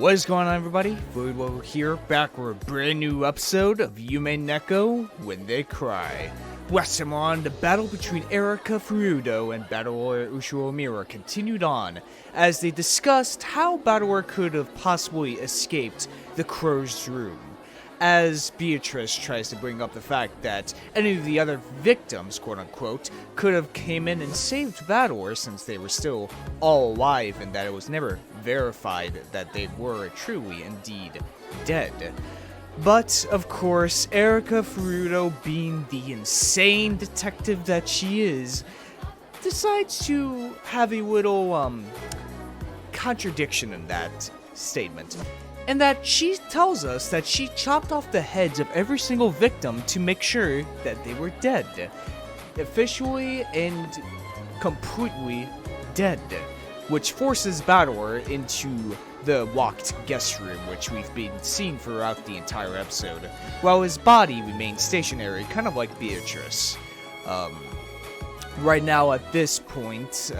What is going on, everybody? Voidlego here, back with a brand new episode of Umineko When They Cry. Last time on, the battle between Erika Furudo and Battlelord Ushiro continued on, as they discussed how Battlelord could have possibly escaped the Crow's Room, as Beatrice tries to bring up the fact that any of the other victims, quote-unquote, could have came in and saved Battlelord since they were still all alive and that it was never verified that they were truly indeed dead. But, of course, Erika Furudo, being the insane detective that she is, decides to have a little, contradiction in that statement. And that she tells us that she chopped off the heads of every single victim to make sure that they were dead. Officially and completely dead. Which forces Battlelord into the locked guest room, which we've been seeing throughout the entire episode, while his body remains stationary, kind of like Beatrice. Right now, at this point,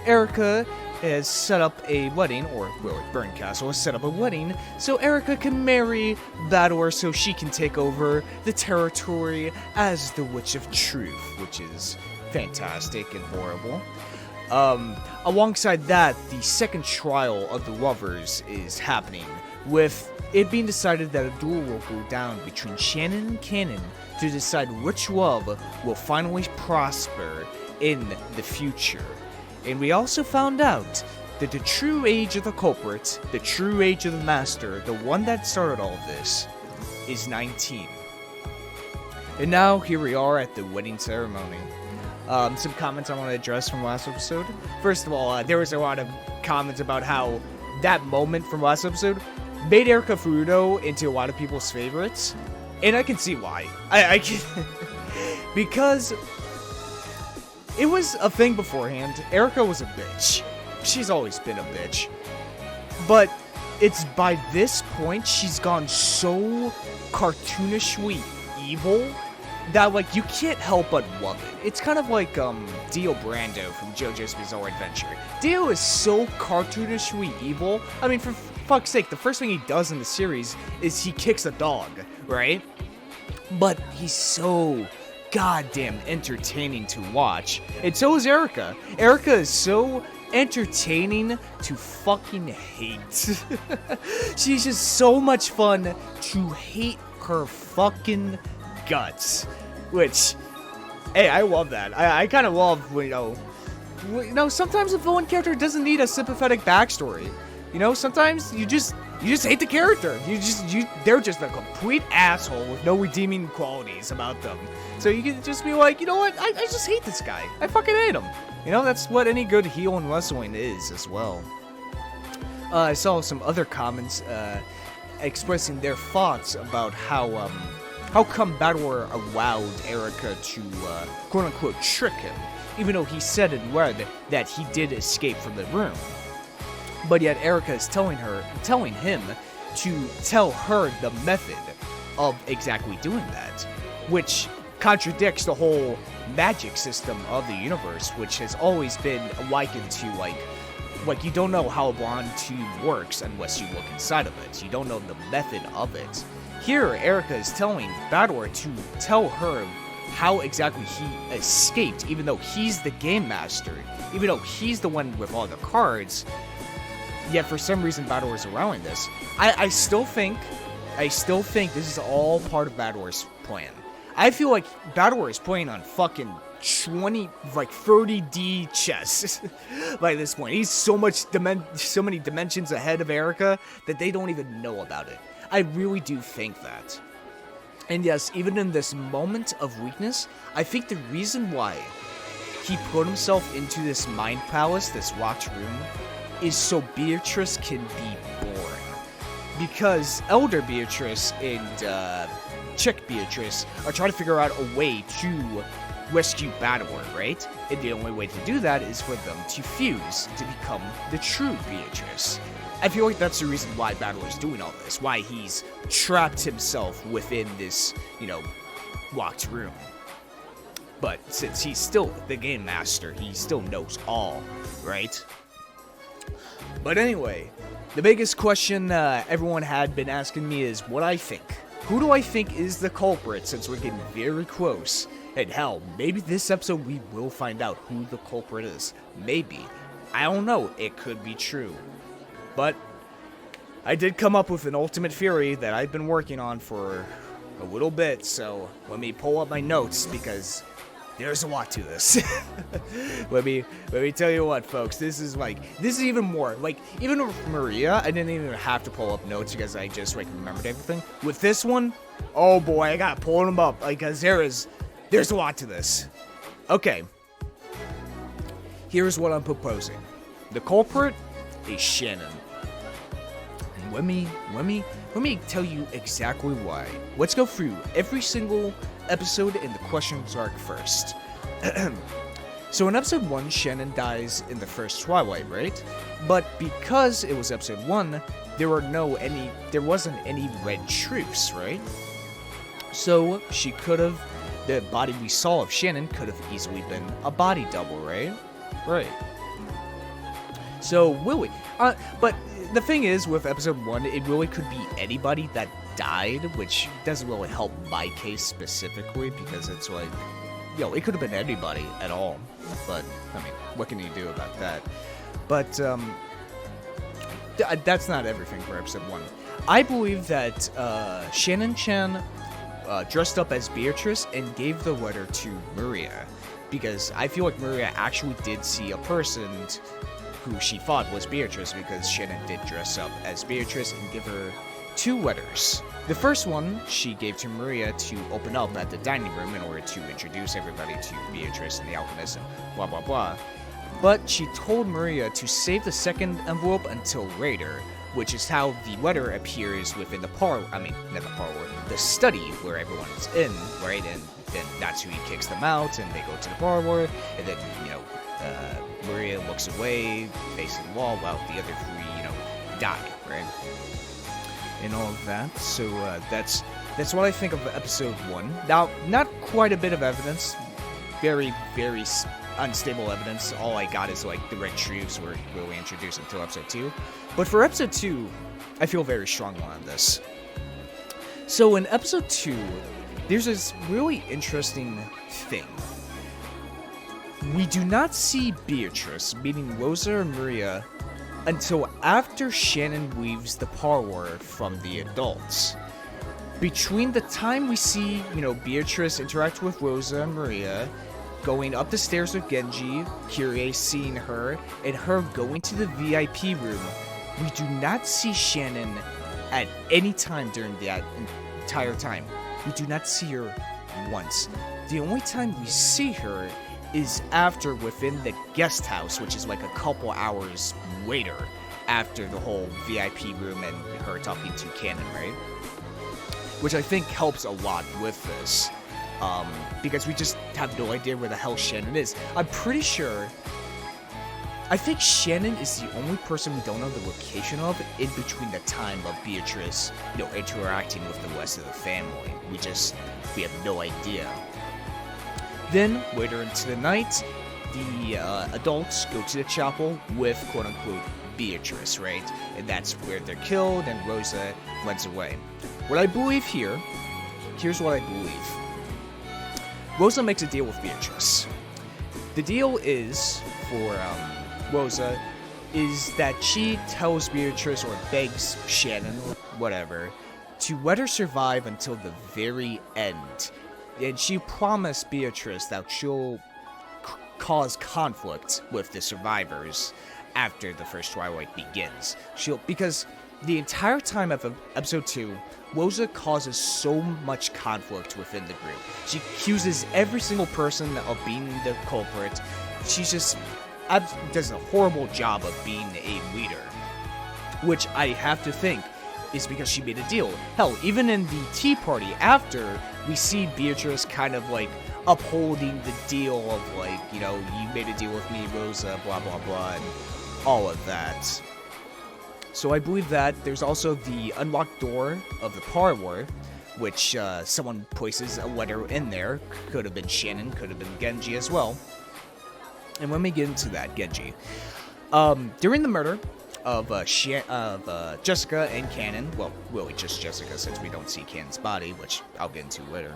Erika has set up a wedding, or well, Burn Castle has set up a wedding, so Erika can marry Battlelord so she can take over the territory as the Witch of Truth, which is fantastic and horrible. Alongside that, the second trial of the lovers is happening, with it being decided that a duel will go down between Shannon and Cannon to decide which love will finally prosper in the future. And we also found out that the true age of the culprit, the true age of the master, the one that started all of this, is 19. And now, here we are at the wedding ceremony. Some comments I want to address from last episode. First of all, there was a lot of comments about how that moment from last episode made Erika Furudo into a lot of people's favorites. And I can see why. I can because it was a thing beforehand. Erika was a bitch. She's always been a bitch. But it's by this point she's gone so cartoonishly evil that, like, you can't help but love it. It's kind of like, Dio Brando from JoJo's Bizarre Adventure. Dio is so cartoonishly evil. I mean, for fuck's sake, the first thing he does in the series is he kicks a dog, right? But he's so goddamn entertaining to watch. And so is Erika. Erika is so entertaining to fucking hate. She's just so much fun to hate her fucking guts, which, hey, I love that. I kind of love, you know, sometimes a villain character doesn't need a sympathetic backstory. You know, sometimes you just hate the character. They're just a complete asshole with no redeeming qualities about them. So you can just be like, you know what, I just hate this guy. I fucking hate him. You know, that's what any good heel in wrestling is as well. I saw some other comments expressing their thoughts about how come Battlelord allowed Erika to, quote-unquote, trick him, even though he said in red that he did escape from the room. But yet Erika is telling him to tell her the method of exactly doing that, which contradicts the whole magic system of the universe, which has always been likened to, like you don't know how a blonde tube works unless you look inside of it. You don't know the method of it. Here, Erika is telling Battlelord to tell her how exactly he escaped, even though he's the game master, even though he's the one with all the cards. Yet for some reason, Battlelord's allowing this. I still think this is all part of Battlelord's plan. I feel like Battlelord is playing on fucking 30D chess by this point. He's so many dimensions ahead of Erika that they don't even know about it. I really do think that. And yes, even in this moment of weakness, I think the reason why he put himself into this mind palace, this locked room, is so Beatrice can be born. Because Elder Beatrice and Chick Beatrice are trying to figure out a way to rescue Battlelord, right? And the only way to do that is for them to fuse to become the true Beatrice. I feel like that's the reason why Battlelord's doing all this, why he's trapped himself within this, you know, locked room. But since he's still the game master, he still knows all, right? But anyway, the biggest question everyone had been asking me is what I think. Who do I think is the culprit, since we're getting very close? And hell, maybe this episode we will find out who the culprit is. Maybe. I don't know. It could be true. But I did come up with an ultimate theory that I've been working on for a little bit, so let me pull up my notes because there's a lot to this. let me tell you what, folks. This is even more. Like, even with Maria, I didn't even have to pull up notes because I just remembered everything. With this one, oh boy, I gotta pull them up because there's a lot to this. Okay. Here's what I'm proposing. The culprit is Shannon. And let me tell you exactly why. Let's go through every single episode in the questions arc first. So in episode 1, Shannon dies in the first Twilight, right? But because it was episode 1, there wasn't any red truce, right? So the body we saw of Shannon could have easily been a body double, right? Right. So Willie, but the thing is, with episode 1, it really could be anybody that died, which doesn't really help my case specifically, because it's it could have been anybody at all. But, I mean, what can you do about that? But, that's not everything for episode 1. I believe that, Shannon-chan, dressed up as Beatrice and gave the letter to Maria, because I feel like Maria actually did see a person who she thought was Beatrice, because Shannon did dress up as Beatrice and give her 2 letters. The first one she gave to Maria to open up at the dining room in order to introduce everybody to Beatrice and the alchemist and blah blah blah. But she told Maria to save the second envelope until later, which is how the letter appears within the the study where everyone's in, right? And then Natsui kicks them out, and they go to the parlor, and then, Maria looks away, facing the wall, while the other 3, die, right? And all of that. So, that's what I think of episode 1. Now, not quite a bit of evidence. Very, very unstable evidence. All I got is, the red truths were really introduced until episode 2. But for episode 2, I feel very strongly on this. So, in episode 2, there's this really interesting thing. We do not see Beatrice, meaning Rosa and Maria, until after Shannon leaves the parlor from the adults. Between the time we see, Beatrice interact with Rosa and Maria, going up the stairs with Genji, Kyrie seeing her, and her going to the VIP room, we do not see Shannon at any time during that entire time. We do not see her once. The only time we see her is after within the guest house, which is a couple hours later, after the whole VIP room and her talking to Cannon, right? Which I think helps a lot with this, because we just have no idea where the hell Shannon is. I'm pretty sure, I think Shannon is the only person we don't know the location of in between the time of Beatrice, interacting with the rest of the family. We have no idea. Then, later into the night, the adults go to the chapel with, quote-unquote, Beatrice, right? And that's where they're killed, and Rosa runs away. What I believe here's what I believe. Rosa makes a deal with Beatrice. The deal is, for Rosa, is that she tells Beatrice, or begs Shannon, whatever, to let her survive until the very end. And she promised Beatrice that she'll cause conflict with the survivors after the first Twilight begins. Because the entire time of episode 2, Rosa causes so much conflict within the group. She accuses every single person of being the culprit. She just does a horrible job of being a leader, which I have to think is because she made a deal. Hell, even in the tea party after, we see Beatrice kind of upholding the deal of you made a deal with me, Rosa, blah blah blah, and all of that. So I believe that. There's also the unlocked door of the parlor, which someone places a letter in there. Could have been Shannon, could have been Genji as well. And when we get into that, Genji. During the murder, of Jessica and Cannon. Well, really just Jessica, since we don't see Cannon's body, which I'll get into later.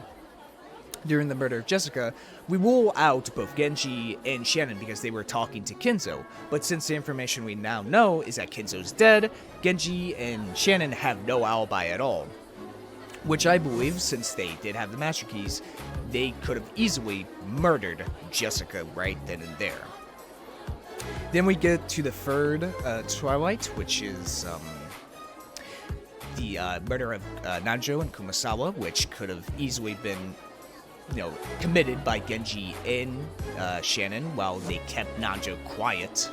During the murder of Jessica, we rule out both Genji and Shannon because they were talking to Kinzo. But since the information we now know is that Kinzo's dead, Genji and Shannon have no alibi at all. Which I believe, since they did have the Master Keys, they could have easily murdered Jessica right then and there. Then we get to the third Twilight, which is the murder of Nanjo and Kumasawa, which could have easily been, committed by Genji and Shannon while they kept Nanjo quiet.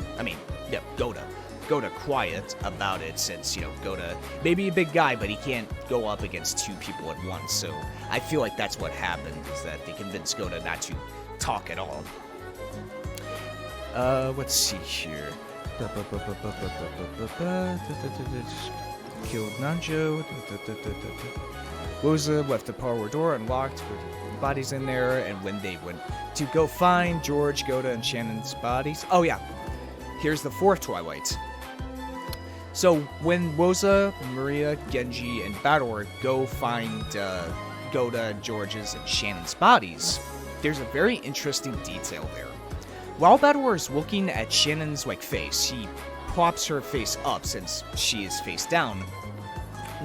Goda quiet about it, since, Goda may be a big guy, but he can't go up against two people at once. So I feel like that's what happened, is that they convinced Goda not to talk at all. Let's see here. Killed Nanjo. Rosa left the parlor door unlocked with bodies in there, and when they went to go find George, Goda, and Shannon's bodies. Oh yeah, here's the fourth Twilight. So when Rosa, Maria, Genji, and Bador go find Goda, George's, and Shannon's bodies, there's a very interesting detail there. While Bador is looking at Shannon's face, he props her face up since she is face down.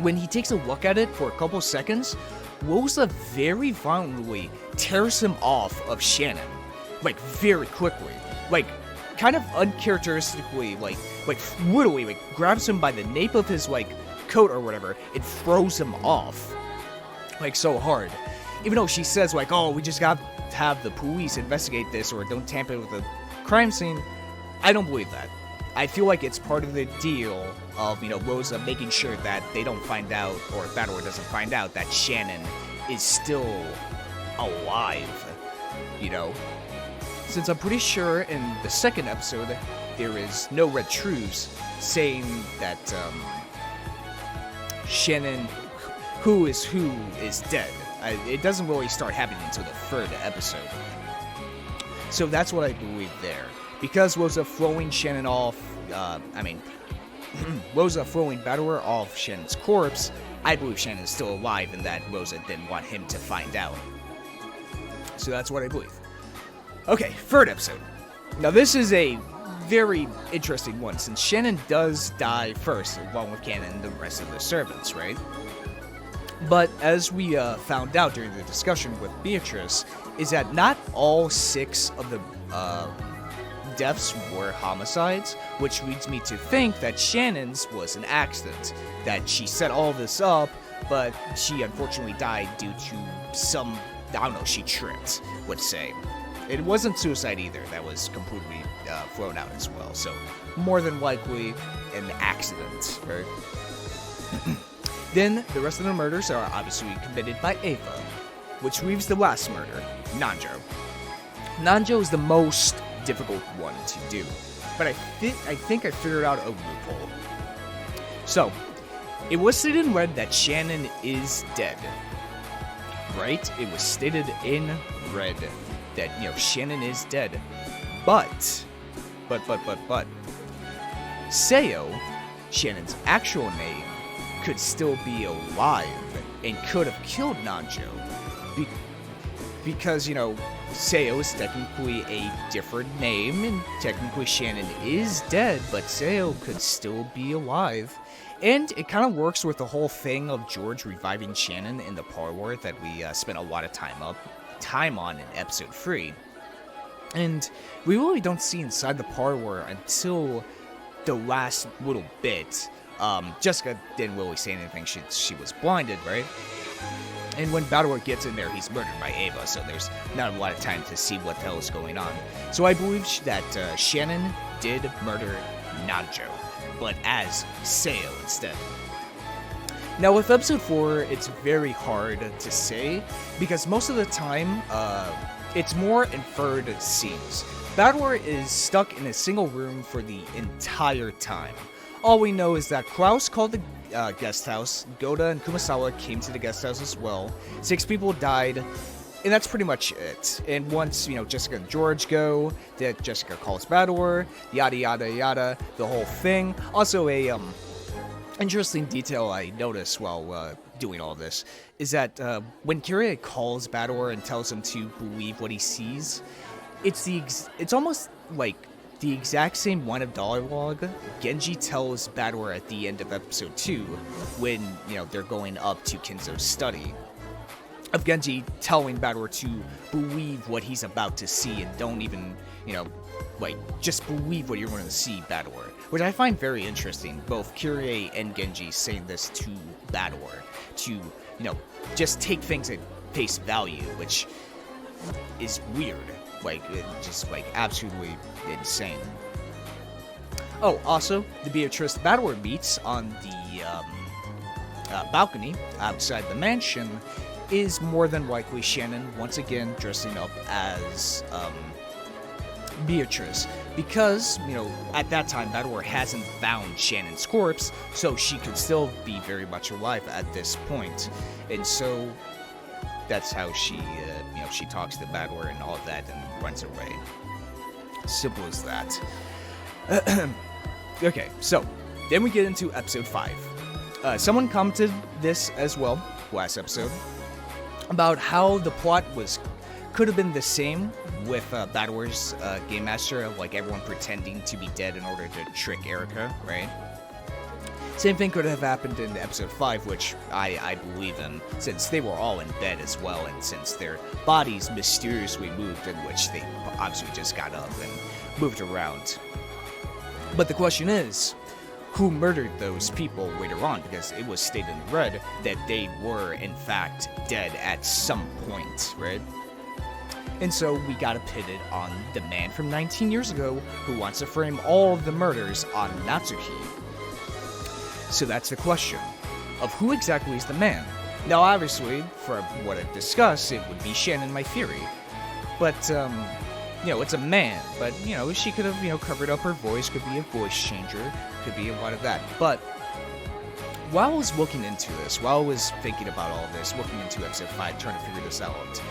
When he takes a look at it for a couple seconds, Rosa very violently tears him off of Shannon, very quickly, kind of uncharacteristically, literally, grabs him by the nape of his coat or whatever and throws him off, so hard. Even though she says oh, we just got to have the police investigate this or don't tamper with the crime scene, I don't believe that. I feel like it's part of the deal of, Rosa making sure that they don't find out, or Bador doesn't find out, that Shannon is still alive, Since I'm pretty sure in the second episode, there is no red truths saying that, Shannon, who is dead. It doesn't really start happening until the third episode. So that's what I believe there. Because Rosa throwing Shannon off, Rosa throwing Bador off Shannon's corpse, I believe Shannon's still alive and that Rosa didn't want him to find out. So that's what I believe. Okay, third episode. Now this is a very interesting one, since Shannon does die first, along with Cannon and the rest of the servants, right? But as we found out during the discussion with Beatrice, is that not all 6 of the deaths were homicides, which leads me to think that Shannon's was an accident, that she set all this up, but she unfortunately died due to some, she tripped, let's say. It wasn't suicide either, that was completely thrown out as well, so more than likely an accident, right? Then, the rest of the murders are obviously committed by Ava, which leaves the last murder, Nanjo. Nanjo is the most difficult one to do, but I think I figured out a loophole. So, it was stated in red that Shannon is dead, right? It was stated in red that, Shannon is dead, but, Seo, Shannon's actual name, could still be alive and could have killed Nanjo because, Seo is technically a different name and technically Shannon is dead, but Seo could still be alive. And it kind of works with the whole thing of George reviving Shannon in the parlor that we spent a lot of time on in episode 3. And we really don't see inside the parlor until the last little bit. Jessica didn't really say anything, she was blinded, right? And when Bador gets in there, he's murdered by Ava, so there's not a lot of time to see what the hell is going on. So I believe that Shannon did murder Nanjo, but as Seo instead. Now with episode 4, it's very hard to say, because most of the time, it's more inferred scenes. Bador is stuck in a single room for the entire time. All we know is that Kraus called the guest house, Goda and Kumasawa came to the guest house as well, 6 people died, And that's pretty much it. And once, Jessica and George go, that Jessica calls Bador, yada yada yada, the whole thing. Also a interesting detail I noticed while doing all this is that when Kyrie calls Bador and tells him to believe what he sees, it's almost like the exact same line of dialogue Genji tells Bador at the end of episode 2 when, they're going up to Kinzo's study. Of Genji telling Bador to believe what he's about to see and don't even, just believe what you're going to see, Bador. Which I find very interesting, both Kyrie and Genji saying this to Bador, to, just take things at face value, which is weird. Just absolutely insane. Oh, also, the Beatrice Bador meets on the balcony outside the mansion is more than likely Shannon once again dressing up as Beatrice, because at that time Bador hasn't found Shannon's corpse, so she could still be very much alive at this point, and so that's how she she talks to Bador and all of that and runs away. Simple as that. Okay, so then we get into episode 5. Someone commented this as well last episode about how the plot could have been the same with Bador's Game Master, like everyone pretending to be dead in order to trick Erica, right? Same thing could have happened in episode 5, which I believe in, since they were all in bed as well, and since their bodies mysteriously moved, in which they obviously just got up and moved around. But the question is, who murdered those people later on, because it was stated in red that they were, in fact, dead at some point, right? And so we gotta pit it on the man from 19 years ago who wants to frame all of the murders on Natsuki. So that's the question, of who exactly is the man? Now obviously, from what I've discussed, it would be Shannon, my theory. But, it's a man, but, she could have, covered up her voice, could be a voice changer, could be a lot of that. But while I was looking into this, while I was thinking about all this, looking into episode 5, trying to figure this out,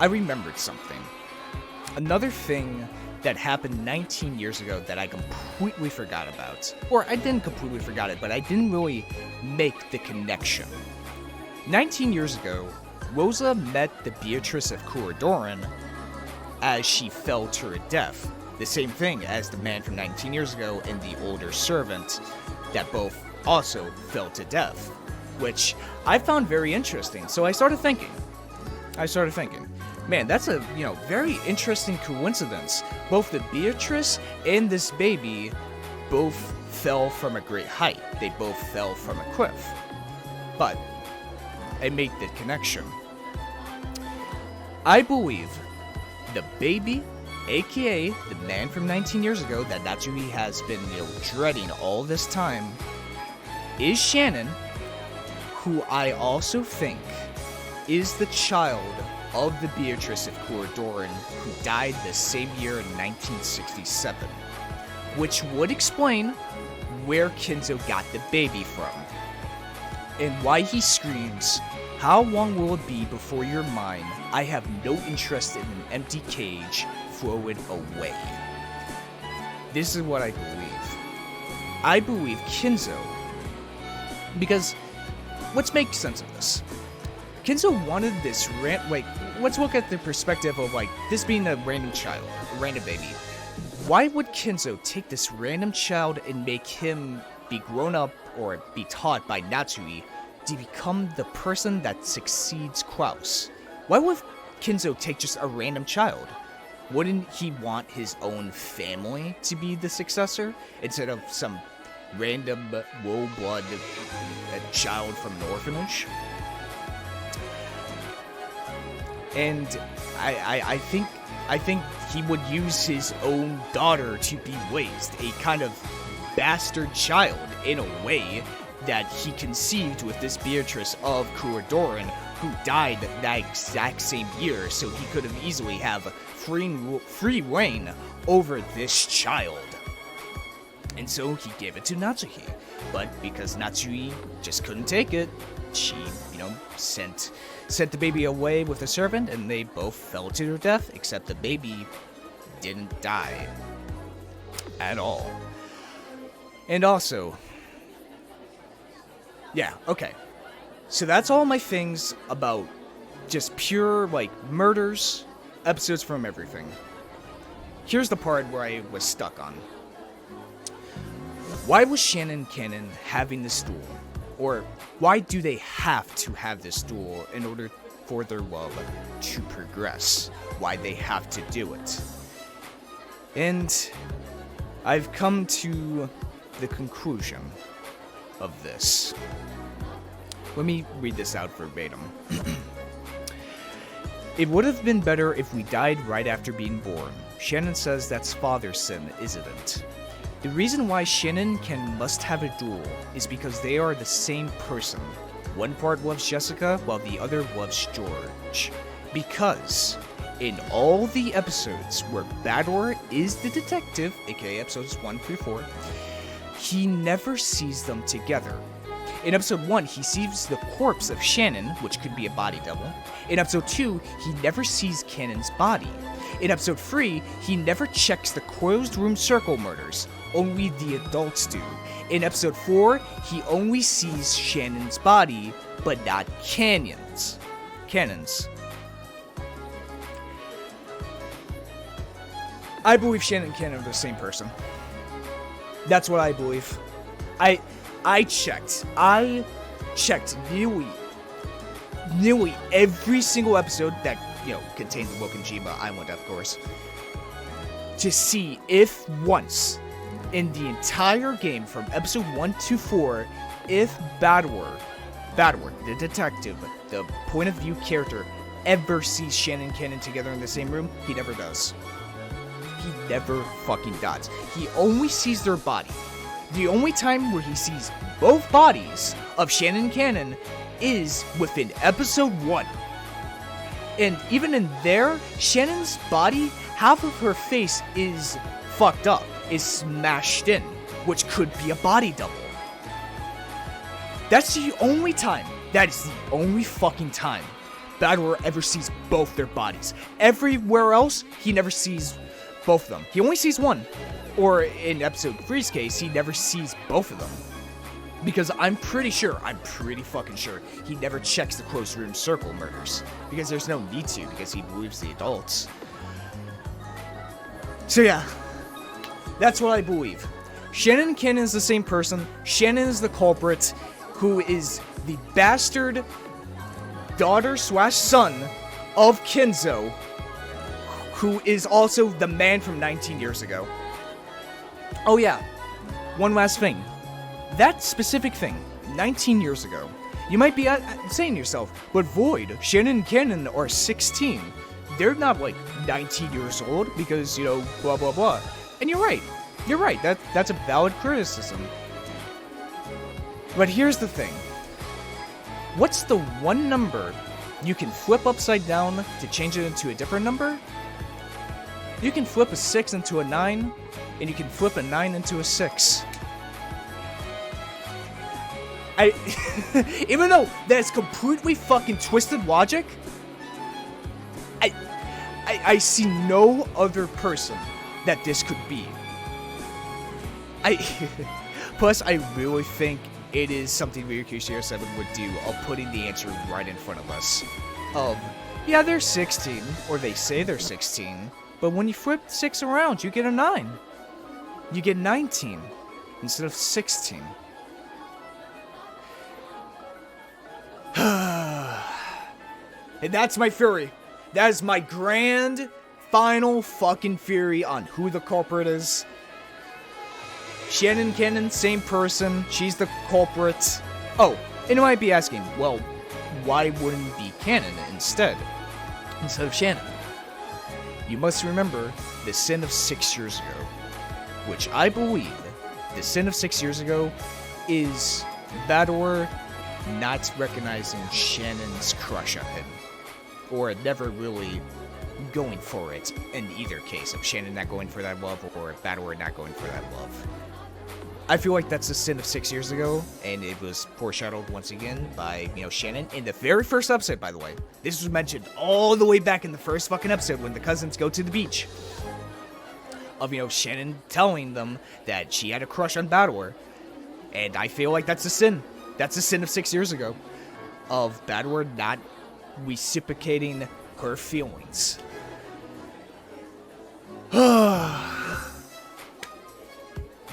I remembered something. Another thing that happened 19 years ago that I completely forgot about. Or I didn't completely forgot it, but I didn't really make the connection. 19 years ago, Rosa met the Beatrice of Kuradoran as she fell to her death. The same thing as the man from 19 years ago and the older servant that both also fell to death. Which I found very interesting, so I started thinking, man, that's a, very interesting coincidence. Both the Beatrice and this baby both fell from a great height. They both fell from a cliff. But I made the connection. I believe the baby, aka the man from 19 years ago that Natsumi has been, dreading all this time, is Shannon, who I also think is the child of the Beatrice of Kuradoran who died the same year in 1967, which would explain where Kinzo got the baby from, and why he screams, "How long will it be before you're mine? I have no interest in an empty cage, throw it away." This is what I believe. I believe Kinzo, because let's make sense of this. Kinzo wanted this let's look at the perspective of, this being a random child, a random baby. Why would Kinzo take this random child and make him be grown up or be taught by Natsui to become the person that succeeds Klaus? Why would Kinzo take just a random child? Wouldn't he want his own family to be the successor instead of some random low-blood child from an orphanage? And I think he would use his own daughter to be raised, a kind of bastard child in a way that he conceived with this Beatrice of Kuradoran, who died that exact same year, so he could have easily have free reign over this child. And so he gave it to Natsuki. But because Natsui just couldn't take it, she, sent the baby away with a servant, and they both fell to their death, except the baby didn't die at all. And also, yeah, okay. So that's all my things about just pure, murders, episodes from everything. Here's the part where I was stuck on. Why was Shannon Cannon having this duel? Or why do they have to have this duel in order for their love to progress? Why they have to do it? And I've come to the conclusion of this. Let me read this out verbatim. It would have been better if we died right after being born. Shannon says that's father's sin, isn't it? The reason why Shannon and Ken must have a duel is because they are the same person. One part loves Jessica, while the other loves George. Because in all the episodes where Bador is the detective, aka episodes 1 through 4, he never sees them together. In episode 1, he sees the corpse of Shannon, which could be a body double. In episode 2, he never sees Cannon's body. In episode 3, he never checks the closed room circle murders. Only the adults do. In episode 4, he only sees Shannon's body, but not Cannon's. I believe Shannon and Cannon are the same person. That's what I believe. I checked nearly every single episode that, contained the Wokenjiba Island, of course, to see if once in the entire game from episode 1 to 4, if Bador, the detective, the point of view character, ever sees Shannon and Cannon together in the same room. He never does. He never fucking does. He only sees their body. The only time where he sees both bodies of Shannon and Cannon is within episode 1. And even in there, Shannon's body, half of her face is fucked up, is smashed in, which could be a body double. That's the only time, that is the only fucking time Bador ever sees both their bodies. Everywhere else, he never sees both of them. He only sees one. Or in episode 3's case, he never sees both of them. Because I'm pretty fucking sure, he never checks the closed room circle murders. Because there's no need to, because he believes the adults. So yeah, that's what I believe. Shannon and Cannon is the same person. Shannon is the culprit, who is the bastard daughter/son of Kenzo, who is also the man from 19 years ago. Oh yeah, one last thing. That specific thing, 19 years ago, you might be saying to yourself, but Void, Shannon and Cannon are 16. They're not 19 years old because, blah blah blah. And you're right. That's a valid criticism. But here's the thing. What's the one number you can flip upside down to change it into a different number? You can flip a 6 into a 9, and you can flip a 9 into a 6. Even though that's completely fucking twisted logic, I see no other person that this could be. Plus, I really think it is something Ryukyushiro7 would do of putting the answer right in front of us. Yeah, they're 16, or they say they're 16, but when you flip 6 around, you get a 9. You get 19 instead of 16. And that's my theory. That is my grand, final fucking theory on who the culprit is. Shannon Cannon, same person. She's the culprit. Oh, and you might be asking, well, why wouldn't it be Cannon instead of Shannon? You must remember the sin of 6 years ago, which I believe the sin of 6 years ago is Bador not recognizing Shannon's crush on him, or never really going for it in either case, of Shannon not going for that love or Bador not going for that love. I feel like that's the sin of 6 years ago, and it was foreshadowed once again by, Shannon in the very first episode, by the way. This was mentioned all the way back in the first fucking episode when the cousins go to the beach. Of, Shannon telling them that she had a crush on Bador. And I feel like that's a sin. That's a sin of 6 years ago. Of Bador not reciprocating her feelings.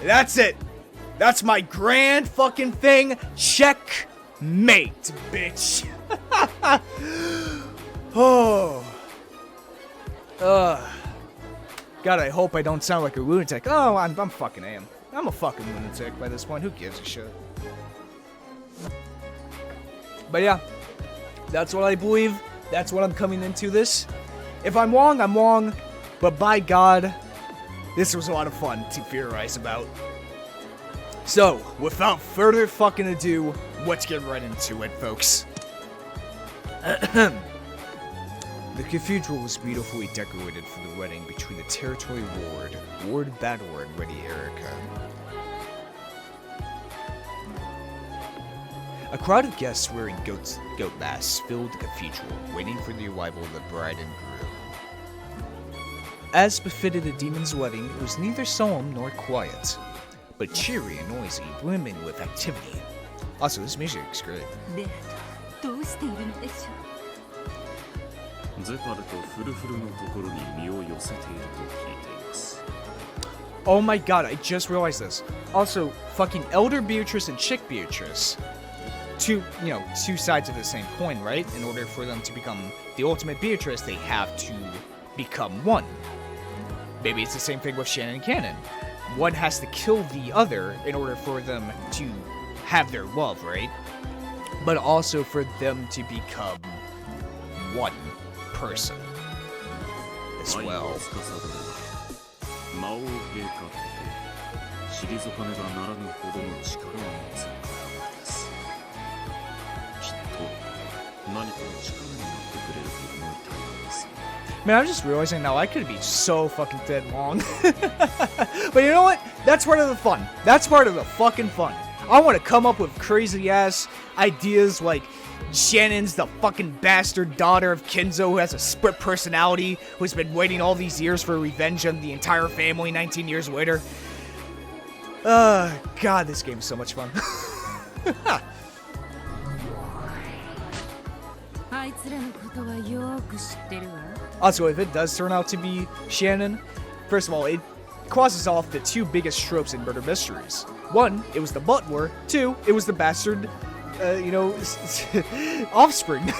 That's it. That's my grand fucking thing. Checkmate, bitch. Oh. God, I hope I don't sound like a lunatic. Oh, I'm fucking am. I'm a fucking lunatic by this point. Who gives a shit? But yeah, that's what I believe. That's what I'm coming into this. If I'm wrong, I'm wrong. But by God, this was a lot of fun to theorize about. So, without further fucking ado, let's get right into it, folks. The cathedral was beautifully decorated for the wedding between the territory ward, Lord Bador, and Lady Erica. A crowd of guests wearing goat masks filled the cathedral, waiting for the arrival of the bride and groom. As befitted a demon's wedding, it was neither solemn nor quiet, but cheery and noisy, brimming with activity. Also, this music's great. Oh my god, I just realized this. Also, fucking Elder Beatrice and Chick Beatrice. Two sides of the same coin, right? In order for them to become the ultimate Beatrice, they have to become one. Maybe it's the same thing with Shannon and Cannon. One has to kill the other in order for them to have their love, right? But also for them to become one person as well. Man, I'm just realizing now I could be so fucking dead long. But you know what? That's part of the fun. That's part of the fucking fun. I want to come up with crazy ass ideas like Shannon's the fucking bastard daughter of Kinzo who has a split personality, who's been waiting all these years for revenge on the entire family 19 years later. God, this game is so much fun. Also, if it does turn out to be Shannon, first of all, it crosses off the two biggest tropes in murder mysteries. One, it was the butler. Two, it was the bastard, offspring.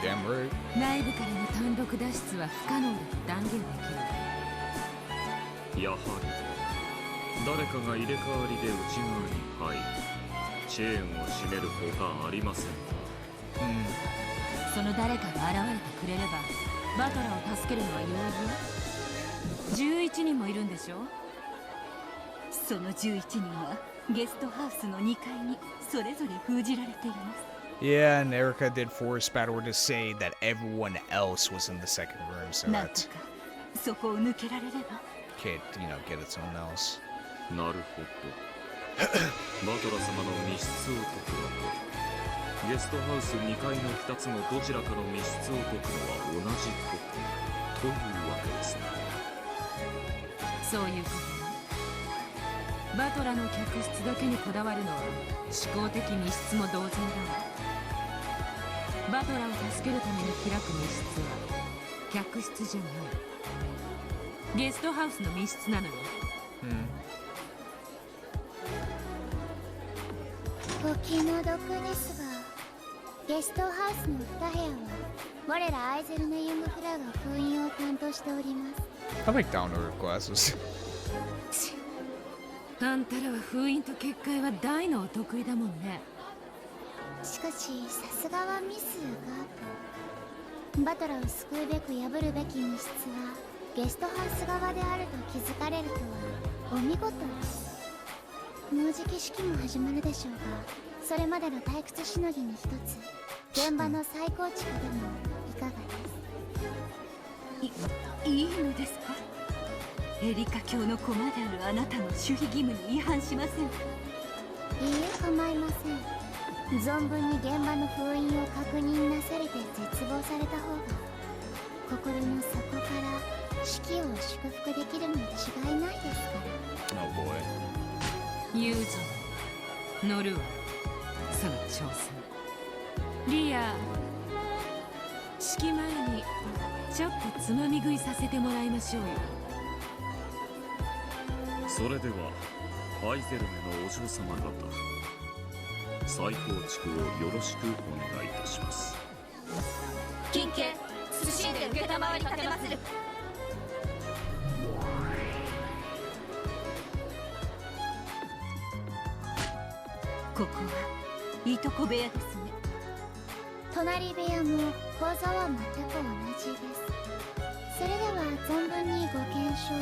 Damn right. Yeah, and Erica did force Bador to say that everyone else was in the second room, so that can't, get its own else. ゲストハウスの2部屋は我らアイゼルネ・ユングフラが封印を担当しております。 I like downer glasses. あんたらは封印と結界は大のお得意だもんね。しかしさすがはミスガープ。バトラを救うべく破るべき密室はゲストハウス側であると気づかれるとはお見事です。もうじき式も始まるでしょうが、それまでの退屈しのぎに一つ現場の再構築でもいかがです？いいのですか？エリカ教の駒であるあなたの守秘義務に違反しません。いいえ、構いません。存分に現場の封印を確認なされて絶望された方が心の底から式を祝福できるに違いないですから。 Oh boy. 言うぞ、乗るわ、その挑戦。リア、式前にちょっとつまみ食いさせてもらいましょうよ。それではアイゼルネのお嬢様方、再構築をよろしくお願いいたします。金家、謹んで受けたまわり立てまする。ここはいとこ部屋ですね。隣部屋も構造は全く同じです。それでは存分にご検証を。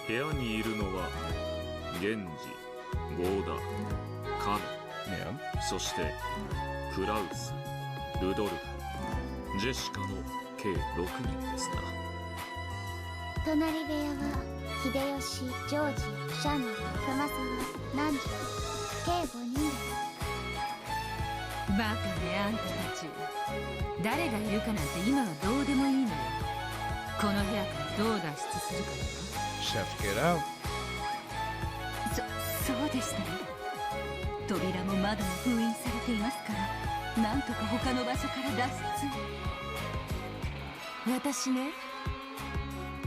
部屋にいるのは源氏、ゴーダ、カノ、Yeah. そしてクラウス、ルドルフ、ジェシカの計6人ですな。隣部屋は秀吉、ジョージ、シャノ、熊沢、ナンジ、計5人です。バカね、あんたたち。誰がいるかなんて今はどうでもいいのよ。この部屋からどう脱出するかよ。Just have to get out. そうでしたね。扉も窓も封印されていますから、なんとか他の場所から脱出。私ね、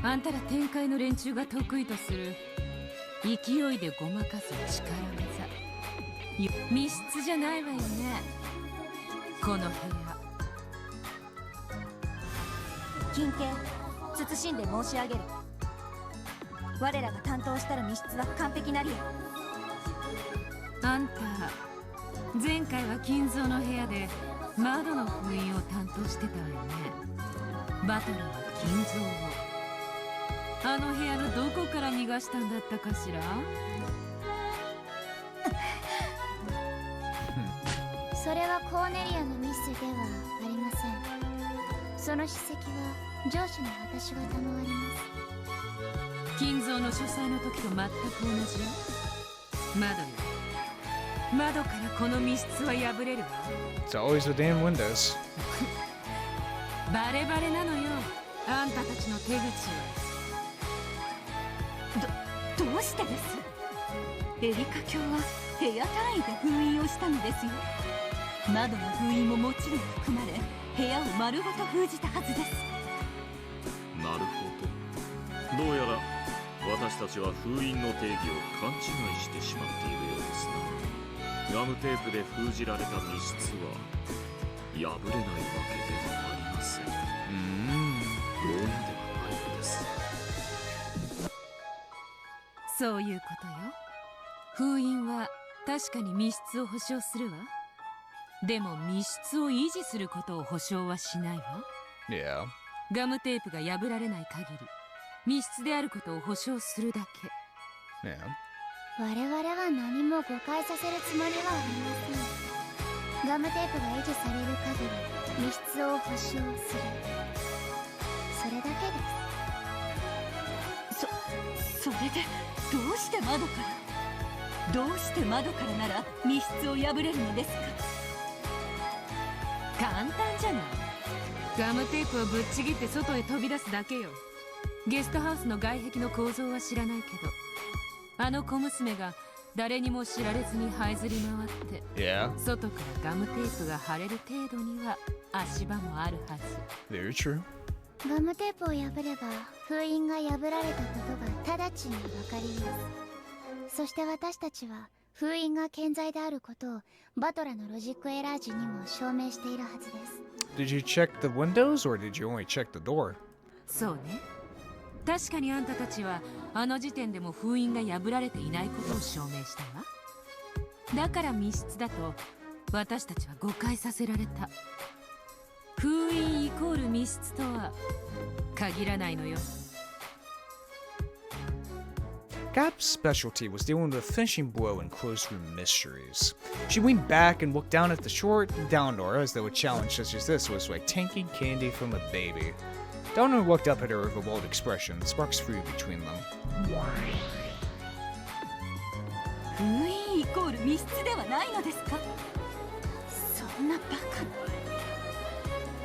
あんたら天界の連中が得意とする勢いでごまかす力技、密室じゃないわよね、この部屋。金家、謹んで申し上げる。我らが担当したる密室は完璧なりや。あんた、前回は金蔵の部屋で窓の封印を担当してたわよね。バトルは金蔵をあの部屋のどこから逃がしたんだったかしら。それはコーネリアのミスではありません。その筆跡は上司の私が賜ります。金蔵の書斎の時と全く同じよ。窓よ、窓からこの密室は破れるわ。 It's always the damn windows. バレバレなのよ、あんたたちの手口は。どうしてです？エリカ教は部屋単位で封印をしたのですよ。窓の封印ももちろん含まれ、部屋を丸ごと封じたはずです。なるほど。どうやら私たちは封印の定義を勘違いしてしまっているようですな。ガムテープで封じられた密室は破れないわけではありません。牢屋ではないのです。そういうことよ。封印は確かに密室を保証するわ。でも密室を維持することを保証はしないわ。 Yeah. ガムテープが破られない限り密室であることを保証するだけ。 Yeah. 我々は何も誤解させるつもりはありません。ガムテープが維持される限り密室を保証する、それだけです。それでどうして窓からどうして窓からなら密室を破れるのですか？簡単じゃない。ガムテープをぶっちぎって外へ飛び出すだけよ。ゲストハウスの外壁の構造は知らないけど、あの小娘が誰にも知られずに這いずり回って、 Yeah. 外からガムテープが貼れる程度には足場もあるはず。 Very true. ガムテープを破れば封印が破られたことが直ちに分かります。そして私たちは封印が健在であることをバトラのロジックエラー時にも証明しているはずです。 Did you check the windows or did you only check the door? そうね。確かにあんたたちはあの時点でも封印が破られていないことを証明したわ。だから密室だと私たちは誤解させられた。封印イコール密室とは限らないのよ。Gap's specialty was dealing with the finishing blow in closed room mysteries. She leaned back and looked down at the short down door as though a challenge such as this was like taking candy from a baby. Downer looked up at her with a bold expression, sparks flew between them. 封印イコール密室ではないのですか？そんなバ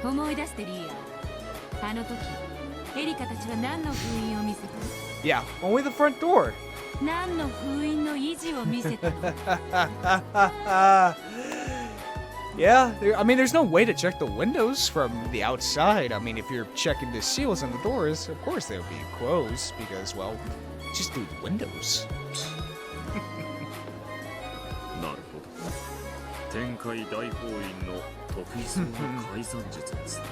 カな。思い出してリーア。あの時エリカたちは何の封印を見せた？ Yeah, only the front door. 何の封印の維持を見せたの？ Yeah, I mean, there's no way to check the windows from the outside. I mean, if you're checking the seals on the doors, of course they'll be closed because, well, just through the windows. なるほど。天界大法院の得意そうな改ざん術ですね。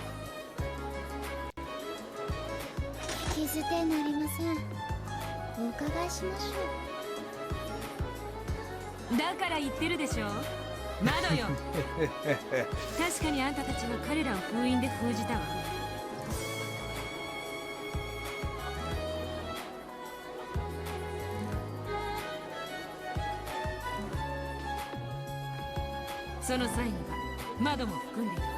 聞き捨てなりません。お伺いしましょう。だから言ってるでしょ。窓よ。確かにあんたたちは彼らを封印で封じたわ。その際には窓も含んでいるわ。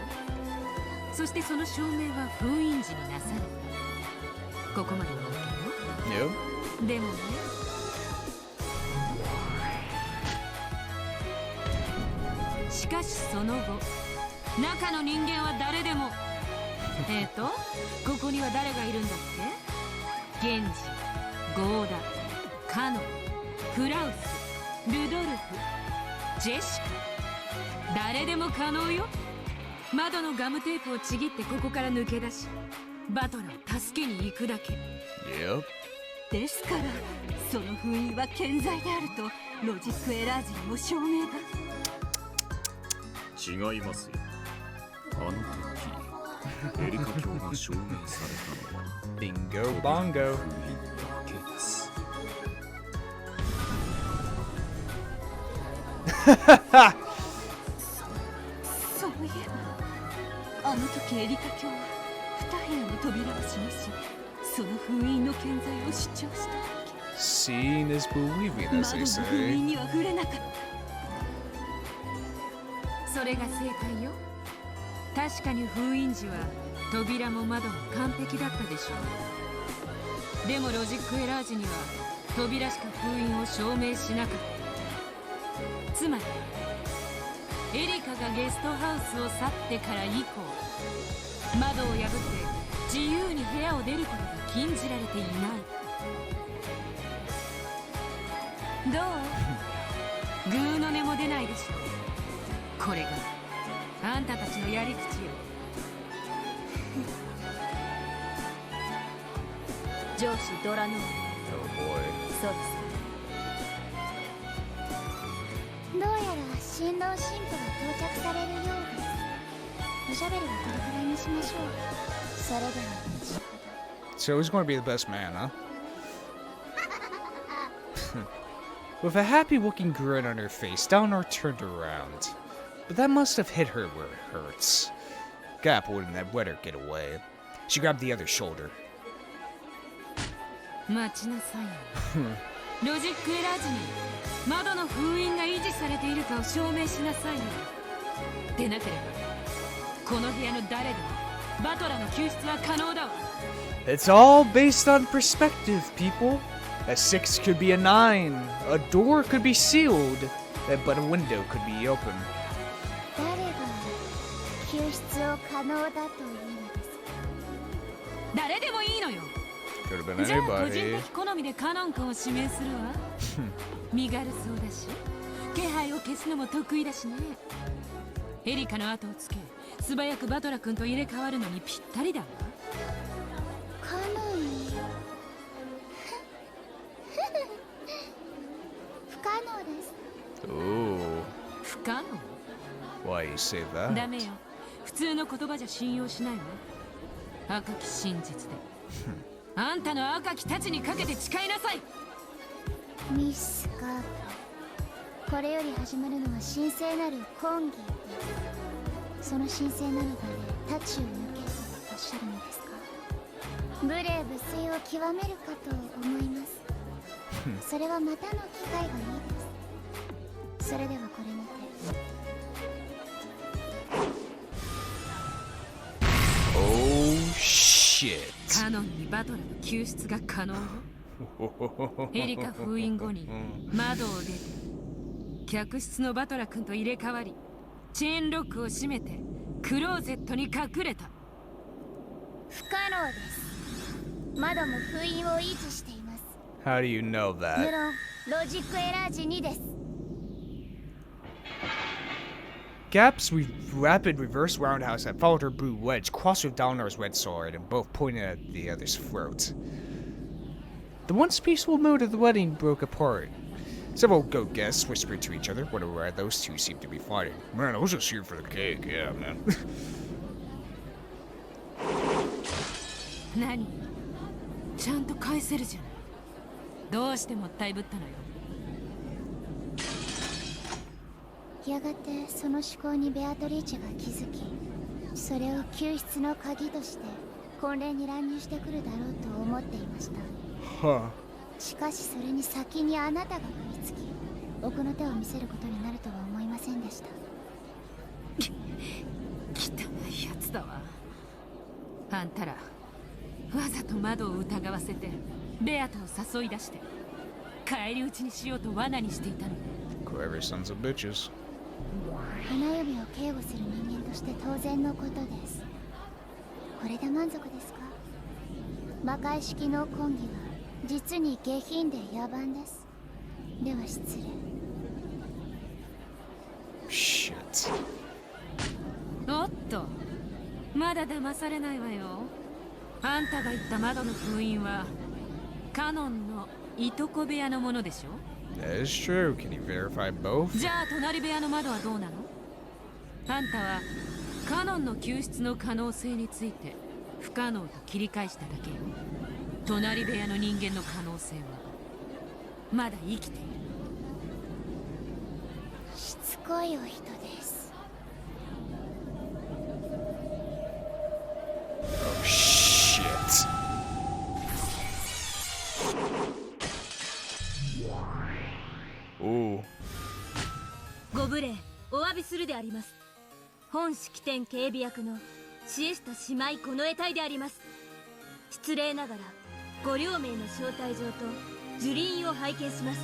そしてその証明は封印時になされた。ここまでは OK よ。 Yep. でもね、しかしその後、中の人間は誰でもここには誰がいるんだっけ？ゲンジ、ゴーダ、カノン、クラウス、ルドルフ、ジェシカ。誰でも可能よ。窓のガムテープをちぎってここから抜け出し、バトラを助けに行くだけ。 Yep. ですからその封印は健在であるとロジックエラー時にも証明が。違いますよ。あの時エリカ教が証明されたのは Bingo bongo. 封印だけです。そういえばあの時エリカ教は2部屋の扉を示し、その封印の健在を主張しただけ。 Seeing is believing, 窓 as の they 封 say. 印には触れなかった。それが正解よ。確かに封印時は扉も窓も完璧だったでしょう。でもロジックエラー時には扉しか封印を証明しなかった。つまりエリカがゲストハウスを去ってから以降、窓を破って自由に部屋を出ることが禁じられていない。どう？グーの音も出ないでしょ。これがあんたたちのやり口よ。上司ドラノー。 Oh boy. そうです。どうやら新郎新婦が到着されるようです。おしゃべりはこれくらいにしましょう。それでは後ほど。 So he's going to be the best man, huh? With a happy-looking grin on her face, Downer turned around. But that must have hit her where it hurts. Gap wouldn't have let her get away. She grabbed the other shoulder. 待ちなさいよ。ロジックエラー時に窓の封印が維持されているかを証明しなさいよ。でなければこの部屋の誰でもバトラの救出は可能だわ。 It's all based on perspective, people. A 6 could be a 9. A door could be sealed, but a window could be open. 誰が救出を可能だというのですか？誰でもいいのよ。 Could have been じゃあ個人 anybody. 的好みでカノン君を指名するわ。身軽そうだし気配を消すのも得意だしね。エリカの後をつけ素早くバトラ君と入れ替わるのにぴったりだわ。カノン不可能です。Ooh, 不可能 why you say ダ that? メよ。普通の言葉じゃ信用しないわ。赤き真実であんたの赤き太刀にかけて誓いなさい。ミスカープ、これより始まるのは神聖なる婚儀です。その神聖なる場で太刀を抜けとおっしゃるのですか。無礼無粋を極めるかと思います。それはまたの機会がいいです。それではこれにて。Oh shit. カノンにバトラの救出が可能よ。エリカ封印後に窓を出て客室のバトラ君と入れ替わり、チェーンロックを閉めてクローゼットに隠れた。不可能です。窓も封印を維持しています。 How do you know 無 that? 論ロジックエラー時2です。Gap's rapid reverse roundhouse that followed her blue wedge crossed with Dalnar's red sword and both pointed at the other's throat. The once peaceful mood of the wedding broke apart. Several goat guests whispered to each other, wondering why those two seemed to be fighting. Man, I was just here for the cake, yeah, man. 何？ちゃんと返せるじゃない。どうしてもったいぶったのよ。やがてその思考にベアトリーチェが気づき、それを救出の鍵として婚礼に乱入してくるだろうと思っていました。 Huh. しかしそれに先にあなたが食いつき、奥の手を見せることになるとは思いませんでした。汚いやつだわ。あんたらわざと窓を疑わせてベアトを誘い出して返り討ちにしようと罠にしていたの。 Clever sons of bitches. 花嫁を警護する人間として当然のことです。これで満足ですか。魔界式の婚儀は実に下品で野蛮です。では失礼。 Shit. おっと、まだ騙されないわよ。あんたが言った窓の封印はカノンのいとこ部屋のものでしょ。 That is true. Can you verify both? じゃあ隣部屋の窓はどうなの？あんたはカノンの救出の可能性について不可能と切り返しただけよ。隣部屋の人間の可能性はまだ生きている。しつこいお人です。 Oh shit. ご無礼お詫びするであります。本式典警備役のシエスタ姉妹近衛隊であります。失礼ながらご両名の招待状と受輪印を拝見します。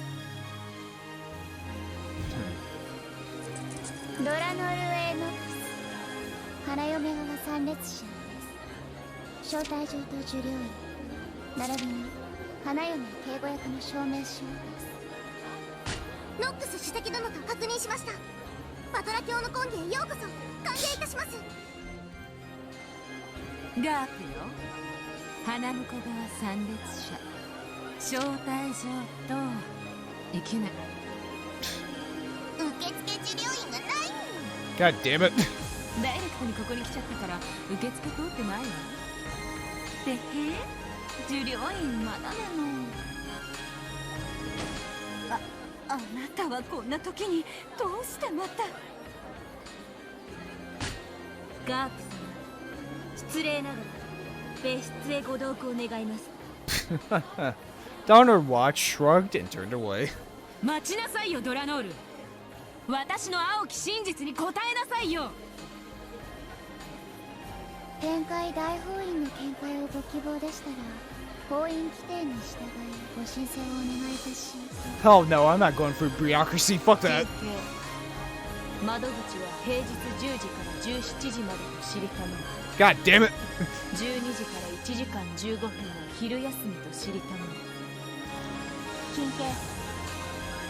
ドラノルエノックス、花嫁側参列者です。招待状と受領印、並びに花嫁警護役の証明書です。ノックス主席殿と確認しました。バトラ教の婚儀へようこそ歓迎いたします。ガープよ、花婿側参列者招待状といけない。受付受領印がない。 God damn it. ダイレクトにここに来ちゃったから受付通ってないわ。でへ受領印まだなの。あなたはこんな時にどうしてまた。ガープ様、失礼ながら別室へご同行願います。Donner watched, shrugged, and turned away. 待ちなさいよドラノール。私の青き真実に答えなさいよ。天界大封印の見解をご希望でしたら、封印規定に従いご申請をお願いいたします。 Oh no, I'm not going for bureaucracy. Fuck that. 窓口は平日10時から17時までと知りたまえ。 God damn it. 12時から1時間15分は昼休みと知りたまえ。金刑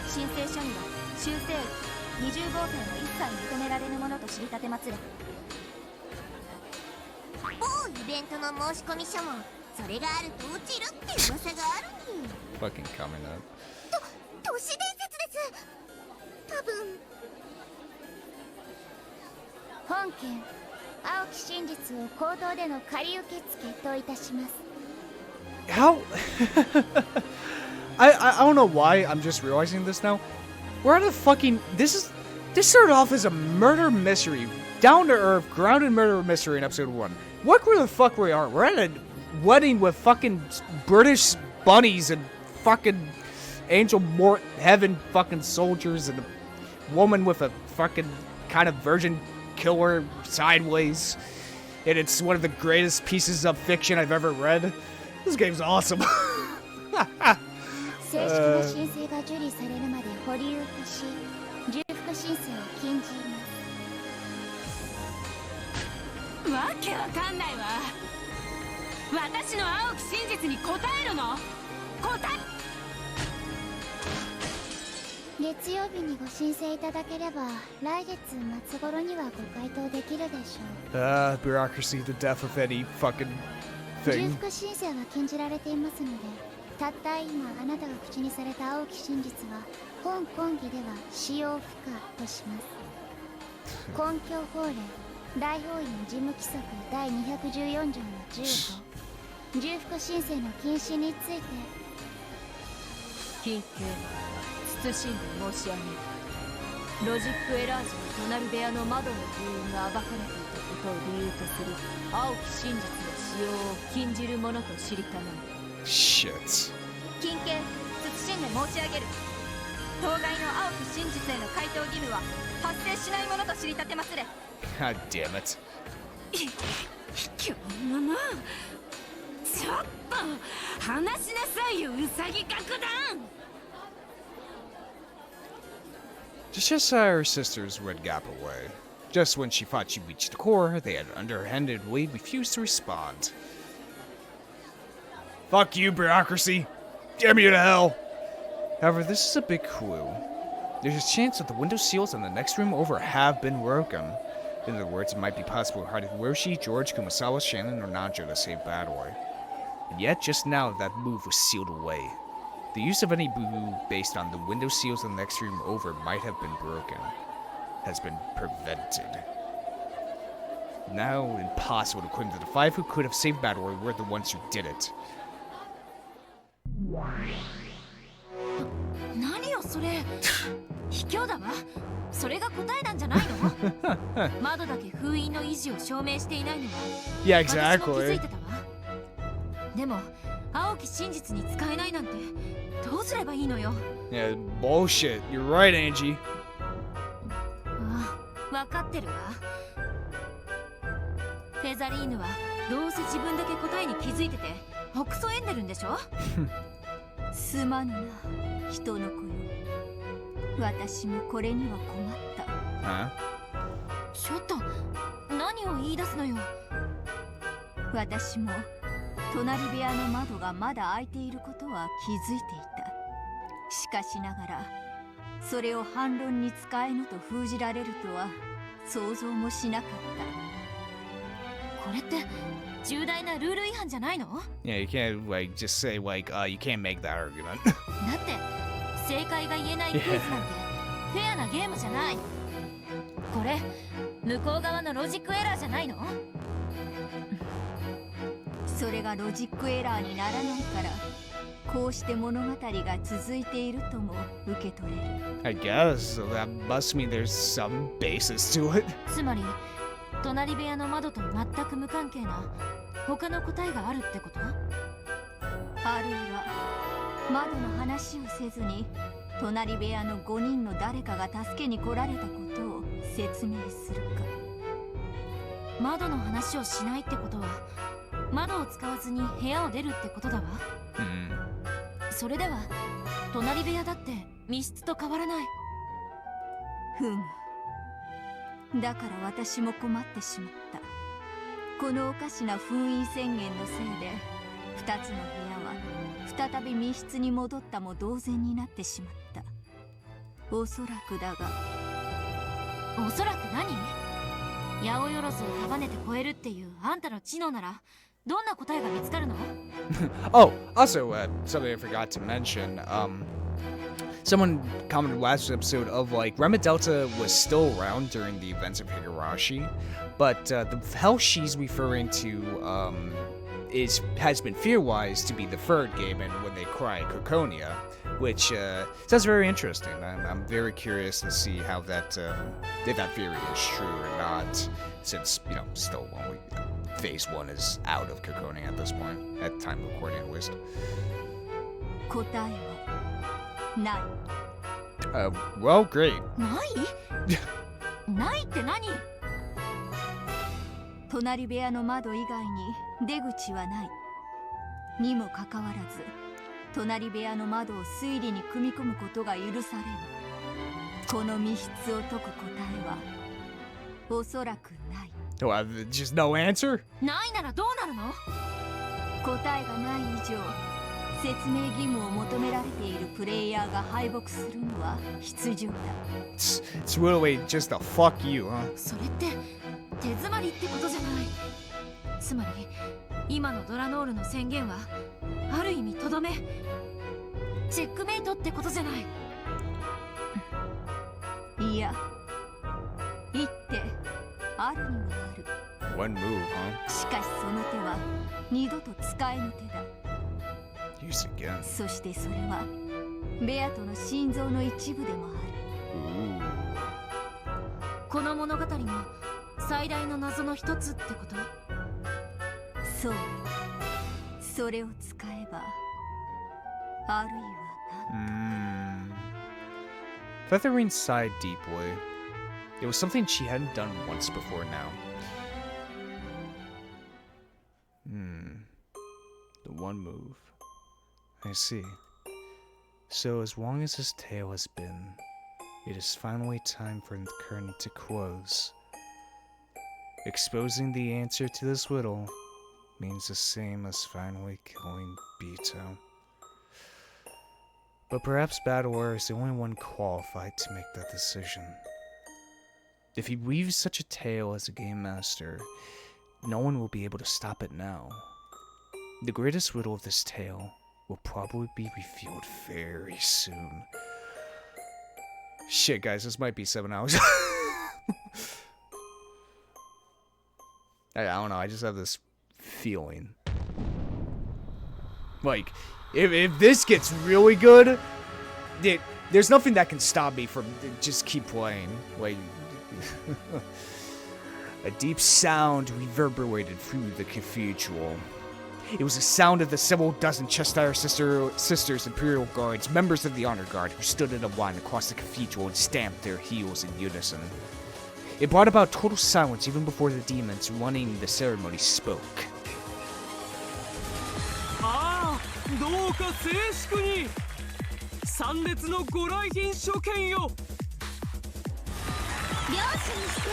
申請書には修正20号店は一切認められぬものと知りたてまつれ。某イベントの申し込み書もそれがあると落ちるって噂があるに。 Fucking coming up. 都市伝説です。多分本件青き真実を口頭での仮受付といたします。 How? I don't know why I'm just realizing this now. We're at a fucking this started off as a murder mystery, down to earth, grounded murder mystery in episode 1. Look where the fuck we are. We're at a wedding with fucking British bunnies and fucking angel heaven fucking soldiers and a woman with a fucking kind of virgin killer sideways. And it's one of the greatest pieces of fiction I've ever read. This game's awesome. 正式な申請が受理されるまで保留とし、重複申請を禁じます。わけわかんないわ。私の青き真実に答えるの？月曜日にご申請いただければ、来月末頃にはご回答できるでしょう。Bureaucracy, the death of any fucking 重 thing. 複申請は禁じられていますので、たった今あなたが口にされた青き真実は本講義では使用不可とします。根拠法令大法院事務規則第214条の15、重複申請の禁止について緊急謹んで申し上げる。ロジックエラー時の隣部屋の窓の封印が暴かれていたことを理由とする青き真実の使用を禁じるものと知りたまえ。 Shit. 緊急謹んで申し上げる。当該の青き真実への回答義務は発生しないものと知りたてますれ。 God damn it. 今日もな。ちょっと話しなさいよ、ウサギ角団。Just as her sisters would gap away. Just when she thought she'd reached the core, they had underhandedly refused to respond. Fuck you, bureaucracy! Damn you to hell! However, this is a big clue. There's a chance that the window seals in the next room over have been broken. In other words, it might be possible for Hiroshi, George, Kumasawa, Shannon, or Nanjo to save Badway. And yet, just now, that move was sealed away. The use of any boo based on the window seals in the next room over might have been broken. Has been prevented. Now, impossible to claim that the five who could have saved Badway were the ones who did it. 何よそれ。卑怯だわ。それが答えなんじゃないの？窓だけ封印の維持を証明していないのは Yeah, 私も気づ exactly. いてたわ。でも青き真実に使えないなんてどうすればいいのよ。 Yeah, bullshit. You're right, Angie. ああ、分かってるわ。フェザリーヌはどうせ自分だけ答えに気づいててほくそ笑んでるんでしょ。すまぬな、人の子よ。私もこれには困った。Huh? ちょっと何を言い出すのよ。私も隣部屋の窓がまだ開いていることは気づいていた。しかしながらそれを反論に使えぬと封じられるとは想像もしなかった。これって重大なルール違反じゃないの？ Yeah, you can't, like, just say, like, you can't make that argument. だって正解が言えないクイズなんてフェアなゲームじゃない。これ向こう側のロジックエラーじゃないの？それがロジックエラーにならないからこうして物語が続いているとも受け取れる。 I guess, so that must mean there's some basis to it. つまり隣部屋の窓と全く無関係な他の答えがあるってこと？あるいは窓の話をせずに隣部屋の5人の誰かが助けに来られたことを説明するか。窓の話をしないってことは窓を使わずに部屋を出るってことだわ。それでは隣部屋だって密室と変わらない。ふむ。だから私も困ってしまった。このおかしな封印宣言のせいで2つの部屋は再び密室に戻ったも同然になってしまった。おそらくだが。おそらく何？八百万を束ねて超えるっていうあんたの知能ならどんな答えが見つかるの？ Oh, also, something I forgot to mention. someone commented last episode of like Rema Delta was still around during the events of Higurashi, but the hell she's referring to has been theorized to be the third game and When They Cry Coconia, which sounds very interesting. I'm very curious to see how that if that theory is true or not, since still only phase 1 is out of Coconia at this point, at time of recording at least. 答えはない。 Well, great. ないって何？隣部屋の窓以外に出口はない。にもかかわらず、隣部屋の窓を推理に組み込むことが許される。この密室を解く答えはおそらくない。 Just no answer? ないならどうなるの？答えがない以上、説明義務を求められているプレイヤーが敗北するのは必要だ。It's really just a fuck you, huh? それって手詰まりってことじゃない。つまり今のドラノールの宣言はある意味とどめ、チェックメイトってことじゃない。いや、一手あるにはある。 One move, huh? しかしその手は二度と使えぬ手だ。 Use again. そしてそれはベアトの心臓の一部でもある。 Ooh. この物語の最大の謎の一つってこと？そう。それを使えば、あるいはなんと。Featherine sighed deeply. It was something she hadn't done once before now. The one move. I see. So as long as his tale has been, it is finally time for the curtain to close. Exposing the answer to this riddle means the same as finally killing Bito. But perhaps Battleware is the only one qualified to make that decision. If he weaves such a tale as a game master, no one will be able to stop it now. The greatest riddle of this tale will probably be revealed very soon. Shit, guys, this might be 7 hours. I don't know, I just have this feeling. Like, if this gets really good, there's nothing that can stop me from just keep playing. Like, a deep sound reverberated through the cathedral. It was the sound of the several dozen Cheshire Sisters Imperial Guards, members of the Honor Guard, who stood in a line across the cathedral and stamped their heels in unison. It brought about total silence even before the demons running the ceremony spoke. どうか静粛に。参列のご来賓諸見よ。領主にして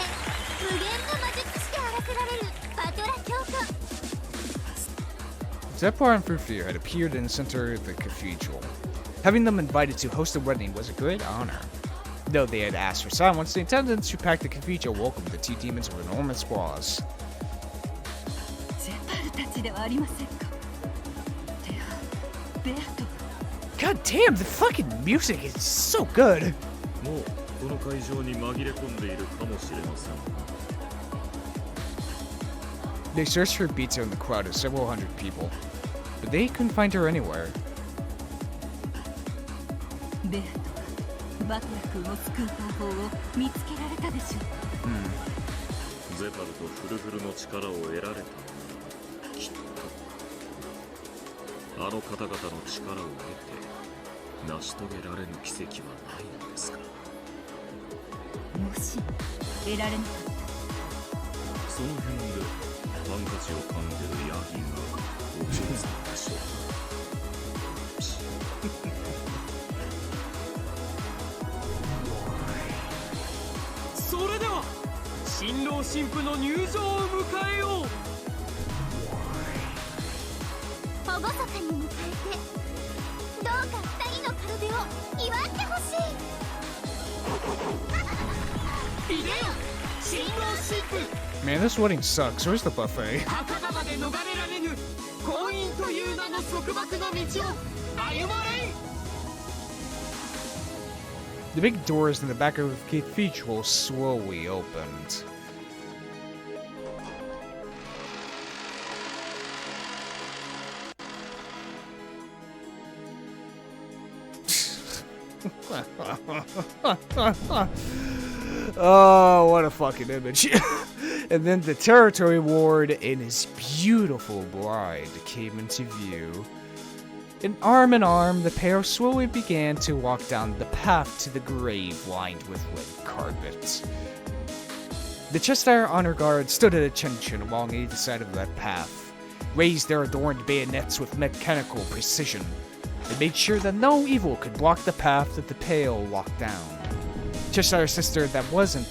無限の魔術師で荒くられるパトラ教官。Zephyr and Frufir had appeared in the center of the cathedral. Having them invited to host the wedding was a great honor. Though they had asked for silence, the attendants who packed the cathedral welcomed the two demons with enormous applause. ゼパルたちではありませんか。ベアト。 God damn, the fucking music is so good! もうこの会場に紛れ込んでいるかもしれません。 They searched for Bito in the crowd of several hundred people, but they couldn't find her anywhere. ベアトはバトラ君を救う方法を見つけられたでしょう。ゼパルとフルフルの力を得られたのならきっとあの方々の力を得て成し遂げられぬ奇跡はないのですか。もし得られなかった。その辺でハンカチを噛んでるヤギがお嬢さんでしょう。それでは新郎新婦の入場を迎えよう。厳かに迎えて、どうか二人の門出を祝ってほしい。いでよ、新郎新婦。 Man, this wedding sucks. Where's the buffet? 墓場まで逃れられぬ婚姻という名の束縛の道を歩まれい。The big doors in the back of the cathedral slowly opened. Oh, what a fucking image. And then the territory ward and his beautiful bride came into view. And arm in arm, the pair slowly began to walk down the path to the grave lined with red carpet. The Cheshire Honor Guard stood at attention along either side of that path, raised their adorned bayonets with mechanical precision, and made sure that no evil could block the path that the pair walked down. Cheshire's sister that wasn't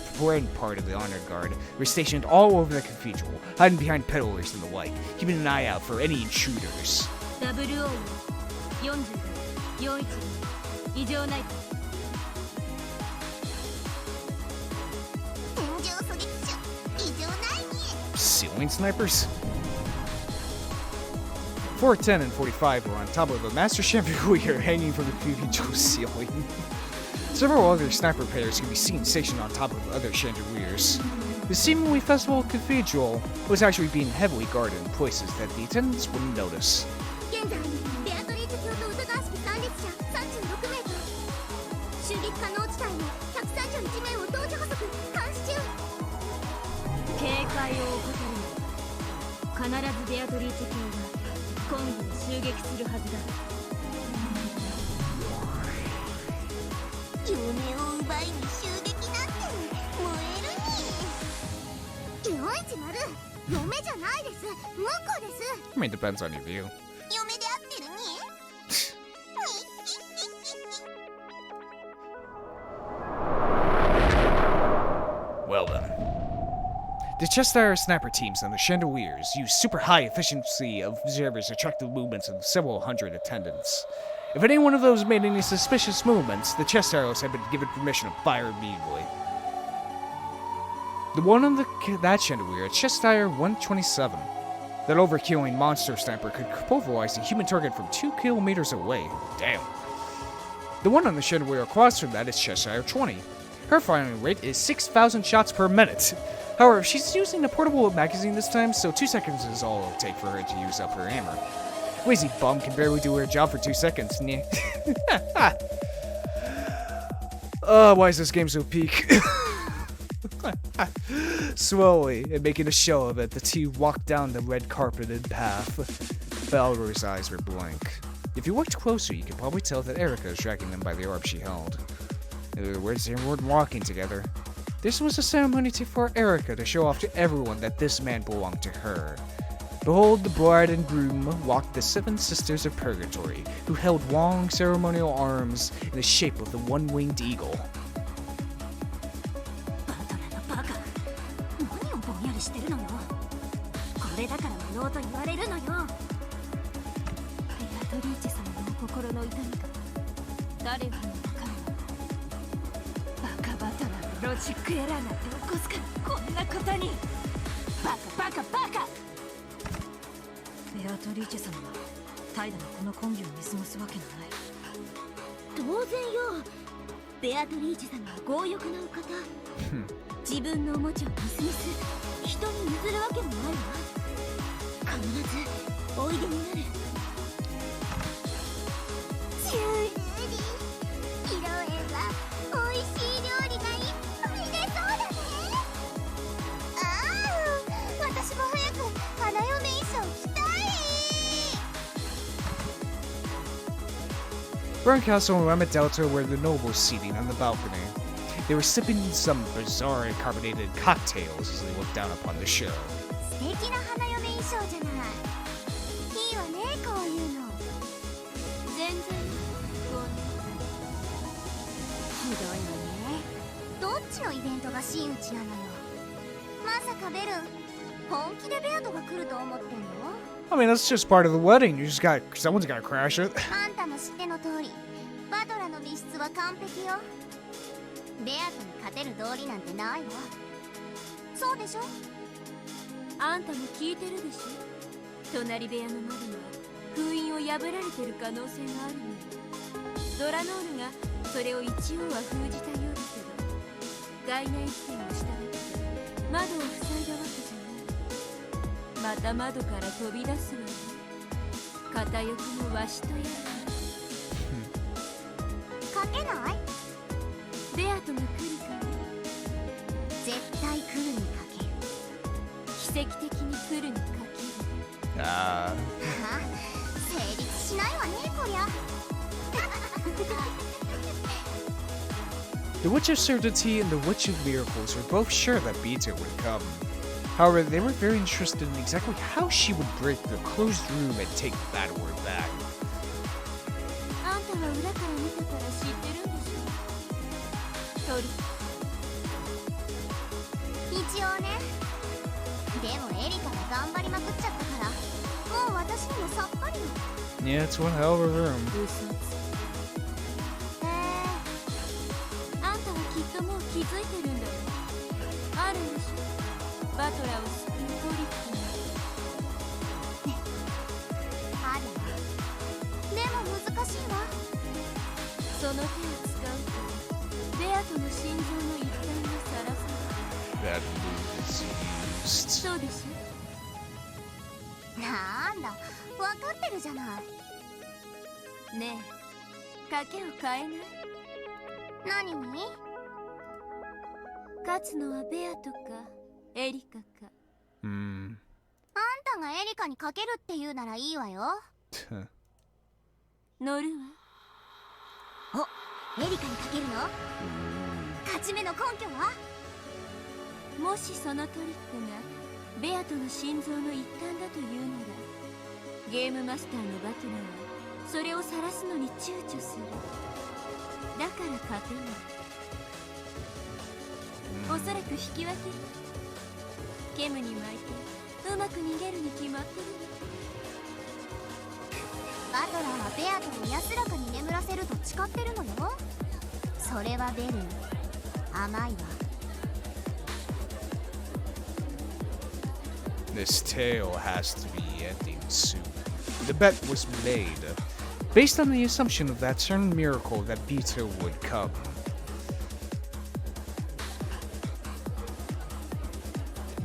part of the Honor Guard were stationed all over the cathedral, hiding behind pillars and the like, keeping an eye out for any intruders. Ceiling snipers? 410 and 45 were on top of a master chandelier hanging from the cathedral ceiling. Several other sniper players can be seen stationed on top of other chandeliers. The seemingly festival cathedral was actually being heavily guarded in places that the attendants wouldn't notice. I mean, depends on your view. Well then. The Cheshire sniper teams and the chandeliers use super high efficiency of observers to track the movements of several hundred attendants. If any one of those made any suspicious movements, the Cheshires had been given permission to fire immediately. The one on that chandelier, Cheshire 127. That overkilling monster sniper could pulverize a human target from 2 kilometers away. Damn. The one on the chandelier across from that is Cheshire 20. Her firing rate is 6,000 shots per minute. However, she's using a portable magazine this time, so 2 seconds is all it'll take for her to use up her ammo. Lazy bum can barely do her job for 2 seconds. Why is this game so peak? Slowly, and making a show of it, the two walked down the red-carpeted path. Balror's eyes were blank. If you looked closer, you could probably tell that Erica was dragging them by the arm she held. In other words, they weren't walking together. This was a ceremony for Erica to show off to everyone that this man belonged to her. Behold, the bride and groom walked the 7 sisters of purgatory, who held long ceremonial arms in the shape of the one-winged eagle. Beatrice 様が怠惰なこのコンビを見過ごすわけがない。当然よ。ベアトリーチェ様は強欲なお方。自分のおもちゃをみすみす人に譲るわけもないわ。必ずおいでになる。ジューリー、披露宴は美味しい料理がいっぱい出そうだね。ああ、私も早く花嫁衣装着たい。Burn Castle and Ramet Delta were the nobles seating on the balcony. They were sipping some bizarre carbonated cocktails as they looked down upon the show. 素敵な花嫁衣装じゃない。いいわね、こういうの。全然ごめん。ひどいわね。どっちのイベントが真打ちなのよ。まさかベルン、本気でベアトが来ると思ってんの？ I mean, that's just part of the wedding. Someone's gotta crash it. あんたも知っての通り、バトラの密室は完璧よ。ベアトに勝てる道理なんてないわ。そうでしょ？あんたも聞いてるでしょ。隣部屋の窓は封印を破られてる可能性があるのよ。ドラノールがそれを一応は封じたようだけど、概念否定をしただけで窓を塞いだわけじゃない。また窓から飛び出すわね。片翼のわしとやら。かけない？ベアトが来るから絶対来るにかける。奇跡的に来るにかける。Ah. 成立しないわねこりゃ。The Witch of Certainty and the Witch of Miracles were both sure that Beatrice would come. However, they were very interested in exactly how she would break the closed room and take Battleward back. あんたは裏から見てたら知ってるんでしょ。トリ。一応ね。でもエリカが頑張りまくっちゃったから、もう私にもさっぱりよ。Yeah, it's one hell of a room. 嘘つ。あんたはきっともう気づいてるんだよ。あるんでしょ、バトラーを救うトリックが。あるわ。でも難しいわ。その手を使うとベアトの心臓の一端がさらされる。 That move is used. そうでしなんだ、分かってるじゃない。ょ。ねえ、賭けを変えない？何に？勝つのはベアとかエリカか。Hmm. あんたがエリカにかけるって言うならいいわよ。乗るわ。お、エリカにかけるの？勝ち目の根拠は？もしそのトリックがベアとの心臓の一端だというなら、ゲームマスターのバトラーはそれを晒すのに躊躇する。だから勝てない。おそらく引き分け。ケムに巻いてうまく逃げるに決まってる。バトラーはベアトを安らかに眠らせると誓ってるのよ。それはベル、甘いわ。This tale has to be ending soon. The bet was made, based on the assumption of that certain miracle that Beatrice would come.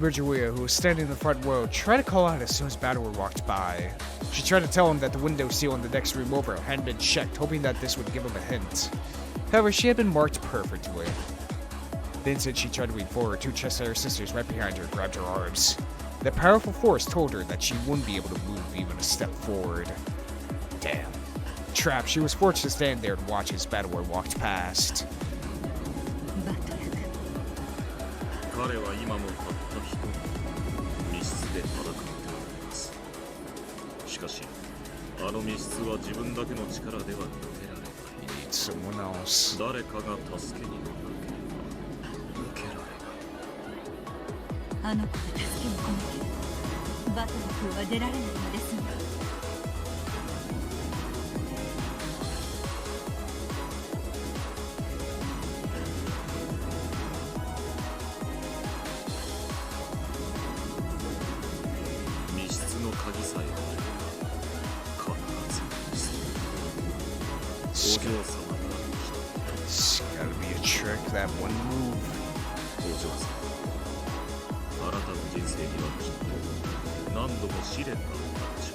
Virgilia, who was standing in the front row, tried to call out as soon as Battler walked by. She tried to tell him that the window seal in the next room over hadn't been checked, hoping that this would give him a hint. However, she had been marked perfectly. The instant she tried to lean forward, two Cheshire sisters right behind her grabbed her arms. The powerful force told her that she wouldn't be able to move even a step forward. Damn. Trapped, she was forced to stand there and watch as Battler walked past. 彼は今もたった一人密室で戦っておられます。しかしあの密室は自分だけの力では抜けられない。 You need someone else. 誰かが助けに来なければ抜けられない。あの子で助けを込めてバトル君は出られないのですが。密室の鍵さえあれば必ず見せる。お嬢様が It's gotta be a trick, that one move. お嬢様、あなたの人生にはきっと何度も試練があったでしょ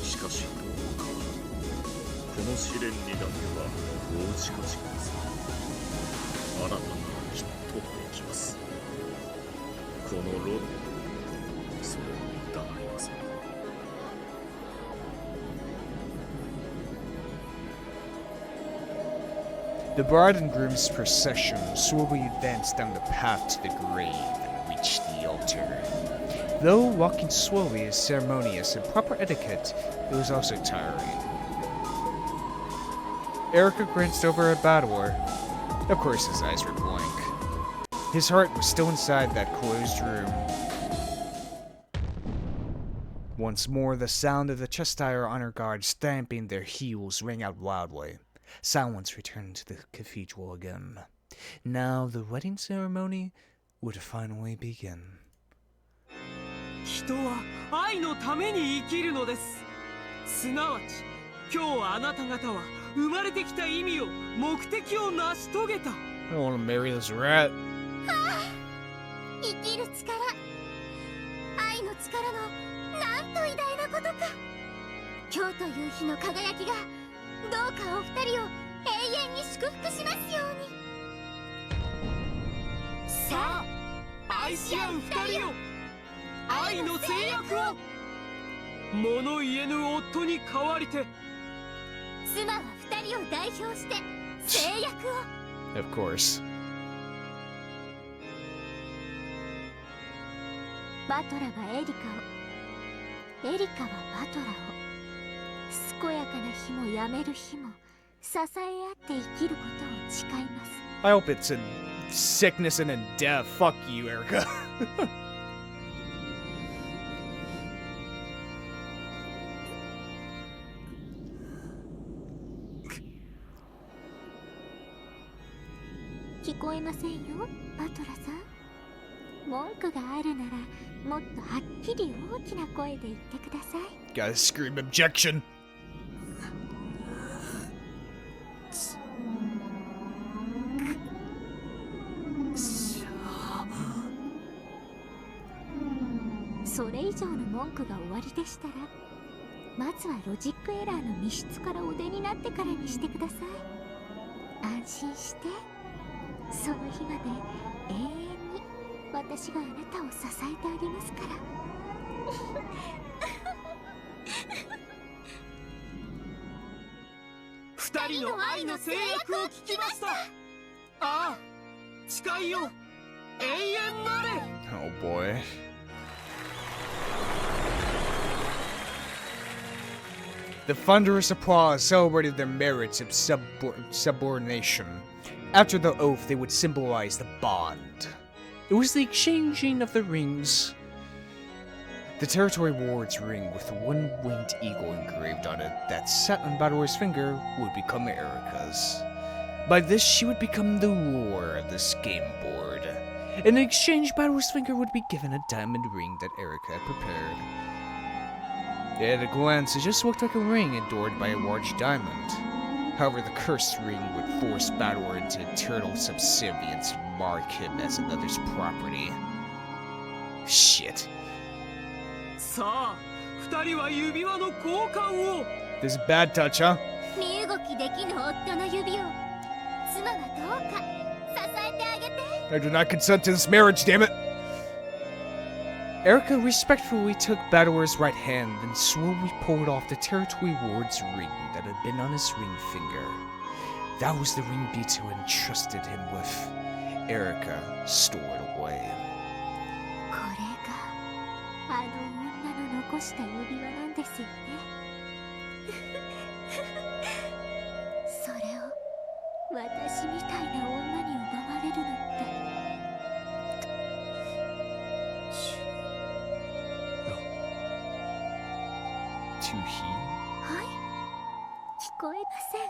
う。しかしどうかこの試練にだけは大近しください。あなたならきっとできます。このロンドン、それを疑いません。 The bride and groom's procession slowly advanced down the path to the grave and reached the altar. Though walking slowly is ceremonious and proper etiquette, it was also tiring. Erica glanced over at Bador. Of course, his eyes were blank. His heart was still inside that closed room. Once more, the sound of the Cheshire honor guard stamping their heels rang out loudly. Silence returned to the cathedral again. Now the wedding ceremony would finally begin. 人は愛のために生きるのです。すなわち今日あなた方は生まれてきた意味を目的を成し遂げた。 I don't want to marry this rat. 生きる力、愛の力のなんと偉大なことか。今日という日の輝きがどうかお二人を永遠に祝福しますように。さあ愛し合う二人よ、愛の制約を。物言えぬ夫に代わりて、妻は二人を代表して制約を。 Of course. バトラがエリカを、エリカはバトラを。健やかな日もやめる日も支え合って生きることを誓います。 I hope it's in sickness and in death. Fuck you, Erica. 聞こえませんよ、バトラさん。文句があるならもっとはっきり大きな声で言ってください。 Gotta scream objection. それ以上の文句が終わりでしたら、まずはロジックエラーの密室からお出になってからにしてください。安心して、その日まで永遠に私があなたを支えてあげますから。二人の愛の制約を聞きました。ああ、誓いよ、永遠なれ。 Oh boy. The thunderous applause celebrated their merits of subordination. After the oath, they would symbolize the bond. It was the exchanging of the rings. The territory ward's ring with one winged eagle engraved on it that sat on Badora's finger would become Erica's. By this, she would become the ruler of this game board. In exchange, Badora's finger would be given a diamond ring that Erica had prepared. At a glance, it just looked like a ring adorned by a large diamond. However, the cursed ring would force Bador into eternal subservience and mark him as another's property. Shit. さあ、二人は指輪の交換を。 This is bad touch, huh? 身動きできぬ夫の指を、妻はどうか支えてあげて。 I do not consent to this marriage, damn it! Erica respectfully took Bador's right hand and slowly pulled off the territory ward's ring that had been on his ring finger. That was the ring Bito entrusted him with. Erica stored away. これがあの女の残した指輪なんですよね。それを私みたいな女に奪われるのって。 To he? はい、聞こえません。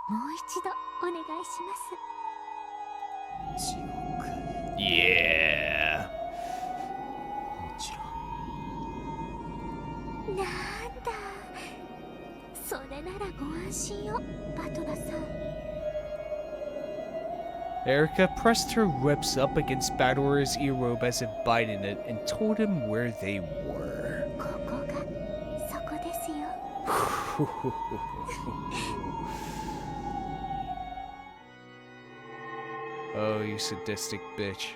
もう一度お願いします。地獄。 Yeah. もちろん。なんだ、それならご安心を、バトラさん。 Erica pressed her lips up against Bador's earlobe as if biting it and told him where they were. ここがそこですよ。Oh, you sadistic bitch.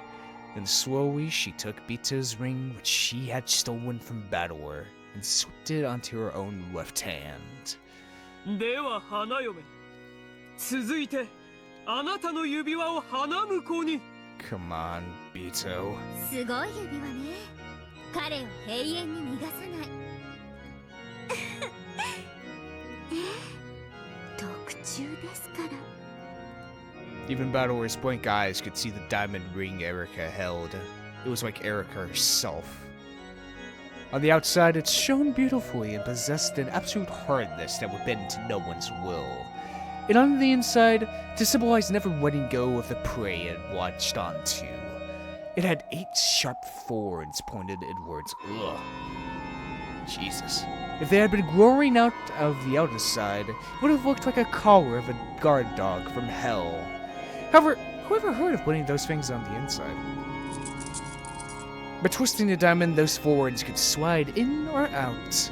And slowly she took Bito's ring, which she had stolen from Bador, and slipped it onto her own left hand. では花嫁、続いてあなたの指輪を花婿に。 Come on, Bito. すごい指輪ね。彼を永遠に逃がさない。特注ですから。 Even Bador's blank eyes could see the diamond ring Erica held. It was like Erica herself. On the outside, it shone beautifully and possessed an absolute hardness that would bend to no one's will. And on the inside, to symbolize never letting go of the prey it latched onto, it had 8 sharp thorns pointed inwards. Ugh. Jesus. If they had been growing out of the outer side, it would have looked like a collar of a guard dog from hell. However, whoever heard of putting those things on the inside? By twisting the diamond, those forwards could slide in or out.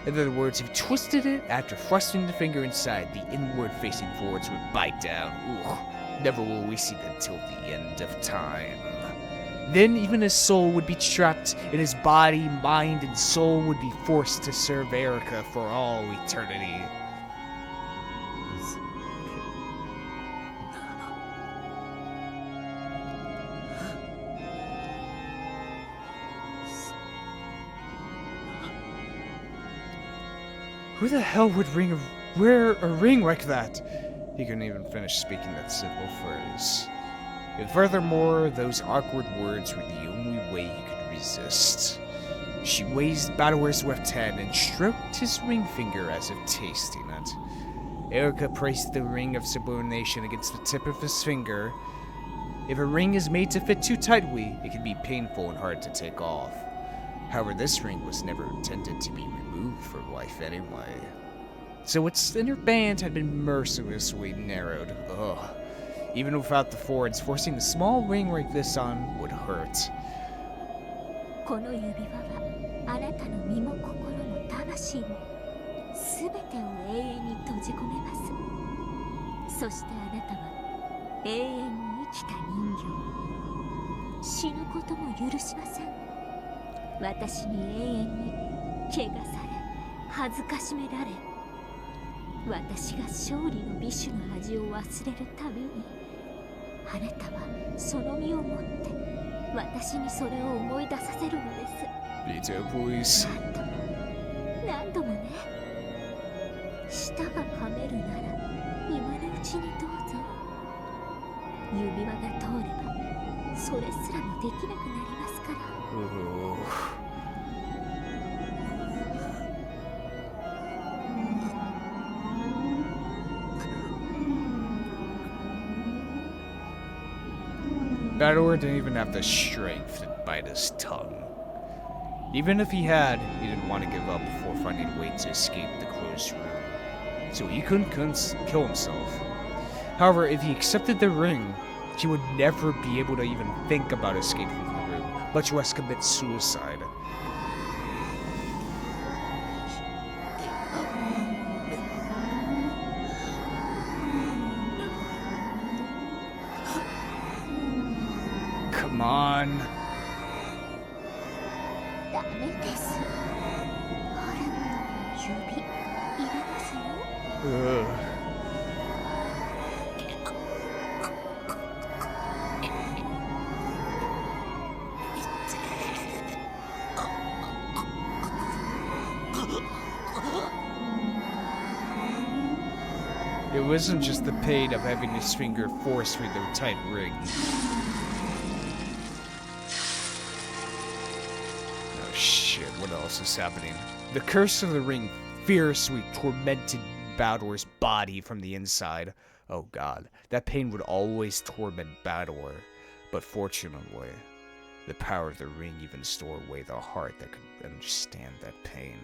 In other words, if you twisted it after thrusting the finger inside, the inward-facing forwards would bite down. Ooh, never will we see them till the end of time. Then even his soul would be trapped in his body, mind, and soul would be forced to serve Erica for all eternity. Who the hell would wear a ring like that? He couldn't even finish speaking that simple phrase. And furthermore, those awkward words were the only way he could resist. She raised Battleware's left hand and stroked his ring finger as if tasting it. Erica pressed the ring of subordination against the tip of his finger. If a ring is made to fit too tightly, it can be painful and hard to take off. However, this ring was never intended to be removed from life anyway. So its inner band had been mercilessly narrowed. Ugh. Even without the forwards, forcing a small ring like this on would hurt. この指輪はあなたの身も心も魂も全てを永遠に閉じ込めます。そしてあなたは永遠に生きた人形。死ぬことも許しません。私に永遠に怪我され恥ずかしめられ、私が勝利の美酒の味を忘れるたびにあなたはその身をもって私にそれを思い出させるのです。 please. 何度もね。舌が噛めるなら今のうちにどうぞ。指輪が通ればそれすらもできなくなりますから。Battleware didn't even have the strength to bite his tongue. Even if he had, he didn't want to give up before finding a way to escape the closed room. So he couldn't kill himself. However, if he accepted the ring, he would never be able to even think about escaping the room, much less commit suicide. Come on. ダメです。ほら、指入れますよ。It wasn't just the pain of having his finger forced through the tight ring. Oh shit, what else is happening? The curse of the ring fiercely tormented Balor's body from the inside. Oh god, that pain would always torment Balor. But fortunately, the power of the ring even stored away the heart that could understand that pain.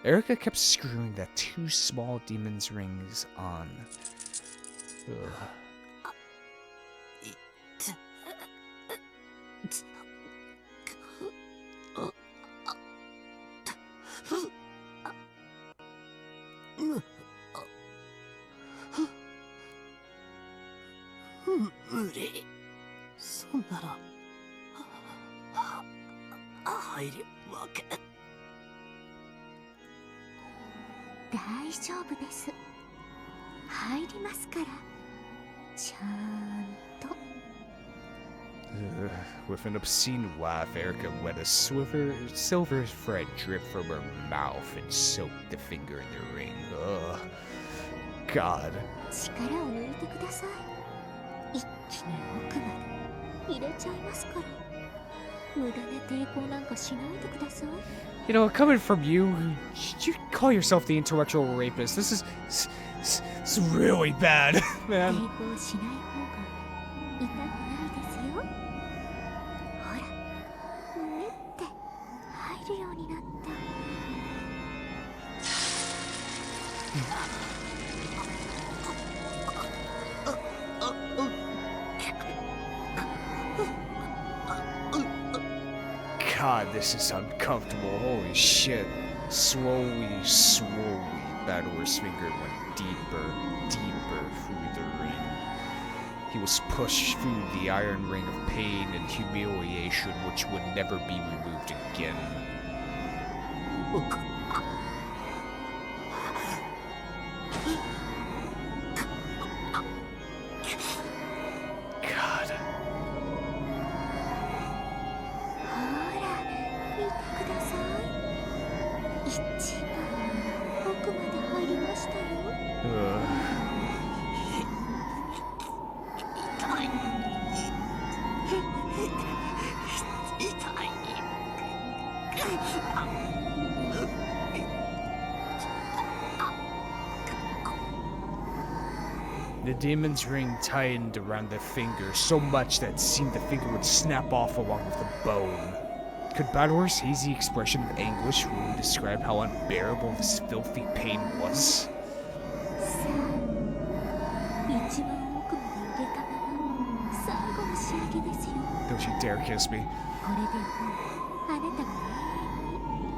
Erica kept screwing that two small demon's rings on. Ugh. With an obscene laugh, Erica let a silver thread drip from her mouth and soaked the finger in the ring. Ugh. God. You know, coming from you call yourself the intellectual rapist. This is really bad, man. God, this is uncomfortable. Holy shit. Slowly, Battlewurst's finger went deeper, deeper through the ring. He was pushed through the iron ring of pain and humiliation which would never be removed again. God. ほら見てください。一番奥まで入りましたよ。The demon's ring tightened around the finger so much that it seemed the finger would snap off along with the bone. Could Battlewurst's hazy expression of anguish really describe how unbearable this filthy pain was? さあ、一番奥まで入れたまま最後の仕上げですよ。 Don't you dare kiss me. これであなたは永遠に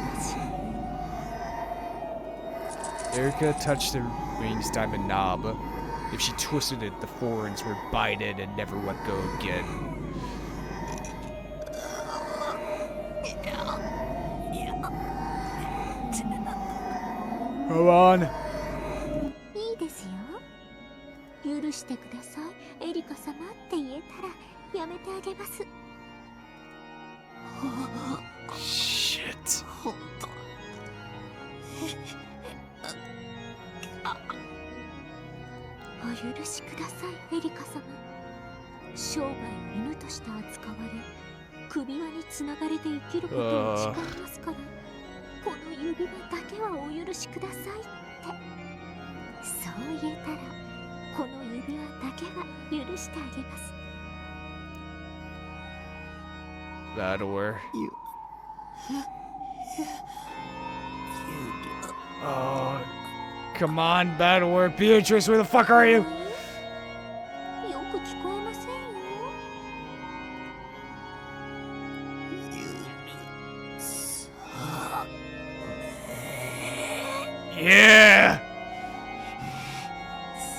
私。 Erica touched the ring's diamond knob. If she twisted it, the forends would bite it and never let go again. Come on. いいですよ。許してください、エリカ様って言えたらやめてあげます。 Shit. お許しください、エリカ様。生涯を犬として扱われ、首輪につながれて生きることを誓いますから、この指輪だけはお許しくださいって。そう言えたら、この指輪だけは許してあげます。 Battlewur. Oh, come on, Battlewur. Beatrice, where the fuck are you? よく聞こえませんよ。 Yeah!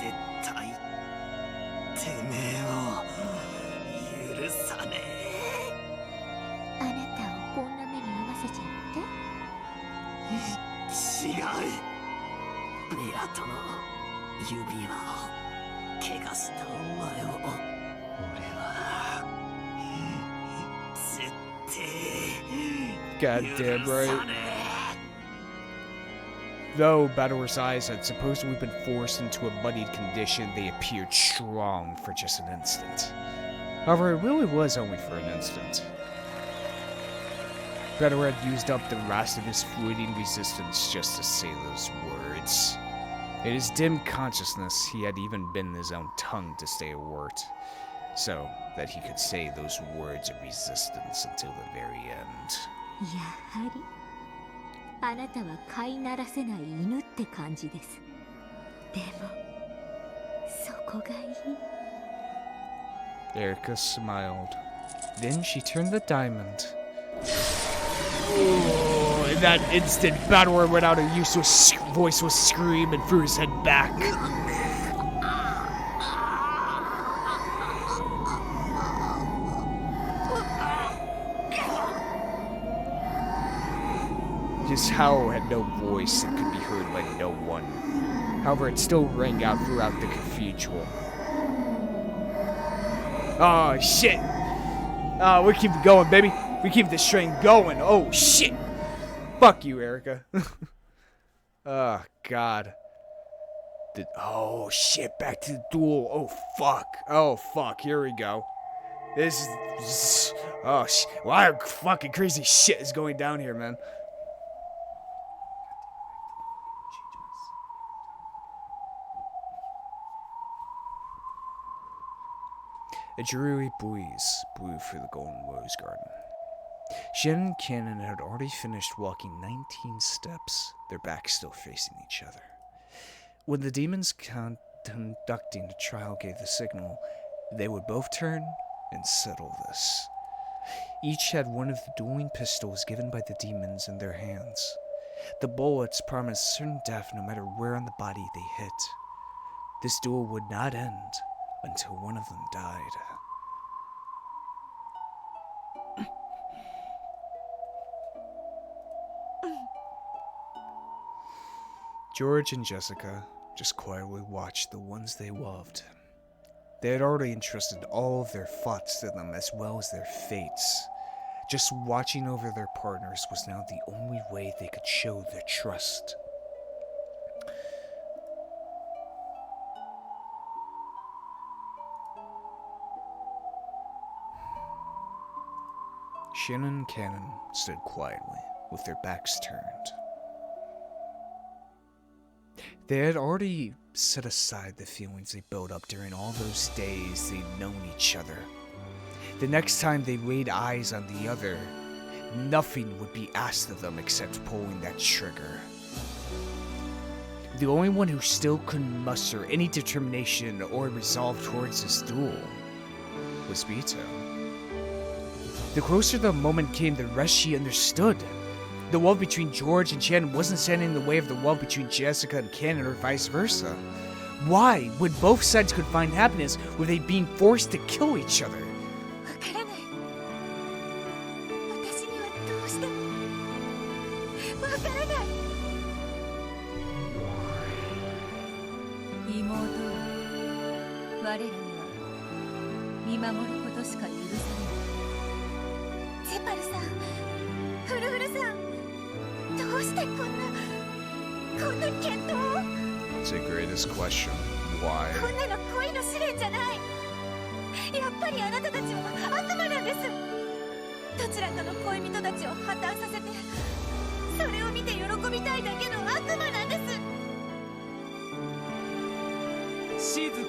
絶対てめえを許さねあなたをこんな目に遭わせちゃって。え。違う。ベアとの指輪を怪我したお前を俺は絶対 Goddamn 許 right. さね Though Battlewurst's eyes had supposedly been forced into a muddied condition, they appeared strong for just an instant. However, it really was only for an instant. Battlewur had used up the last of his fleeting resistance just to say those words. In his dim consciousness, he had even bitten his own tongue to stay alert, so that he could say those words of resistance until the very end. やはりあなたは飼いならせない犬って感じです。でもそこがいい。 Erica smiled. Then she turned the diamond. Ooh, in that instant, Battlewur went out a useless voiceless scream and threw his head back. His howl had no voice and could be heard by no one. However, it still rang out throughout the cathedral. Oh, shit! Oh, we keep it going, baby. We keep this train going. Oh, shit! Fuck you, Erica. Oh, God. Oh, shit. Back to the duel. Oh, fuck. Oh, fuck. Here we go. This is... Oh, a lot of fucking crazy shit is going down here, man. A dreary breeze blew through the golden rose garden. Shannon and Cannon had already finished walking 19 steps, their backs still facing each other. When the demons conducting the trial gave the signal, they would both turn and settle this. Each had one of the dueling pistols given by the demons in their hands. The bullets promised certain death no matter where on the body they hit. This duel would not end until one of them died. George and Jessica just quietly watched the ones they loved. They had already entrusted all of their thoughts to them as well as their fates. Just watching over their partners was now the only way they could show their trust. Shannon and Cannon stood quietly, with their backs turned. They had already set aside the feelings they built up during all those days they'd known each other. The next time they laid eyes on the other, nothing would be asked of them except pulling that trigger. The only one who still couldn't muster any determination or resolve towards this duel was Vito. The closer the moment came, the less she understood. The love between George and Shannon wasn't standing in the way of the love between Jessica and Cannon or vice versa. Why, when both sides could find happiness, were they being forced to kill each other? わからない。私にはどうしてもわからない。妹よ、我らには見守ることしか許されない。ゼパルさん、フルフルさん、どうしてこんな決闘を？ It's the greatest question. Why? こんなの恋の試練じゃない。やっぱりあなたたちは悪魔なんです。どちらかの恋人たちを破綻させて、それを見て喜びたいだけの悪魔なんです。静かに。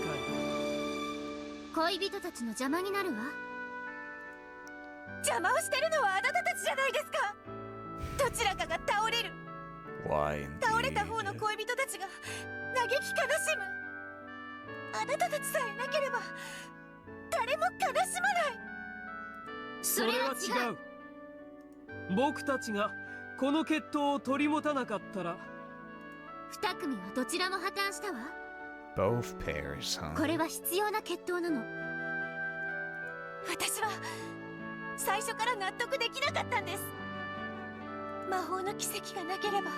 恋人たちの邪魔になるわ。邪魔をしてるのはあなたたちじゃないですか。どちらかが倒れる。 Why 倒れた indeed? 方の恋人たちが嘆き悲しむ。あなたたちさえなければ誰も悲しまない。それは違う。僕たちがこの決闘を取り持たなかったら、二組はどちらも破綻したわ。 Both pairs, huh? これは必要な決闘なの。私は最初から納得できなかったんです。魔法の奇跡がなければ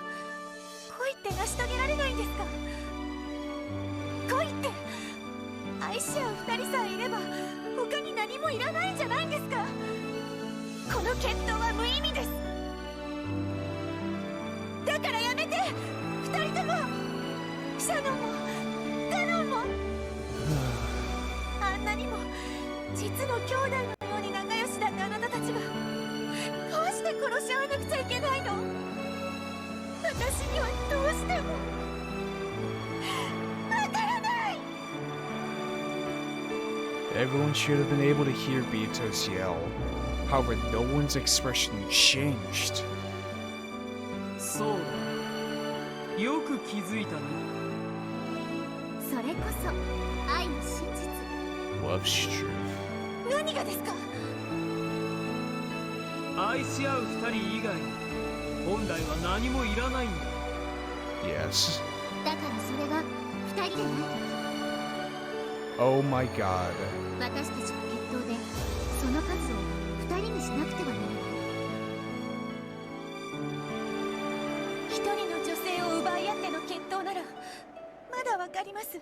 恋って成し遂げられないんですか。恋って愛し合う二人さえいれば他に何もいらないんじゃないんですか。この決闘は無意味です。だからやめて、二人とも。シャノンもカノンも。あんなにも実の兄弟のように仲良しだったあなたたちがどうして殺し合わなくちゃいけないの。私にはどうしてもわからない。 Everyone should have been able to hear Beatrice yell. However, no one's expression changed. そうだ。よく気づいたね。それこそ愛の真実。 Love's truth. 何がですか。愛し合う二人以外に本来は何もいらないんだ。 Yes. だからそれが二人でない。 Oh my god. 私たちは決闘でその数を二人にしなくてはならない。一人の女性を奪い合っての決闘ならまだわかります。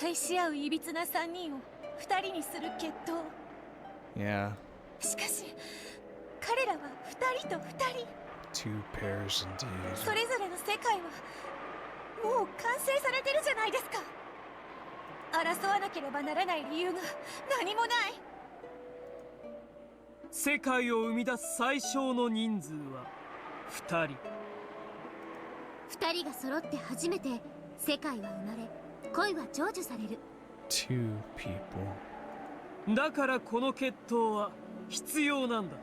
愛し合ういびつな三人を二人にする決闘。 Yeah. しかし彼らは二人と二人。 Two pairs indeed. それぞれの世界はもう完成されてるじゃないですか。争わなければならない理由が何もない。世界を生み出す最小の人数は二人。二人が揃って初めて世界は生まれ、恋は成就される。 Two people. だからこの決闘は必要なんだ。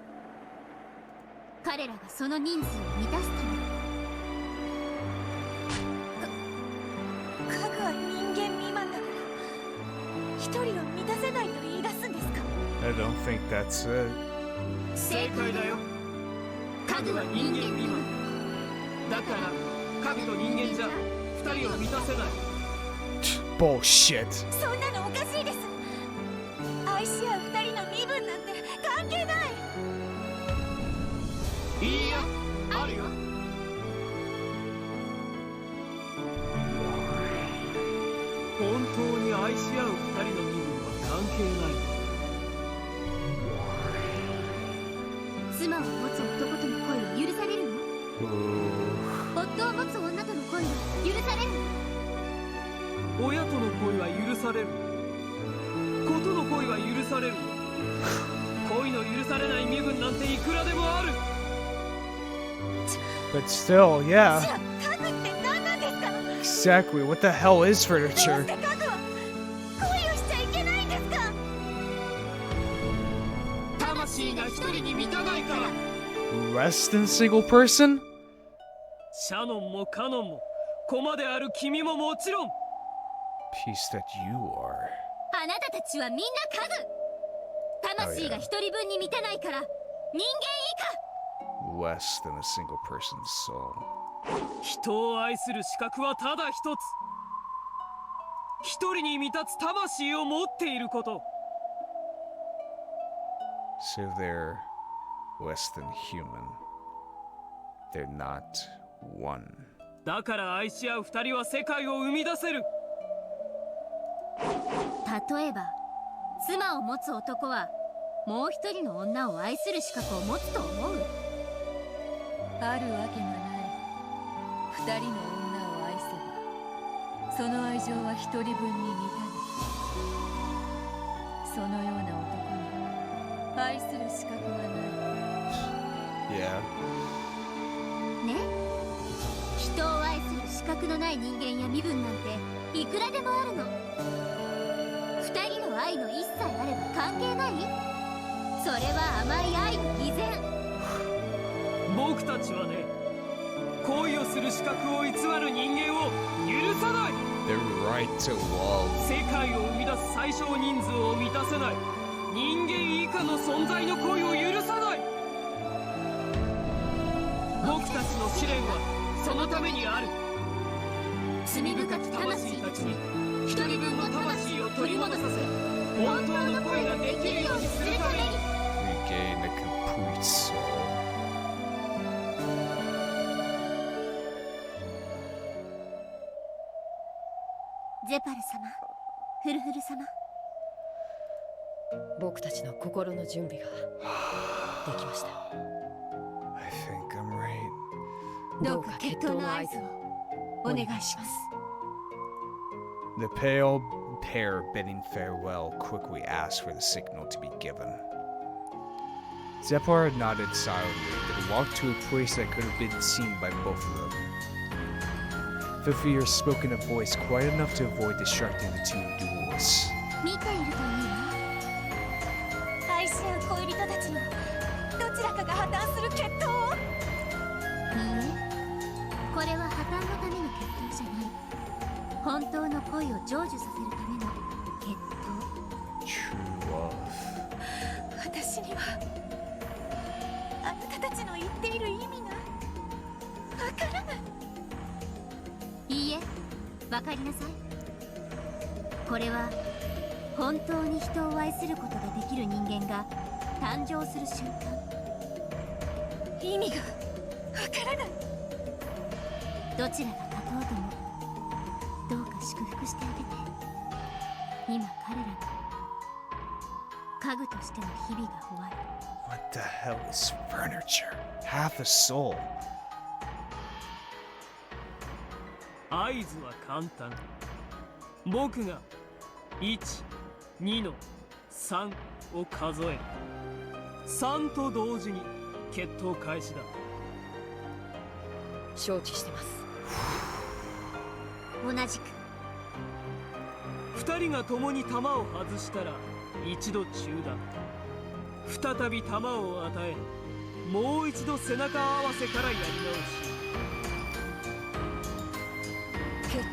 彼らがその人数を満たすため。家具は人間未満だから一人を満たせないと言い出すんですか？ I don't think that's it. 正解だよ。家具は人間未満だから、家具と人間じゃ二人を満たせない。 Bullshit. そんなのおかしいです。愛し合う二人の身分なんて関係ない。いいや、あるよ。本当に愛し合う二人の身分は関係ない。妻を持つ男との恋は許されるの？夫を持つ女との恋は許されるの？親との恋は許される。子との恋は許される。恋の許されない身分なんていくらでもある。 But still, じゃ yeah. あ家具って何なんですか？ Exactly. What the hell is どう furniture? して家具は恋をしちゃいけないんですか？魂が一人に満たないから。 Less than single person? シャノンもカノンも駒である君ももちろん。 Piece that you are. あなたたちはみんな家具。魂が一人分に満たないから人間以下。 Less than a single person's soul. 人を愛する資格はただ一つ。一人に満たつ魂を持っていること。 So they're less than human. They're not one. だから愛し合う二人は世界を生み出せる。例えば妻を持つ男はもう一人の女を愛する資格を持つと思う？あるわけがない。二人の女を愛せばその愛情は一人分に満たる。そのような男に愛する資格はない。 Yeah. ね、人を愛する資格のない人間や身分なんていくらでもあるの。二人の愛の一切あれば関係ない？それは甘い愛の偽善。僕たちはね、恋をする資格を偽る人間を許さない。 The right to love. 世界を生み出す最小人数を満たせない人間以下の存在の恋を許さない。僕たちの試練はそのためにある。罪深き魂たちに一人分の魂を取り戻させ、本当の恋ができるようにするために。 Regain a complete soul. ゼパル様、フルフル様。僕たちの心の準備ができました。 I think I'm right. どうか決闘の合図をお願いします。 The pale pair bidding farewell quickly asked for the signal to be given. Zephyr nodded silently, then walked to a place that could have been seen by both of them. The fear spoke in a voice quiet enough to avoid distracting the two duelists. 見ているといいわ。愛し合う恋人たちのどちらかが破綻する決闘を。いいえ、これは破綻のための決闘じゃない。本当の恋を成就させるための決闘。 True love. 私にはあなたたちの言っている意味がわからない。いいえ、わかりなさい。これは本当に人を愛することができる人間が誕生する瞬間。意味がわからない。どちらが勝とうともどうか祝福してあげて。今彼らの家具としての日々が終わる。 What the hell is furniture? Half a soul. 合図は簡単。僕が1、2の3を数える。3と同時に決闘開始だ。承知してます。同じく。2人が共に弾を外したら一度中断。再び弾を与えもう一度背中合わせからやり直し。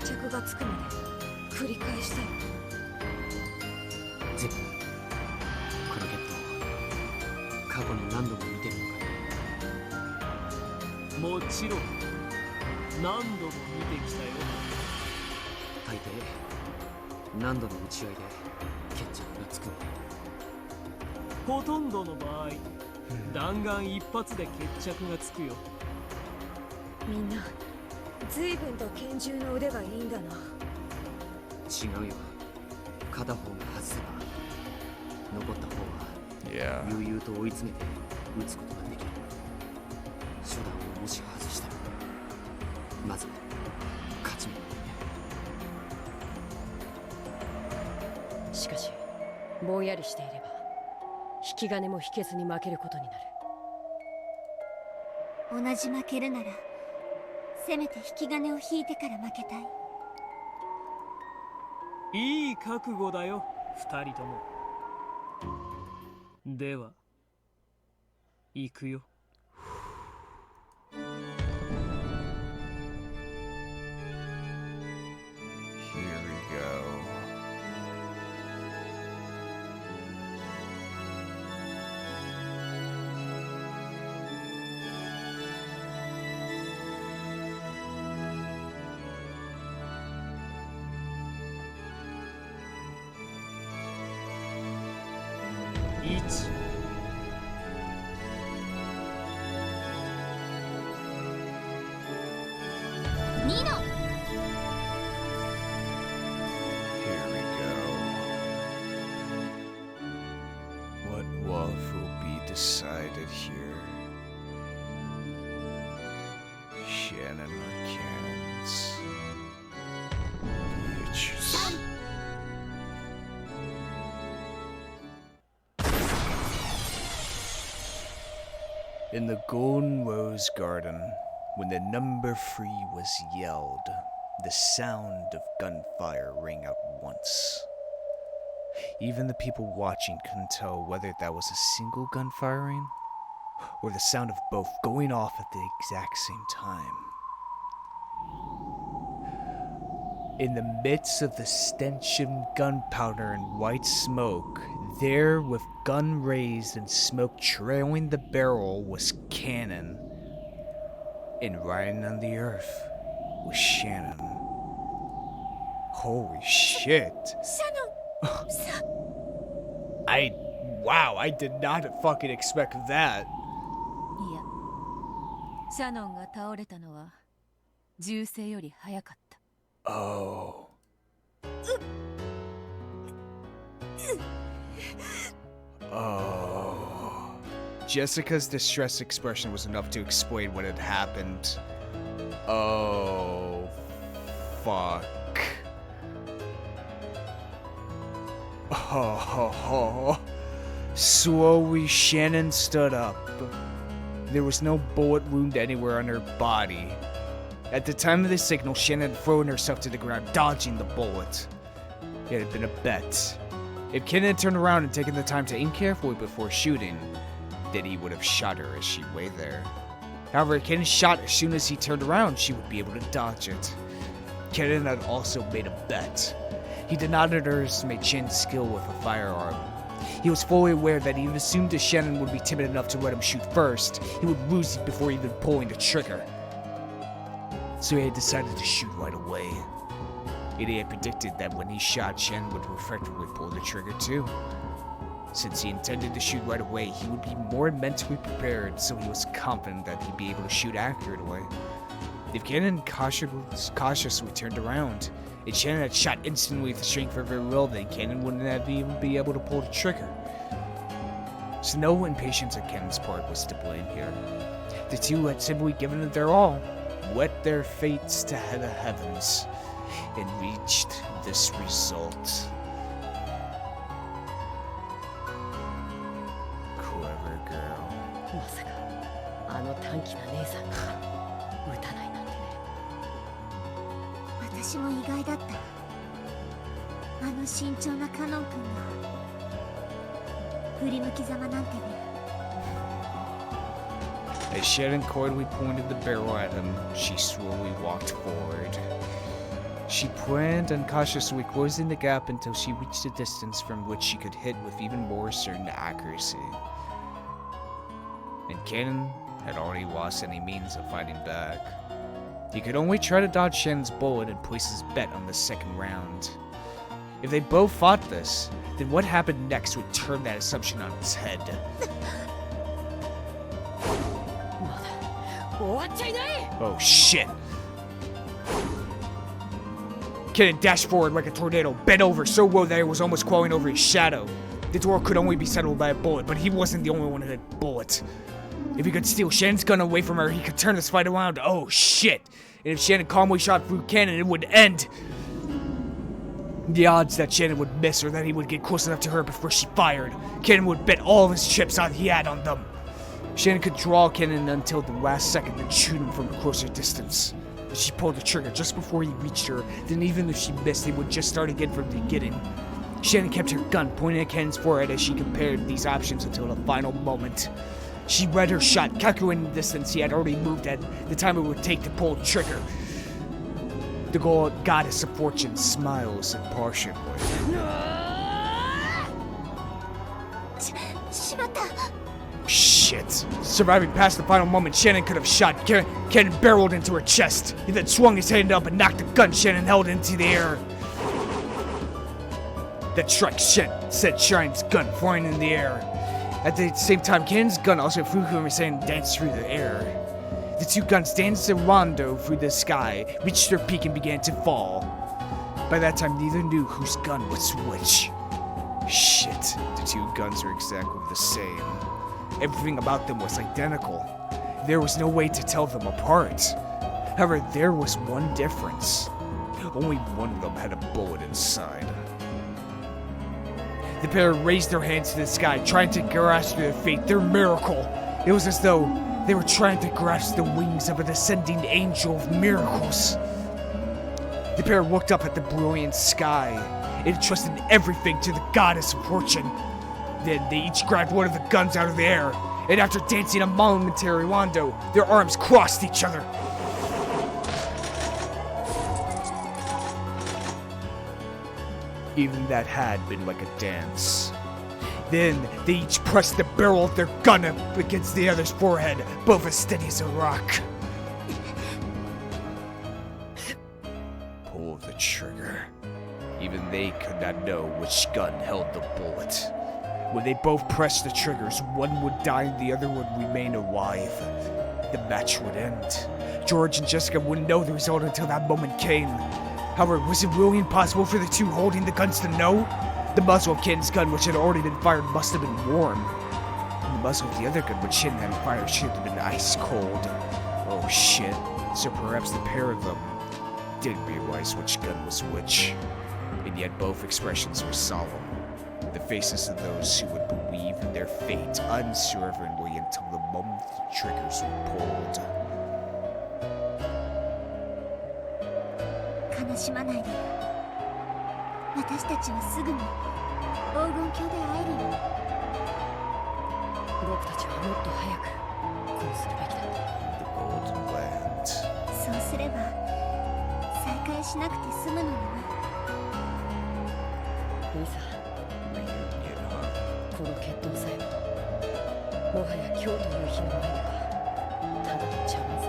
決着がつくまで繰り返して。ゼップ、クロケットを過去に何度も見てるのかい？もちろん何度も見てきたよ。大抵何度の打ち合いで決着がつくんだ。ほとんどの場合弾丸一発で決着がつくよ。みんな随分と拳銃の腕がいいんだな。違うよ。片方が外せば残った方は Yeah. 悠々と追い詰めて撃つことができる。手段をもし外したらまず勝ち目。しかしぼんやりしていれば引き金も引けずに負けることになる。同じ負けるならせめて引き金を引いてから負けたい。いい覚悟だよ二人とも。では行くよ。Here we go. Here we go. What love will be decided here? Shannon or Cannons? Beatrice. In the Golden Rose Garden, when the number 3 was yelled, the sound of gunfire rang out once. Even the people watching couldn't tell whether that was a single gun firing or the sound of both going off at the exact same time. In the midst of the stench of gunpowder and white smoke, there, with gun raised and smoke trailing the barrel, was Cannon. And riding on the earth was Shannon. Holy shit. Shannon! Wow, I did not fucking expect that. いや、シャノンが倒れたのは銃声より早かった。Oh. Oh. Jessica's distress expression was enough to explain what had happened. Oh. Fuck. Oh. Slowly, Shannon stood up. There was no bullet wound anywhere on her body. At the time of the signal, Shannon had thrown herself to the ground, dodging the bullet. It had been a bet. If Ken had turned around and taken the time to aim carefully before shooting, then he would have shot her as she lay there. However, Ken shot as soon as he turned around, she would be able to dodge it. Ken had also made a bet. He did not underestimate Shan's skill with a firearm. He was fully aware that he assumed if Shannon would be timid enough to let him shoot first, he would lose it before even pulling the trigger. So he had decided to shoot right away. And he had predicted that when he shot, Shannon would reflectively pull the trigger too. Since he intended to shoot right away, he would be more mentally prepared, so he was confident that he'd be able to shoot accurately. If Cannon cautiously turned around, and Shannon had shot instantly with the strength of her will, then Cannon wouldn't have even be able to pull the trigger. So no impatience on Cannon's part was to blame here. The two had simply given it their all, wet their fates to the heavens, and reached this result. Clever girl. まさかあの短気な姉さんが撃たないなんてね。私も意外だった。あの慎重なカノン君が振り向きざまなんてね。As Shannon coyly pointed the barrel at him, she slowly walked forward. She planned on cautiously closing the gap until she reached a distance from which she could hit with even more certain accuracy. And Cannon had already lost any means of fighting back. He could only try to dodge Shannon's bullet and place his bet on the second round. If they both fought this, then what happened next would turn that assumption on its head. Oh shit. Cannon dashed forward like a tornado, bent over so low that it was almost crawling over his shadow. The door could only be settled by a bullet, but he wasn't the only one who had a bullet. If he could steal Shannon's gun away from her, he could turn this fight around. Oh shit. And if Shannon calmly shot through Cannon, it would end. The odds that Shannon would miss or that he would get close enough to her before she fired, Cannon would bet all of his chips on he had on them. Shannon could draw Cannon until the last second, then shoot him from a closer distance. If she pulled the trigger just before he reached her, then even if she missed, they would just start again from the beginning. Shannon kept her gun pointing at Cannon's forehead as she compared these options until the final moment. She read her shot, calculating the distance he had already moved at, the time it would take to pull the trigger. The goddess of fortune smiles impartially. Shit. Surviving past the final moment Shannon could have shot, Cannon barreled into her chest. He then swung his hand up and knocked the gun Shannon held into the air. That strike sent Shannon's gun flying in the air. At the same time, Cannon's gun also flew from his hand and danced through the air. The two guns danced a rondo through the sky, reached their peak, and began to fall. By that time, neither knew whose gun was which. Shit, the two guns were exactly the same. Everything about them was identical. There was no way to tell them apart. However, there was one difference. Only one of them had a bullet inside. The pair raised their hands to the sky, trying to grasp their fate, their miracle. It was as though they were trying to grasp the wings of a descending angel of miracles. The pair looked up at the brilliant sky and entrusted everything to the goddess of fortune. Then they each grabbed one of the guns out of the air, and after dancing a momentary rondo, their arms crossed each other. Even that had been like a dance. Then they each pressed the barrel of their gun up against the other's forehead, both as steady as a rock. Pull the trigger. Even they could not know which gun held the bullet. When they both pressed the triggers, one would die and the other would remain alive. The match would end. George and Jessica wouldn't know the result until that moment came. However, was it really impossible for the two holding the guns to know? The muzzle of Cannon's gun, which had already been fired, must have been warm. And the muzzle of the other gun, which Shin had fired, should have been ice cold. Oh shit. So perhaps the pair of them did realize which gun was which. And yet both expressions were solemn. The faces of those who would believe in their fate unswervingly until the moment the triggers were pulled. 悲しまないで。私たちはすぐに黄金鏡で会えるよ。僕たちはもっと早くこうするべきだった。 The Golden Land. そうすれば再会しなくて済むのにな。いざ Reunion, huh? この決闘さえもはや今日という日の前にはただの茶碗さ。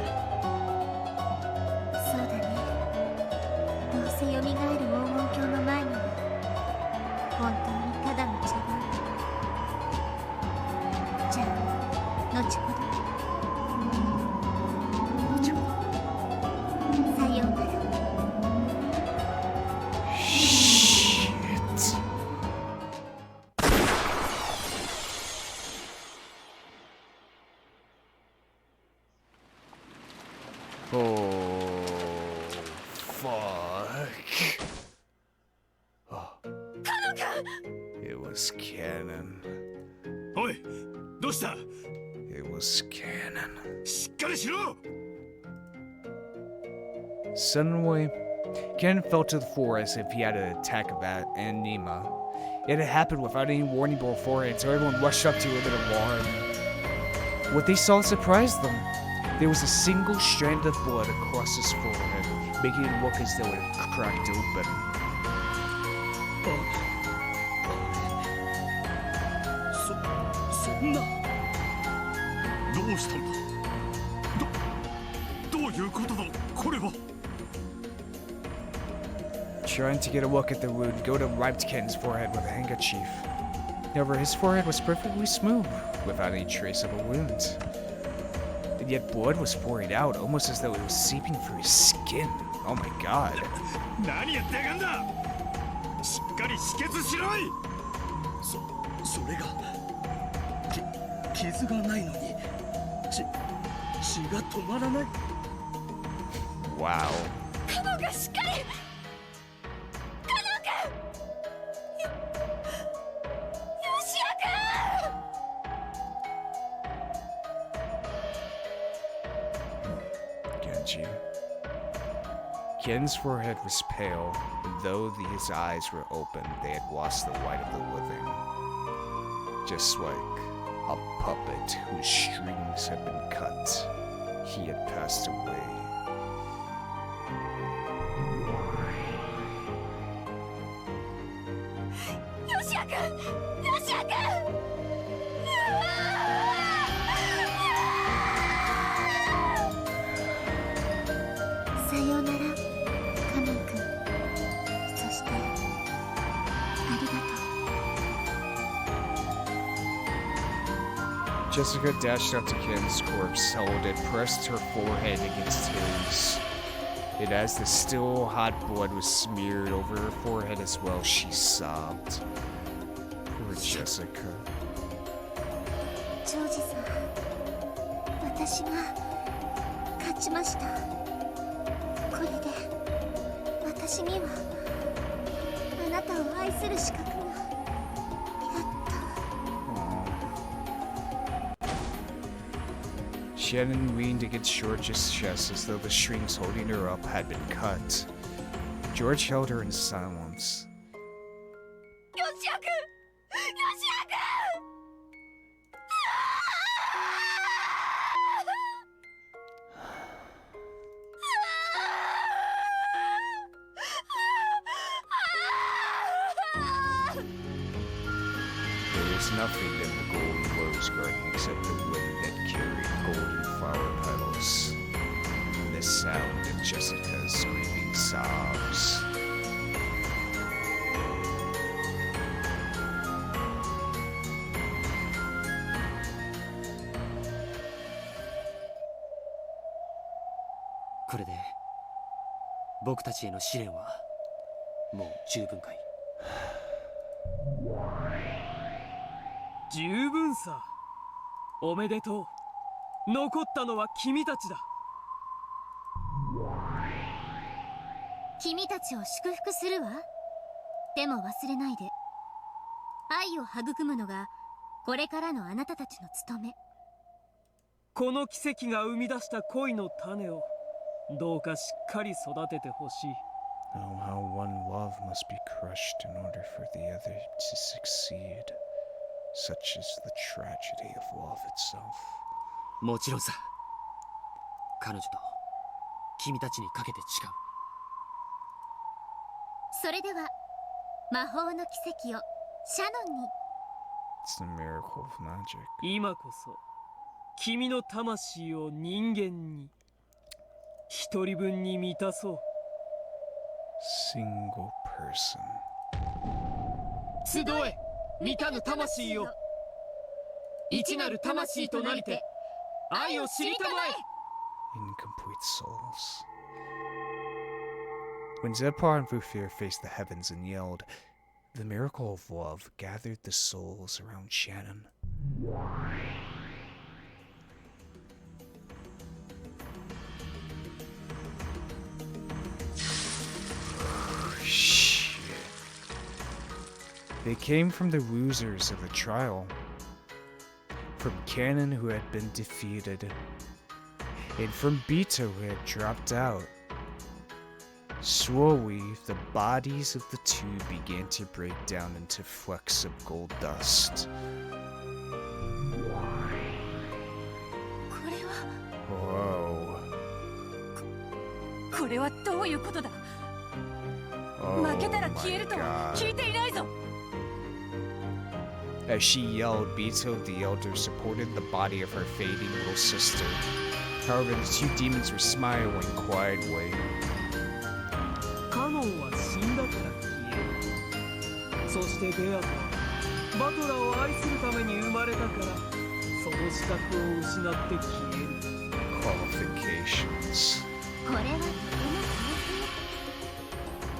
そうだね。どうせ蘇る黄金鏡の前には本当にただの茶碗。じゃあ後ほど。後ほど。さようなら。 Shit. Oh, fuck. Oh. It was Cannon. おい、どうした？ It was Cannon. しっかりしろ！ Suddenly, Cannon fell to the floor as if he had an attack of anema. It had happened without any warning beforehand, so everyone rushed up to him in alarm. What they saw surprised them. There was a single strand of blood across his forehead, making it look as though it had cracked open. そんなどうしたんだどういうことだこれは Trying to get a look at the wound, Goda wiped Ken's forehead with a handkerchief. However, his forehead was perfectly smooth, without any trace of a wound. And yet blood was pouring out, almost as though it was seeping through his skin. Oh my god. 何やってやがんだしっかり止血しろいそれが傷がないのに血が止まらない Wow. カノがしっかりKen's forehead was pale, and though his eyes were open, they had lost the light of the living. Just like a puppet whose strings had been cut, he had passed away. Jessica dashed up to Ken's corpse, held it, pressed her forehead against his. And as the still hot blood was smeared over her forehead as well, she sobbed. Poor Jessica. ジョージさん、私が勝ちました。これで私にはあなたを愛する資格が。 Shannon leaned against George's chest as though the strings holding her up had been cut. George held her in silence. There was nothing in the golden rose garden except the wind that carried golden flower petals. And the sound of Jessica's screaming sobs. This 僕たちへの試練はもう十分かい十分さ。おめでとう。残ったのは君たちだ。君たちを祝福するわ。でも忘れないで。愛を育むのがこれからのあなたたちの務め。この奇跡が生み出した恋の種をどうかしっかり育ててほしい。Oh, how one love must be crushed in order for the other to succeed. Such is the tragedy of love itself. もちろんさ。彼女と君たちにかけて誓う。それでは魔法の奇跡をシャノンに。 It's the miracle of magic. 今こそ君の魂を人間に一人分に満たそう。 Single person. 集え満たぬ魂よ。一なる魂となりて愛を知りたまえ。 Incomplete souls. When Zepar and Vufir faced the heavens and yelled, the miracle of love gathered the souls around Shannon. Shit. They came from the losers of the trial. From Canon, who had been defeated, and from Beta, who had dropped out. Slowly, the bodies of the two began to break down into flecks of gold dust. これはどういうことだ。 Oh 負けたら消えると my は god. 聞いていないぞ。 As she yelled, Beato the Elder supported the body of her fading little sister. However, the two demons were smiling quietly. カノンは死んだから消える。そしてベアとはバトラーを愛するために生まれたから、その資格を失って消える。 Qualifications. これはとても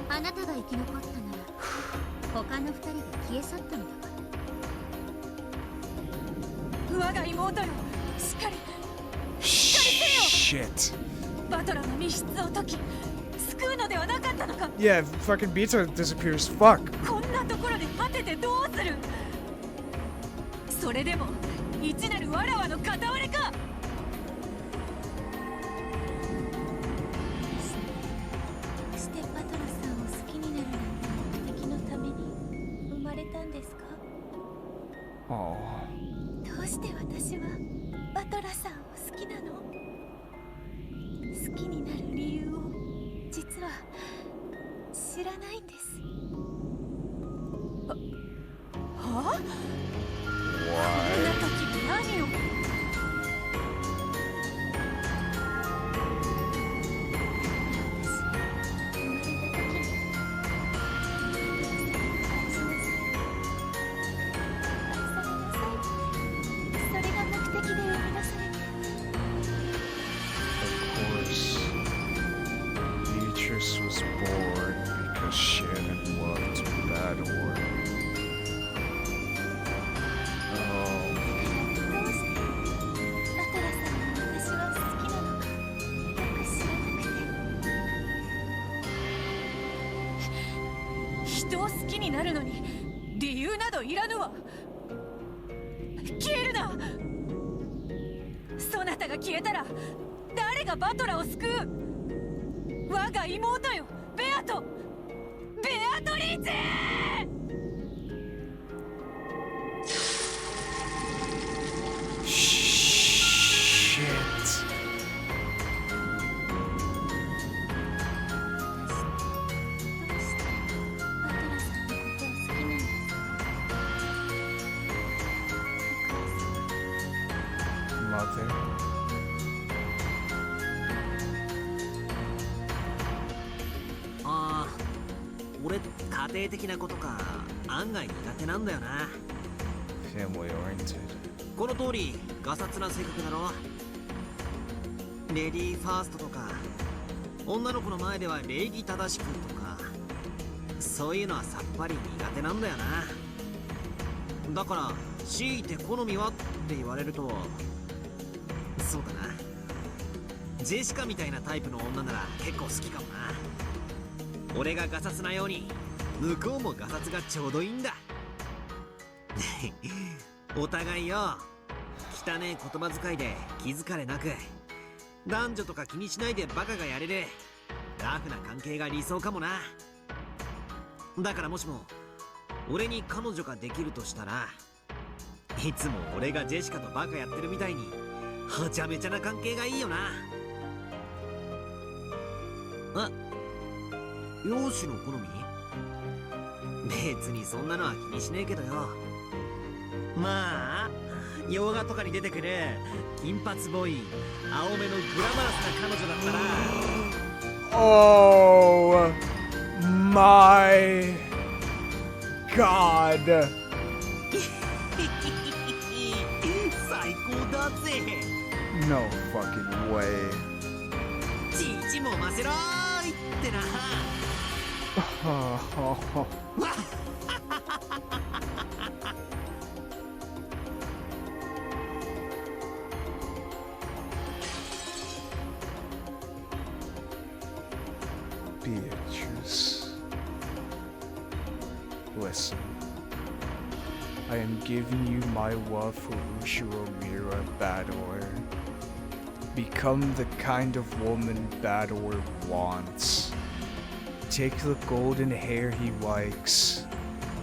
大変。あなたが生き残ったなら他の二人が消え去ったのだから。我が妹よ、しっかり Shit. バトラーの密室を解き救うのではなかったのか。 Yeah, fucking Beato disappears. Fuck. こんなところで果ててどうする。それでも一なるわらわの片割れか。してバトラさんを好きになるなんて目的のために生まれたんですか。 Oh. どうして私はバトラさんを好きなの。好きになる理由を実は知らないんです。はあ、 Why? あなた君何を。それが目的で生み出されて。 Of course. Beatrice was born because Shannon loved Bador. Oh. どうしてバトラさんに私は好きなのかよく知らなくて。人を好きになるのに理由などいらぬわ。消えるな。そなたが消えたら誰がバトラを救う。我が妹よ、ベアトリーチェ。 Shit. どうしてバトラさんのことを好きなんですか。 Mother. ああ、俺家庭的なことか案外苦手なんだよな。 Family oriented. この通りガサツな性格だろ。レディーファーストとか女の子の前では礼儀正しくとか、そういうのはさっぱり苦手なんだよな。だから強いて好みはって言われると、そうだな、ジェシカみたいなタイプの女なら結構好きかもな。俺がガサツなように向こうもガサツがちょうどいいんだ。お互いよ、汚ねえ言葉遣いで気づかれなく、男女とか気にしないでバカがやれるラフな関係が理想かもな。だからもしも俺に彼女ができるとしたら、いつも俺がジェシカとバカやってるみたいにはちゃめちゃな関係がいいよな。あ、容姿の好み？別にそんなのは気にしねえけどよ。まあ洋画とかに出てくる金髪ボーイ、青めのグラマラスな彼女だったら、 Oh my god. 最高だぜ。 No fucking way. 父もませろーいってな。 Beatrice. Listen. I am giving you my love for Ushiro Mira Bador. Become the kind of woman Bador wants. Take the golden hair he likes.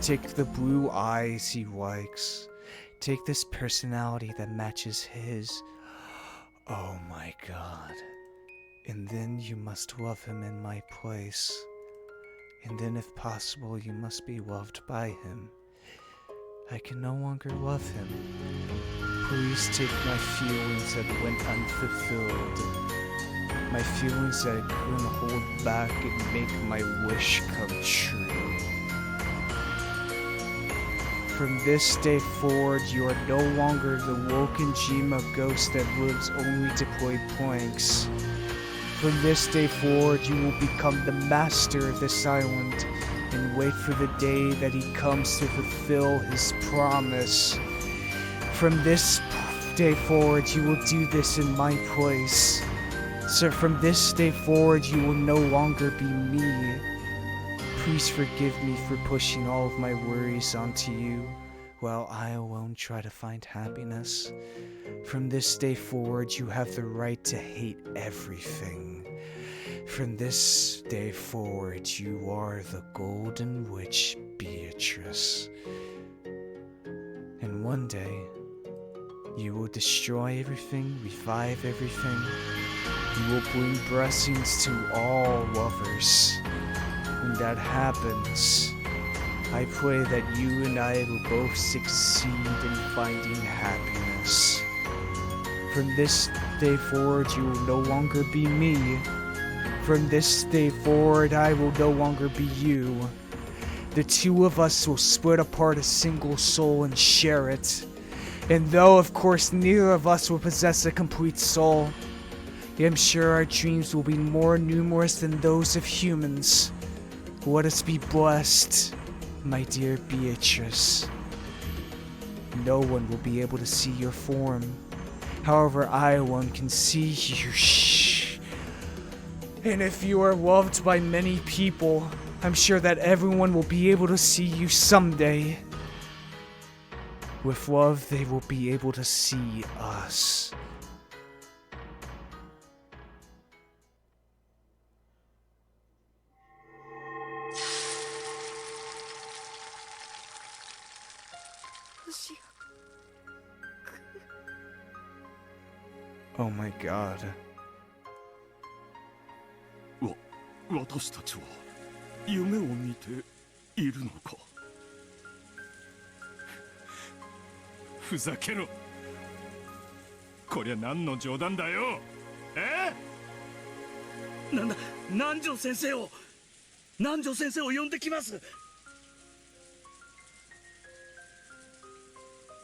Take the blue eyes he likes. Take this personality that matches his. Oh my god. And then you must love him in my place. And then if possible, you must be loved by him. I can no longer love him. Please take my feelings that went unfulfilled. My feelings that I couldn't hold back and make my wish come true. From this day forward, you are no longer the Wokenjima ghost that lives only to play pranks. From this day forward, you will become the master of this island and wait for the day that he comes to fulfill his promise. From this day forward, you will do this in my place. So from this day forward, you will no longer be me. Please forgive me for pushing all of my worries onto you, while I alone try to find happiness. From this day forward, you have the right to hate everything. From this day forward, you are the Golden Witch Beatrice. And one day, you will destroy everything, revive everything. You will bring blessings to all lovers. When that happens, I pray that you and I will both succeed in finding happiness. From this day forward, you will no longer be me. From this day forward, I will no longer be you. The two of us will split apart a single soul and share it. And though, of course, neither of us will possess a complete soul, I am sure our dreams will be more numerous than those of humans. Let us be blessed, my dear Beatrice. No one will be able to see your form. However, I alone can see you. Shh. And if you are loved by many people, I'm sure that everyone will be able to see you someday. With love, they will be able to see us. Oh my god. 私たちは夢を見ているのか。ふざけろ。こりゃ何の冗談だよ。なんだ、南條先生を呼んできます。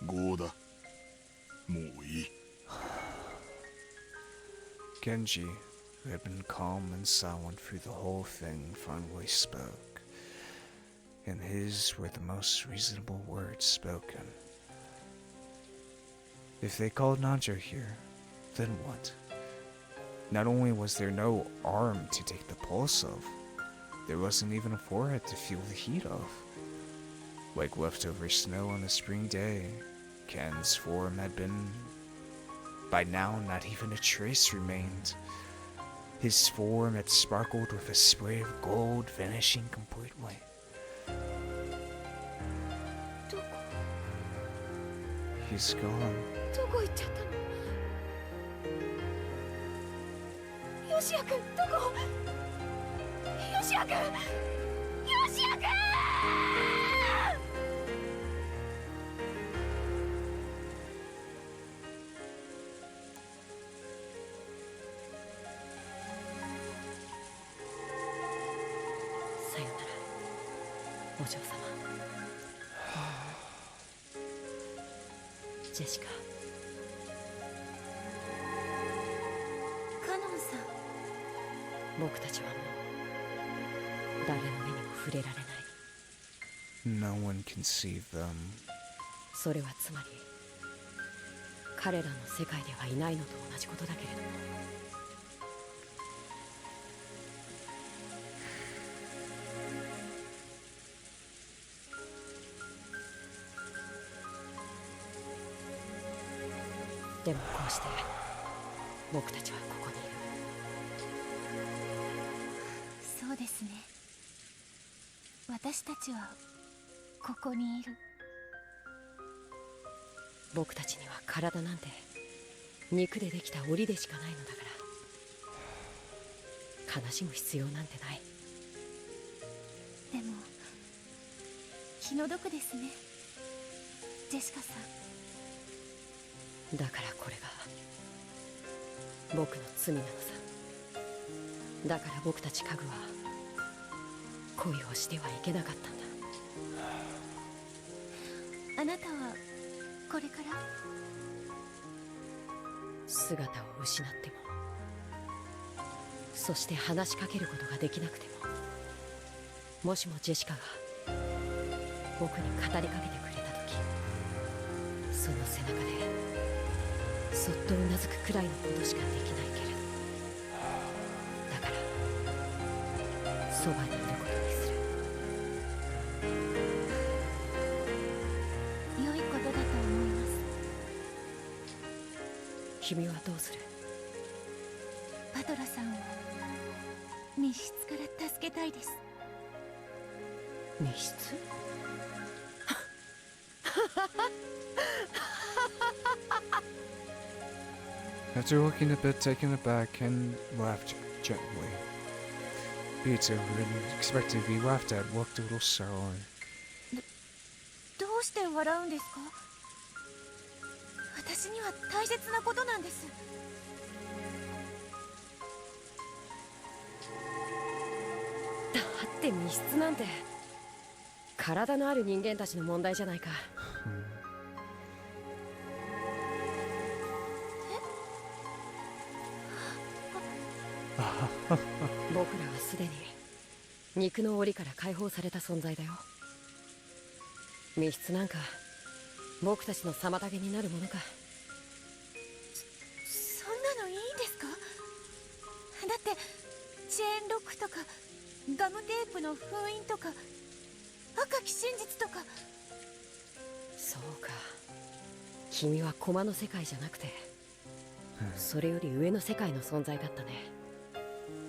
ゴーだ。もういい。Genji, who had been calm and silent through the whole thing, finally spoke, and his were the most reasonable words spoken. If they called Nanjo here, then what? Not only was there no arm to take the pulse of, there wasn't even a forehead to feel the heat of. Like leftover snow on a spring day, Ken's form had been... By now, not even a trace remained. His form had sparkled with a spray of gold, vanishing completely. He's gone. どこ行っちゃったの？ヨシア君、どこ？ヨシア君！ヨシア君！さよなら、お嬢様。ジェシカ。カノンさん。僕たちはもう誰の目にも触れられない。 No one can see them. それはつまり彼らの世界ではいないのと同じことだけれども。でもこうして僕たちはここにいる。そうですね。私たちはここにいる。僕たちには体なんて肉でできた檻でしかないのだから。悲しむ必要なんてない。でも気の毒ですね、ジェシカさん。だからこれが僕の罪なのさ。だから僕たち家具は恋をしてはいけなかったんだ。あなたはこれから姿を失っても、そして話しかけることができなくても、もしもジェシカが僕に語りかけてくれた時、その背中でそっとうなずくくらいのことしかできないけれど、だからそばにいることにする。良いことだと思います。君はどうする？バトラさんを密室から助けたいです。密室？After looking a bit taken aback, Ken laughed gently. Beatrice, who had expected to be laughed at, looked a little sour. どうして笑うんですか？私には大切なことなんです。だって密室なんて体のある人間たちの問題じゃないか。僕らはすでに肉の檻から解放された存在だよ。密室なんか僕たちの妨げになるものか。そんなのいいんですか？だってチェーンロックとかガムテープの封印とか赤き真実とか。そうか、君は駒の世界じゃなくてそれより上の世界の存在だったね。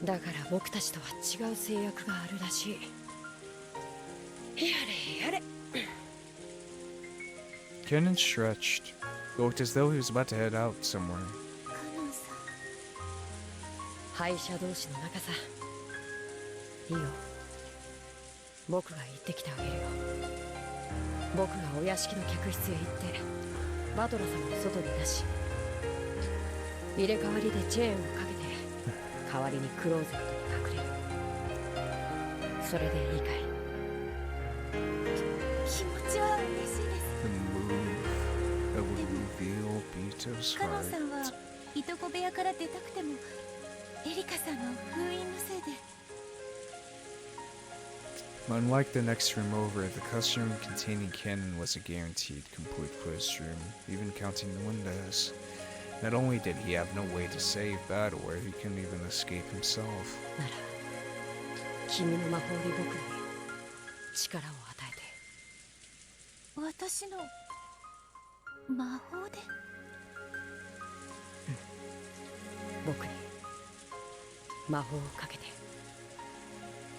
だから僕たちとは違う制約があるらしい。やれやれ。Kenan stretched. It looked as though he was about to head out somewhere. カノンさん。敗者同士の仲さ。いいよ、僕が行ってきてあげるよ。僕がお屋敷の客室へ行ってバトラ様を外に出し、入れ替わりでチェーンをかけて代わりにクローゼットに隠れる。それでいいかい？気持ちは嬉しいです。 The move that would reveal Beatrice's カノンさ heart. んはいとこ部屋から出たくてもエリカさんの封印のせいで。 Unlike the next room over, the custom room containing Kenan was a guaranteed complete closed room, even counting the windows. Not only did he have no way to save Battleware, he couldn't even escape himself. なら君の魔法で僕に力を与えて。私の魔法で？僕に魔法をかけて。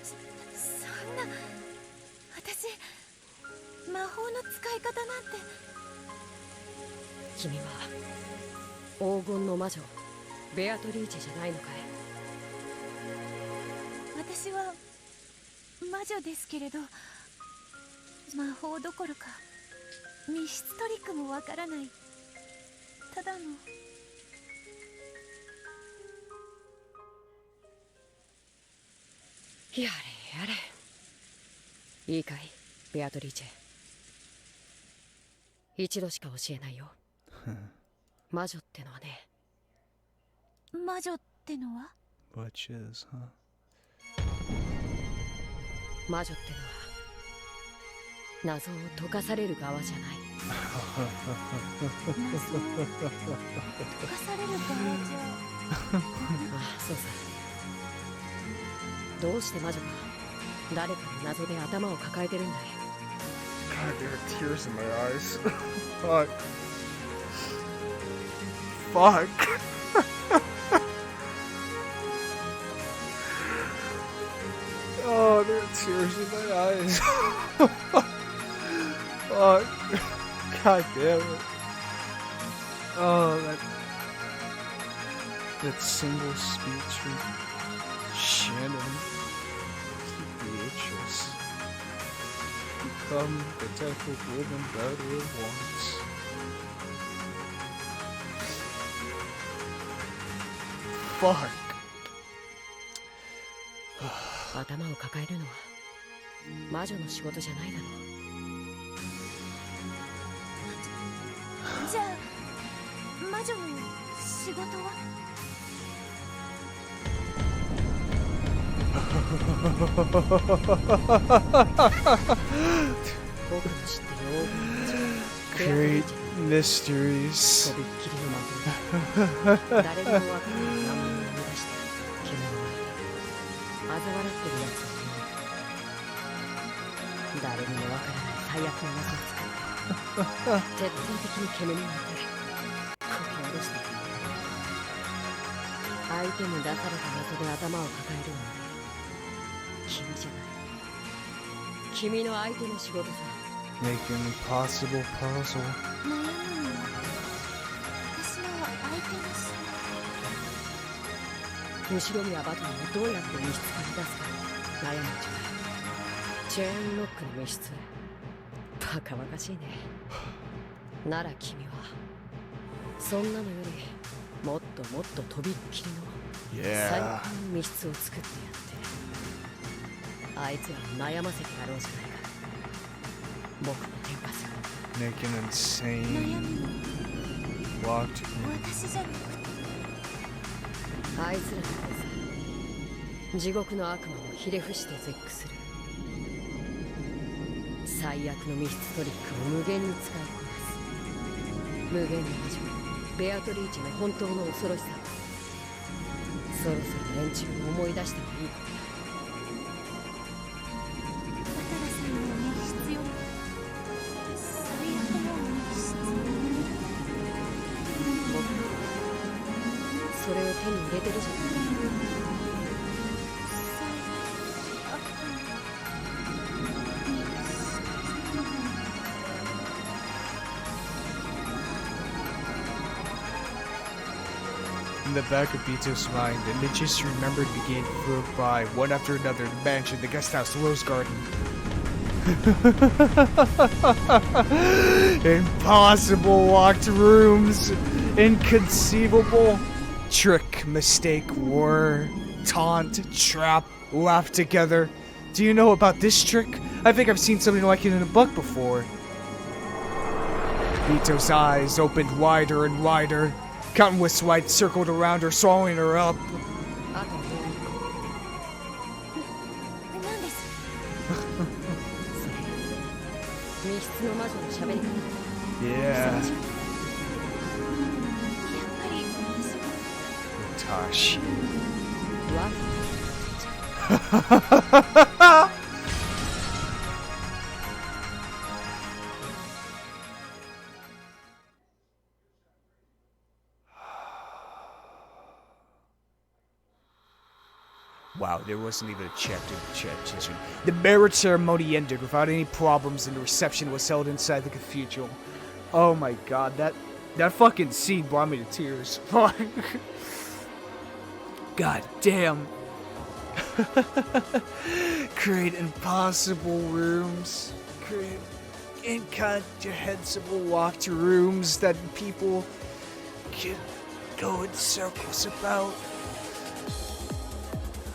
そんな、私魔法の使い方なんて。君は黄金の魔女ベアトリーチェじゃないのかい？私は魔女ですけれど、魔法どころか密室トリックもわからないただの。やれやれ。いいかいベアトリーチェ、一度しか教えないよ。魔女ってのはね。魔女ってのは？ Which is, huh? 魔女ってのは謎を解かされる側じゃない。謎を解かされる側じゃ。ああ、そうさ。どうして魔女が誰かの謎で頭を抱えてるんだい？ God, there are tears in my eyes. Fuck. Fuck. Oh, there are tears in my eyes. Fuck. God damn it. Oh, that single speech from Shannon, Beatrice, become the type of woman Battle wants. Fuck. 頭を抱えるのは魔女の仕事じゃないだろう。じゃあ魔女の仕事は？僕の知ってる黄金の Great mysteries. とびっきりの魔法誰にもわからない名前を生み出して君の前で嘲笑ってるやつを見る。誰にもわからない最悪の技を使って徹底的に煙に当てこき下ろしている。相手に出された謎で頭を抱えるのは君じゃない。君の相手の仕事さ。 Make an impossible puzzle. 悩むのは私の相手だし。後ろ宮バトルをどうやって密室から出すか悩むんじゃない。チェーンロックの密室。バカバカしいね。なら君はそんなのよりもっともっととびっきりの最 Yeah. 高の密室を作ってやってあいつらを悩ませてやろうじゃないか。僕の天下する。 Make an 悩 insane むの locked 私じゃなくて。あいつらのさ地獄の悪魔をひれ伏して絶句する。最悪の密室トリックを無限に使いこなす。無限の魔女ベアトリーチの本当の恐ろしさ。そろそろ連中を思い出してもいい。バタラさんの密室よ。最悪の密室。僕それを手に入れてるじゃない。In the back of Beato's mind, images remembered began to float by, one after another, the mansion, the guest house, the rose garden. Impossible locked rooms. Inconceivable. Trick, mistake, war, taunt, trap, laugh together. Do you know about this trick? I think I've seen something like it in a book before. Beato's eyes opened wider and wider. Countless white circled around her, swallowing her up. あともう一個。何です？密室の魔女の喋り方。 Yeah. やっぱり私は。 Tashi. わ Wow, there wasn't even a chapter to chapter. The marriage ceremony ended without any problems, and the reception was held inside the cathedral. Oh my god, that fucking scene brought me to tears. God damn. Create impossible rooms. Create incomprehensible locked rooms that people can go in circles about.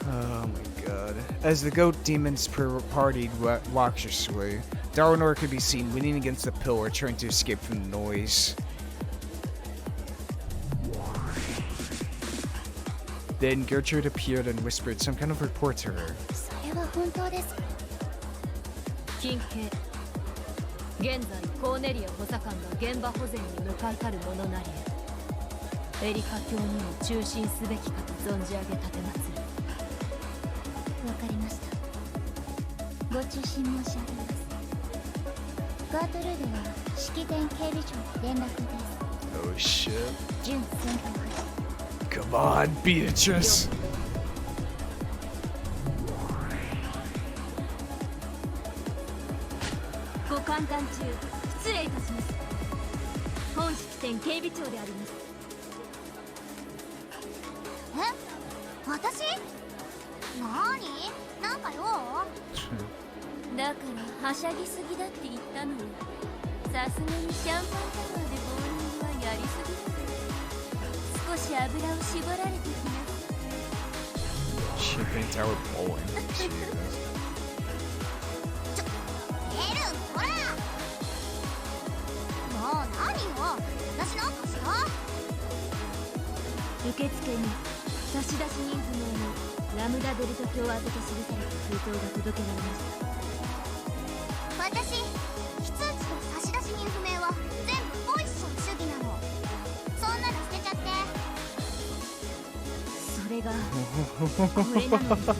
Oh my god. As the goat demons partied raucously, Darwinor could be seen leaning against the pillar, trying to escape from the noise. Then Gertrude appeared and whispered some kind of report to her. それは本当ですか？近景現在コーネリア補佐官が現場保全に向かいたる者なりエリカ卿にも中心すべきかと存じ上げ立てまする。わかりました。ご中心申し上げます。ガートルードは式典警備長に連絡です。 Oh shit. 準戦闘班。 Come on, Beatrice! ご歓談中失礼いたします。本式典警備長であります。え？私？なになんか用？だからはしゃぎすぎだって言ったのに、さすがにシャンパンタワーでボーリングはやりすぎだ。少し油を絞られてきな。Champagne Tower bowling. Jesus. エルン、ほらもう何よ、私なんかした？受付に差出人不明のラムダベルト共宛てと記された封筒が届けられました。私、非通知と差出人不明は全部ポイッション主義なの。そんなの捨てちゃって。それがこれなのです。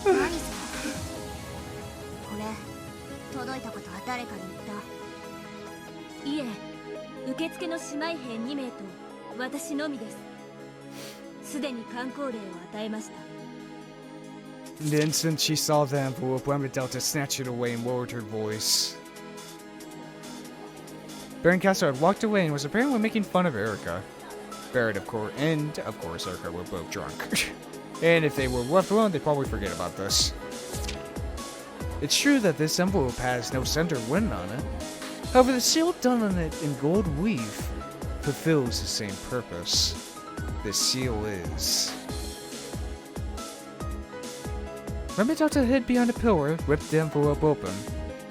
何それ？これ届いたことは誰かに言った？いえ、受付の姉妹兵2名と私のみです。すでに観光令を与えました。 The instant she saw the envelope, Lambda Delta snatched it away and lowered her voice. Baron Castle had walked away and was apparently making fun of Erica. Barrett, of course, and of course, Erica were both drunk. And if they were left alone, they'd probably forget about this. It's true that this envelope has no center win on it. However, the seal done on it in gold weave fulfills the same purpose. The seal is... Lambda Delta hid behind a pillar, ripped the envelope open,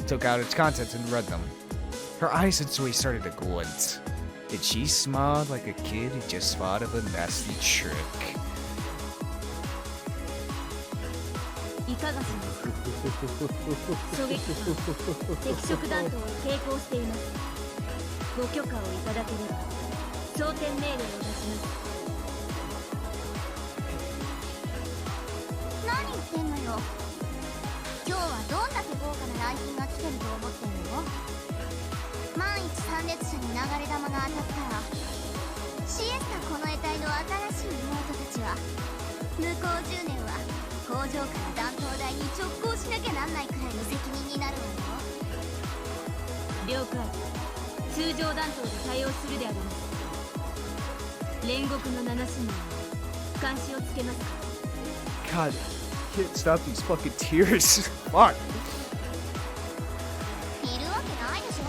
took out its contents and read them. Her eyes instantly started to glint, and she smiled like a kid who just thought of a nasty trick. いかがしますか？狙撃班、赤色弾頭を携行しています。ご許可をいただければ装填命令を出します。何言ってんのよ。今日はどんだけ豪華な来賓が来てると思ってんの？万一参列者に流れ弾が当たったら、シエスタこの得体の新しい妹たちは向こう10年は工場から弾頭台に直行しなきゃなんないくらいの責任になるわよ。了解。通常弾頭で対応するであります。煉獄の7市民に監視をつけますか？ God, can't stop these fucking tears. Fuck. いるわけないでしょ。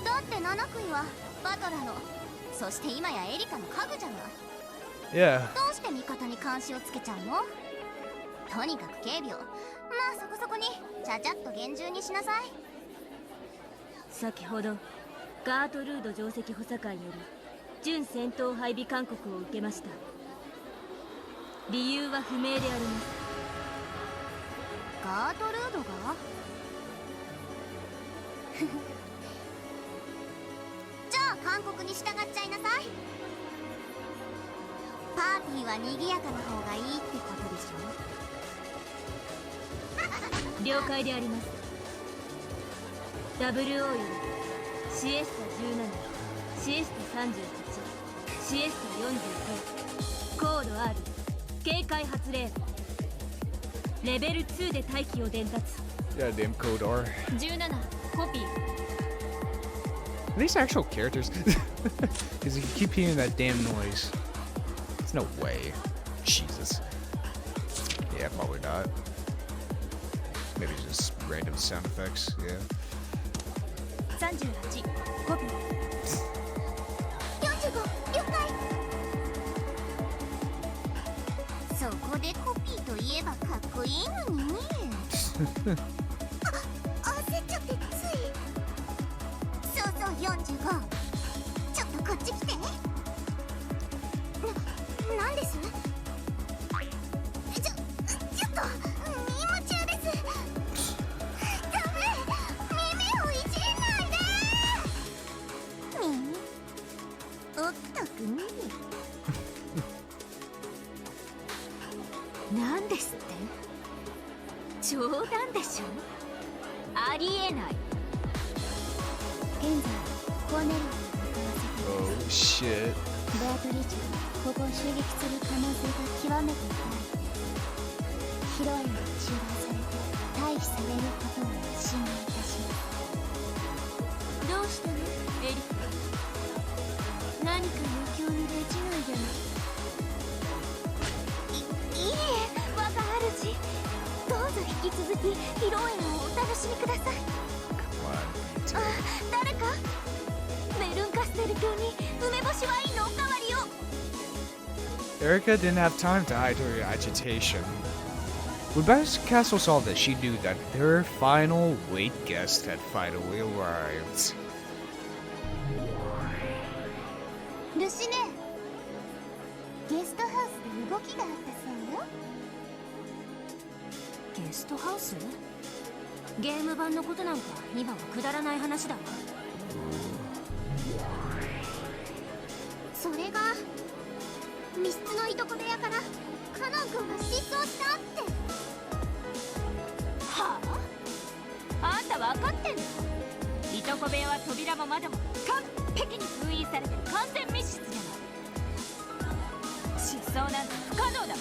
だって7組はバトラの、そして今やエリカの家具じゃない。Yeah. どうして味方に監視をつけちゃうの？とにかく警備を、まあそこそこにちゃちゃっと厳重にしなさい。先ほどガートルード上席補佐官より準戦闘配備勧告を受けました。理由は不明であります。ガートルードがじゃあ勧告に従っちゃいなさい。パーティーは賑やかな方がいいってことでしょ。了解であります。 WO よりシエスタ17、シエスタ38、シエスタ45、コード R、警戒発令。レベル2で待機を伝達。 Yeah, damn code R. 17、コピー。 Are these actual characters? Because you keep hearing that damn noise. There's no way. Jesus. Yeah, probably not. Maybe just random sound effects. Yeah. 38、コピー。 45、了解。そこでコピーといえばかっこいいのに。焦っちゃってつい。そうそう45。ちょっとこっち来て。なんです？ちょっと今中です。ダメ、耳をいじんないで。耳おっとくね。なんですって？冗談でしょ？ありえない。現在コーネルに向かわせています。 Oh shit. ベアトリーチがここを襲撃する可能性が極めて高い。ヒロインが中断されて退避されることを信頼いたします。どうしたのエリカ？何か余興の手違いじゃない？引き続き披露宴をお楽しみください。あ、誰かメルンカステル卿に梅干しワインのおかわりを。 Erica didn't have time to hide her agitation. When Beatrice's castle saw this, she knew that their final wait guest had finally arrived. ルシネ、ゲストハウスで動きがあったそうよ。ゲストハウス？ゲーム版のことなんか今はくだらない話だわ。それが密室のいとこ部屋からカノン君が失踪したって。はあ？あんた分かってんの？いとこ部屋は扉も窓も完璧に封印されてる完全密室じゃない。失踪なんて不可能だ。い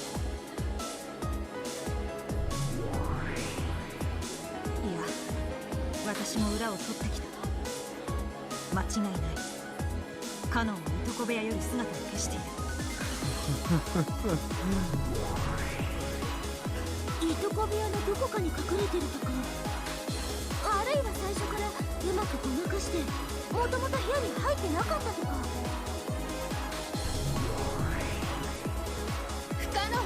や、私も裏を取ってきた。間違いない。カノンはいとこ部屋より姿を消している。いとこ部屋のどこかに隠れてるとか、あるいは最初からうまくごまかしてもともと部屋に入ってなかったとか。不可能だわ。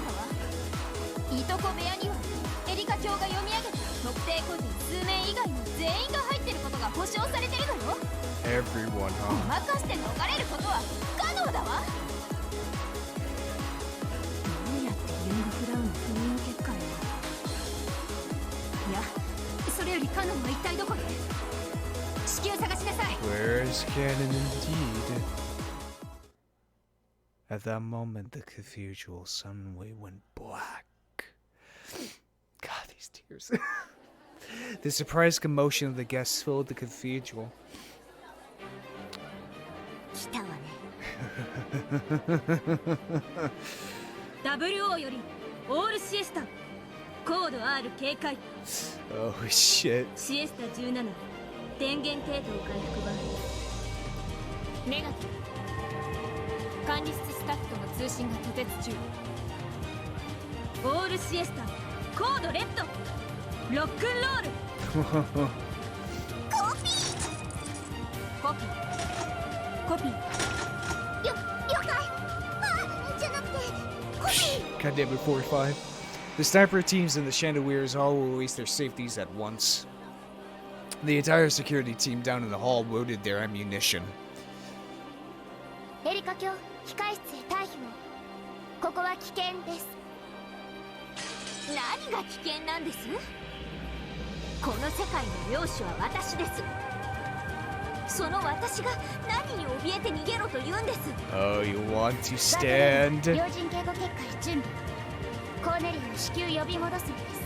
いとこ部屋にはエリカ卿が読み上げた特定個人数名以外の全員が入ってることが保証されてるのよ。 Everyone, ごまかして逃れることは不可能だわ。どうやってユングフラウンの封印結界を。いや、それよりカノンは一体どこで。至急探しなさい。 Where's Canon indeed? At that moment, the cathedral suddenly went black. God, these tears. The surprised commotion of the guests filled the cathedral. 来たわね。WO よりオールシエスタコード R 警戒。 Oh shit. シエスタ17電源系統回復版。ネガティブ。管理室スタッフとの通信が途絶中。オールシエスタコードレッドロックンロール。コピー。コピーコピー。了解。あ、じゃなくてコピー。 God damn it, 45. The sniper teams and the chandeliers all released their safeties at once. The entire security team down in the hall loaded their ammunition. エリカ卿、控室へ退避を。ここは危険です。何が危険なんです？この世界の領主は私です。その私が何に怯えて逃げろと言うんです。 Oh, you want to stand? 要人警護結界準備。コーネリアを至急呼び戻すのです。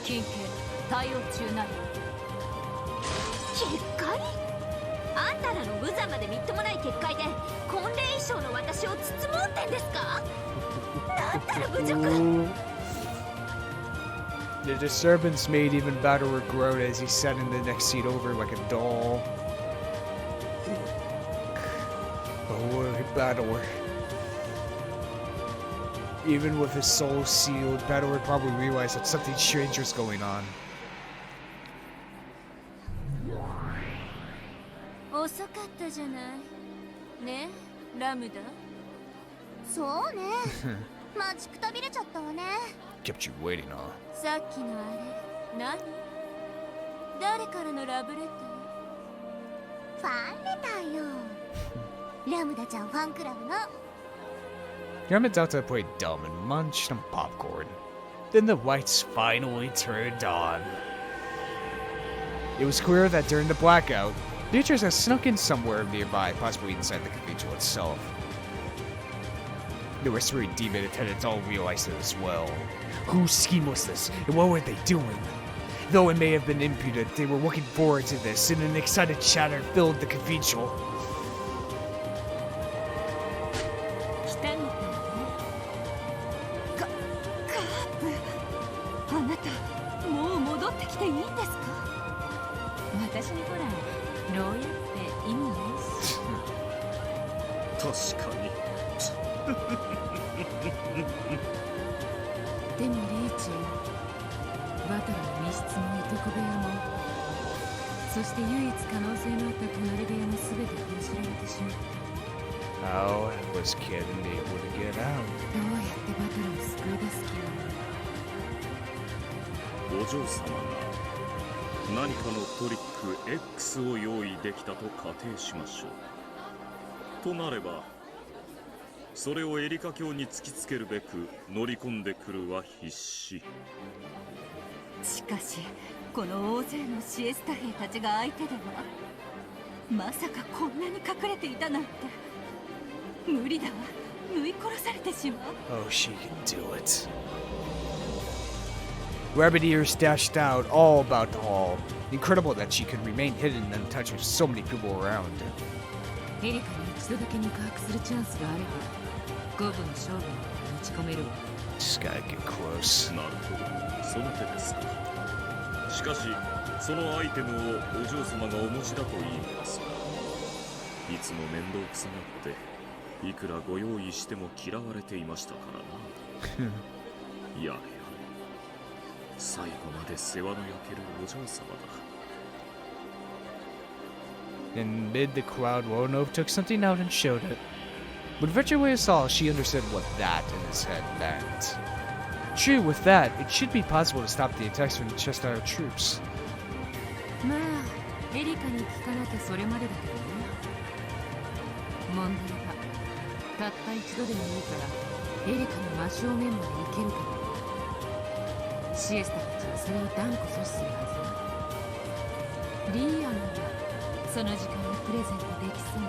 緊急対応中なり。結界？あんたらの無残までみっともない結界で婚礼衣装の私を包もうってんですか？なんたら侮辱。 The disturbance made even Battler groan as he sat in the next seat over like a doll. Oh, Battler. Even with his soul sealed, Battler probably realized that something strange was going on. 遅かったじゃないね、ラムダ。そうね。待ちくたびれちゃったわね。 Kept you waiting, huh? さっきのあれ何？誰からのラブレター？ファンレターよ。ラムダちゃんファンクラブの。Yamazata played dumb and munched some popcorn. Then the lights finally turned on. It was clear that during the blackout, Beatrice had snuck in somewhere nearby, possibly inside the cathedral itself. The Restoring Demon attendants all realized it as well. Whose scheme was this, and what were they doing? Though it may have been impudent, they were looking forward to this, and an excited chatter filled the cathedral. 来たみたいね。カープ、あなたもう戻ってきていいんですか？私にほら牢屋って意味ないし。確かに。でもリーチ、床部屋も、そして唯一可能性のあった隣部屋も全て封じられてしまった。 How was Kid able to get out? どうやってバトルを救い出す気なの？お嬢様が何かのトリック X を用意できたと仮定しましょう。となればそれをエリカ卿に突きつけるべく乗り込んでくるは必至。しかしこの大勢のシエスタ兵たちが相手では、まさかこんなに隠れていたなんて。無理だわ。縫い殺されてしまう。 Oh, she can do it. Rabbit Ears dashed out all about the hall. Incredible that she could remain hidden and untouched with so many people around. エリカに一度だけ肉薄するチャンスがあれば、五分の勝負に持ち込めるわ。 Just gotta get close. なるほど、その手ですか。しかしそのアイテムをお嬢様がお持ちだといいのですが、いつも面倒くさがっていくらご用意しても嫌われていましたからな。やれやれ、最後まで世話の焼けるお嬢様だ。 In mid, the crowd, Roanoke took something out and showed it. When Veterway saw, she understood what that in his head meant. True, with that, it should be possible to stop the attacks from the Cheshire troops. まあ、エリカに聞かなきゃそれまでだけどね。問題は、たった一度でもいいから、エリカの真正面まで行けるかな。シエスタたちはそれを断固阻止するはずだ。リーアムは、その時間をプレゼントできそうね。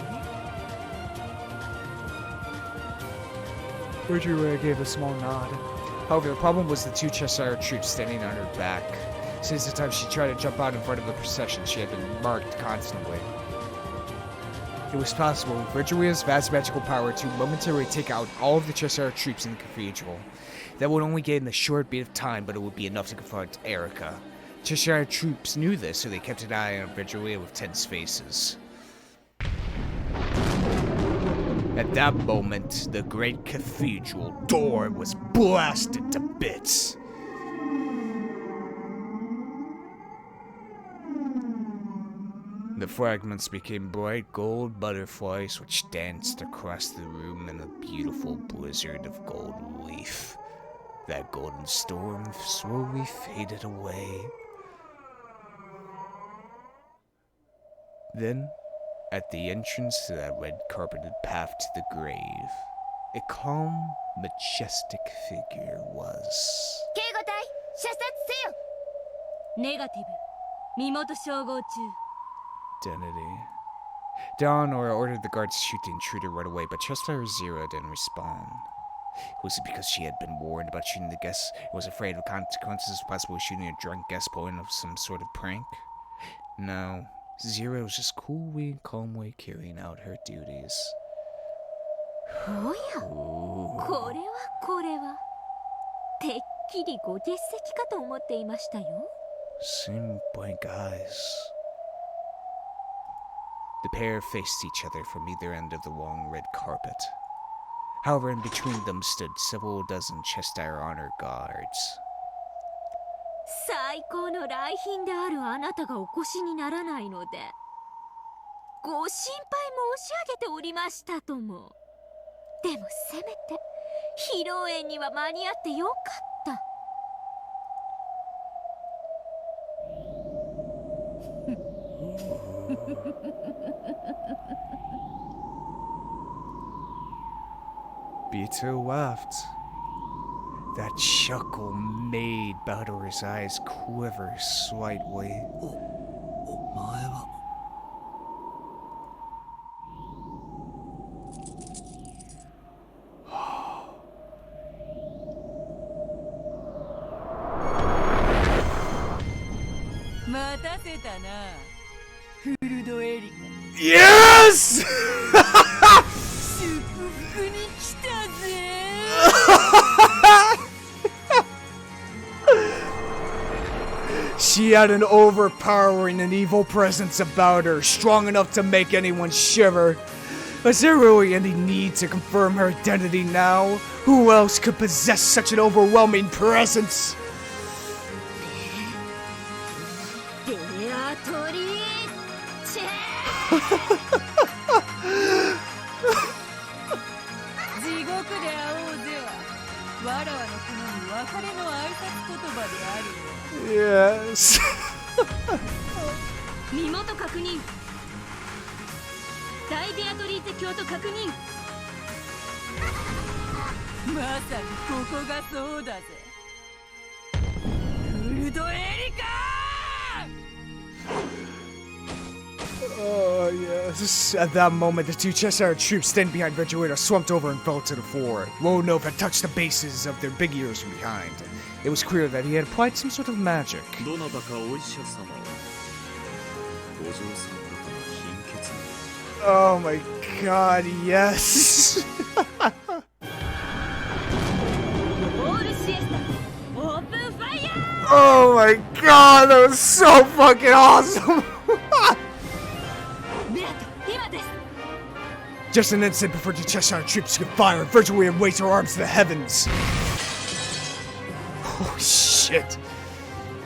Veterway gave a small nod. However, the problem was the two Cheshire troops standing on her back. Since the time she tried to jump out in front of the procession, she had been marked constantly. It was possible with Veterway's vast magical power to momentarily take out all of the Cheshire troops in the cathedral. That would only gain a short bit of time, but it would be enough to confront Erica. Cheshire troops knew this, so they kept an eye on Veterway with tense faces. At that moment, the great cathedral door was blasted to bits. The fragments became bright gold butterflies which danced across the room in a beautiful blizzard of gold relief. That golden storm slowly faded away. Then, at the entrance to that red-carpeted path to the grave, a calm, majestic figure was. 警護隊、射殺せよ。ネガティブ、身元照合中。 Identity. Dawnor ordered the guards to shoot the intruder right away, but Cheshire Zero didn't respond. Was it because she had been warned about shooting the guests and was afraid of consequences, possibly shooting a drunk guest pulling of some sort of prank? No, Zero was just coolly and calmly carrying out her duties. おや、これはてっきりご欠席かと思っていましたよ。 Same blank eyes. The pair faced each other from either end of the long red carpet. However, in between them stood several dozen Cheshire honor guards. 最高の来賓であるあなたがお越しにならないので、ご心配申し上げておりましたとも。でもせめて披露宴には間に合ってよかった。Beatrice laughed. That chuckle made Baldur's eyes quiver slightly. お前は。待たせたな、フルドエリカ。 Yes! 祝福に来たぜ。She had an overpowering and evil presence about her, strong enough to make anyone shiver. Was there really any need to confirm her identity now? Who else could possess such an overwhelming presence? わらわの好み別れの挨拶言葉であるよ。 Yes. 身元確認。大ベアトリーテ教と確認。まさにここがそうだぜ。フルドエリカOh, yes. At that moment, the two Cheshire troops standing behind Vegeta swamped over and fell to the floor. Lone Nova had touched the bases of their big ears from behind. It was clear that he had applied some sort of magic. どなたかお医者様をお嬢さん方が貧血に Oh my god, yes. オールシエスタオープンファイヤー。 Oh my god, that was so fucking awesome. ベアト、今です。 Just an instant before the Cheshire troops could fire, Virtually raised her arms to the heavens. Oh shit.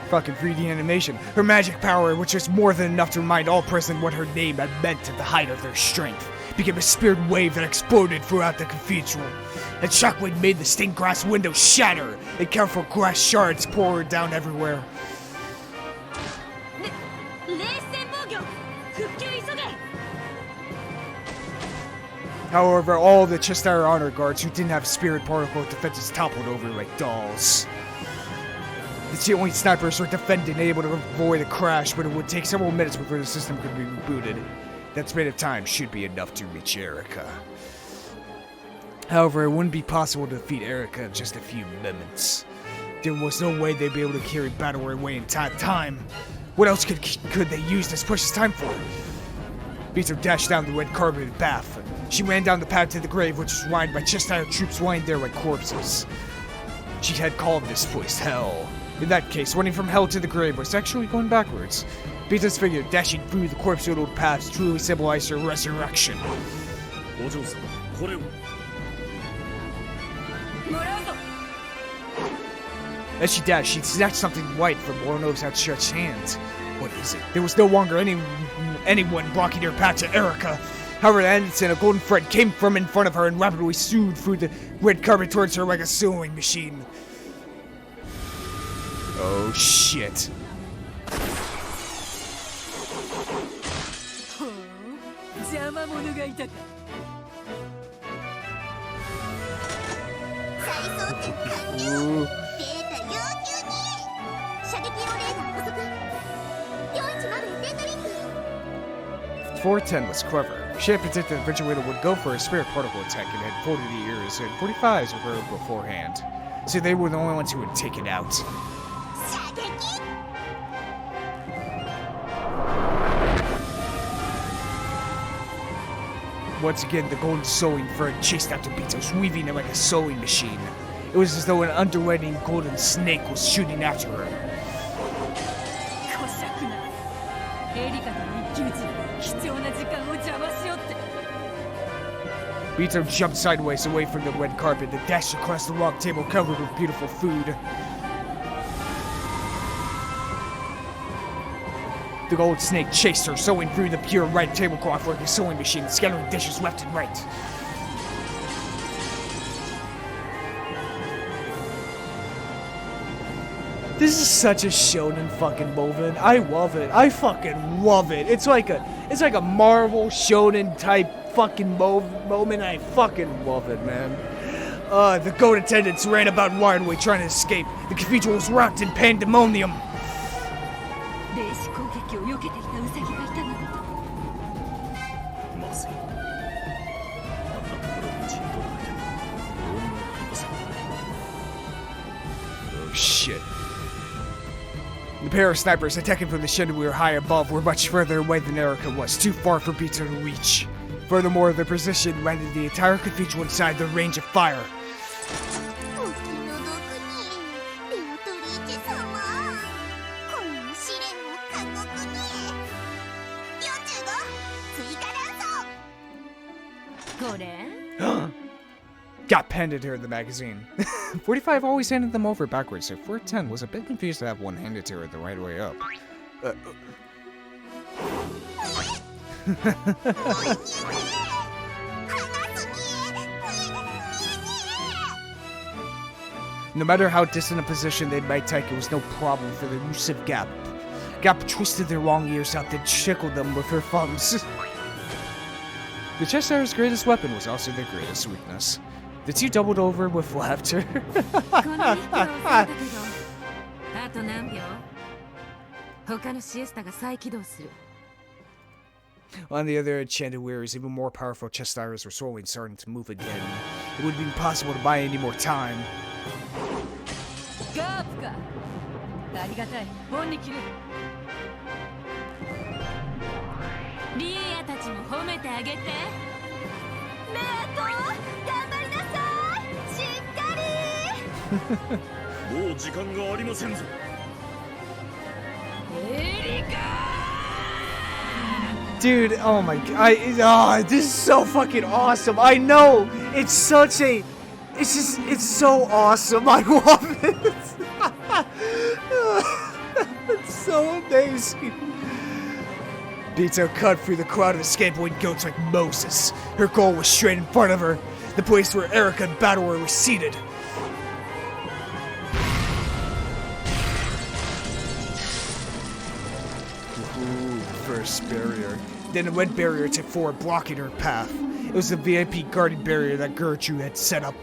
Fucking 3D animation. Her magic power, which was more than enough to remind all present what her name had meant at the height of their strength, became a spirit wave that exploded throughout the cathedral. And shockwave made the stained glass windows shatter, and careful glass shards poured down everywhere. 冷戦防御、復旧急げ。 However, all the Cheshire honor guards who didn't have spirit particle defenses toppled over like dolls. The only snipers were defending, able to avoid a crash, but it would take several minutes before the system could be rebooted. That span of time should be enough to reach Erica. However, it wouldn't be possible to defeat Erica in just a few moments. There was no way they'd be able to carry Battle away in time. What else could they use this precious time for? Beatrice dashed down the red carpeted path. She ran down the path to the grave, which was lined by Cheshire troops lying there like corpses. She had called this place hell. In that case, running from hell to the grave was actually going backwards. Beatrice figured dashing through the corpse-riddled paths truly symbolized her resurrection. お嬢様これを As she dashed, she snatched something white from Orno's outstretched hand. What is it? There was no longer anyone blocking her path to Erica. However, at instant, a golden thread came from in front of her and rapidly sewed through the red carpet towards her like a sewing machine. Oh shit. ほう、邪魔者がいたか。再装填完了。データ要求に。射撃用レーダー補足。410エテンドリンク。 410 was clever. She had predicted that Vegeta would go for a spirit particle attack and had 40 ears and 45s with her beforehand. So they were the only ones who would take it out. Once again, the golden sewing thread chased after Beatrice, weaving it like a sewing machine. It was as though an undulating golden snake was shooting after her. こしゃくな。エリカとの一騎打ち、貴重な時間を邪魔しよって。 Beatrice jumped sideways away from the red carpet and dashed across the long table covered with beautiful food. The gold snake chased her, sewing through the pure red tablecloth like a sewing machine, scattering dishes left and right. This is such a shonen fucking moment. I love it. I fucking love it. It's like a Marvel shonen type fucking moment. I fucking love it, man. The goat attendants ran about wildly trying to escape. The cathedral was rocked in pandemonium. 霊視攻撃を避けていたウサギがいたなんて。まずいあんなところを打ちに取られても大物はありません。 Oh shit. The pair of snipers attacking from the chandelier high above were much further away than Erica was, too far for Pizza to reach. Furthermore, their position landed the entire cathedral inside their range of fire. お気の毒にベアトリーチェ様、この試練は過酷に。45追加弾これ Got handed her the magazine. 45 always handed them over backwards, so 410 was a bit confused to have one handed to her the right way up. No matter how distant a position they might take, it was no problem for the elusive Gap. Gap twisted their long ears out, then tickled them with her thumbs. The Cheshire's greatest weapon was also their greatest weakness. The two doubled over with laughter. この一票をそうだけど、あと何秒？他のシエスタが再起動する。 On the other hand, Chandelware's even more powerful Cheshires were slowly starting to move again. It wouldn't be possible to buy any more time. ガープか。ありがたい。本に切る。リーヤたちも褒めてあげて。メアコ、頑張りなさい。しっかり。もう時間がありませんぞ。エリカ。 Dude, oh my god, this is so fucking awesome. I know, it's such a, it's so awesome. I love it. It's so amazing. Bito cut through the crowd of skateboarding goats like Moses. Her goal was straight in front of her, the place where Erica and Battler were seated. Ooh, first barrier. Then a red barrier took forward, blocking her path. It was the VIP guarding barrier that Gertrude had set up.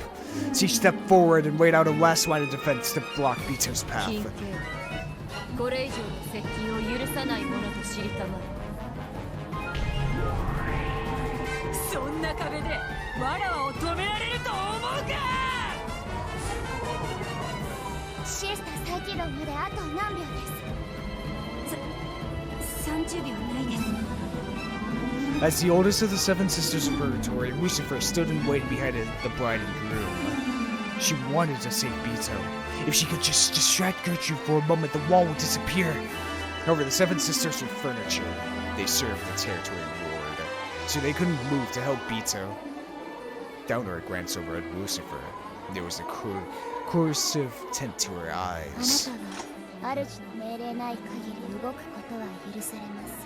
She stepped forward and laid out a last line of defense to block Bito's path. これ以上の接近を許さないものと知りたまえ。そんな壁でわらわを止められると思うか。シエスタ再起動まであと何秒です。30秒ないです。 As the oldest of the seven sisters of Purgatory, Lucifer stood and waited behind the bride and groom. She wanted to save Bito. If she could just distract Gertrude for a moment, the wall would disappear. However, the seven sisters were furniture. They served the territory lord, so they couldn't move to help Bito. Downer glanced over at Lucifer. There was a corrosive tint to her eyes. あなたは主の命令ない限り動くことは許されません。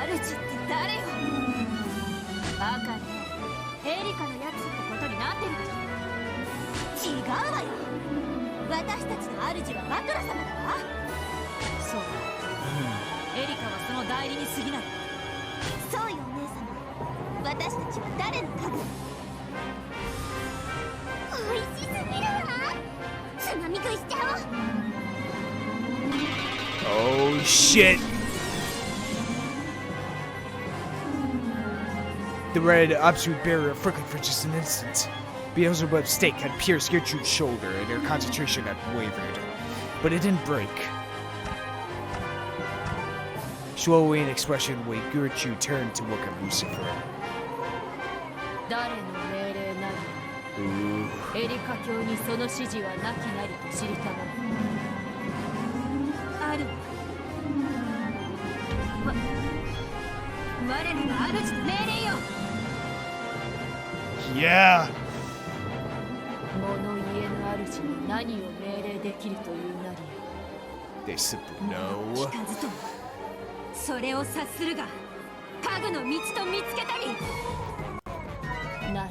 主って誰よ。バカね。エリカのやつってことになってるでしょ。違うわよ。私たちの主はバトラ様だわ。そう。エリカはその代理に過ぎない。そうよお姉様。私たちは誰の家具。美味しすぎるわ。つまみ食いしちゃおう。Oh shit! The red absolute barrier flickered for just an instant. Beelzebub's stake had pierced Gertrude's shoulder and her concentration had wavered. But it didn't break. Slowly and expressionlessly, Gertrude turned to look at Lucifer. 誰の命令なり、エリカ教にその指示はなきなりと知りたまえ。ある。我らが主の命令よ。Yeah! 物言えぬ主に何を命令できるというなり。They simply know. 聞かずともそれを察するが家具の道と見つけたりなら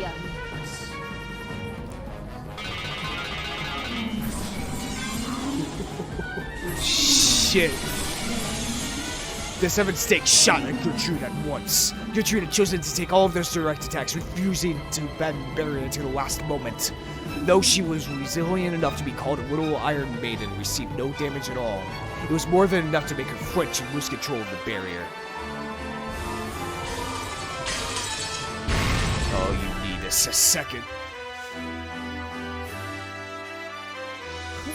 やむなし。Shit. The seven stakes shot at Gertrude at once. Gertrude had chosen to take all of those direct attacks, refusing to bend the barrier until the last moment. Though she was resilient enough to be called a little Iron Maiden, received no damage at all. It was more than enough to make her flinch and lose control of the barrier. All you need is a second.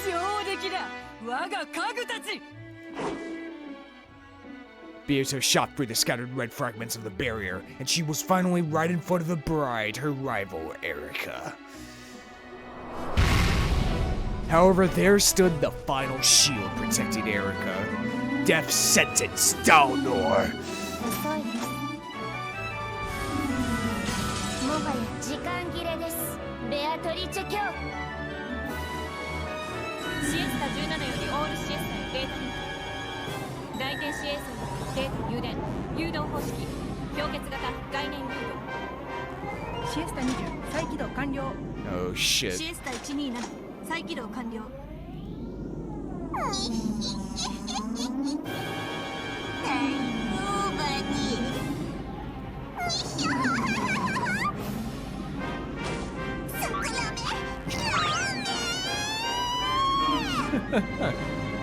上出来だ我が家具たち。Beatrice shot through the scattered red fragments of the barrier, and she was finally right in front of the bride, her rival, Erica. However, there stood the final shield protecting Erica. Death sentence, Dalnor. 遅いです。もはや時間切れです。ベアトリチェ卿。シエスタ17よりオールシエスタへデータ変化。外見視衛星データ誘導方式氷結型概念シエスタ20再起動完了。 Oh シ shit. エスタ127再起動完了。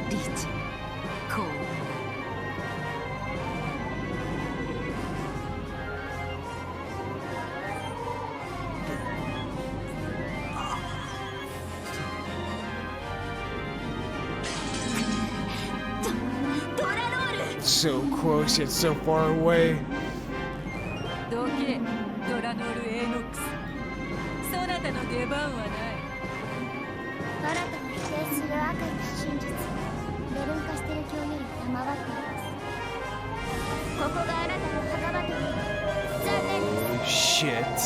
リーチこう So close yet so far away. どけドラノールエノックス。そなたの出番はない。あなたを否定する赤い真実ベルンカステル教より賜っています。ここがあなたの墓場という残念です。 Shit.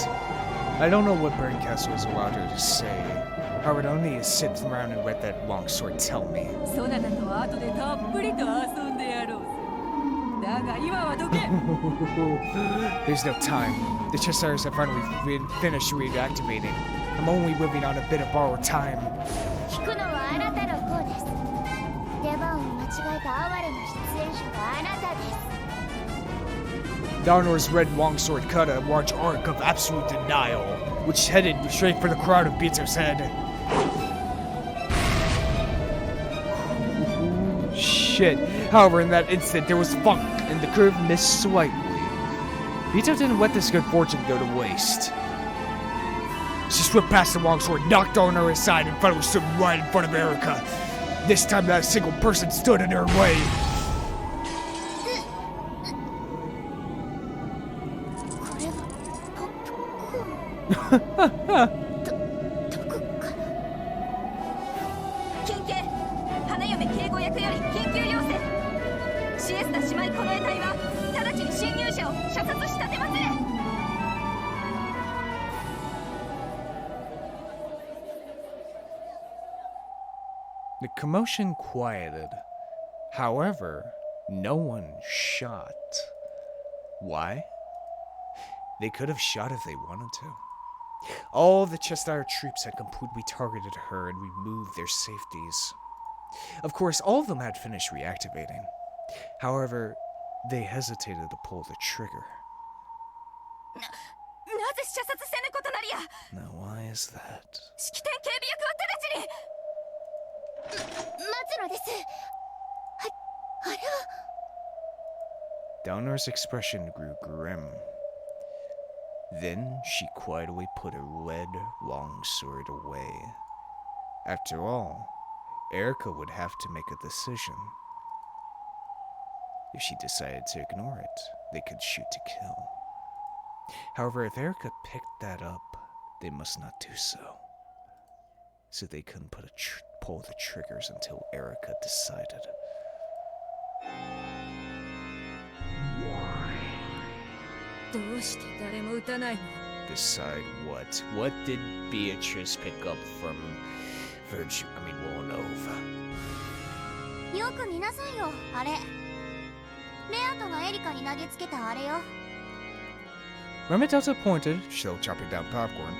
I don't know what Burncastle was allowed her to say. I would only sit around and let that longsword tell me. そなたとは後でたっぷりと遊んでやろうぜ。だが今はどけ。There's no time. The Cheshires have finally finished reactivating. I'm only living on a bit of borrowed time. 聞くのはあなたの方です。出番を間違えた哀れな出演者があなたです。 Darnor's red longsword cut a large arc of absolute denial, which headed straight for the crown of Beatrice's head. Shit. However, in that instant, there was funk, and the curve missed slightly. Beatrice didn't let this good fortune go to waste. She swept past the longsword, knocked Darnor aside, and finally stood right in front of Erica. This time, not a single person stood in her way. これはポップコーン。どこから緊急花嫁警護役より緊急要請。シエスタ姉妹近衛隊は直ちに侵入者を射殺し立てますれ。 The commotion quieted. However, no one shot. Why? They could have shot if they wanted to. All the Cheshire troops had completely targeted her and removed their safeties. Of course, all of them had finished reactivating. However, they hesitated to pull the trigger. なぜ射殺せぬことなりや。 Now, why is that? 式典警備役は直ちに。 待つのです。あれは Downer's expression grew grim. Then she quietly put her red longsword away. After all, Erica would have to make a decision. If she decided to ignore it, they could shoot to kill. However, if Erica picked that up, they must not do so. So they couldn't pull the triggers until Erica decided. Decide what? What did Beatrice pick up from Villanova? よく見なさいよ、あれ。レアトがエリカに投げつけたあれよ。Ramatata pointed, still chopping down popcorn.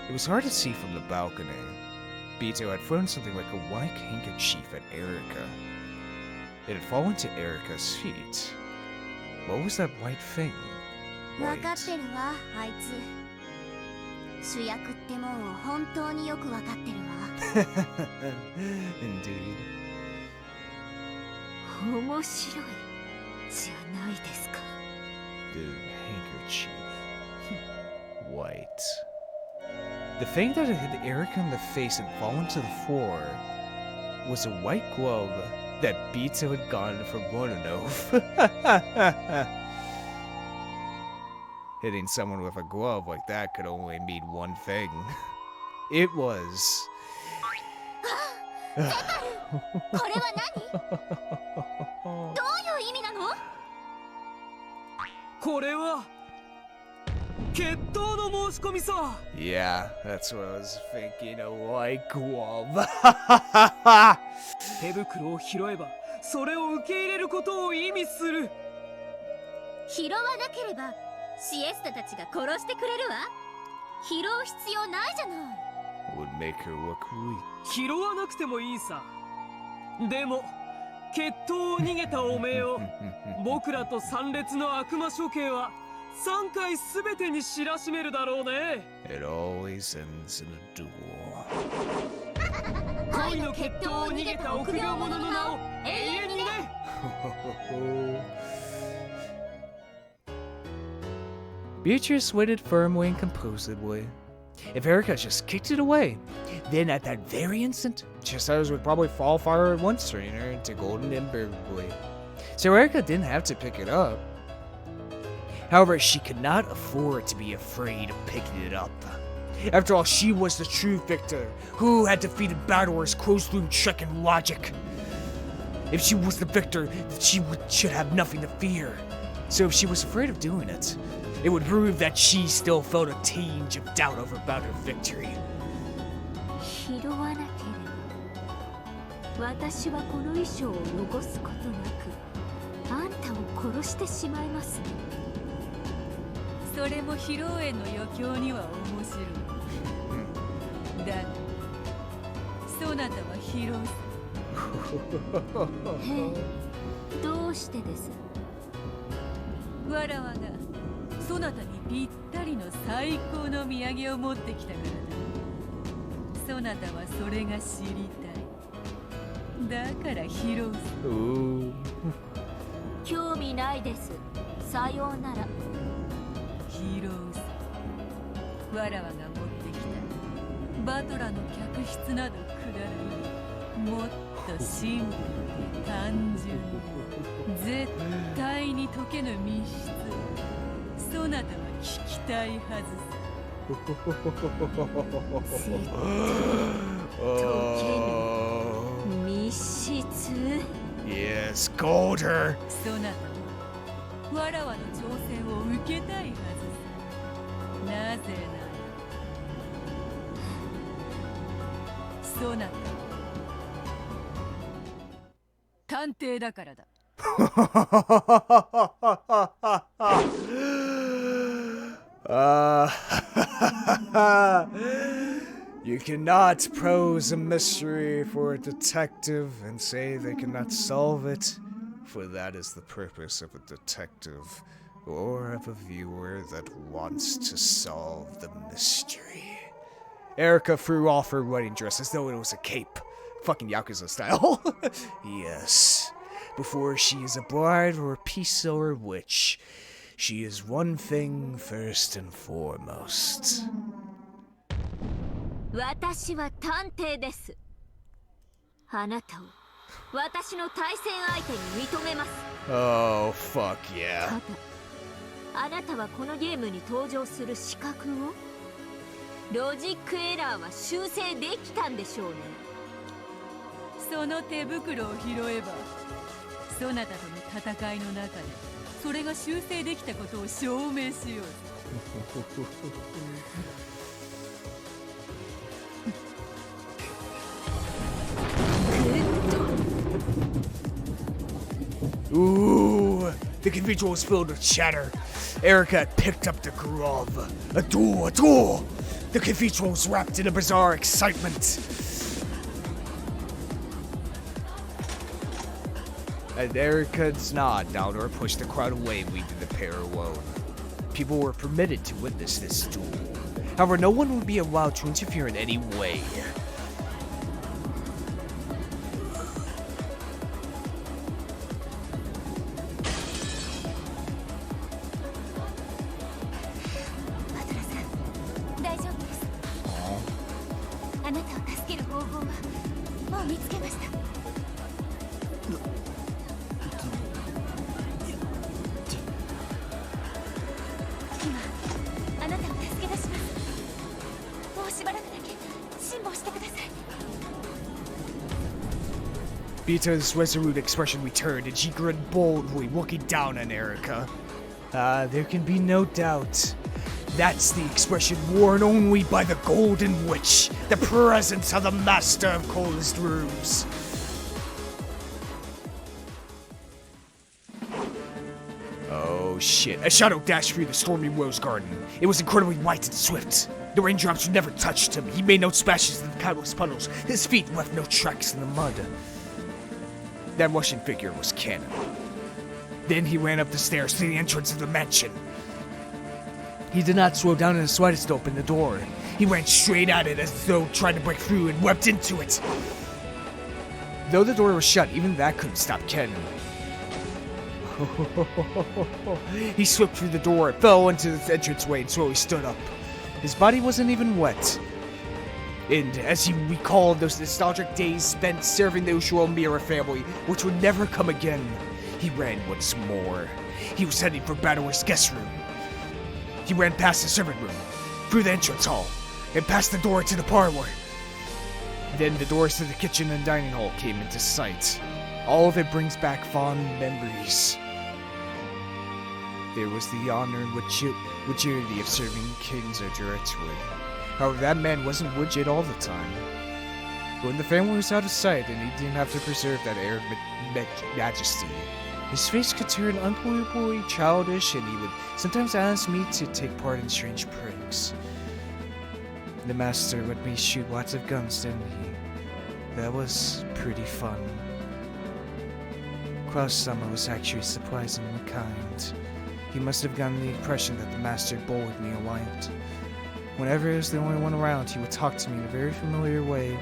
It was hard to see from the balcony. Beto had thrown something like a white handkerchief at Erica. It had fallen to Erica's feet. What was that white thing? わかってるわ、あいつ。主役ってもんを本当によくわかってるわ。Indeed. 面白いじゃないですか。 The handkerchief. White. The thing that had hit Erica in the face and fallen to the floor was a white glove that Beto had gotten from Voidlego. Hitting someone with a glove like that could only mean one thing. It was... これは何？どういう意味なの？これは決闘の申し込みさ。 Yeah, that's what I was thinking. A white glove. 手袋を拾えばそれを受け入れることを意味する。拾わなければシエスタたちが殺してくれるわ。拾う必要ないじゃない。 Would make her look weak. 拾わなくてもいいさ。でも決闘を逃げたおめえを僕らと参列の悪魔処刑は3回すべてに知らしめるだろうね。 It always ends in a duel. 恋の決闘を逃げた臆病者の名を永遠にね。Beatrice waited firmly and composedly. If Erica just kicked it away, then at that very instant, Chasers would probably fall far one strainer into golden ember blade. So Erica didn't have to pick it up. However, she could not afford to be afraid of picking it up. After all, she was the true victor, who had defeated Bador's closed room trick and logic. If she was the victor, she should have nothing to fear. So if she was afraid of doing it, it would prove that she still felt a tinge of doubt about her victory. 拾わなければ私はこの衣装を汚すことなくあんたを殺してしまいます。それも披露宴の余興には面白い。だがそなたは拾うさ。どうしてです？わらわがそなたにぴったりの最高の土産を持ってきたからだ。そなたはそれが知りたい。だから拾うさ。興味ないです。さようなら。拾うさ。わらわが持ってきたバトラの客室などくだらない。もっとシンプルで単純で絶対に解けぬ密室。そなたは聞きたいはずさ。絶対解けぬ密室。 Yes, scold her. そなたはわらわの挑戦を受けたいはずさ。なぜならそなた探偵だからだ。You cannot pose a mystery for a detective and say they cannot solve it, for that is the purpose of a detective or of a viewer that wants to solve the mystery. Erica threw off her wedding dress as though it was a cape. Fucking Yakuza style. Yes. Before she is a bride or a peace or a witch, she is one thing first and foremost. 私は探偵です。あなたを私の対戦相手に認めます。 Oh, fuck yeah. ただ、あなたはこのゲームに登場する資格をロジックエラーは修正できたんでしょうね。その手袋を拾えばそなたとの戦いの中でそれが修正できたことを証明しよう。Ooh, the cathedral was filled with chatter. Erica had picked up the glove. A duel, a duel! The cathedral was wrapped in a bizarre excitement. And Erica's nod down or pushed the crowd away, leaving the pair alone. People were permitted to witness this duel. However, no one would be allowed to interfere in any way. Vita's resolute expression returned, and she grinned boldly, looking down on Erica. There can be no doubt. That's the expression worn only by the Golden Witch, the presence of the Master of Closed Rooms. Oh Oh shit. A shadow dashed through the stormy rose garden. It was incredibly white and swift. The raindrops never touched him. He made no splashes in the countless puddles. His feet left no tracks in the mud. That Russian figure was Canon. Then he ran up the stairs to the entrance of the mansion. He did not slow down in the slightest to open the door. He ran straight at it as though trying to break through and wept into it. Though the door was shut, even that couldn't stop Canon. He slipped through the door, fell into the entranceway, and slowly stood up. His body wasn't even wet. And as he recalled those nostalgic days spent serving the Ushiro family, which would never come again, he ran once more. He was heading for Badoer's guest room. He ran past the servant room, through the entrance hall, and past the door to the parlor. Then the doors to the kitchen and dining hall came into sight. All of it brings back fond memories. There was the honor and rigidity of serving kings directly. However, that man wasn't rigid all the time. When the family was out of sight and he didn't have to preserve that air of majesty, his face could turn unbelievably childish, and he would sometimes ask me to take part in strange pranks. The master let me shoot lots of guns, didn't he? That was pretty fun. Klaus-sama was actually surprisingly kind. He must have gotten the impression that the master bullied me a lot. Whenever I was the only one around, he would talk to me in a very familiar way,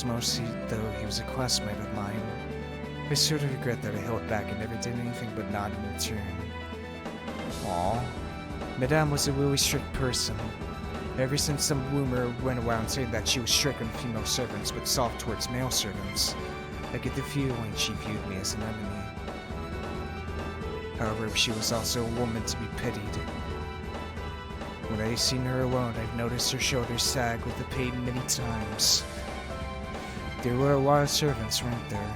mostly though he was a classmate of mine. I sort of regret that I held back and never did anything but nod in return. Aww. Madame was a really strict person. Ever since some rumor went around saying that she was strict on female servants but soft towards male servants, I get the feeling she viewed me as an enemy. However, she was also a woman to be pitied. When I've seen her alone, I've noticed her shoulders sag with the pain many times. There were a lot of servants, weren't there?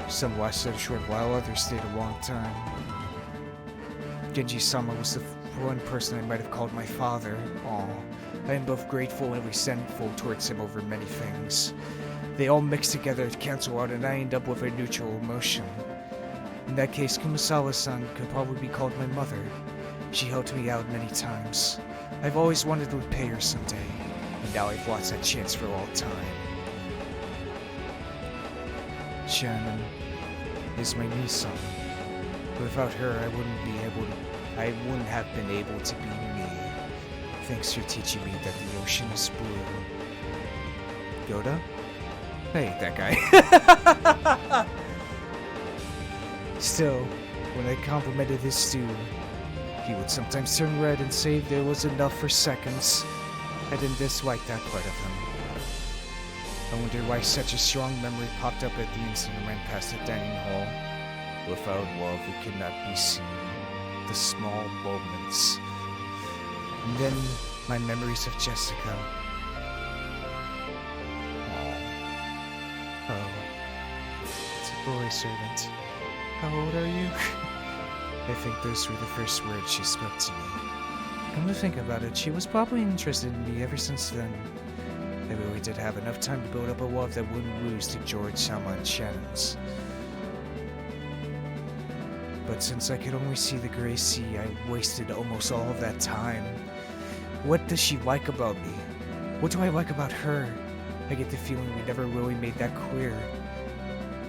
Some lasted a short while, others stayed a long time. Genji-sama was the one person I might have called my father. Aw, I am both grateful and resentful towards him over many things. They all mix together to cancel out, and I end up with a neutral emotion. In that case, Kumasawa-san could probably be called my mother. She helped me out many times. I've always wanted to repay her someday, and now I've lost that chance for all time. Shannon is my niece. Without her, I wouldn't have been able to be me. Thanks for teaching me that the ocean is blue. Yoda? I hate that guy. Still, when I complimented his stew, he would sometimes turn red and say there was enough for seconds. I didn't dislike that part of him. I wonder why such a strong memory popped up at the instant I ran past the dining hall. Without love, it could not be seen. The small moments. And then, my memories of Jessica. Oh. It's a boy servant. How old are you? I think those were the first words she spoke to me. Come to think about it, she was probably interested in me ever since then. I really did have enough time to build up a love that wouldn't lose to George, Selma, and Shannon's. But since I could only see the gray sea, I wasted almost all of that time. What does she like about me? What do I like about her? I get the feeling we never really made that clear.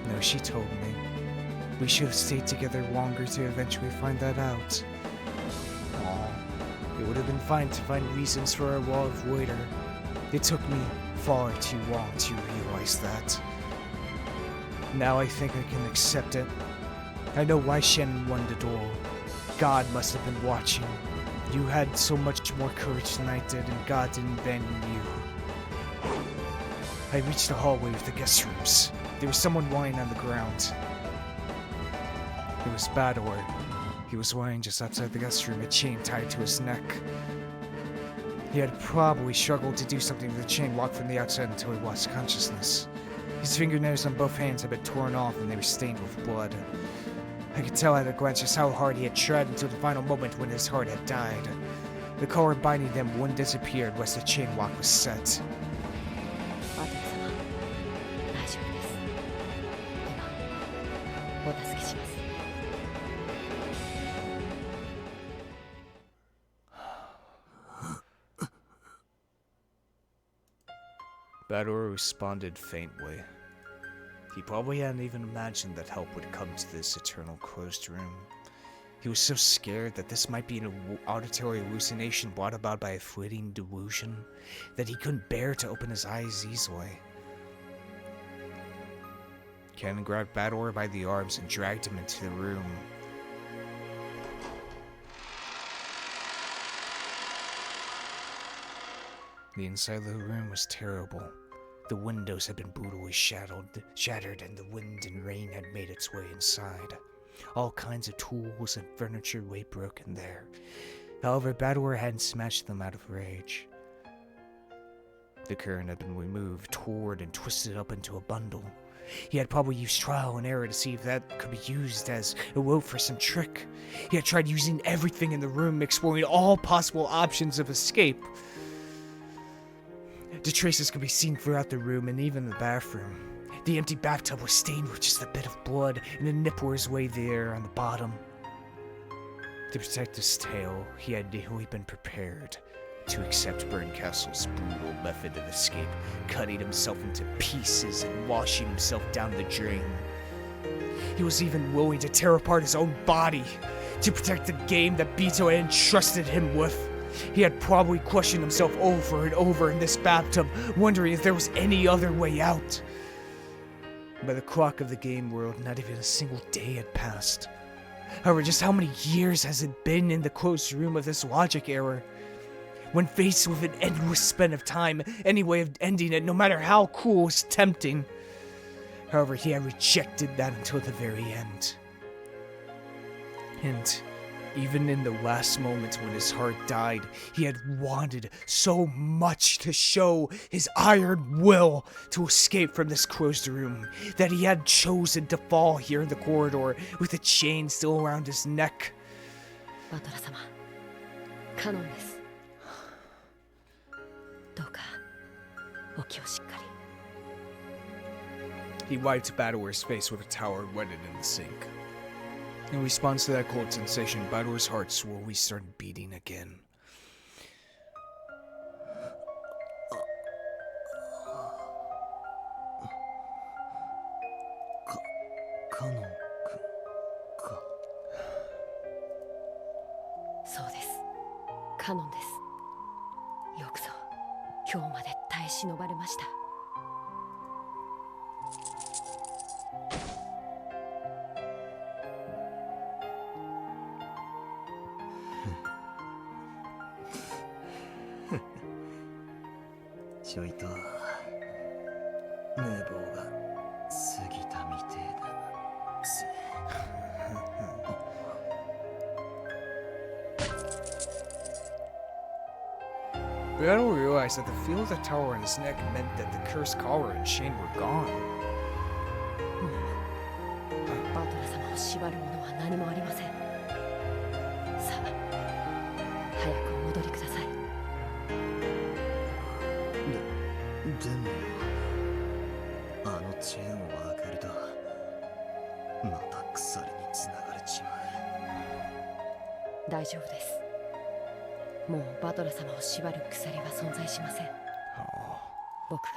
No, she told me. We should have stayed together longer to eventually find that out. Aw, it would have been fine to find reasons for our love later. It took me far too long to realize that. Now I think I can accept it. I know why Shannon won the duel. God must have been watching. You had so much more courage than I did, and God didn't abandon you. I reached the hallway of the guest rooms. There was someone lying on the ground. It was Badoer. He was lying just outside the guest room, a chain tied to his neck. He had probably struggled to do something to the chain lock from the outside until he lost consciousness. His fingernails on both hands had been torn off and they were stained with blood. I could tell at a glance just how hard he had tried until the final moment when his heart had died. The collar binding them wouldn't disappear unless the chain lock was set. Bador responded faintly. He probably hadn't even imagined that help would come to this eternal closed room. He was so scared that this might be an auditory hallucination brought about by a fleeting delusion that he couldn't bear to open his eyes easily. Ken grabbed Bador by the arms and dragged him into the room. The inside of the room was terrible. The windows had been brutally shattered, and the wind and rain had made its way inside. All kinds of tools and furniture lay broken there. However, Bador hadn't smashed them out of rage. The curtain had been removed, torn, and twisted up into a bundle. He had probably used trial and error to see if that could be used as a rope for some trick. He had tried using everything in the room, exploring all possible options of escape. The traces could be seen throughout the room and even the bathroom. The empty bathtub was stained with just a bit of blood, and a nipple was way there on the bottom. To protect his tail, he had nearly been prepared to accept Berncastle's brutal method of escape, cutting himself into pieces and washing himself down the drain. He was even willing to tear apart his own body to protect the game that Beto had entrusted him with. He had probably questioned himself over and over in this bathtub, wondering if there was any other way out. By the clock of the game world, not even a single day had passed. However, just how many years has it been in the closed room of this logic error? When faced with an endless span of time, any way of ending it, no matter how cool, was tempting. However, he had rejected that until the very end. And even in the last moments when his heart died, he had wanted so much to show his iron will to escape from this closed room that he had chosen to fall here in the corridor with a chain still around his neck. バトラ様、カノンです。どうかお気をしっかり。 He wiped Bador's face with a towel and wet it in the sink. In response to that cold sensation, Bador's heart slowly started beating again. Kanon-kun ka. そうです。カノンです。よくぞ今日まで耐え忍ばれました。ちょいと無謀が過ぎたみてえだな。Bador realized that the feel of the tower on his neck meant that the cursed collar and chain were gone. バトラ様を縛るものは何もありません。さあ、早くお戻りください。でもあのチェーンを開けるとまた鎖につながれちまう。大丈夫です。もうバトラ様を縛る鎖は存在しません。僕が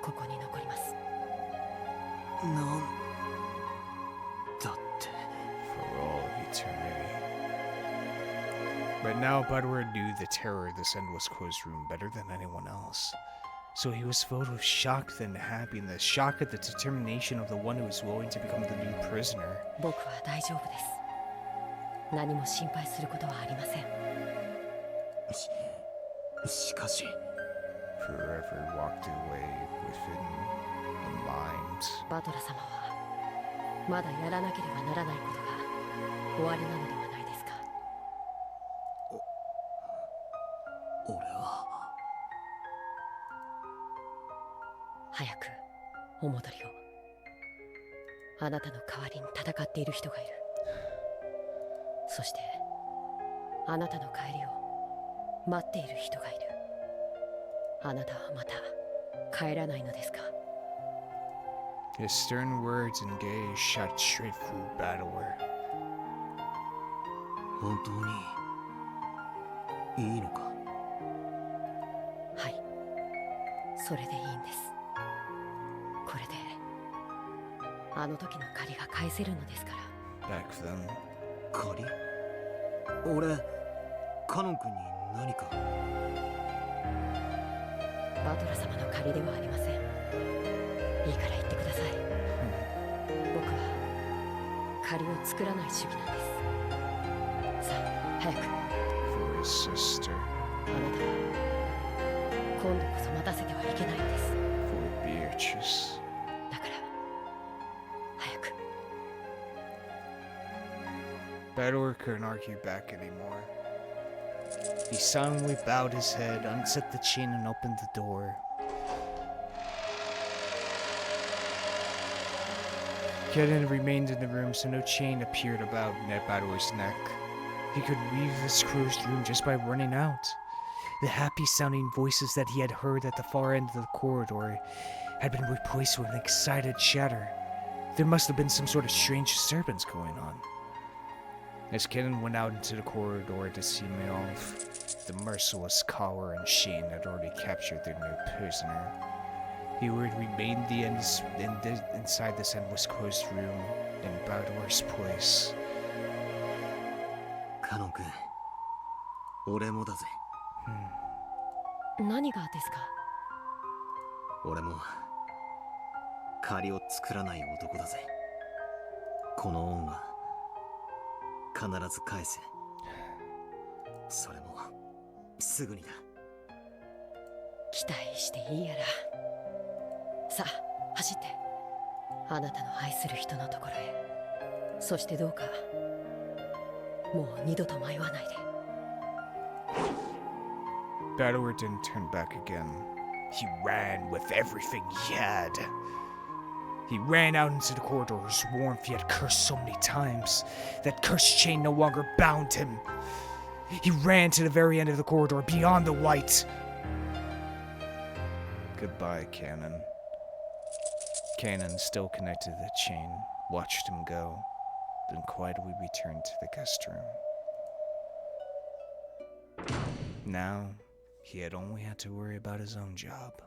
ここに残ります。なんだって。 For all eternity. But now Bador knew the terror of this endless closed room better than anyone else. So he was filled with shock then happiness, shock at the determination of the one who was willing to become the new prisoner. 僕は大丈夫です。何も心配することはありません。しかし Forever walked away within the mind. バトラ様はまだやらなければならないことが終わりなのではないですか。俺は早くお戻りを。あなたの代わりに戦っている人がいる。そしてあなたの帰りを待っている人がいる。あなたはまた帰らないのですか。 His stern words and gaze shot straight through Bador. 本当にいいのか。はい、それでいいんです。これであの時の借りが返せるのですから。 Back then. 借り？俺カノン君に何か？バトラ様の借りではありません。いいから言ってください。僕は借りを作らない主義なんです。さあ早く。 For his sister. あなたは今度こそ待たせてはいけないんです。 For Beatrice. だから早く。 Bador couldn't argue back anymore. He silently bowed his head, unset the chain, and opened the door. Kenan remained in the room, so no chain appeared about Ned Bador's neck. He could leave this closed room just by running out. The happy-sounding voices that he had heard at the far end of the corridor had been replaced with an excited chatter. There must have been some sort of strange disturbance going on. As Kenan went out into the corridor to see Meowth, the merciless Kawa and Shane had already captured their new prisoner. He would remain inside this endless closed room in Bador's place. カノン君、俺もだぜ。何がですか？俺も借りを作らない男だぜ。この恩は必ず返す。それもすぐにだ。期待していいやら。さあ走って、あなたの愛する人のところへ。そしてどうかもう二度と迷わないで。 Bador didn't turn back again. He ran with everything he had. He ran out into the corridor whose warmth he had cursed so many times. That cursed chain no longer bound him. He ran to the very end of the corridor, beyond the light. Goodbye, Canon. Canon, still connected to the chain, watched him go, then quietly returned to the guest room. Now, he had only had to worry about his own job.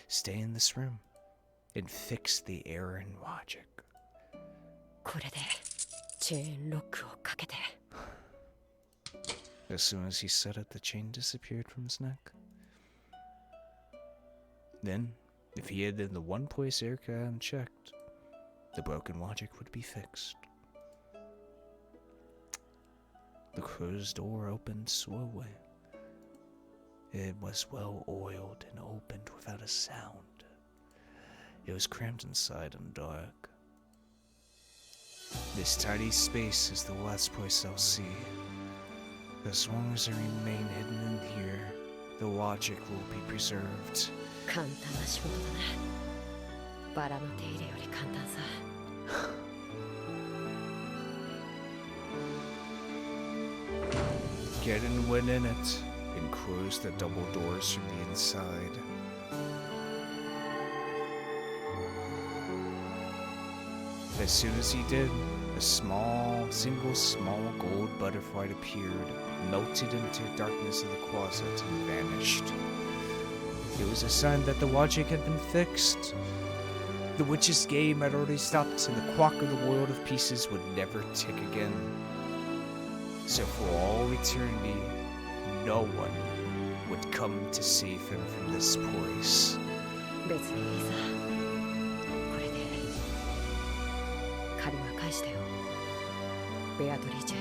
Stay in this room and fix the error in logic. これでチェーンロックをかけて。 As soon as he said it, the chain disappeared from his neck. Then, if he had been the one place Erica hadn't checked, the broken logic would be fixed. The closed door opened slowly. It was well oiled and opened without a sound. It was cramped inside and dark. This tiny space is the last place I'll see. As long as I remain hidden in here, the logic will be preserved. 簡単な仕事だな。バラの手入れより簡単さ。Kenan went in it and closed the double doors from the inside. As soon as he did, a single small gold butterfly appeared, melted into the darkness of the closet, and vanished. It was a sign that the logic had been fixed. The witch's game had already stopped, and the clock of the world of pieces would never tick again. So for all eternity, no one would come to save him from this place. 別にいいさ。これで借りは返したよ。ベアトリーチェ。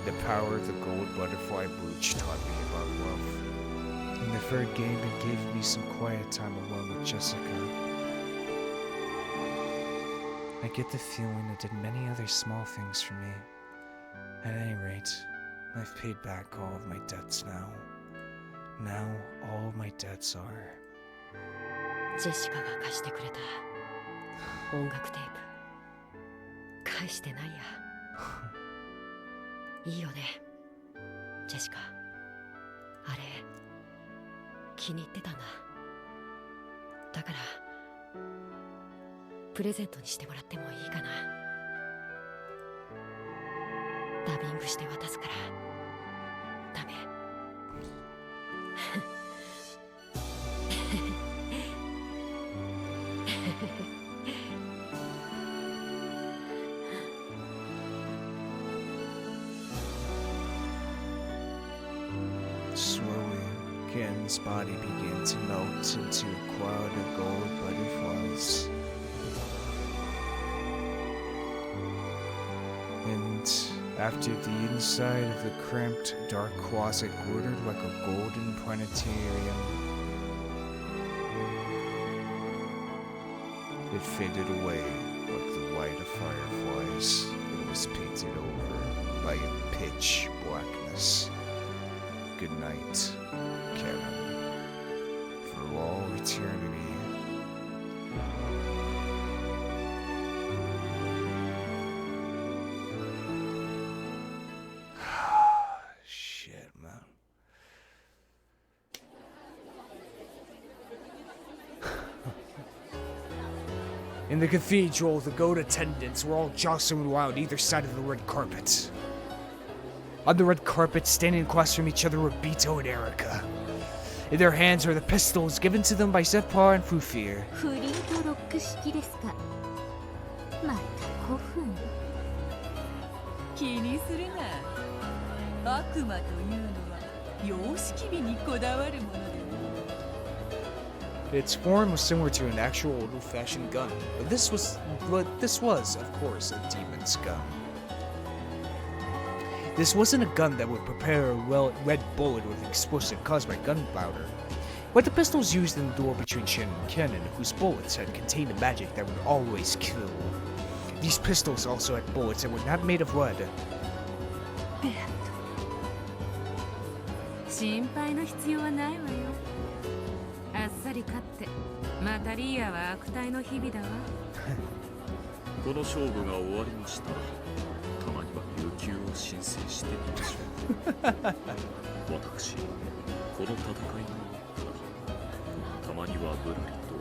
The power of the gold butterfly brooch taught me about love. And the third game, it gave me some quiet time alone with Jessica. I get the feeling it did many other small things for me. At any rate, I've paid back all of my debts now. Now all of my debts are... ジェシカが貸してくれた音楽テープ返してないや。いいよね、ジェシカ。あれ気に入ってたんだ。だからプレゼントにしてもらってもいいかな。ダビングして渡すから。ダメ？ Shin's body began to melt into a cloud of gold butterflies. And after the inside of the cramped, dark closet glittered like a golden planetarium, it faded away like the light of fireflies. It was painted over by a pitch blackness. Good night, Kevin. For all eternity. Shit, man. In the cathedral, the goat attendants were all jostling around either side of the red carpet. On the red carpet, standing across from each other, were Beto and Erica. In their hands were the pistols given to them by Zephyr and Fufir. フリートロック式ですか。また古墳。気にするな。悪魔というのは様式美にこだわるもので。 Its form was similar to an actual old-fashioned gun, but this was, of course, a demon's gun. This wasn't a gun that would prepare a red bullet with explosive caused by gunpowder, but the pistols used in the duel between Shin and Cannon, whose bullets had contained a magic that would always kill. These pistols also had bullets that were not made of lead. 心配の必要はないわよ。あっさり勝って、またリーヤは悪態の日々だわ。この勝負が終わりましたら、たまには有給を申請してみましょう。私、この戦いの中、たまにはぶらりと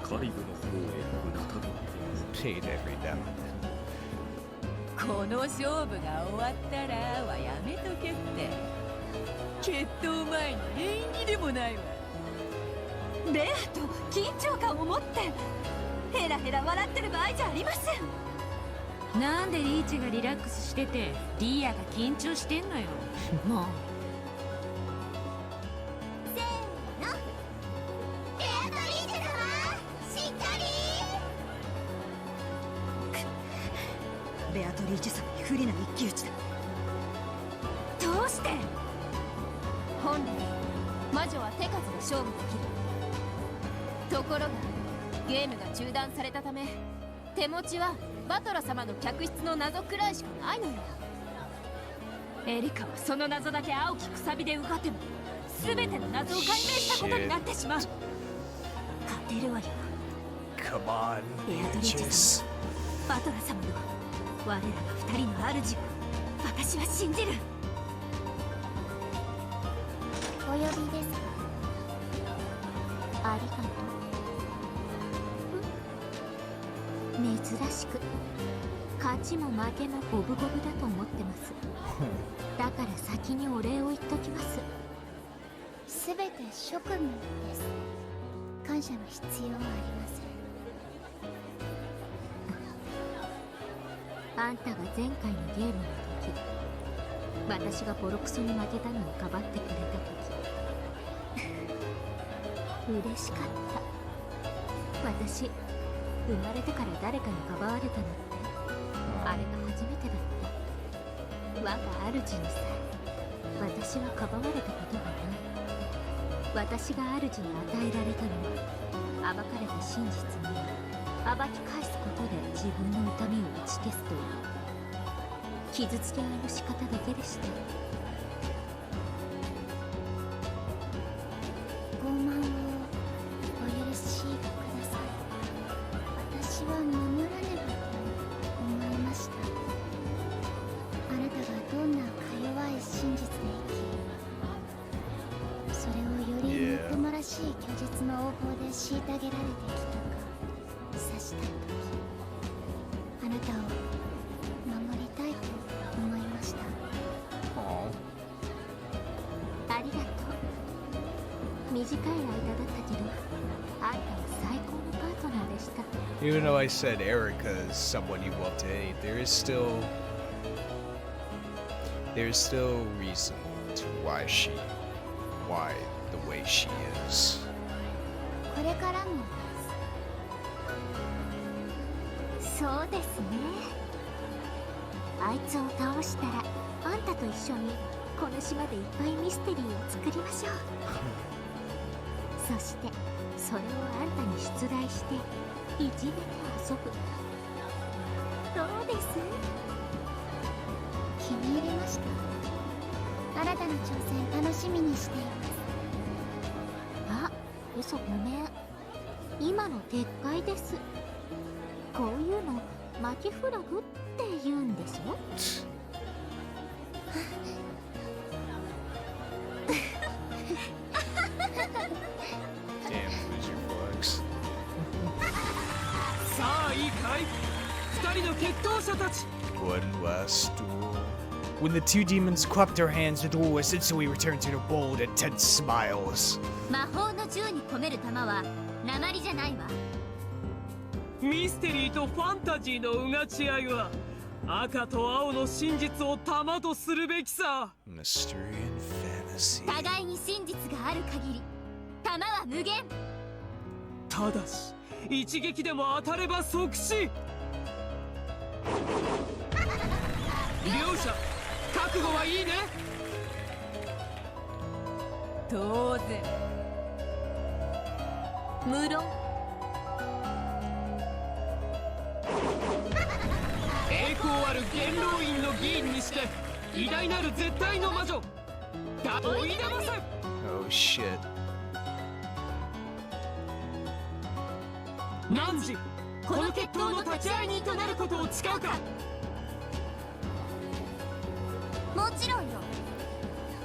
カリブの方へうなたびに。Paid every now and then. この勝負が終わったらはやめとけって。決闘前に演技でもないわ。ベアと緊張感を持ってヘラヘラ笑ってる場合じゃありません。なんでリーチがリラックスしててリーヤが緊張してんのよ。もう。せーの。ベアトリーチェ様、しっかり。ベアトリーチェ様に不利な一騎打ちだ。どうして？本来魔女は手数で勝負できる。ところがゲームが中断されたため手持ちはバトラ様の客室の謎くらいしかないのよ。エリカはその謎だけ青きくさびで受かっても全ての謎を解明したことになってしまう。勝てるわよ。 Come on, ベアトリーチェ様、バトラ様の我らが二人の主を私は信じる。お呼びですか？ありがとう。珍しく勝ちも負けも五分五分だと思ってます。だから先にお礼を言っときます。すべて職務です。感謝の必要はありません。あんたが前回のゲームの時、私がボロクソに負けたのをかばってくれた時嬉しかった。私生まれてから誰かにかばわれたのってあれが初めてだった。我が主にさえ私はかばわれたことがない。私が主に与えられたのは暴かれた真実に暴き返すことで自分の痛みを打ち消すという傷つけ合いの仕方だけでした。傲慢をお許しください。私は守らねばと思いました。あなたがどんなか弱い真実で生き、それをよりぬくもらしい虚実の応報で虐げられてきたか察した時、あなたを守りたいと思いました。ありがとう。短い間だったけど、あんたは最高のパートナーでした。Even though I said Erica is someone you want to hate, there's still reason to why the way she is. これからもそうですね。あいつを倒したらあんたと一緒にこの島でいっぱいミステリーを作りましょう。そしてそれをあんたに出題していじめて遊ぶ。どうです？気に入りました。新たな挑戦楽しみにしています。あ、嘘ごめん。今の撤回です。こういうのマキフラグって言うんでしょDamn loser flags. さあいいかい、二人の決闘者たち。 One last duel. When the two demons clapped their hands, the duel was instantly returned to their bold and tense smiles. 魔法の銃に込める弾は鉛じゃないわ。ミステリーとファンタジーのうがち合いは赤と青の真実を弾とするべきさ。 Mystery and fantasy. 互いに真実がある限り弾は無限。ただし一撃でも当たれば即死。両者覚悟はいいね。当然。無論。栄光ある元老院の議員にして偉大なる絶対の魔女追い出ませ。 Oh shit. 汝この決闘の立ち会い人となることを誓うか。もちろんよ。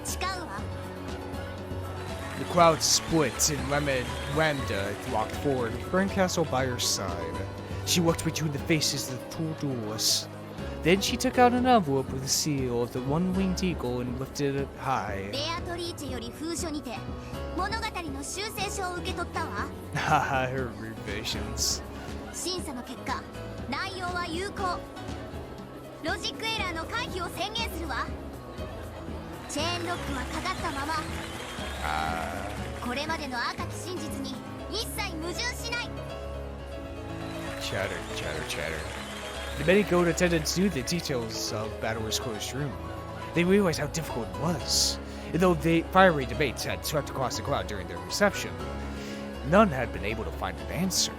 誓うわ。 The crowd split and Ramda walked forward, with Berncastle by her side. She looked between the faces of the two duelists. Then she took out an envelope with the seal of the one-winged eagle and lifted it high. ベアトリーチェより封書にて物語の修正書を受け取ったわ。 Haha, her revisions. 審査の結果、内容は有効。ロジックエラーの回避を宣言するわ。チェーンロックはかかったまま。これまでの赤き真実に一切矛盾しない。 Chatter, chatter, chatter. The many gold attendants knew the details of Battler's closed room. They realized how difficult it was. And though the fiery debates had swept across the crowd during their reception, none had been able to find an answer.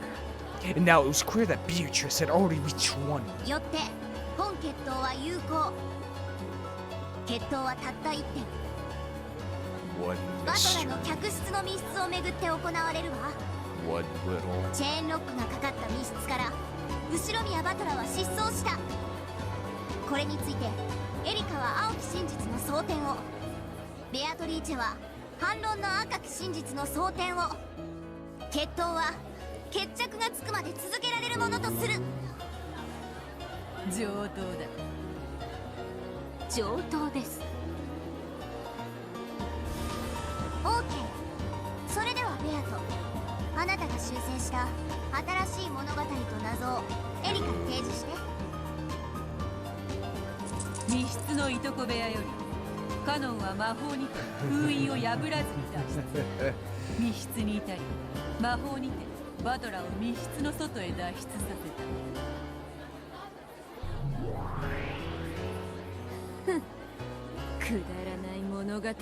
And now it was clear that Beatrice had already reached one. よって本決闘は有効。決闘はたった1点。 One バト mystery, ラの客室の密室をめぐって行われるわ。 one little. チェーンロックがかかった密室から後ろ宮バトラは失踪した。これについてエリカは青き真実の争点を、ベアトリーチェは反論の赤き真実の争点を。決闘は決着がつくまで続けられるものとする。上等だ。上等です。 OK。 それではベアト、あなたが修正した新しい物語と謎をエリカに提示して。密室のいとこ部屋よりカノンは魔法にて封印を破らずに脱出。密室にいたり魔法にてバトラを密室の外へ脱出させた。ふん、くだらない物語。結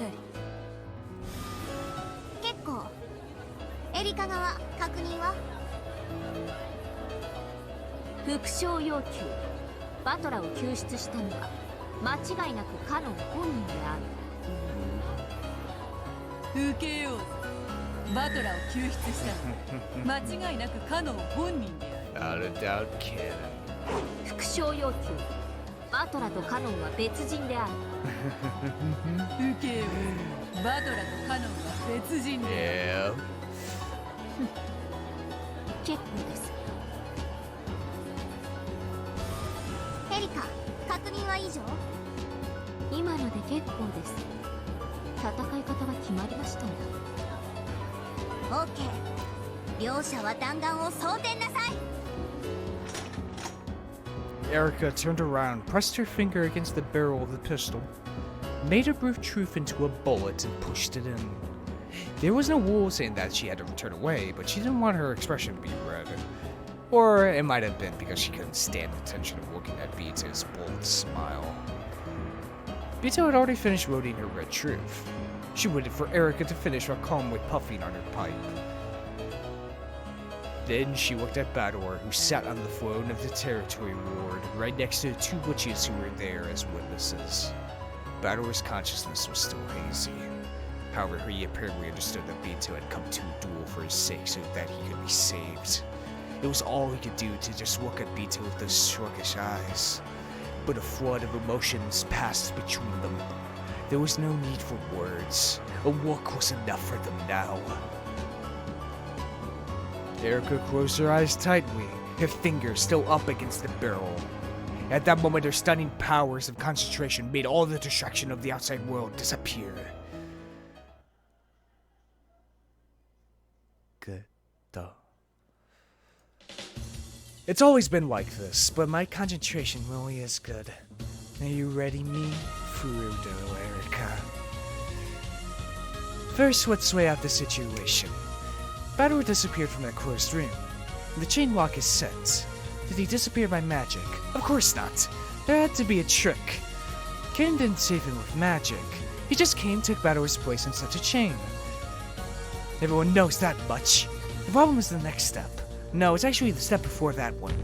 構。エリカ側確認は？副賞要求。バトラを救出したのは間違いなくカノン本人である。受けよう。バトラを救出したのは間違いなくカノン本人である。 Without a doubt, canon. 副賞要求。バトラとカノンは別人である。受けよう。バトラとカノンは別人である。 Yeah. 結構です。エリカ、確認は以上？今ので結構です。戦い方は決まりましたね。オッケー。両者は弾丸を装填なさい。 Erica turned around, pressed her finger against the barrel of the pistol, made a brief truth into a bullet, and pushed it in. There was no rule saying that she had to turn away, but she didn't want her expression to be read. Or it might have been because she couldn't stand the tension of looking at Beato's bold smile. Beato had already finished loading her red truth. She waited for Erica to finish while calmly puffing on her pipe. Then she looked at Bador, who sat on the throne of the territory ward, right next to the two witches who were there as witnesses. Bador's consciousness was still hazy. However, he apparently understood that Beato had come to a duel for his sake so that he could be saved. It was all he could do to just look at Beato with those sluggish eyes. But a flood of emotions passed between them. There was no need for words. A look was enough for them now. Erica closed her eyes tightly, her fingers still up against the barrel. At that moment, her stunning powers of concentration made all the distraction of the outside world disappear. Good. It's always been like this, but my concentration really is good. Are you ready, me? Furudo, Erica. First, let's weigh out the situation. Bador disappeared from that closed room. The chain lock is set. Did he disappear by magic? Of course not. There had to be a trick. Ken didn't save him with magic. He just came, took Bador's place, and set a chain. Everyone knows that much. The problem is the next step. No, it's actually the step before that one.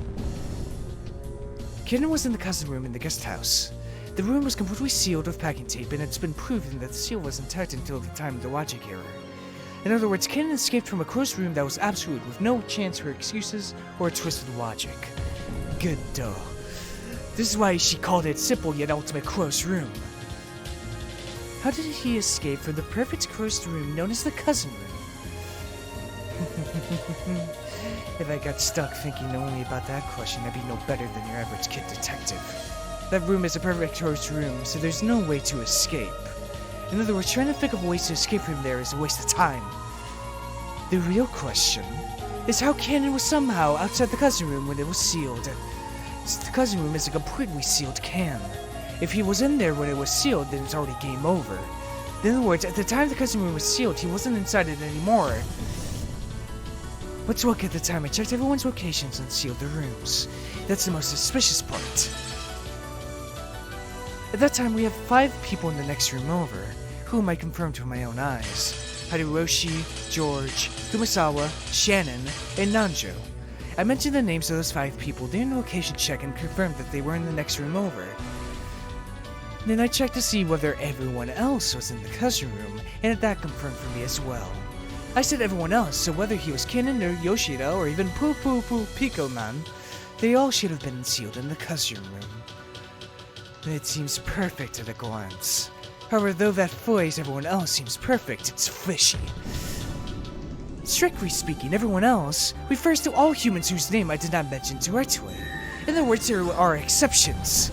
Ken was in the cousin room in the guest house. The room was completely sealed with packing tape, and it's been proven that the seal was intact until the time of the logic error. In other words, Ken escaped from a closed room that was absolute, with no chance for excuses or twisted logic. Good dough. This is why she called it simple yet ultimate closed room. How did he escape from the perfect closed room known as the cousin room? If I got stuck thinking only about that question, I'd be no better than your average kid detective. That room is a perfect closed room, so there's no way to escape. In other words, trying to think of ways to escape from there is a waste of time. The real question is how Cannon was somehow outside the cousin room when it was sealed. The cousin room is a completely sealed can. If he was in there when it was sealed, then it's already game over. In other words, at the time the cousin room was sealed, he wasn't inside it anymore. Let's look at the time I checked everyone's locations and sealed the rooms. That's the most suspicious part. At that time, we have 5 people in the next room over, whom I confirmed with my own eyes. Haruoshi, George, Kumasawa, Shannon, and Nanjo. I mentioned the names of those 5 people during the location check and confirmed that they were in the next room over. Then I checked to see whether everyone else was in the cousin room, and that confirmed for me as well. I said everyone else, so whether he was Kennen or Yoshida or even Pico-man, they all should have been sealed in the cousin room. It seems perfect at a glance. However, though that phrase everyone else seems perfect, it's fishy. Strictly speaking, everyone else refers to all humans whose name I did not mention directly. In other words, there are exceptions.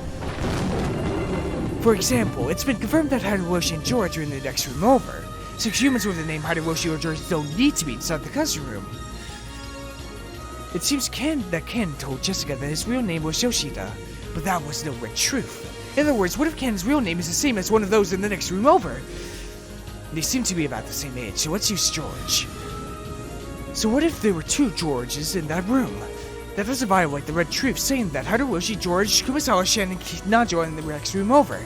For example, it's been confirmed that Haruoshi and George are in the next room over. So humans with the name Haruoshi or George don't need to be inside the cousin room. It seems that Ken told Jessica that his real name was Yoshida, but that was no red truth. In other words, what if Ken's real name is the same as one of those in the next room over? They seem to be about the same age, so let's use George. So what if there were 2 Georges in that room? That doesn't violate the red truth saying that Haruoshi, George, Kumasawa, Shannon, and Nanjo are in the next room over.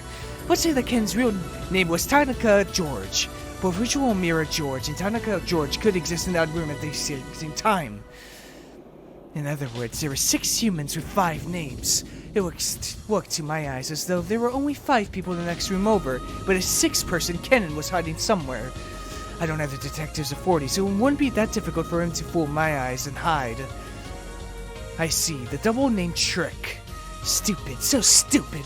Let's say that Ken's real name was Tanaka George. Both Ritual Mirror George and Tanaka George could exist in that room at the same time. In other words, there were 6 humans with 5 names. It looked to my eyes as though there were only 5 people in the next room over, but a 6th person, Kennen, was hiding somewhere. I don't have the detective's authority, so it wouldn't be that difficult for him to fool my eyes and hide. I see, the double name trick. Stupid, so stupid.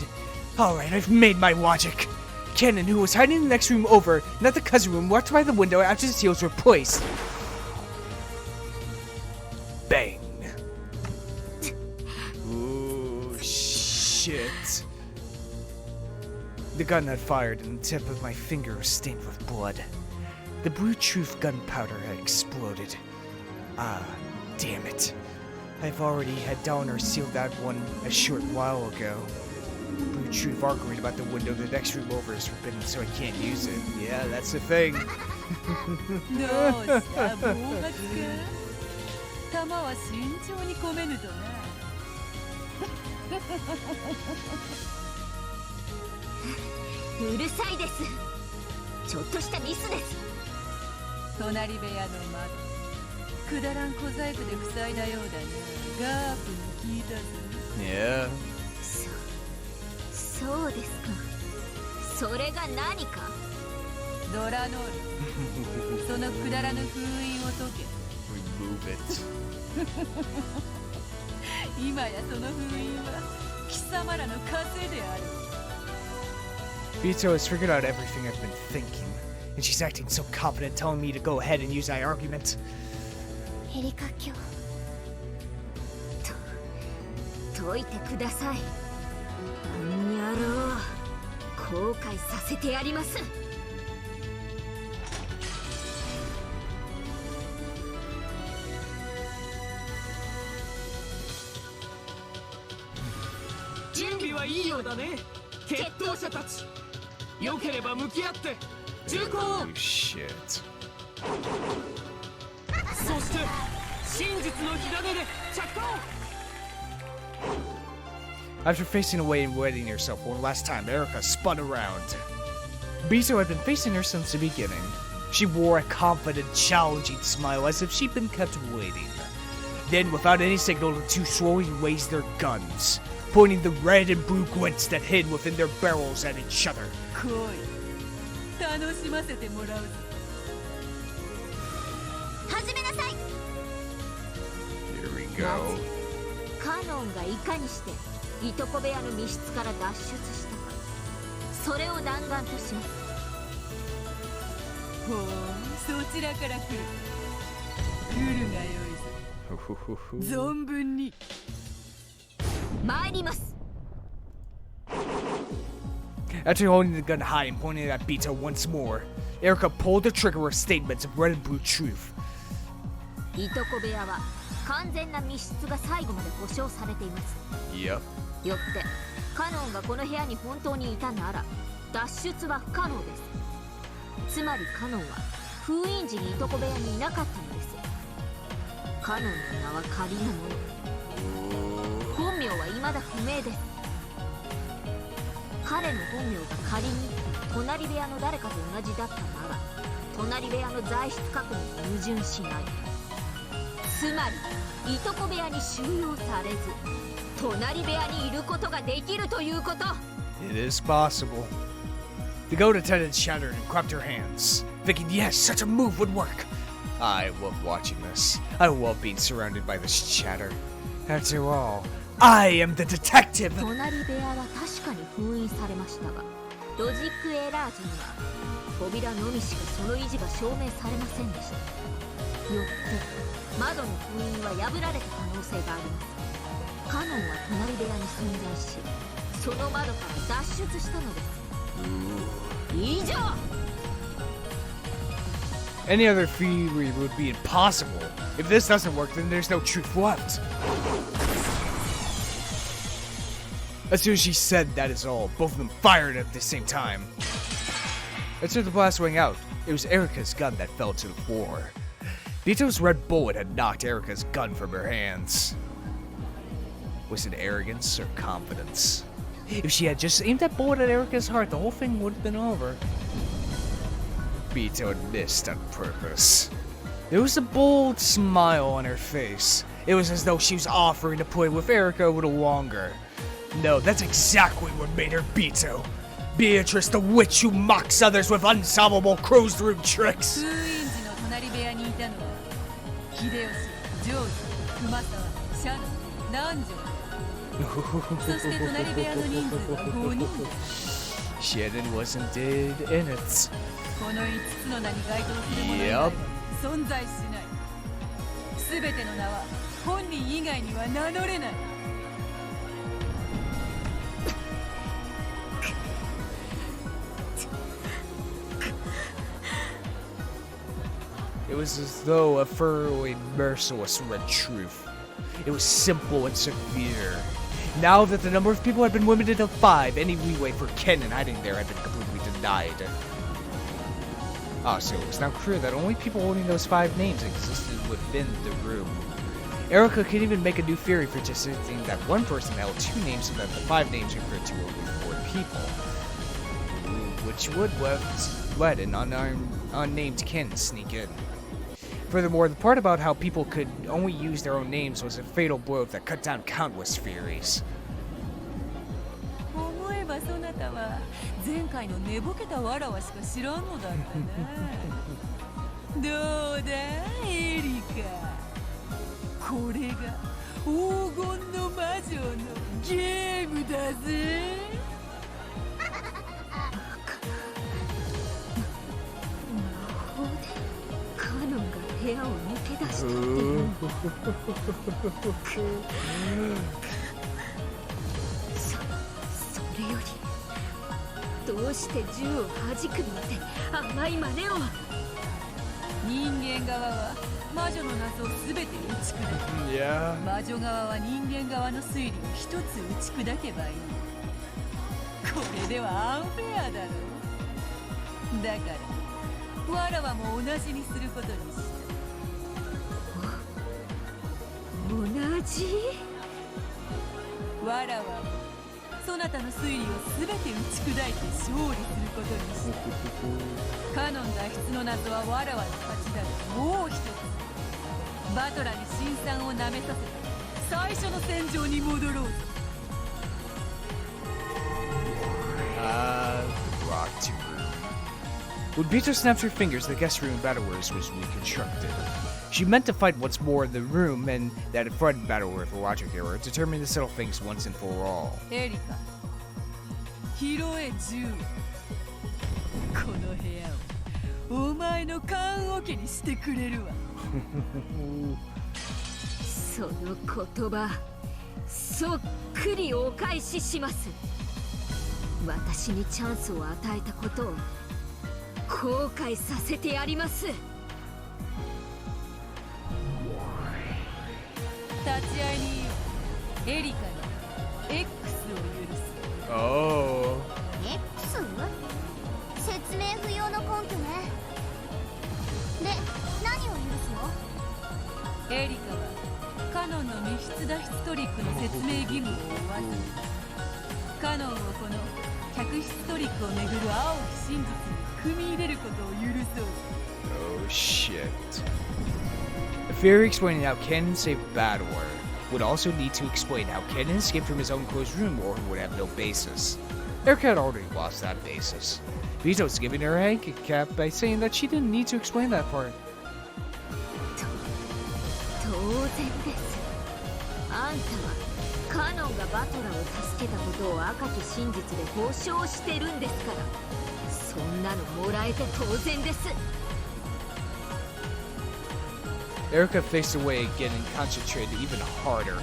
Alright, I've made my logic. Kennen, who was hiding in the next room over, not the cousin room, walked by the window after the seals were placed. Bang. Ooh, shit. The gun had fired and the tip of my finger was stained with blood. The Blue Truth gunpowder had exploded. Ah, damn it. I've already had Downer sealed that one a short while ago. Blue and Truth arguing about the window. The next room over is forbidden, so I can't use it. Yeah, that's the thing. どうした暴発か弾は慎重に込めぬとなうるさいです。ちょっとしたミスです。隣部屋の窓くだらん小細工で塞いだようだな。ガープに聞いたぞ。Yeah. そうですか。それが何か。ドラノールそのくだらぬ封印を解け。 Remove it. 今やその封印は貴様らの枷である。 Beato has figured out everything I've been thinking, and she's acting so confident, telling me to go ahead and use my argument. エリカ卿解いてください。あんにゃろう。後悔させてやります。準備はいいようだね。決闘者たち。良ければ向き合って銃口を。 Oh shit. そして真実の火種で着火を。 After facing away and wetting herself one last time, Erica spun around. Beato had been facing her since the beginning. She wore a confident, challenging smile as if she'd been kept waiting. Then, without any signal, the two slowly raised their guns, pointing the red and blue glints that hid within their barrels at each other. 来い楽しませてもらうぞ。始めなさい。 Here we ま go. ずカノンがいかにしていとこ部屋の密室から脱出したか、それを弾丸とします。ほうそちらから来る。来るがよいぞ。存分に参ります。 After holding the gun high and pointing it at Beato once more, Erica pulled the trigger with statements of red and blue truth. いとこ部屋は完全な密室が最後まで保証されています。 Yep. よってカノンがこの部屋に本当にいたなら脱出は不可能です。つまりカノンは封印時にいとこ部屋にいなかったのです。カノンの名は仮のもの。本名は未だ不明です。彼の本名が仮に隣部屋の誰かと同じだったなら隣部屋の在室確認は矛盾しない。つまりいとこ部屋に収容されず隣部屋にいることができるということ。 It is possible. The goat attendant shuddered and clapped her hands, thinking, yes, such a move would work. I love watching this. I love being surrounded by this chatter. After all, I am the detective! 隣部屋は確かに封印されましたが、ロジックエラー時には扉のみしかその維持が証明されませんでした。よって窓の封印は破られた可能性があります。カノンは隣部屋に存在し、その窓から脱出したのです。以上。 Any other theory would be impossible. If this doesn't work, then there's no truth left. As soon as she said that is all, both of them fired at the same time. As soon as the blast rang out, it was Erica's gun that fell to the floor. Beato's red bullet had knocked Erica's gun from her hands. Was it arrogance or confidence? If she had just aimed that bullet at Erica's heart, the whole thing would have been over. Beato had missed on purpose. There was a bold smile on her face. It was as though she was offering to play with Erica a little longer. No, that's exactly what made her Beato. Beatrice, the witch who mocks others with unsolvable closed-room tricks. 封印時の隣部屋にいたのは秀吉、ジョージ、熊沢、シャノン、南條。そして隣部屋の人数は5人。 Shannon was indeed in it. この5つの名に該当するもの以外は存在しない。すべての名は本人以外には名乗れない。 It was as though a thoroughly merciless red truth. It was simple and severe. Now that the number of people had been limited to 5, any leeway for Ken and hiding there had been completely denied. So it was now clear that only people holding those 5 names existed within the room. Erica could even make a new theory for just saying that one person held 2 names so that the 5 names referred to only 4 people. Which would let an unnamed Ken sneak in. Furthermore, the part about how people could only use their own names was a fatal blow that cut down countless theories. 思えばそなたは前回の寝ぼけたわらわしか知らんのだったな。どうだエリカ、これが黄金の魔女のゲームだぜ。カノンが部屋を抜け出したっていうの。それよりどうして銃を弾くなんて甘い真似を。人間側は魔女の謎を全て打ち砕く。魔女側は人間側の推理を一つ打ち砕けばいい。これではアンフェアだろう。だからわらわも同じにすることにした。同じ？わらわもそなたの推理を全て打ち砕いて勝利することにした。カノン脱出の謎はわらわの勝ちだが、もう一つバトラに辛酸をなめさせた最初の戦場に戻ろうぞ。Rock room. When Beatrice snapped her fingers, the guest room in Battleworth was reconstructed. She meant to fight once more in the room, and that it frightened Battleworth a logic error, determined to settle things once and for all. エリカ、拾え銃。この部屋をお前の棺桶にしてくれるわ。その言葉、そっくりお返しします。私にチャンスを与えたことを後悔させてやります。立ち会いにエリカに X を許す。X？ 説明不要の根拠ね。で、何を許すの？エリカはカノンの密室脱出トリックの説明義務を負わず、カノンをこの客室トリックをめぐる青き真実に組み入れることを許そう。Oh shit. A theory explaining how Ken saved Badwar would also need to explain how Ken escaped from his own closed room, or would have no basis. Erica had already lost that basis. Vito's giving her a handicap by saying that she didn't need to explain that part. 当然です。あんたはカノンがバトラを助けたことを赤き真実で保証してるんですから、そんなのもらえて当然です。Erica faced away again and concentrated even harder.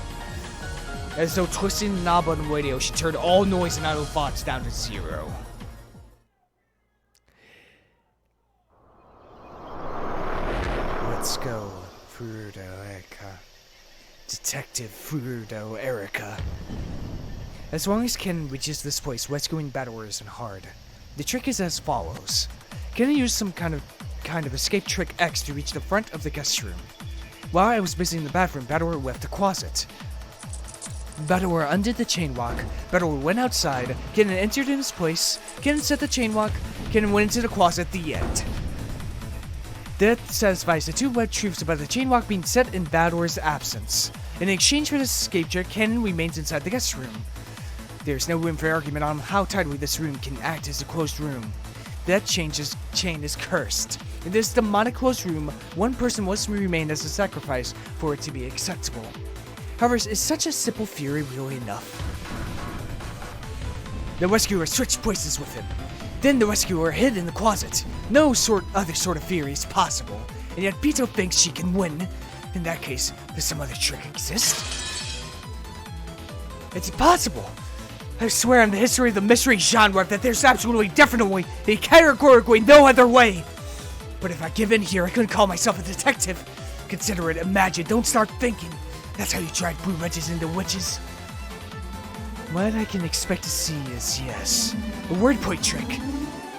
As though twisting the knob on the radio, she turned all noise and idle thoughts down to 0. Let's go, Furudo Erica. Detective Furudo Erica. As long as Ken reaches this place, rescuing Battler isn't hard. The trick is as follows. Ken used some kind of escape trick X to reach the front of the guest room. While I was busy in the bathroom, Battler left the closet. Battler undid the chain lock. Battler went outside. Ken entered in his place. Ken set the chain lock. Ken went into the closet. The end. That satisfies the two web truths about the chain lock being set in Battler's absence. In exchange for this escape trick, Ken remains inside the guest room. There's no room for argument on how tightly this room can act as a closed room. That chain is cursed. In this demonic closed room, one person must remain as a sacrifice for it to be acceptable. However, is such a simple theory really enough? The rescuer switched places with him. Then the rescuer hid in the closet. No other sort of theory is possible, and yet Bito thinks she can win. In that case, does some other trick exist? It's impossible! I swear on the history of the mystery genre that there's absolutely, definitely, and categorically no other way! But if I give in here, I couldn't call myself a detective. Consider it, imagine, don't start thinking. That's how you drive blue wretches into witches. what I can expect to see is, yes, a wordplay trick.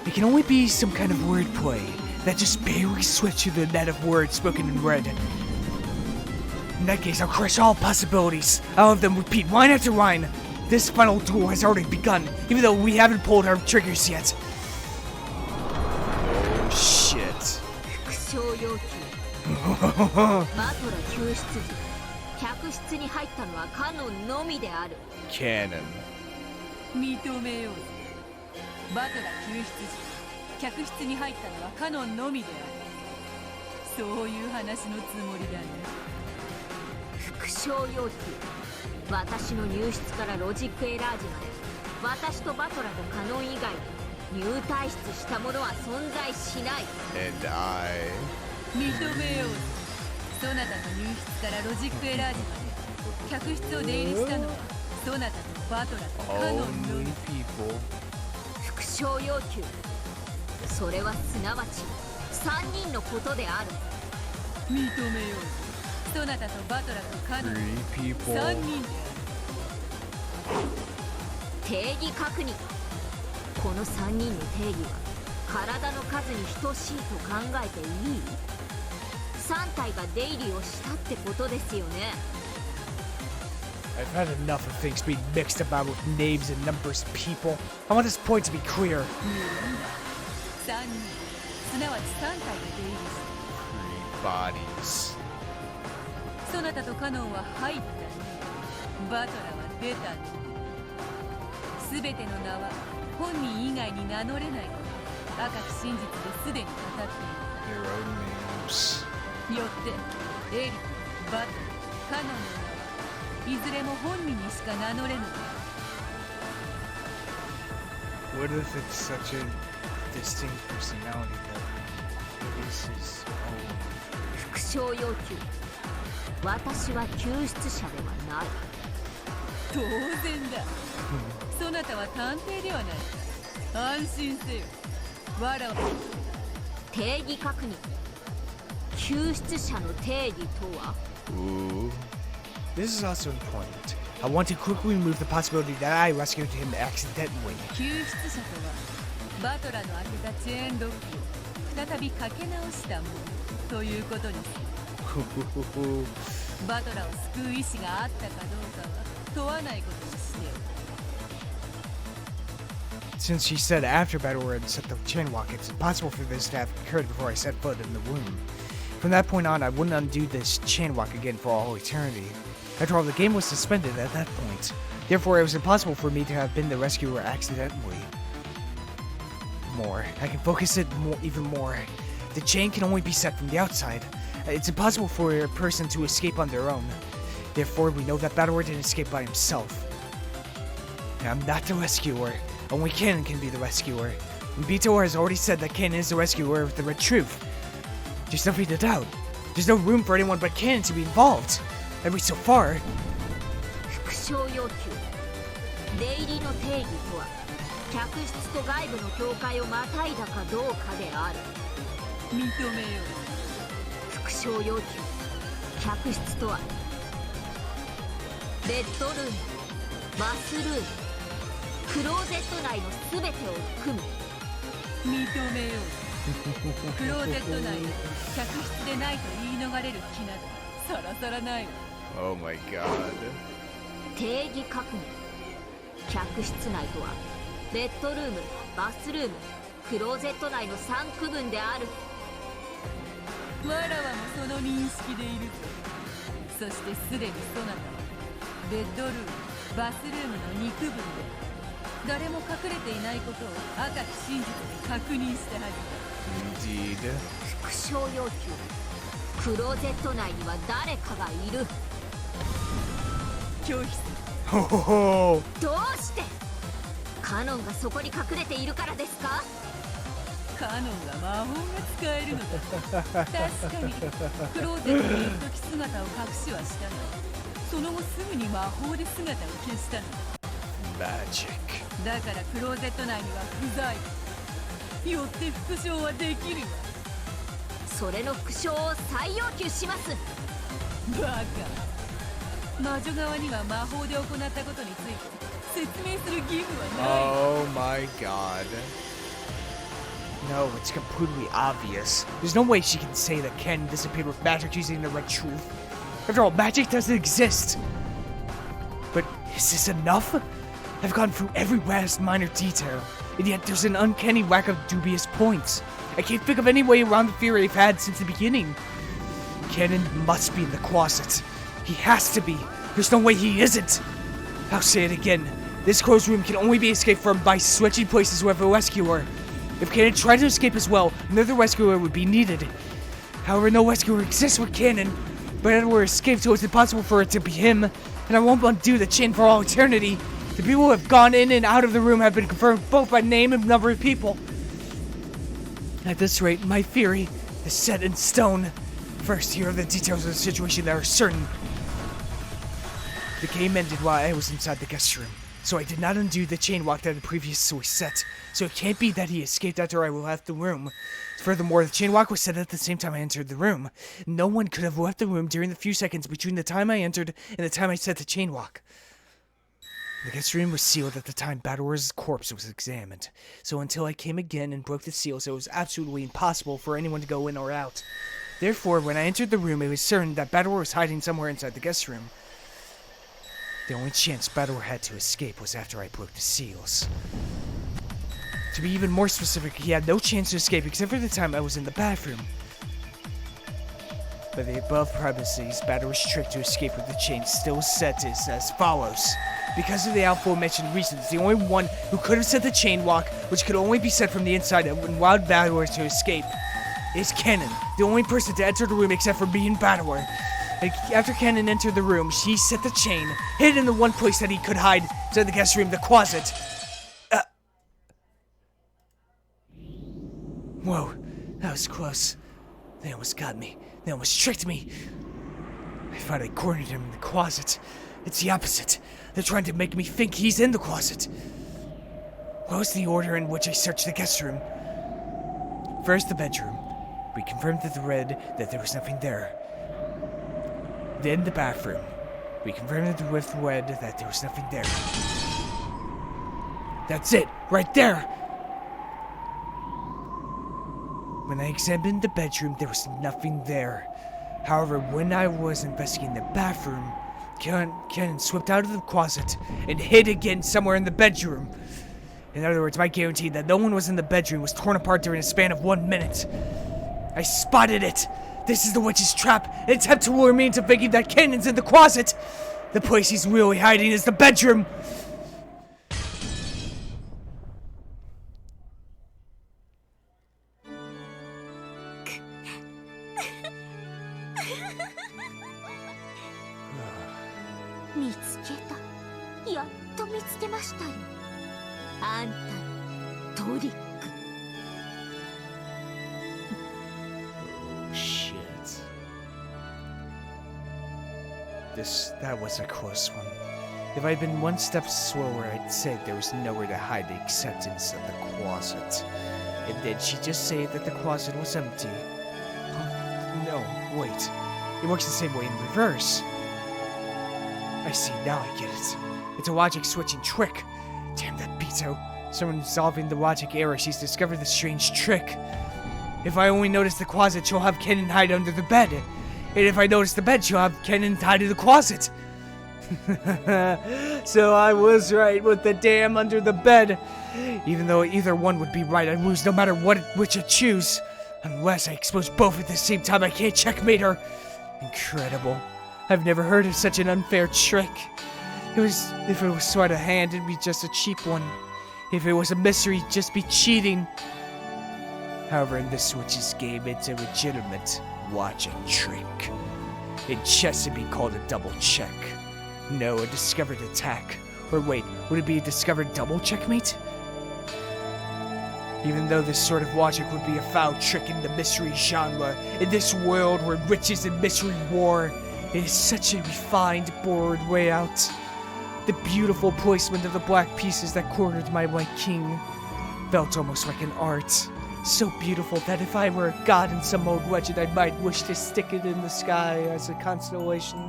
It can only be some kind of wordplay that just barely slips through the net of words spoken in red. In that case, I'll crush all possibilities. I'll have them repeat line after line. This final duel has already begun, even though we haven't pulled our triggers yet. Oh, shit. バトラ救出時、客室に入ったのはカノンのみである。Canon. 認めようぜ。バトラ救出時、客室に入ったのはカノンのみである。そういう話のつもりだね。副将要求。私の入室からロジックエラージまで、私とバトラとカノン以外に入退室した者は存在しない。And I... 認めようぜ。そなたの入室からロジックエラージまで、客室を出入りしたのはそなたとバトラとカノンのみ。副将要求。それはすなわち3人のことである。認めようぜ。そなたとバトラとカノン3人である。定義確認。この3人の定義は体の数に等しいと考えていい？3体が出入りをしたってことですよね。I've had enough of things being mixed about with names and numbers of people. I want this point to be clear. 3人、すなわち3体が出入りした。Three bodies. そなたとカノンは入ったね。バトラは出たね。すべての名は本人以外に名乗れないこと赤き真実ですでに語っている。 Their own names. よってエリ、バトラ、カノンの名はいずれも本人にしか名乗れぬ。 What if it's such a distinct personality that it is his own? 副将要求。私は救出者ではない。当然だ。そなたは探偵ではない。安心せよ。わらわ。定義確認。救出者の定義とは？ Ooh. This is also important. I want to quickly remove the possibility that I rescued him accidentally. 救出者とはバトラの開けたチェーンロックを再びかけ直したものということにする。バトラを救う意志があったかどうかは問わないことにしてよ。 Since she said after Battle had set the chain walk, it's impossible for this to have occurred before I set foot in the room. From that point on, I wouldn't undo this chain walk again for all eternity. After all, the game was suspended at that point. Therefore, it was impossible for me to have been the rescuer accidentally. I can focus it even more. The chain can only be set from the outside. It's impossible for a person to escape on their own. Therefore, we know that Battleward didn't escape by himself. I'm not the rescuer. Only Ken can be the rescuer. And Bito has already said that Ken is the rescuer of the Red Truth. There's nothing to doubt. There's no room for anyone but Ken to be involved. At least so far. 副将要求。出入りの定義とは、客室と外部の境界をまたいだかどうかである。認めよう。副将要求。客室とは、ベッドルーム、バスルーム、クローゼット内のすべてを含む。認めよう。クローゼット内で客室でないと言い逃れる気などさらさらないわ。 Oh my god. 定義確認。客室内とはベッドルーム、バスルーム、クローゼット内の3区分である。わらわもその認識でいるぞ。そしてすでにそなたはベッドルーム、バスルームの2区分で誰も隠れていないことを赤き真実で確認したはずだ。 Indeed. 副将要求。クローゼット内には誰かがいる。拒否する。どうして？カノンがそこに隠れているからですか？カノンは魔法が使えるのだ。確かにクローゼットに一時姿を隠しはしたが、その後すぐに魔法で姿を消したのだ。マジック。だからクローゼット内には不在。よって復唱はできるわ。それの復唱を再要求します。バカ。魔女側には魔法で行ったことについて説明する義務はない。 Oh my god. No, it's completely obvious. There's no way she can say that Ken disappeared with magic using the red truth. After all, magic doesn't exist. But is this enough? I've gone through every last minor detail, and yet there's an uncanny lack of dubious points. I can't think of any way around the theory I've had since the beginning. Kennen must be in the closet. He has to be. There's no way he isn't. I'll say it again. This closed room can only be escaped from by switching places with a rescuer. If Kennen tried to escape as well, another rescuer would be needed. However, no rescuer exists with Kennen. But Edward escaped, so it's impossible for it to be him. And I won't undo the chain for all eternity. The people who have gone in and out of the room have been confirmed both by name and number of people. At this rate, my theory is set in stone. First, here are the details of the situation that are certain. The game ended while I was inside the guest room, so I did not undo the chain lock that had previously set, so it can't be that he escaped after I left the room. Furthermore, the chain lock was set at the same time I entered the room. No one could have left the room during the few seconds between the time I entered and the time I set the chain lock. The guest room was sealed at the time Battlewor's corpse was examined, so until I came again and broke the seals, it was absolutely impossible for anyone to go in or out. Therefore, when I entered the room, it was certain that Battlewar was hiding somewhere inside the guest room. The only chance Battlewar had to escape was after I broke the seals. To be even more specific, he had no chance to escape except for the time I was in the bathroom. By the above premises, Battlewar's trick to escape with the chain still set is as follows. Because of the aforementioned reasons, the only one who could have set the chain lock, which could only be set from the inside and allowed Battlewar to escape, is Kennen, the only person to enter the room except for me and Battlewar. After Kennen entered the room, she set the chain, hid it in the one place that he could hide, inside the guest room, the closet. Whoa, that was close. They almost got me. They almost tricked me. I thought I cornered him in the closet. It's the opposite. They're trying to make me think he's in the closet. What was the order in which I searched the guest room? First, the bedroom. We confirmed with the red that there was nothing there. Then the bathroom. We confirmed with the red that there was nothing there. That's it, right there! When I examined the bedroom, there was nothing there. However, when I was investigating the bathroom, Kennen slipped out of the closet and hid again somewhere in the bedroom. In other words, my guarantee that no one was in the bedroom was torn apart during a span of 1 minute. I spotted it. This is the witch's trap, an attempt to lure me into thinking that Kennen's in the closet. The place he's really hiding is the bedroom. That was a close one. If I'd been one step slower, I'd said there was nowhere to hide except inside the closet. And then she'd just say that the closet was empty. No, wait. It works the same way in reverse. I see, now I get it. It's a logic switching trick. Damn that Beto. Someone solving the logic error, she's discovered the strange trick. If I only notice the closet, she'll have Kennen hide under the bed. And if I notice the bed, she'll have Kennen hide in the closet. So I was right with the damn under the bed. Even though either one would be right, I'd lose no matter which I choose. Unless I expose both at the same time, I can't checkmate her. Incredible. I've never heard of such an unfair trick. If it was sleight of hand, it'd be just a cheap one. If it was a mystery, it'd just be cheating. However, in this witch's game, it's a legitimate logic trick. In chess, it'd be called a double check. No, a discovered attack. Or wait, would it be a discovered double checkmate? Even though this sort of logic would be a foul trick in the mystery genre, in this world where riches and mystery war, it is such a refined, bored way out. The beautiful placement of the black pieces that cornered my white king felt almost like an art. So beautiful that if I were a god in some old legend, I might wish to stick it in the sky as a constellation.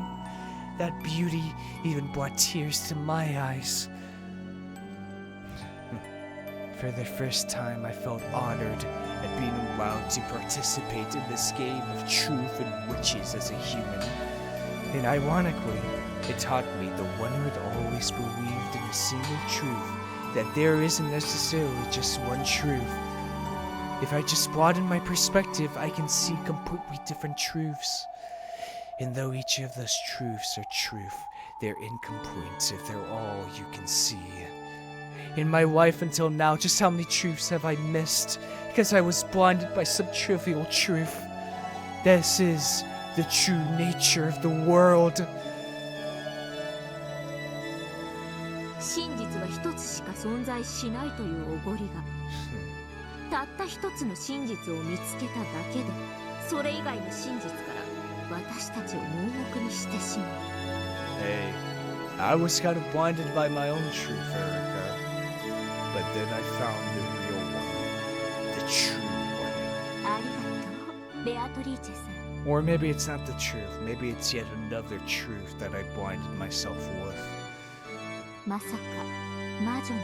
That beauty even brought tears to my eyes. For the first time, I felt honored at being allowed to participate in this game of truth and witches as a human. And ironically, it taught me the one who had always believed in a single truth, that there isn't necessarily just one truth. If I just broaden my perspective, I can see completely different truths. And though each of those truths are truth, they're incomplete if they're all you can see. In my life until now, just how many truths have I missed because I was blinded by some trivial truth? This is the true nature of the world. 真実は一つしか存在しないというおごりがたった一つの真実を見つけただけでそれ以外の真実から私たちを盲目にしてしまう Hey, I was kind of blinded by my own truth, Erica. But then I found the real one. The true one. ありがとう、ベアトリーチェさん Or maybe it's not the truth. Maybe it's yet another truth that I blinded myself with. まさか魔女に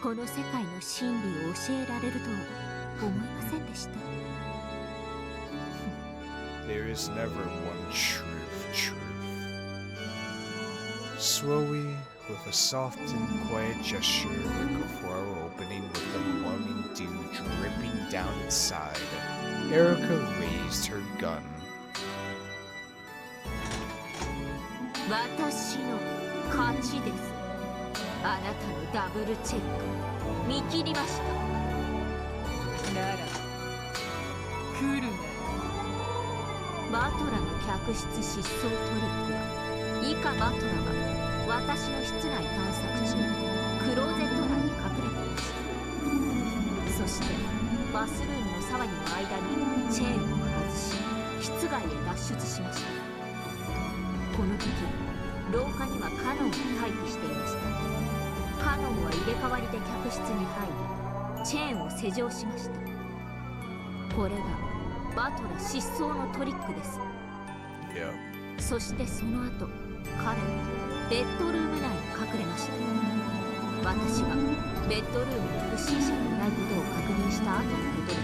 この世界の真理を教えられるとは思いませんでした There is never one truth. Slowly, with a soft and quiet gesture like a flower opening with the morning dew dripping down inside, Erica raised her gun. 私の勝ちです。あなたのダブルチェック見切りました。なら来るな。バトラの客室失踪トリックは以下バトラが私の室内探索中クローゼット内に隠れていました。そしてバスルームの騒ぎの間にチェーンを外し室外へ脱出しました。この時廊下にはカノンが待機していました。カノンは入れ替わりで客室に入りチェーンを施錠しました。これがバトラ失踪のトリックです。そしてその後彼はベッドルーム内に隠れました。私がベッドルームに不審者がいないことを確認した後のことです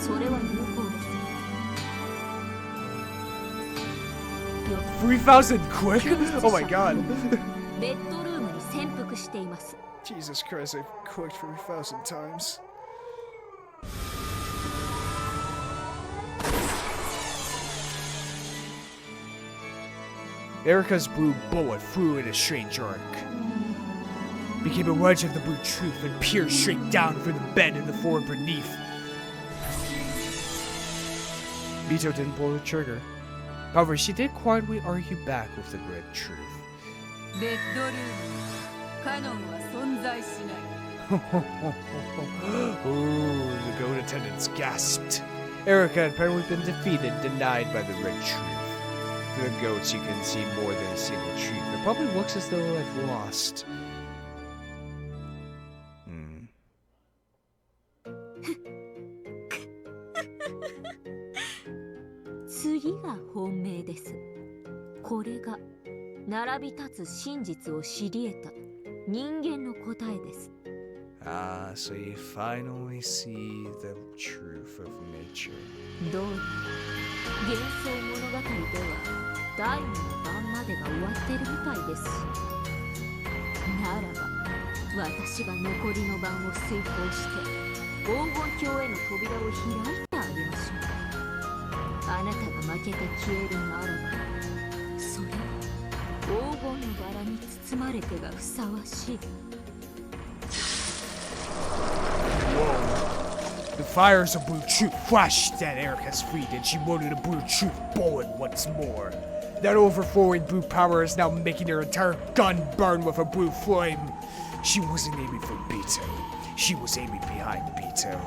のでそれは有効です。 3,000 quick? Oh my god. ベッドルームに潜伏しています。 Jesus Christ, I've clicked 3,000 times. Erica's blue bullet flew in a strange arc, became a wedge of the blue truth, and pierced straight down through the bed and the floor beneath. Mito didn't pull the trigger. However, she did quietly argue back with the red truth. ベッドルームカノンは存在しない Ooh, the goat attendants gasped. Erica had apparently been defeated, denied by the red truth. For the goats, you can see more than a single truth. It probably looks as though I've lost. Hmm. 次が本命です。これが並び立つ真実を知り得た人間の答えです。Ah, so you finally see the truth of nature. どうやら幻想物語では第2の晩までが終わってるみたいです。ならば私が残りの晩を遂行して黄金鏡への扉を開いてあげましょう。あなたが負けて消えるならばそれは黄金のバラに包まれてがふさわしい。 The fires of blue truth flashed at Erica's feet, and she loaded a blue truth bullet once more. That overflowing blue power is now making her entire gun burn with a blue flame. She wasn't aiming for Beto. She was aiming behind Beto.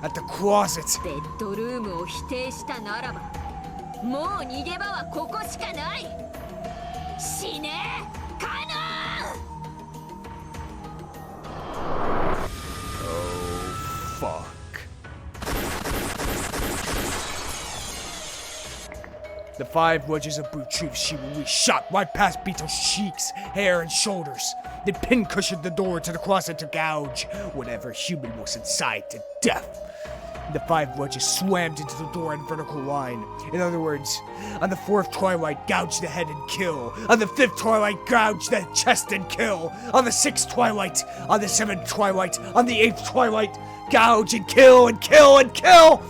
At the closet. ベッドルームを否定したならば、もう逃げ場はここしかない。死ね、カノン！ Oh, fuck. The 5 wedges of Beatrice we shot right past Beetle's cheeks, hair, and shoulders. They pin-cushioned the door to the closet to gouge whatever human was inside to death. The 5 wedges slammed into the door in vertical line. In other words, on the 4th twilight, gouge the head and kill. On the 5th twilight, gouge the chest and kill. On the 6th twilight, on the 7th twilight, on the 8th twilight, gouge and kill and kill and kill!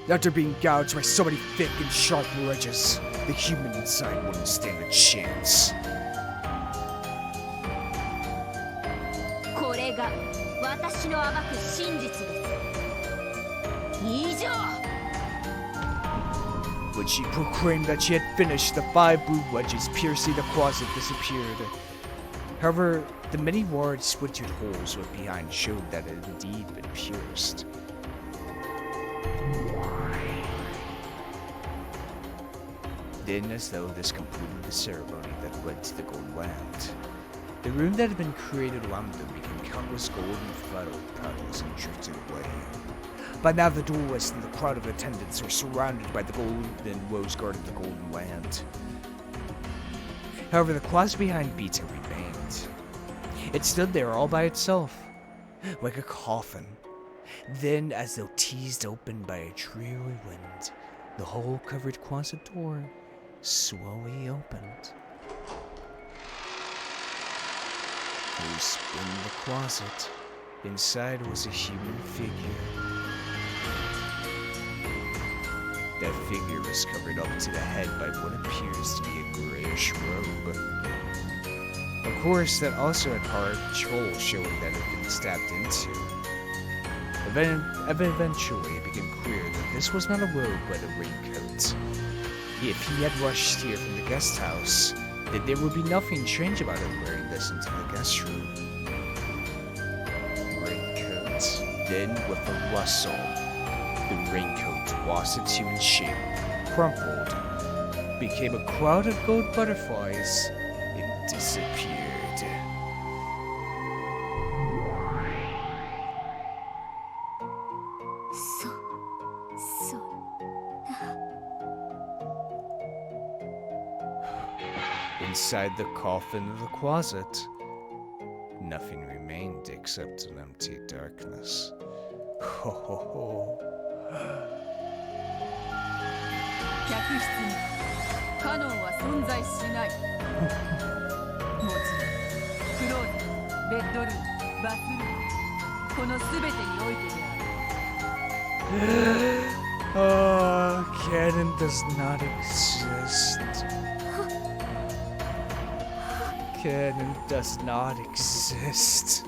After being gouged by so many thick and sharp wedges, the human inside wouldn't stand a chance. これが私の暴く真実です。以上。 When she proclaimed that she had finished, the 5 blue wedges piercing the closet disappeared. However, the many wide splintered holes left behind showed that it had indeed been pierced. Then, as though this completed the ceremony that led to the Golden Land, the room that had been created around them became countless golden flower petals and drifted away. By now, the duelists and the crowd of attendants were surrounded by the golden rose garden of the Golden Land. However, the closet behind Beta remained. It stood there all by itself, like a coffin. Then, as though teased open by a dreary wind, the hole-covered closet door slowly opened. You spin the closet. Inside was a human figure. That figure was covered up to the head by what appears to be a grayish robe. Of course, that also had large holes showing that it had been stabbed into. Eventually, it became clear that this was not a robe but a raincoat. If he had rushed here from the guest house, then there would be nothing strange about him wearing this into the guest room. Raincoat. Then, with a rustle, the raincoat lost its human shape, crumpled, became a cloud of gold butterflies, and disappeared. Inside the coffin of the closet, nothing remained except an empty darkness. Ho ho ho. 客室にカノンは存在しない。もちろんクローゼット、ベッドルーム、バスルーム、この全てにおいてである。Oh, canon does not exist. Canon does not exist.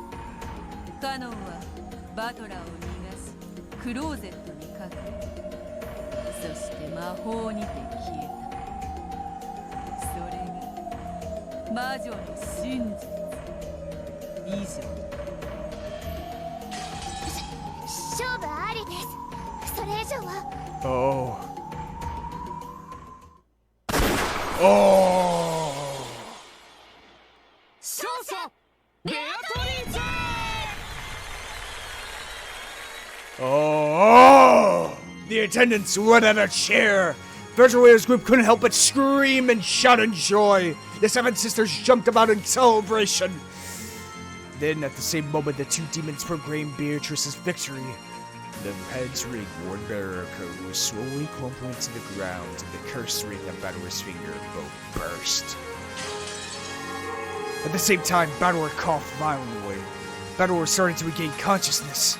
カノンはバトラーを逃がしクローゼットに隠れ、そして魔法にて消えた。それが魔女の真実。以上。勝負ありです。それ以上は。Oh. Oh. 勝者ベアトリーチェ Oh! The attendants let out a cheer. Virtua's group couldn't help but scream and shout in joy. The 7 sisters jumped about in celebration. Then, at the same moment, the 2 demons proclaimed Beatrice's victory. The head's ring worn by Umineko was slowly crumbling to the ground, and the cursed ring on Battler's finger both burst. At the same time, Battler coughed violently. Battler was starting to regain consciousness.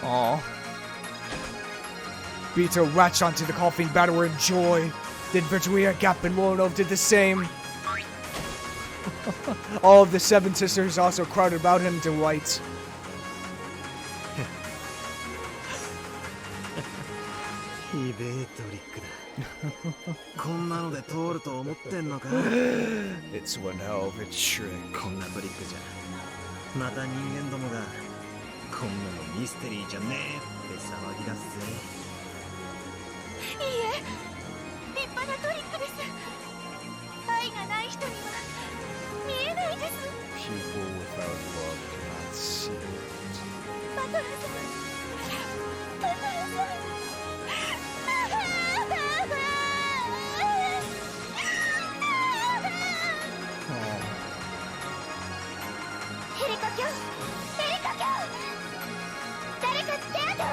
Aww. Bito latched onto the coughing Battler in joy. Then Virtuia, Gap, and Wolonov did the same. All of the 7 sisters also crowded about him in delight. イベートリックだ。こんなので通ると思ってんのか。It's one hell of a trick. こんなトリックじゃまた人間どもがこんなのミステリーじゃねえって騒ぎ出すぜ。いいえ、立派なトリックです。愛がない人には見えないです。 People without love cannot see. キョン、エリカキョン、誰か手当てを、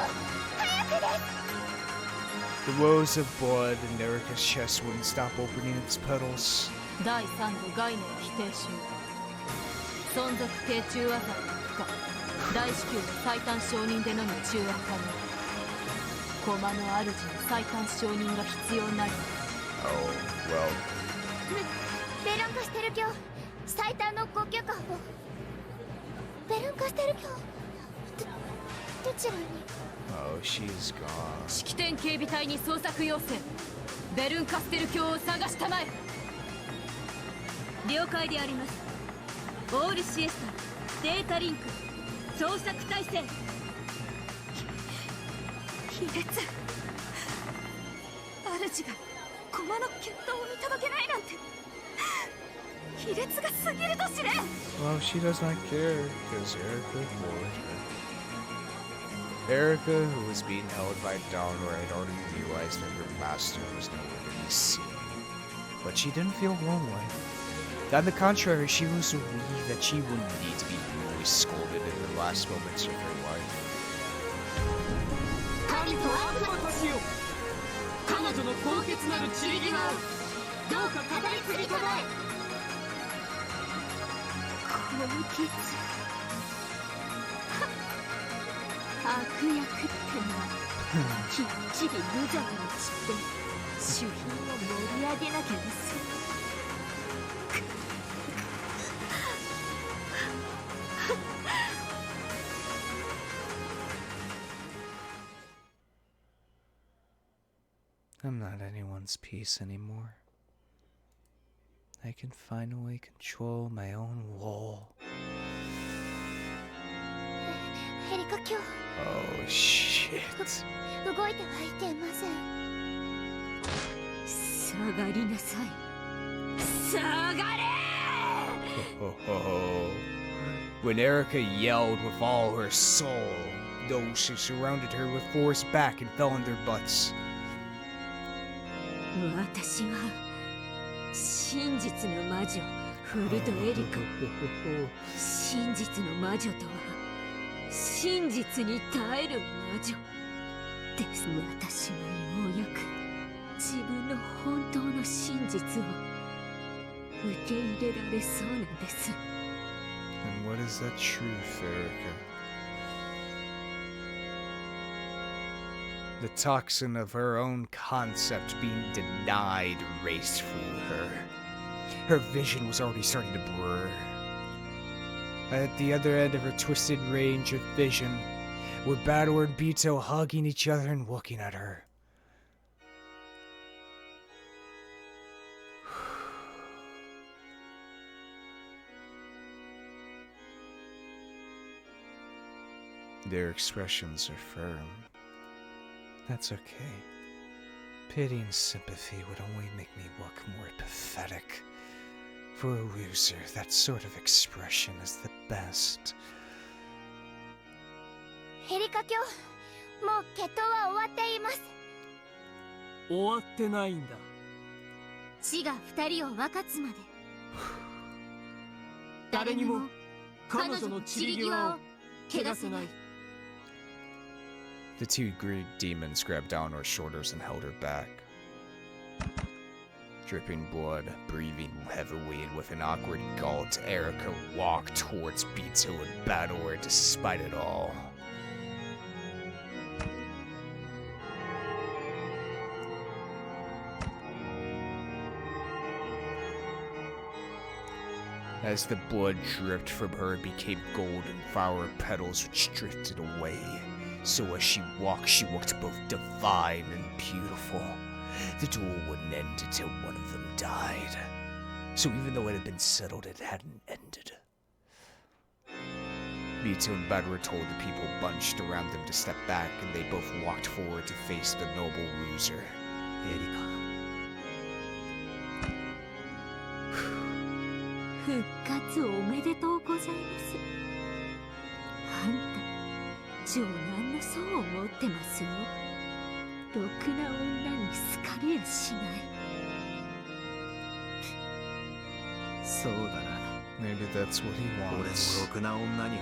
早くです。 The wells of blood in Erica's chest wouldn't stop opening its petals. 第3度概念否定集存続系中和剤の負荷大至急の最短承認でのみ中和可能駒の主の最短承認が必要ない。 Oh, well. ベルンカステル卿、最短のご許可を。ベルンカステル卿、どちらに？ Oh, she's gone. 式典警備隊に捜索要請。ベルンカステル卿を探したまえ。了解であります。オールシエスタデータリンク捜索態勢。卑劣。主が駒の決闘を見届けないなんて卑劣が過ぎると知れ。 Well, she does not care, because Erica ignored her. Erica, who was being held by Downor, had already realized that her master was nowhere to be seen. But she didn't feel lonely. On the contrary, she was relieved that she wouldn't need to be brutally scolded in the last moments of her life. 神と悪魔たちよ、彼女の高潔なる散り際をどうか語り継ぎたまえ。高潔。悪役ってのはきっちり無邪気に散って主品を盛り上げなきゃです。 I'm not anyone's piece anymore. I can finally control my own wool. エリカ卿、 Oh shit. 動いてはいけません。下がりなさい。下がれ！ When Erica yelled with all her soul, those who surrounded her were forced back and fell on their butts. 私は真実の魔女フルドエリカ。真実の魔女とは真実に耐える魔女です。私はようやく自分の本当の真実を受け入れられそうなんです。 And what is that truth, Erica? The toxin of her own concept being denied raced through her. Her vision was already starting to blur. At the other end of her twisted range of vision were Bador and Bito hugging each other and looking at her. Their expressions are firm. That's okay. Pity and sympathy would only make me look more pathetic. For a loser, that sort of expression is the best. エリカ卿、もう決闘は終わっています。終わってないんだ。死が二人を分かつまで。誰にも彼女の散り際を汚せない。 The two Greek demons grabbed down her shoulders and held her back. Dripping blood, breathing heavily, and with an awkward gulp, Erica walked towards Bito and Bador despite it all. As the blood dripped from her, it became golden flower petals which drifted away. So as she walked, she looked both divine and beautiful. The duel wouldn't end until one of them died. So even though it had been settled, it hadn't ended. Mito and Bador told the people bunched around them to step back, and they both walked forward to face the noble loser. Erika. 復活おめでとうございます。あんた情難の相を持ってますよ。ろくな女に好かれやしない。そうだな、Maybe that's what he 俺も wants. ろくな女に。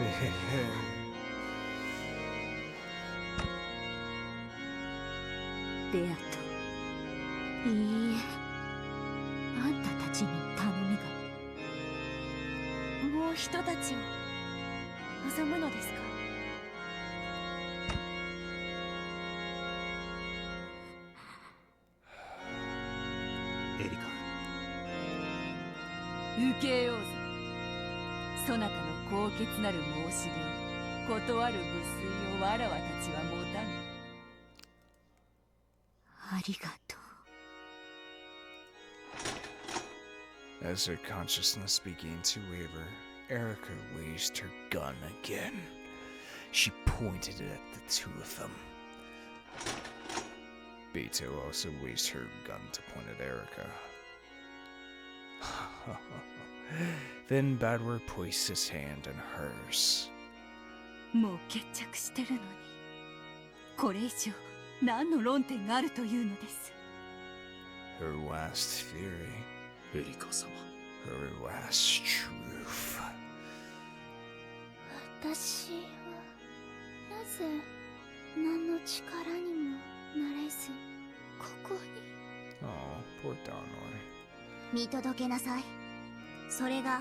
ベアト、いいえ、あんたたちに頼みが。もう人たちを望むのですか？エリカ、受けようぜ。そなたの高潔なる申し出を断る無粋をわらわたちは持たぬ。ありがとう。 As her consciousness began to waver, Erica raised her gun again. She pointed it at the two of them. Beto also raised her gun to point at Erica. Then Badwer placed his hand in hers. もう決着してるのに、これ以上何の論点があるというのです。 Her last fury, エリカ様。 her last truth. 私はなぜ何の力にもなれずここに。 Oh, poor Donor. 見届けなさい。それが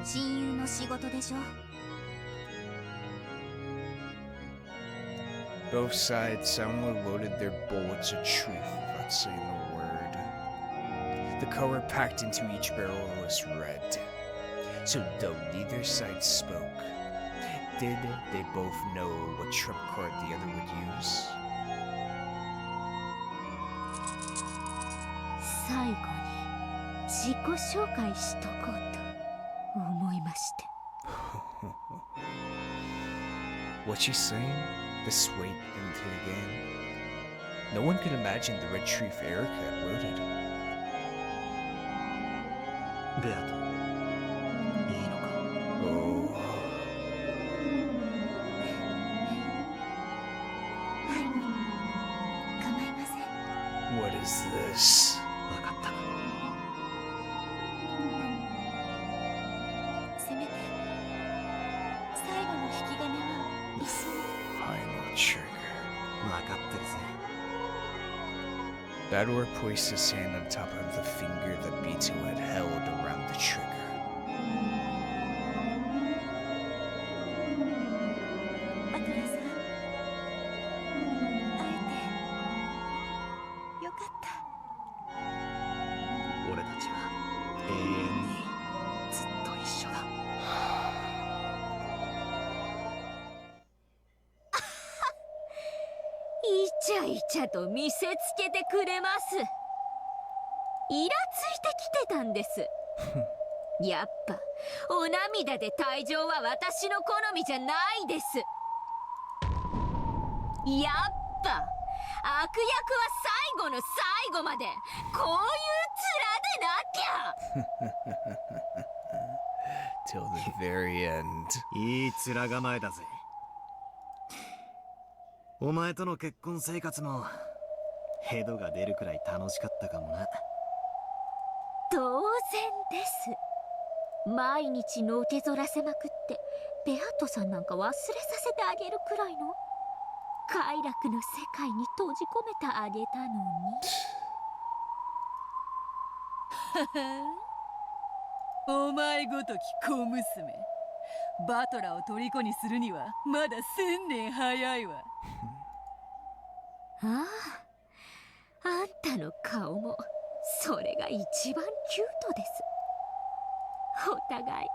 親友の仕事でしょ。 Both sides soundly loaded their bullets of truth without saying a word. The color packed into each barrel was red. So though neither side spoke, did they both know what trump card the other would use? 最後に自己紹介しとこうと思いまして。 What she's saying? This weight into the game. No one could imagine the red truth Erica had wielded. ベアト、いいのか？ Oh. はい、構いません。 What is this? わかった。せめて最後の引き金は一緒に。 Final trigger. わかってるぜ。 Bador placed his hand on top of the finger that Beto had held around the trigger. バトラさん、会えてよかった。俺たちは永遠にずっと一緒だ。イチャイチャと見せつけてくれます。イラついてきてたんです。やっぱお涙で退場は私の好みじゃないです。やっぱ悪役は最後の最後までこういう面でなきゃ。 Till the very end. いい面構えだぜ。お前との結婚生活もヘドが出るくらい楽しかったかもな。当然です。毎日のけぞらせまくってベアトさんなんか忘れさせてあげるくらいの快楽の世界に閉じ込めてあげたのに。お前ごとき小娘、バトラを虜にするにはまだ1000年早いわ。ああ、あんたの顔もそれが一番キュートです。お互い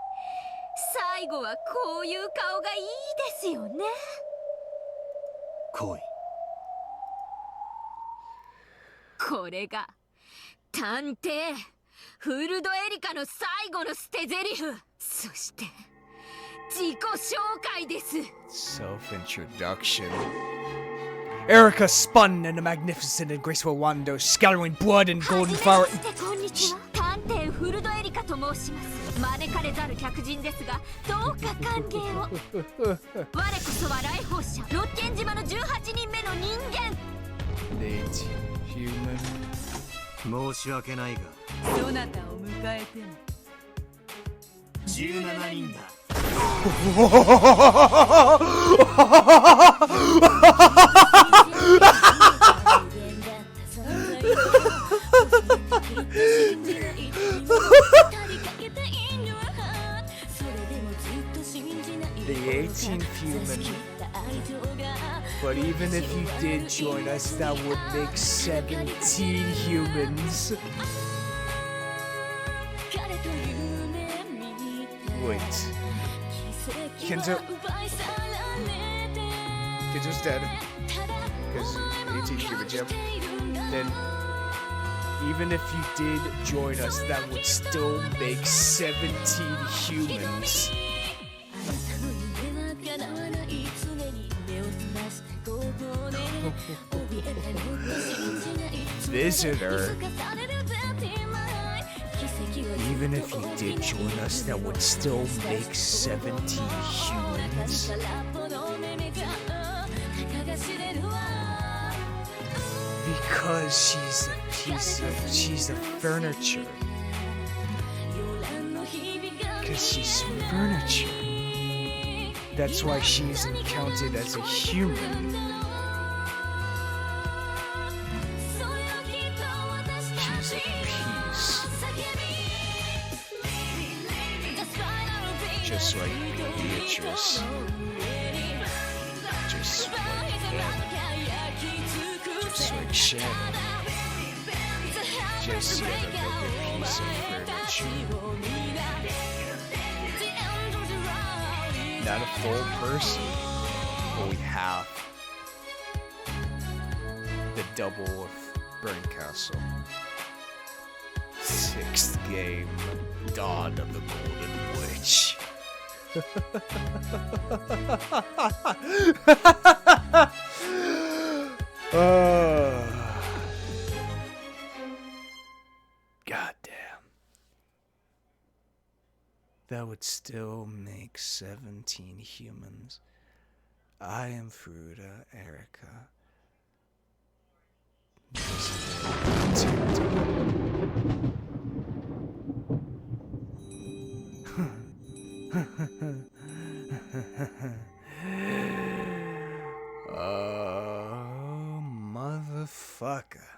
最後はこういう顔がいいですよね。来い。これが探偵フルドエリカの最後の捨て台詞、そして自己紹介です。 Self-introduction. Erica spun in a magnificent and graceful wando, scattering blood and golden flower. こんにちは。探偵フルドエリカと申します。招かれざる客人ですが、どうか歓迎を。我こそは来訪者、六軒島の18人目の人間。Late human. 申し訳ないが、そなたを迎えても17人だ。The 18th human. But even if you did join us, that would make 17 humans. Wait. Kenzo's dead. Because 18 humans, yep. Then, even if you did join us, that would still make 17 humans. Visitor. Even if you did join us, that would still make 17 humans. Because she's a furniture. Because she's furniture. That's why she isn't counted as a human. She's a piece. Just like Beatrice. Just like Anna. Just like Shannon. Just yet another piece of furniture. Not a full person, only half. The double of Burncastle. 6th game, Dawn of the Golden Witch. God damn. That would still make 17 humans. I am Furuta Erica. Oh, motherfucker.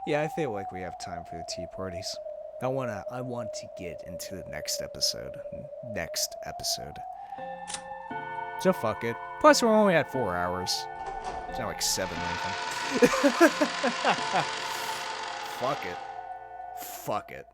Yeah, I feel like we have time for the tea parties. I want to get into the next episode. So fuck it. Plus, we're only at 4 hours. It's not like 7 or anything. Fuck it. Fuck it.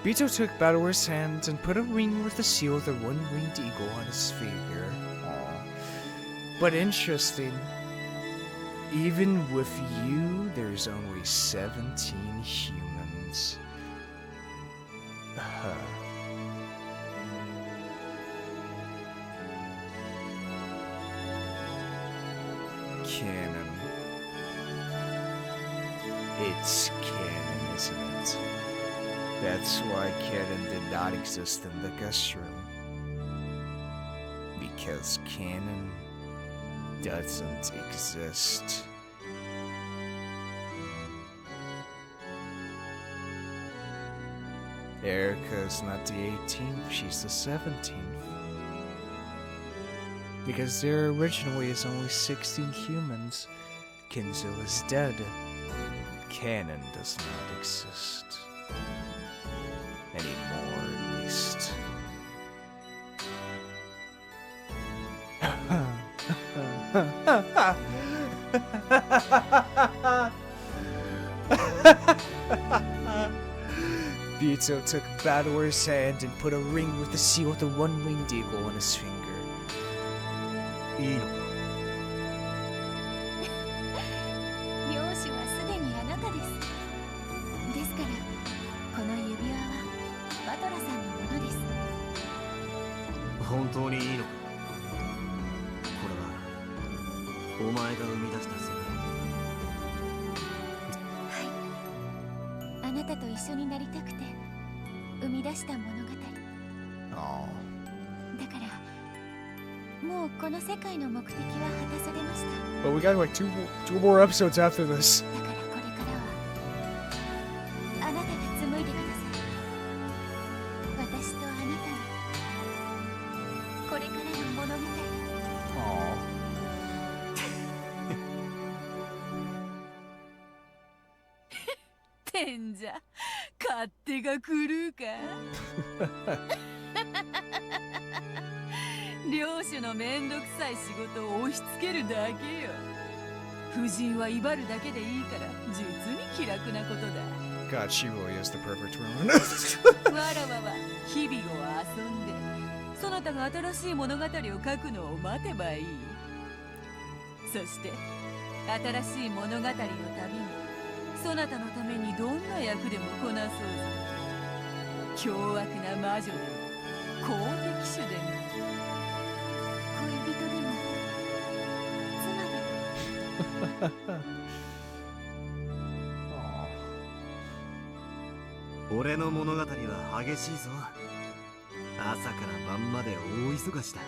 Bito took Battleware's hand and put a ring with the seal of the one-winged eagle on his finger. Aww. But interesting, even with you, there's only 17 humans. Canon. It's canon, isn't it? That's why canon did not exist in the guest room. Because canon doesn't exist. Erica's not the 18th, she's the 17th. Because there originally is only 16 humans. Kinzo is dead. Canon does not exist. Anymore, at least. Bito took Battleware's hand and put a ring with the seal of the one-winged eagle on his finger. いいのか? 領主はすでにあなたです。ですから、この指輪はバトラさんのものです。本当にいいのか？これはお前が生み出した世界。はい、あなたと一緒になりたくて生み出した物語。 Aw. だからもうこの世界の目的は果たされました。 But we got like two more episodes after this. だからこれからはあなたが紡いでください。私とあなたのこれからの物語。 Aw. てんじゃ勝手が狂うか。領主のめんどくさい仕事を押し付けるだけよ。夫人は威張るだけでいいから実に気楽なことだ。 God, she really is the perfect woman. わらわは日々を遊んでそなたが新しい物語を書くのを待てばいい。そして新しい物語のたびにそなたのためにどんな役でもこなそうぞ。凶悪な魔女でも公敵手でも恋人でも妻でも。 Aw. 俺の物語は激しいぞ。朝から晩まで大忙しだ。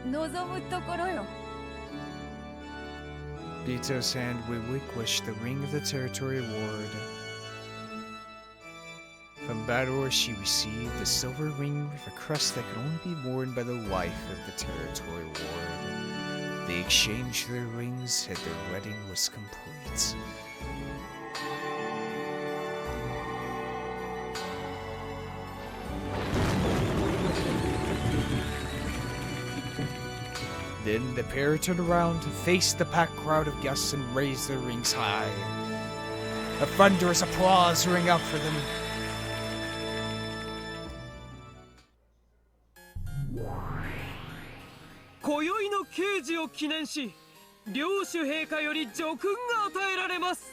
望むところよ。 Bito's hand relinquished the ring of the territory ward. From Bador, she received the silver ring with a crest that could only be worn by the wife of the territory ward. They exchanged their rings, and their wedding was complete. Then the pair turned around, faced the packed crowd of guests, and raised their rings high. A thunderous applause rang out for them. 今宵の慶事を記念し、領主陛下より叙勲が与えられます。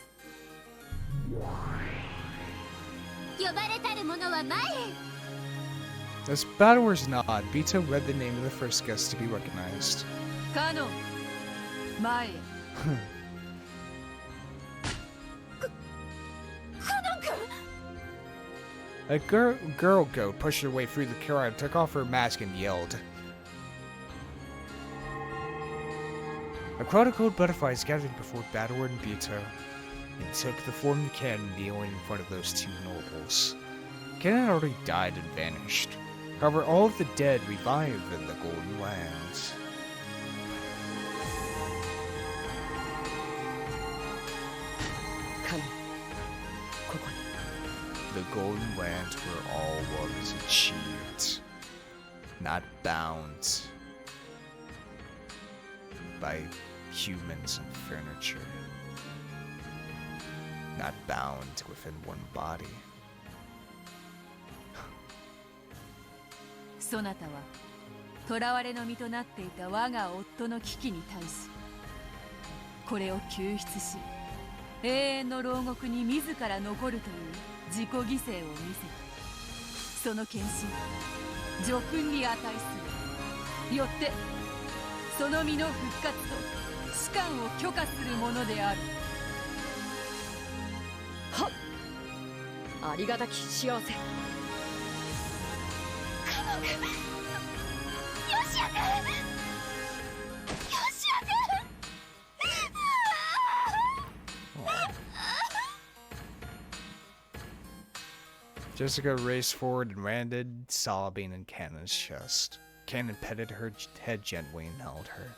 呼ばれたる者は前へ。 As Bador's nod, Bito read the name of the first guest to be recognized. カノン前へ。A girl goat pushed her way through the crowd, took off her mask, and yelled. A crowd of gold butterflies gathered before Bador and Bito, and took the form of Ken kneeling in front of those two nobles. Ken had already died and vanished. However, all of the dead revived in the Golden Lands. The Golden Lands were all what was achieved, not bound by humans and furniture, not bound within one body. そなたは囚われの身となっていた我が夫の危機に対し、これを救出し永遠の牢獄に自ら残るという自己犠牲を見せた。その献身叙勲に値する。よってその身の復活と士官を許可するものである。はっ、ありがたき幸せ。カノン君、ヨシア君、ヨシア君。 Jessica raced forward and landed, sobbing in Cannon's chest. Cannon petted her head gently and held her.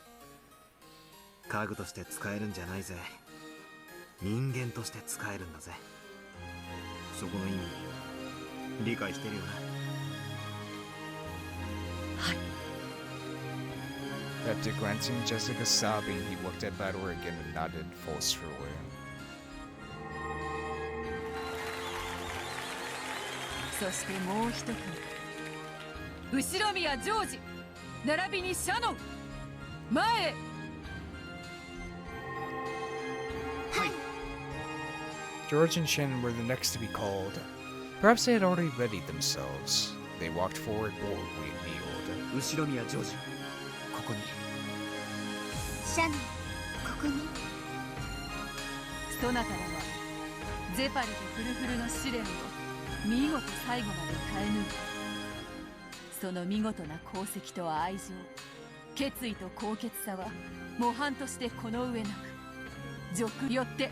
家具として使えるんじゃないぜ。人間として使えるんだぜ。そこの意味理解してるよな。はい。 After glancing at Jessica sobbing, he looked at Bador again and nodded forcefully. そしてもう一組、後ろ宮ジョージ並びにシャノン前へ。 George and Shannon were the next to be called. Perhaps they had already readied themselves. They walked forward boldly and kneeled. 後ろ宮ジョージ、ここに。シャネ、ここに。そなたらはゼパルとフルフルの試練を見事最後まで耐え抜いた。その見事な功績と愛情、決意と高潔さは模範としてこの上なく、俗によって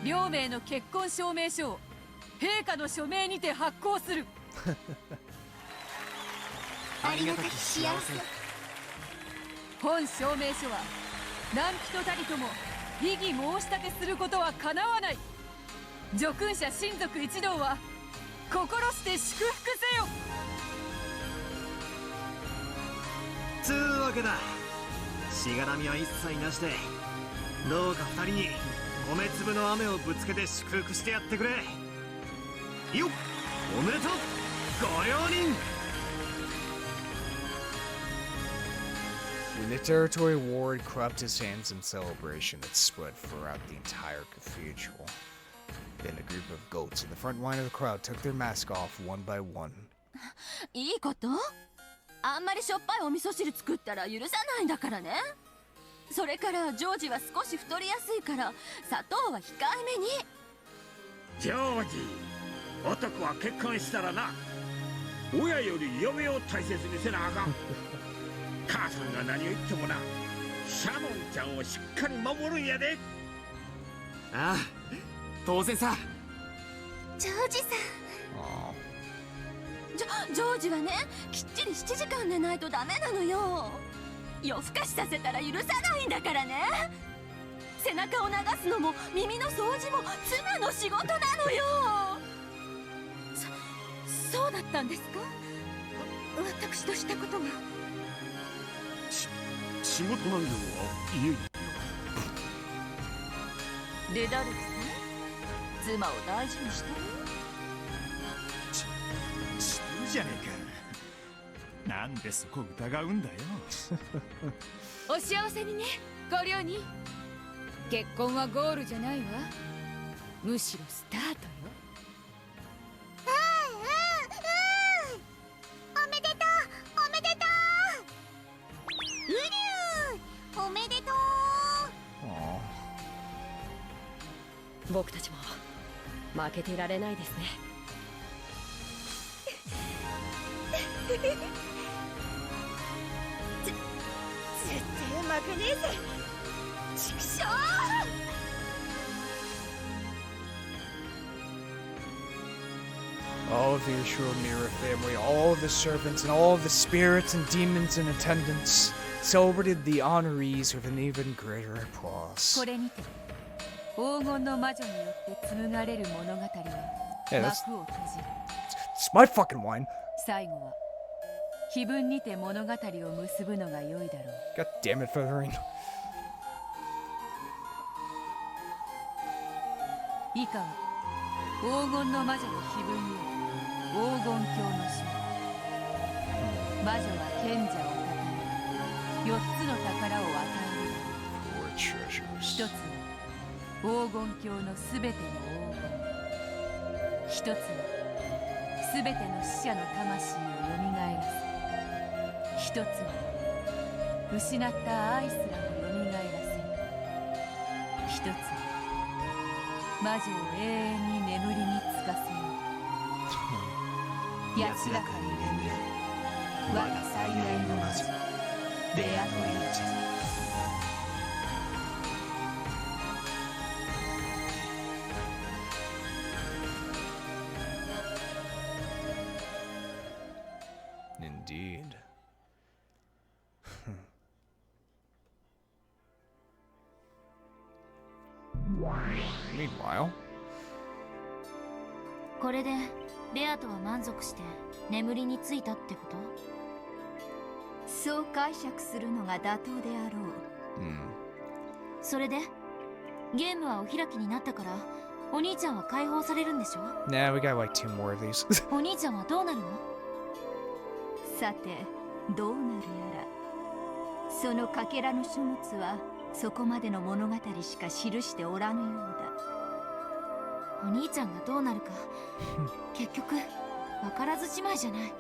両名の結婚証明書を陛下の署名にて発行する。ありがたき幸せ。本証明書は何人たりとも異議申し立てすることはかなわない。叙勲者親族一同は心して祝福せよ。つうわけだ。しがらみは一切なしで、どうか二人に米粒の雨をぶつけて祝福してやってくれ。よっ、おめでとうご両人。 When the territory ward clapped his hands in celebration that spread throughout the entire cathedral. Then a group of goats in the front line of the crowd took their mask off one by one. いいこと？あんまりしょっぱいお味噌汁作ったら許さないんだからね。それからジョージは少し太りやすいから砂糖は控えめに。ジョージ、男は結婚したらな、親より嫁を大切にせなあかん。母さんが何を言ってもな、シャノンちゃんをしっかり守るんやで。ああ、当然さ。ジョージさん。ジョージはね、きっちり7時間寝ないとダメなのよ。夜更かしさせたら許さないんだからね。背中を流すのも耳の掃除も妻の仕事なのよ。そうだったんですか？私としたことが。仕事内容は家に。レダルフさん、妻を大事にしてる？してるじゃねえか。なんでそこ疑うんだよ。お幸せにね、ご両人。結婚はゴールじゃないわ。むしろスタートよ。おめでとう、おめでとう。うりゅう、おめでとう。僕たちも負けてられないですね。絶対負けねえぜ。畜生。All of the Ushiro-Mira family, all of the servants, and all of the spirits and demons in attendance celebrated the honorees with an even greater applause. これにて黄金の魔女によって紡がれる物語は Yeah, that's- 幕を閉じる。 It's my fucking wine. 最後は碑文にて物語を結ぶのが良いだろう。 God damn it, Featherine. 以下は黄金の魔女の碑文による黄金鏡の書。魔女は賢者をたたえ4つの宝を与える。 Four treasures. 一つは黄金鏡のすべての黄金。一つはすべての死者の魂をよみがえらせ。一つは失った愛すらもよみがえらせ。一つは魔女を永遠に眠りにつかせよう。安らかに眠れ、我が最愛の魔女ベアトリーチェ。Indeed. Meanwhile, これでベアとは満足して眠りについたってこと？そう解釈するのが妥当であろう。それでゲームはお開きになったからお兄ちゃんは解放されるんでしょ？ nah, we got like 2 more of these. お兄ちゃんはどうなるの？さてどうなるやら。そのかけらの書物はそこまでの物語しか記しておらぬようだ。お兄ちゃんがどうなるか結局分からずじまいじゃない。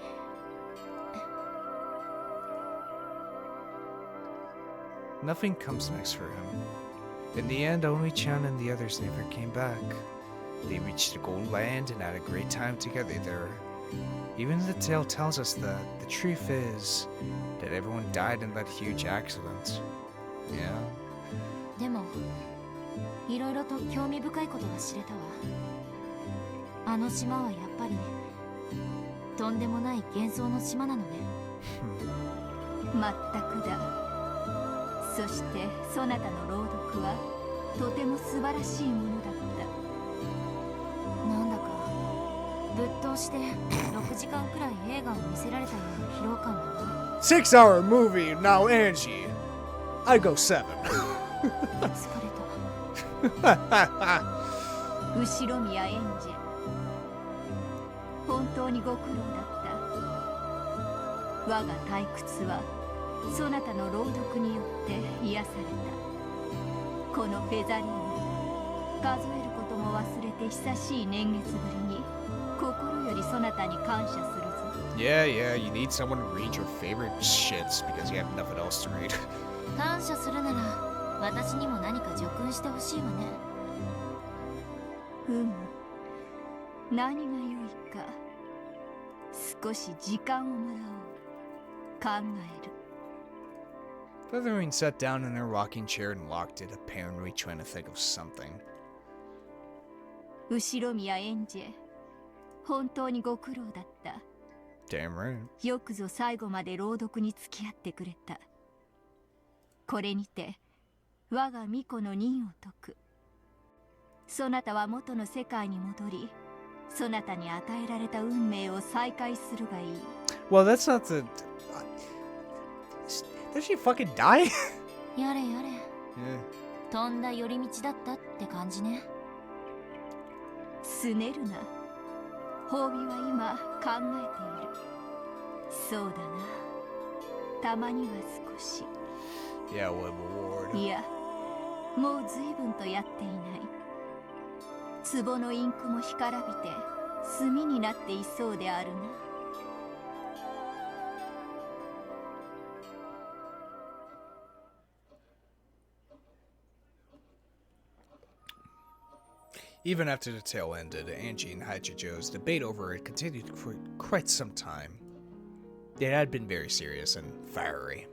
Nothing comes next for him. In the end, Oni-chan and the others never came back. They reached the Gold Land and had a great time together there. Even the tale tells us that the truth is that everyone died in that huge accident. Yeah. でもいろいろと興味深いことが知れたわ。あの島はやっぱりとんでもない幻想の島なのね。まったくだ。そしてそなたの朗読はとても素晴らしいものだった。なんだかぶっ通して6時間くらい映画を見せられたような疲労感だな。 6-hour movie, now Angie. I'd go 7. 疲れた。後ろ宮エンジェ、本当にご苦労だった。我が退屈はそなたの朗読によって癒された。このフェザリーヌ、数えることも忘れて久しい年月ぶりに心よりそなたに感謝するぞ。 Yeah, you need someone to read your favorite shits because you have nothing else to read. 感謝するなら私にも何か助訓してほしいわね。何が良いか。少し時間をもらおう。考える。Featherwing sat down in her rocking chair and locked it, apparently trying to think of something. 後ろ宮エンジェ、本当にご苦労だった。Damn right. よくぞ最後まで朗読に付き合ってくれた。これにて我が巫女の任を解く。そなたは元の世界に戻り、そなたに与えられた運命を再開するがいい。 Well, that's not the... Did she fucking die? やれやれ。Yeah. とんだ寄り道だったって感じね。すねるな。褒美は今考えている。そうだな。たまには少し。Yeah, what reward? いや、もう随分とやっていない。壺のインクも干からびて炭になっていそうであるな。Even after the tale ended, Angie and Haichijo's debate over it continued for quite some time. It had been very serious and fiery.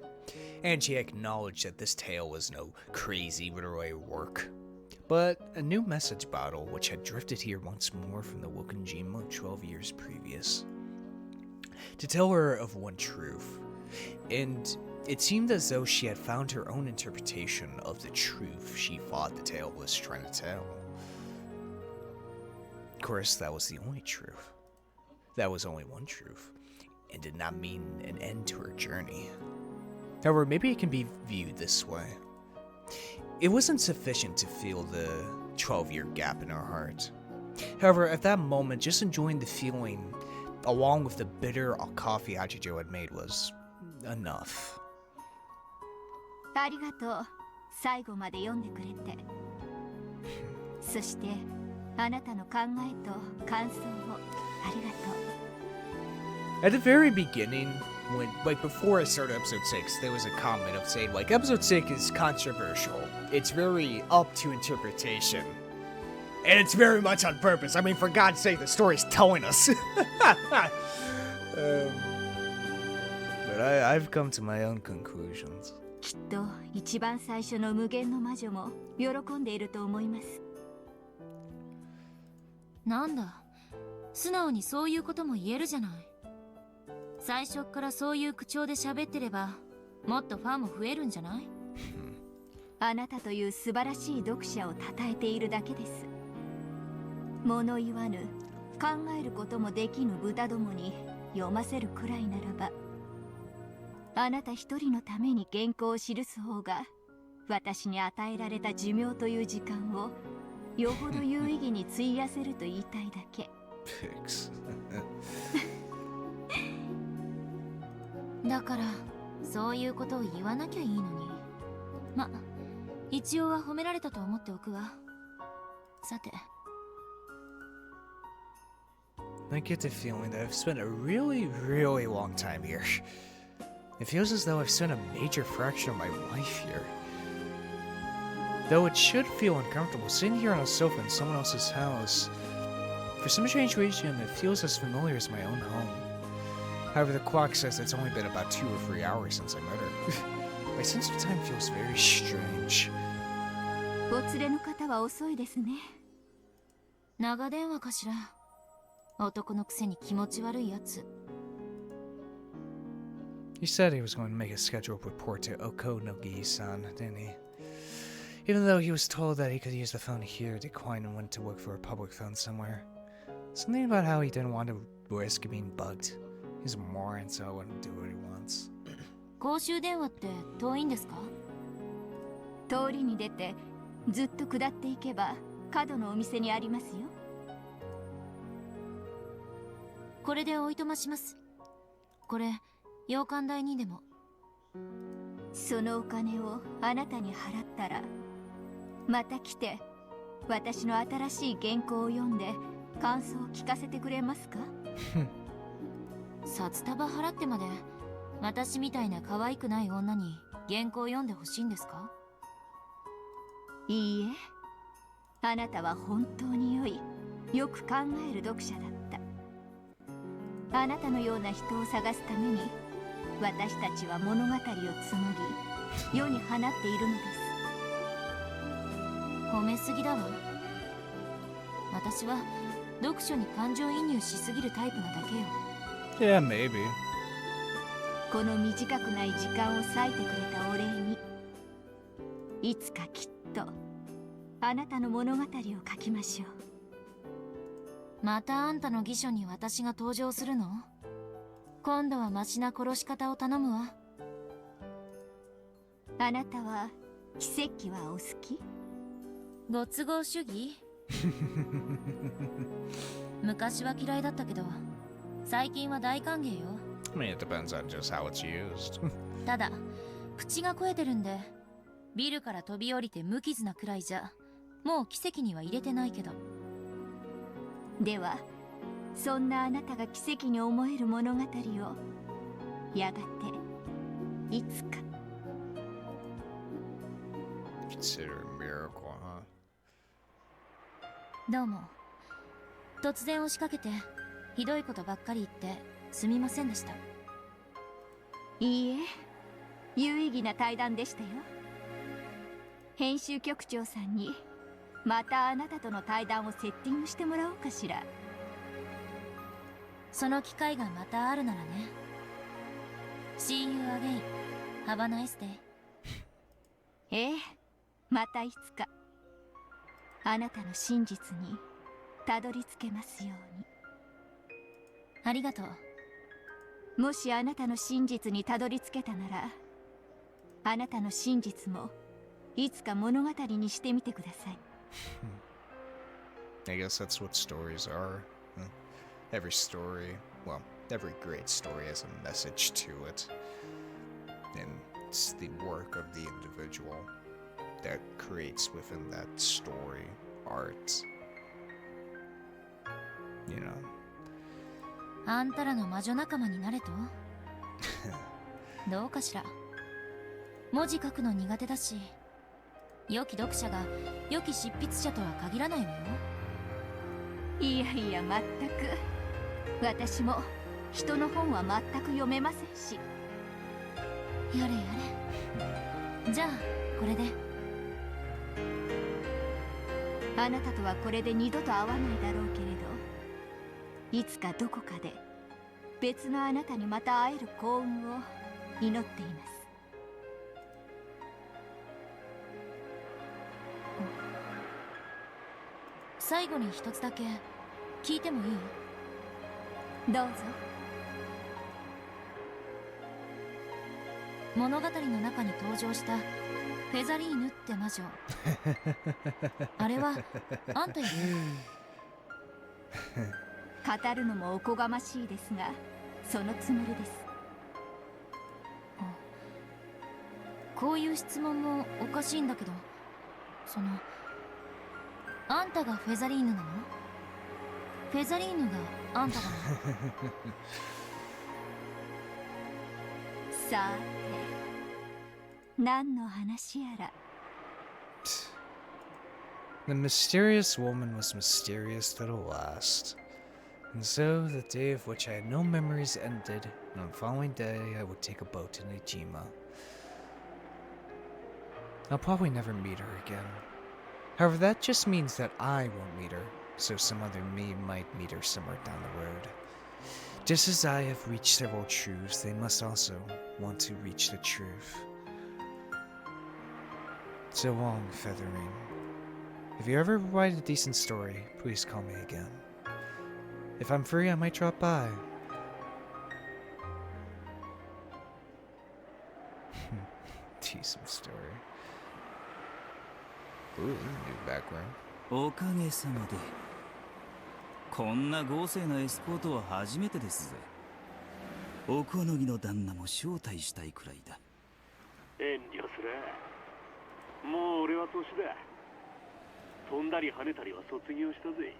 Angie acknowledged that this tale was no crazy literary work, but a new message bottle which had drifted here once more from the Wokenjima 12 years previous, to tell her of one truth. And it seemed as though she had found her own interpretation of the truth she thought the tale was trying to tell. Of course, that was the only truth. That was only one truth, and did not mean an end to her journey. However, maybe it can be viewed this way. It wasn't sufficient to feel the 12-year gap in her heart. However, at that moment, just enjoying the feeling, along with the bitter coffee Hachijo had made, was enough. ありがとう。最後まで読んでくれて。そして、あなたの考えと感想をありがとう。At the very beginning, when before I started episode 6, there was a comment of saying episode 6 is controversial. It's very up to interpretation. And it's very much on purpose. I mean, for God's sake, the story's telling us. But I've come to my own conclusions. きっと一番最初の無限の魔女も喜んでいると思います。なんだ、素直にそういうことも言えるじゃない。最初からそういう口調で喋ってれば、もっとファンも増えるんじゃない？あなたという素晴らしい読者を称えているだけです。物言わぬ、考えることもできぬ豚どもに読ませるくらいならば、あなた一人のために原稿を記す方が、私に与えられた寿命という時間をよほど有意義に費やせると言いたいだけ。だからそういうことを言わなきゃいいのに。ま、一応は褒められたと思っておくわ。さて。I get the feeling that I've spent a really, really long time here. It feels as though I've spent a major fraction of my life here. Though it should feel uncomfortable sitting here on a sofa in someone else's house. For some strange reason, it feels as familiar as my own home. However, the clock says it's only been about 2 or 3 hours since I met her. My sense of time feels very strange. お連れの方は遅いですね。長電話かしら。男のくせに気持ち悪いやつ。He said he was going to make a scheduled report to Okonogi-san, didn't he? Even though he was told that he could use the phone here, declined and went to work for a public phone somewhere. Something about how he didn't want to risk being bugged. He's a moron, so I wouldn't do what he wants. 公衆電話って遠いんですか？通りに出てずっと下っていけば角のお店にありますよ。これでおいとまします。これ洋館代にでも。そのお金をあなたに払ったらまた来て私の新しい原稿を読んで感想を聞かせてくれますか？札束払ってまで私みたいな可愛くない女に原稿を読んでほしいんですか？いいえ、あなたは本当に良い、よく考える読者だった。あなたのような人を探すために私たちは物語を紡ぎ世に放っているのです。褒めすぎだわ。私は読書に感情移入しすぎるタイプなだけよ。Yeah, maybe. この短くない時間を割いてくれたお礼に、いつかきっとあなたの物語を書きましょう。またあんたの義書に私が登場するの？今度はマシな殺し方を頼むわ。あなたは奇跡はお好き？ご都合主義？昔は嫌いだったけど最近は大歓迎よ。I mean, it depends on just how it's used. ただ口が肥えてるんでビルから飛び降りて無傷なくらいじゃもう奇跡には入れてないけど。ではそんなあなたが奇跡に思える物語をやがていつか。 Consider a miracle, huh? どうも。突然押しかけてひどいことばっかり言ってすみませんでした。いいえ、有意義な対談でしたよ。編集局長さんにまたあなたとの対談をセッティングしてもらおうかしら。その機会がまたあるならね。See you again. Have a nice day. ええ、またいつかあなたの真実にたどり着けますように。ありがとう。もしあなたの真実にたどり着けたなら、あなたの真実もいつか物語にしてみてください。I guess that's what stories are. Every story, well, every great story has a message to it. And it's the work of the individual that creates within that story art. You know. あんたらの魔女仲間になれと？どうかしら。文字書くの苦手だし、良き読者が良き執筆者とは限らないわよ。いやいや、全く。私も人の本は全く読めませんし。やれやれ。じゃあこれで。あなたとはこれで二度と会わないだろうけれど、いつかどこかで別のあなたにまた会える幸運を祈っています。最後に一つだけ聞いてもいい？どうぞ。物語の中に登場したフェザリーヌって魔女あれはあんたよね？語るのもおこがましいですが、そのつもりです。こういう質問もおかしいんだけど、あんたがフェザリーヌなの？フェザリーヌがあんたなの？さて何の話やら。 The mysterious woman was mysterious to the last. And so, the day of which I had no memories ended, and on the following day I would take a boat to Nijima. I'll probably never meet her again. However, that just means that I won't meet her, so some other me might meet her somewhere down the road. Just as I have reached several truths, they must also want to reach the truth. So long, Featherine. If you ever write a decent story, please call me again. If I'm free, I might drop by. Decent story. Ooh, new background. おかげさまでこんな豪勢なエスコートは初めてですぜ。おこのぎの旦那も招待したいくらいだ。遠慮する。もう俺は年だ。飛んだり跳ねたりは卒業したぜ。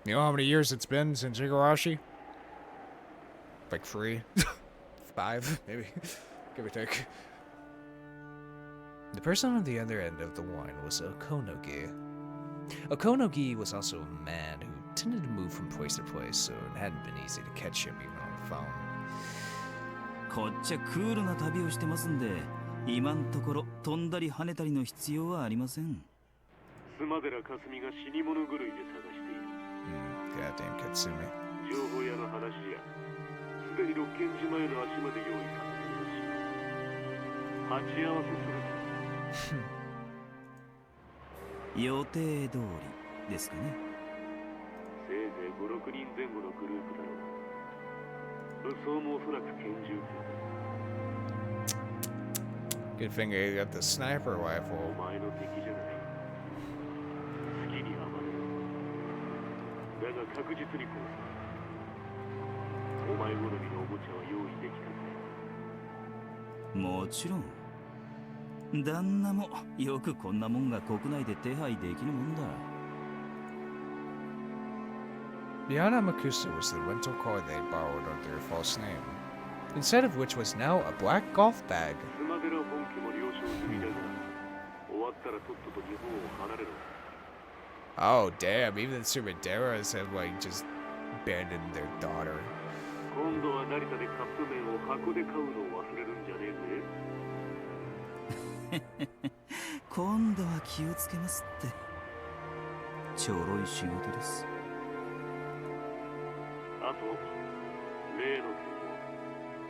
You know how many years it's been since Igarashi? Like 3? 5, maybe. Give or take. The person on the other end of the line was Okonogi. Okonogi was also a man who tended to move from place to place, so it hadn't been easy to catch him even on the phone. こっちゃクールな旅をしてますんで、今んところ飛んだり跳ねたりの必要はありません。スマデラカスミが死に物狂いで探している。Goddamn Katsumi. 情報屋の話じゃ、すでに六軒島への足まで用意されているし、鉢合わせする。予定通りですかね。せいぜい5、6人前後のグループだろう。武装もおそらく拳銃手。 Good thing you got the sniper rifle. お前の敵じゃない。好きに暴れる。だが確実に殺す。お前好みのおもちゃは用意できたぜ。もちろん。旦那もよくこんなもんが国内で手配できるもんだ。Yana Makusa was the rental car they borrowed under a false name, instead of which was now a black golf bag. Oh damn, even the Sumideras have like just abandoned their daughter. 今度は成田でカップ麺を箱で買うのを忘れるんじゃねえぜ。今度は気をつけますって。ちょろい仕事です。あと例の件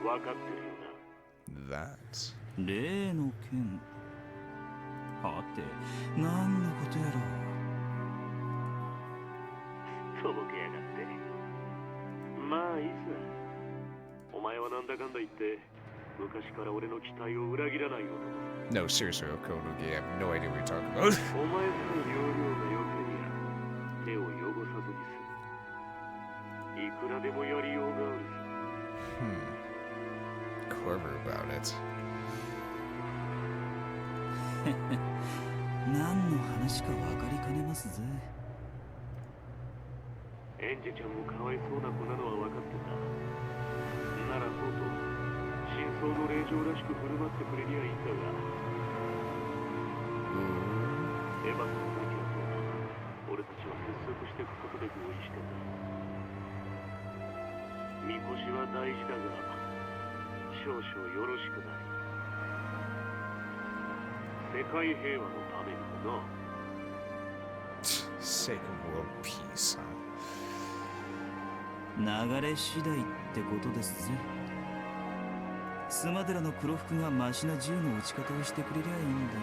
も分かってるよな。That. 例の件。はて何のことやろう。とぼけやがって。まあいいさ。お前はなんだかんだ言って昔から俺の期待を裏切らない男。No, seriously, Okonogi, I have no idea what you're talking about. お前さえ要領が良けりゃ手を汚さずに済む。いくらでもやりようがあるさ。Clever about it. 何の話か分かりかねますぜ。エンジェちゃんもかわいそうな子なのは分かってた。ならそうと真相の令状らしく振る舞ってくれりゃいいんだが。エヴァとの時はそうだ。俺たちは結束していくことで合意してた。みこしは大事だが少々よろしくない。世界平和のためにもな。Sake of world peace, huh? 流れ次第ってことですぜ。スマデラの黒服がマシな銃の撃ち方をしてくれりゃいいんだ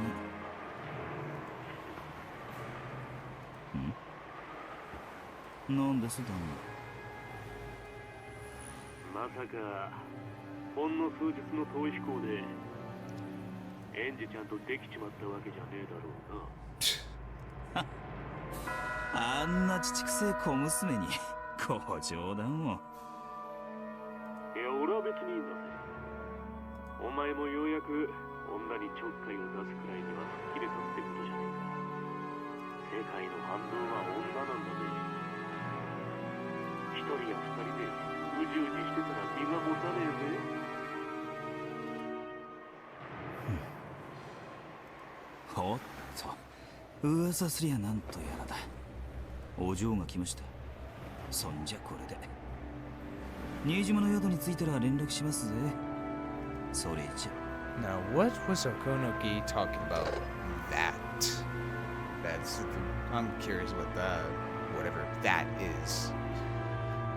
が。なんです旦那。まさかほんの数日の逃避行でエンジちゃんとできちまったわけじゃねえだろうな。あんな父くせえ小娘にご冗談を。いや俺は別にいいんだぜ。お前もようやく女にちょっかいを出すくらいには吹っ切れたってことじゃねえか。世界の反動は女なんだぜ。一人や二人でうじうじしてたら身が持たねえぜ。おっと、噂すりゃなんとやらだ。お嬢が来ました。そんじゃこれで新島の宿に着いたら連絡しますぜ。それじゃ。 Now, what was Okonogi talking about? I'm curious what whatever that is.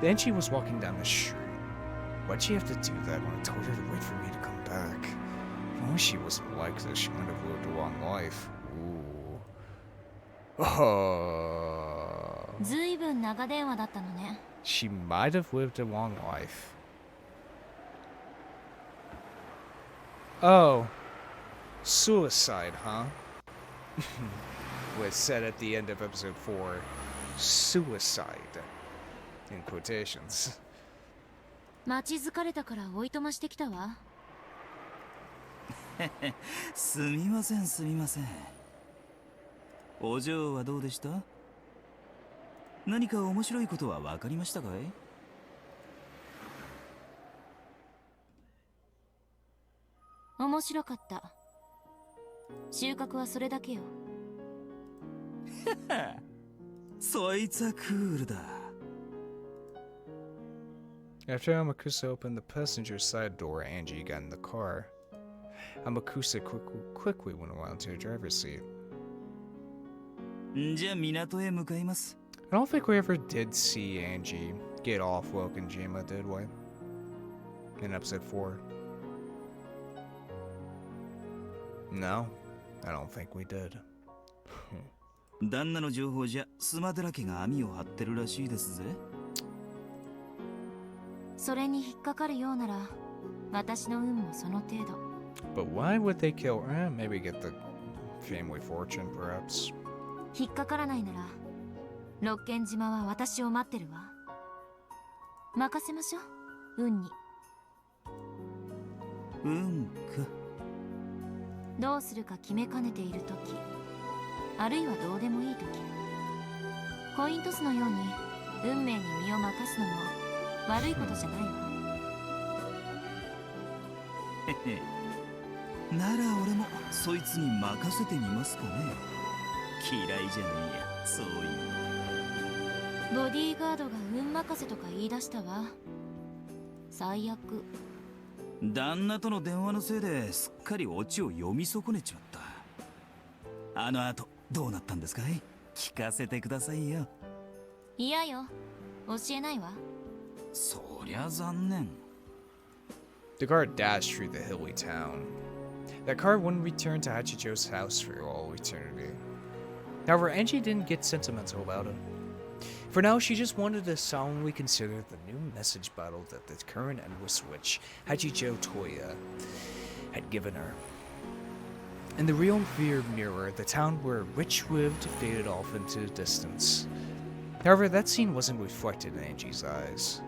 Then she was walking down the street. Why'd she have to do that when I told her to wait for me to come back? If only she wasn't like this, she might have lived a long life. Ooh. Oh. ずいぶん長電話だったのね。 She might have lived a long life. Oh. Suicide, huh? Was said at the end of episode 4. Suicide. In quotations. 待ち疲れたからおいとましてきたわ。すみませんすみません。お嬢はどうでした？何か面白いことは分かりましたかい？面白かった。収穫はそれだけよ。そいつはクールだ。After Amakusa opened the passenger side door, Angie got in the car. Amakusa quickly went around to the driver's seat. じゃあ港へ向かいます。I don't think we ever did see Angie get off Wokenjima, did we? In episode 4. No, I don't think we did. 旦那の情報じゃスマドラ家が網を張ってるらしいですぜ。それに引っかかるようなら、私の運もその程度。But why would they kill her? Maybe get the family fortune, perhaps. 引っかからないなら、六軒島は私を待ってるわ。任せましょう、運に。運か。どうするか決めかねているとき、あるいはどうでもいいとき、コイントスのように運命に身を任すのも悪いことじゃないわ。へへ。なら俺もそいつに任せてみますかね。嫌いじゃねえや、そういうボディーガードが運任せとか言い出したわ。最悪。旦那との電話のせいですっかりオチを読み損ねちまった。あの後どうなったんですかい？聞かせてくださいよ。いやよ、教えないわ。そりゃ残念。 The car dashed through the hilly town. That car wouldn't return to Hachijo's house for all eternity. However, Angie didn't get sentimental about it. For now, she just wanted to solemnly consider the new message bottle that the current Endless Witch, Hachijo Toya, had given her. In the real rear mirror, the town where Witch lived faded off into the distance. However, that scene wasn't reflected in Angie's eyes.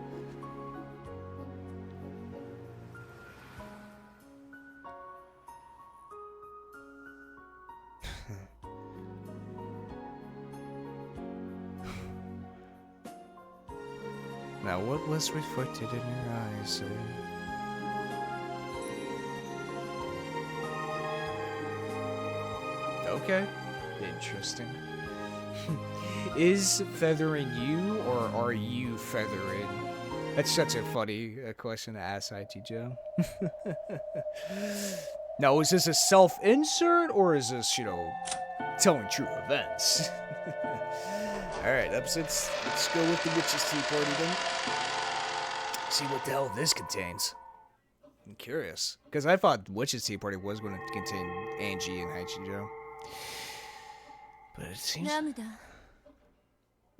Now, what was reflected in your eyes, Okay, interesting. Is feathering you, or are you feathering? That's such a funny question to ask Ichijo. Now, is this a self-insert, or is this, telling true events? Alright, let's go with the Witch's Tea Party then. See what the hell this contains. I'm curious. Because I thought Witch's Tea Party was going to contain Angie and Hachijo. But it seems... Ramda.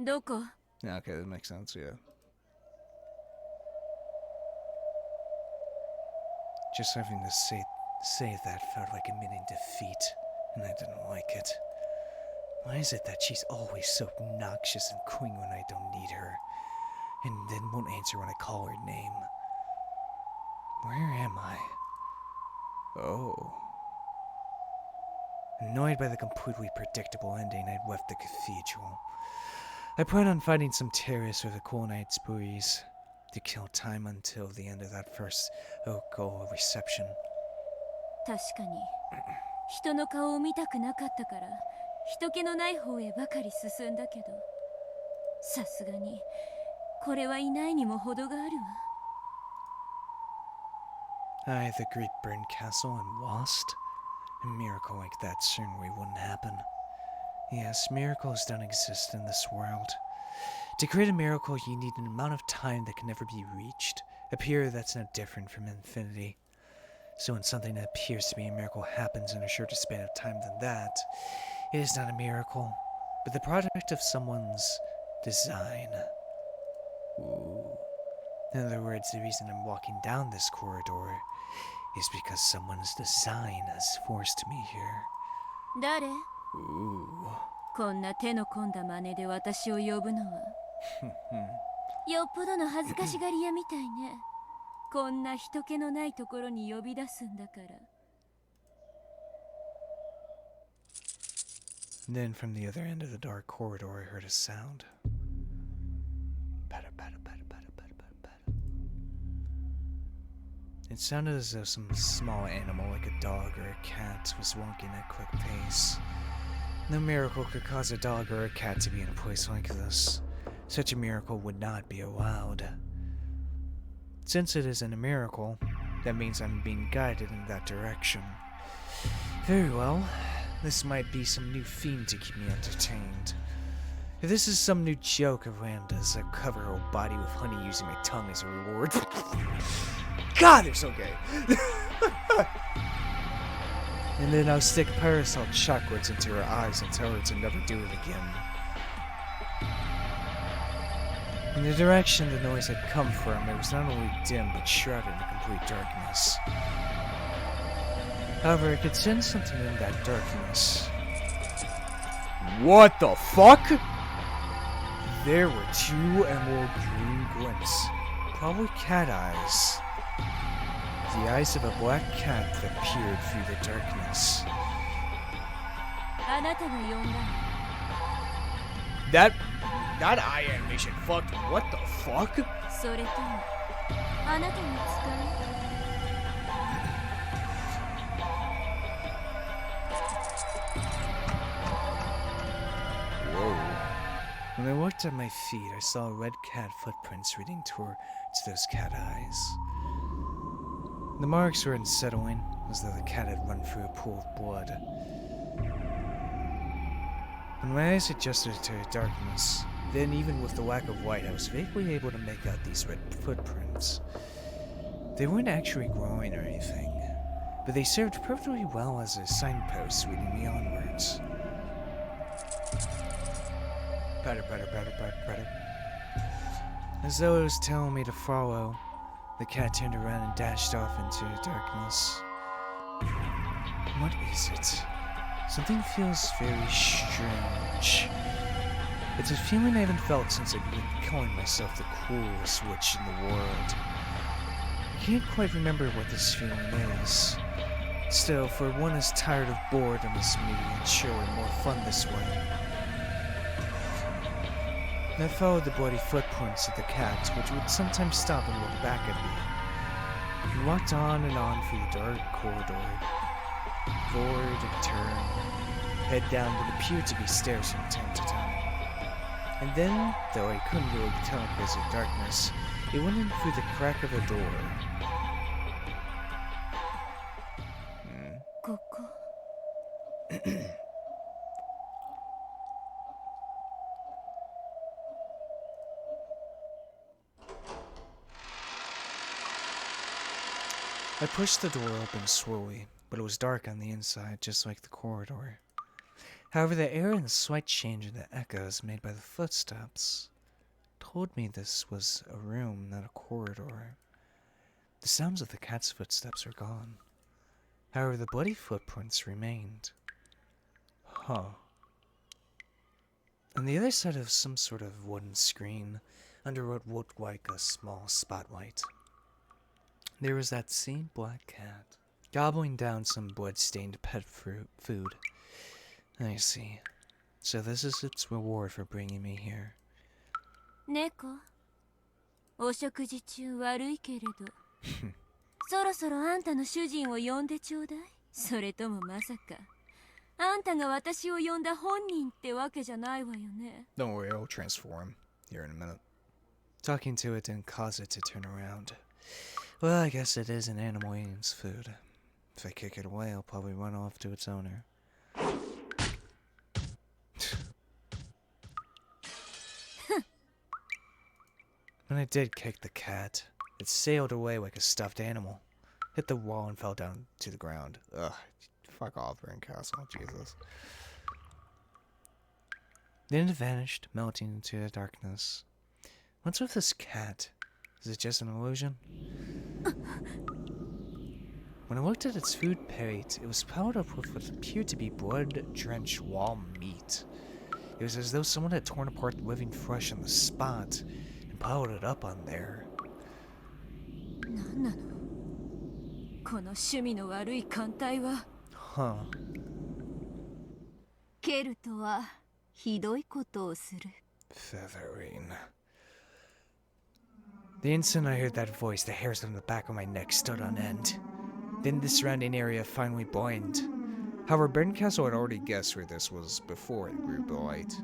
Doko? Okay, that makes sense, yeah. Just having to say that felt like admitting defeat, and I didn't like it. Why is it that she's always so obnoxious and clingy when I don't need her, and then won't answer when I call her name? Where am I? Oh. Annoyed by the completely predictable ending, I left the cathedral. I plan on finding some terrace with a cool night's breeze to kill time until the end of that first Oko reception. 確かに人の顔を見たくなかったから人気のない方へばかり進んだけど、さすがにこれはいないにも程があるわ。 I, the great burned castle, am lost? A miracle like that certainly wouldn't happen. Yes, miracles don't exist in this world. To create a miracle, you need an amount of time that can never be reached, a period that's no different from infinity. So when something that appears to be a miracle happens in a shorter span of time than that, it is not a miracle, but the product of someone's design. Ooh. In other words, the reason I'm walking down this corridor is because someone's design has forced me here. 誰？ Ooh. こんな手の込んだ真似で私を呼ぶのはよっぽどの恥ずかしがり屋みたいね。こんな人気のないところに呼び出すんだから。 Then from the other end of the dark corridor I heard a sound. Patter, patter, patter, patter, patter, patter, patter. It sounded as though some small animal like a dog or a cat was walking at a quick pace. No miracle could cause a dog or a cat to be in a place like this. Such a miracle would not be allowed. Since it isn't a miracle, that means I'm being guided in that direction. Very well. This might be some new theme to keep me entertained. If this is some new joke of Randa's, I'll cover her whole body with honey using my tongue as a reward. God, they're so gay! And then I'll stick parasol chocolates into her eyes and tell her to never do it again. In the direction the noise had come from, it was not only dim but shrouded in complete darkness. However, I could sense something in that darkness. What the fuck? There were two emerald green glints, probably cat eyes. The eyes of a black cat that peered through the darkness. That eye animation fucked. What the fuck? Whoa. When I looked at my feet, I saw red cat footprints leading towards those cat eyes. The marks were unsettling, as though the cat had run through a pool of blood. When my eyes adjusted to the darkness, then even with the lack of light, I was vaguely able to make out these red footprints. They weren't actually growing or anything, but they served perfectly well as a signpost leading me onwards. Patter, patter, patter, patter, patter. As though it was telling me to follow, the cat turned around and dashed off into the darkness. What is it? Something feels very strange. It's a feeling I haven't felt since I've been calling myself the coolest witch in the world. I can't quite remember what this feeling is. Still, for one is tired of boredom as me, it's surely more fun this way. I followed the bloody footprints of the cat, which would sometimes stop and look back at me. We walked on and on through the dark corridor. Forward and turn, head down what appeared to be stairs from time to time. And then, though I couldn't really tell because of darkness, it went in through the crack of a door. I pushed the door open slowly, but it was dark on the inside, just like the corridor. However, the air and the slight change in the echoes made by the footsteps told me this was a room, not a corridor. The sounds of the cat's footsteps were gone. However, the bloody footprints remained. Huh. On the other side of some sort of wooden screen, under what looked like a small spotlight, there was that same black cat, gobbling down some blood-stained pet food. I see. So this is its reward for bringing me here. Neko, お食事中悪いけれど、そろそろあんたの主人を呼んでちょうだい。それともまさかあんたが私を呼んだ本人ってわけじゃないわよね。 Don't worry, I'll transform here in a minute. Talking to it didn't cause it to turn around. Well, I guess it is an animal eating its food. If I kick it away, I'll probably run off to its owner. When I did kick the cat, it sailed away like a stuffed animal. Hit the wall and fell down to the ground. Ugh, fuck off, Castle, Jesus. Then it vanished, melting into the darkness. What's with this cat? Is it just an illusion? When I looked at its food plate, it was piled up with what appeared to be blood-drenched raw meat. It was as though someone had torn apart the living flesh on the spot and piled it up on there. 何なのこの趣味の悪い艦隊は。 Huh. ケルトはひどいことをする。 Feathering. The instant I heard that voice, the hairs on the back of my neck stood on end. Then the surrounding area finally blind. However, Berncastle had already guessed where this was before it grew blight.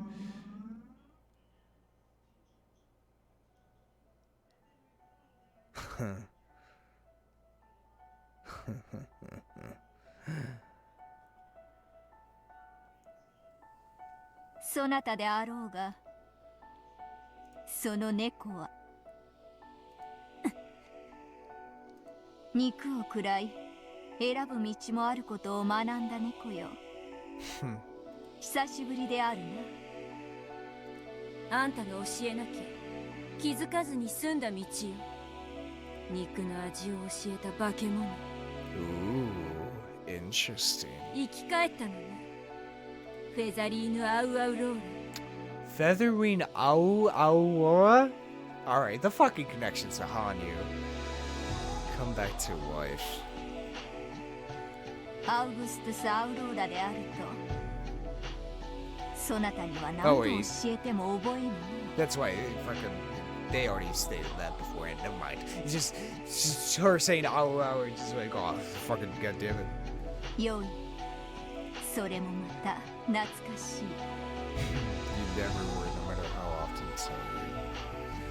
Huh. そなたであろうが、その猫は肉を食らい選ぶ道もあることを学んだ猫よ。久しぶりであるな。あんたが教えなきゃ気づかずに済んだ道よ。肉の味を教えた化け物。Ooh, interesting. 生き返ったのね。フェザリーヌ・アウアウローラ。 Feathering Au Aurora? Alright, the fucking connections to Hanyu. Come back to life. アウグストゥス・アウローラであると、そなたには何と教えても覚えぬ。 That's why they already stated that before, and never mind. It's just her saying "ow ow," and just like, oh, fucking goddamn it. よい、それもまた懐かしい。You never were, no matter how often it's said.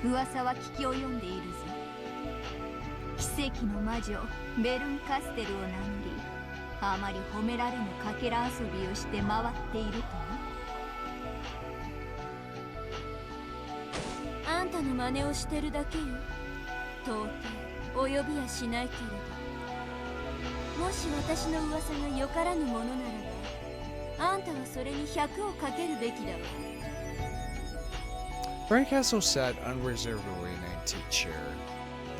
噂は聞き及んでいるぞ。奇跡の魔女ベルンカステルを名乗り、あまり褒められぬかけら遊びをして回っているとな。あんたの真似をしてるだけよ。到底及びやしないけれど、もし私の噂がよからぬものならば、あんたはそれに100をかけるべきだわ。 Berncastle sat unreservedly in an antique chair,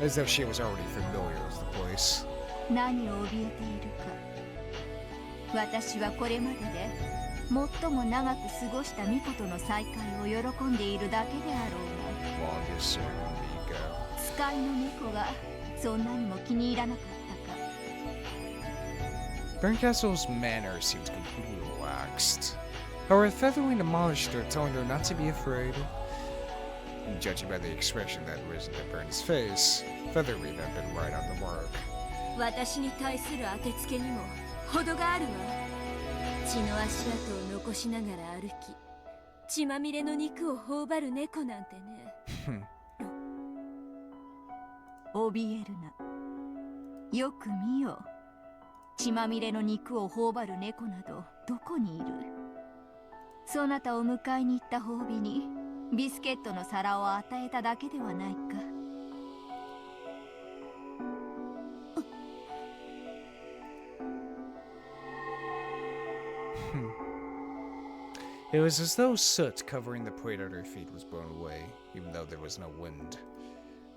as though she was already familiar with the place. 何を怯えているか。私はこれまでで最も長く過ごしたミコとの再会を喜んでいるだけであろうが。 Longest serving Miko. 使いの猫がそんなにも気に入らなかったか。 Berncastle's manner seemed completely relaxed. However, Featherwing demolished her, telling her not to be afraid. And judging by the expression that had risen to Burn's face, Featherwing had been right on the mark. 私に対する当てつけにも程があるわ。血の足跡を残しながら歩き、血まみれの肉を頬張る猫なんてね。怯えるな。よく見よ。血まみれの肉を頬張る猫などどこにいる。そなたを迎えに行った褒美にビスケットの皿を与えただけではないか。It was as though soot covering the plate at her feet was blown away, even though there was no wind.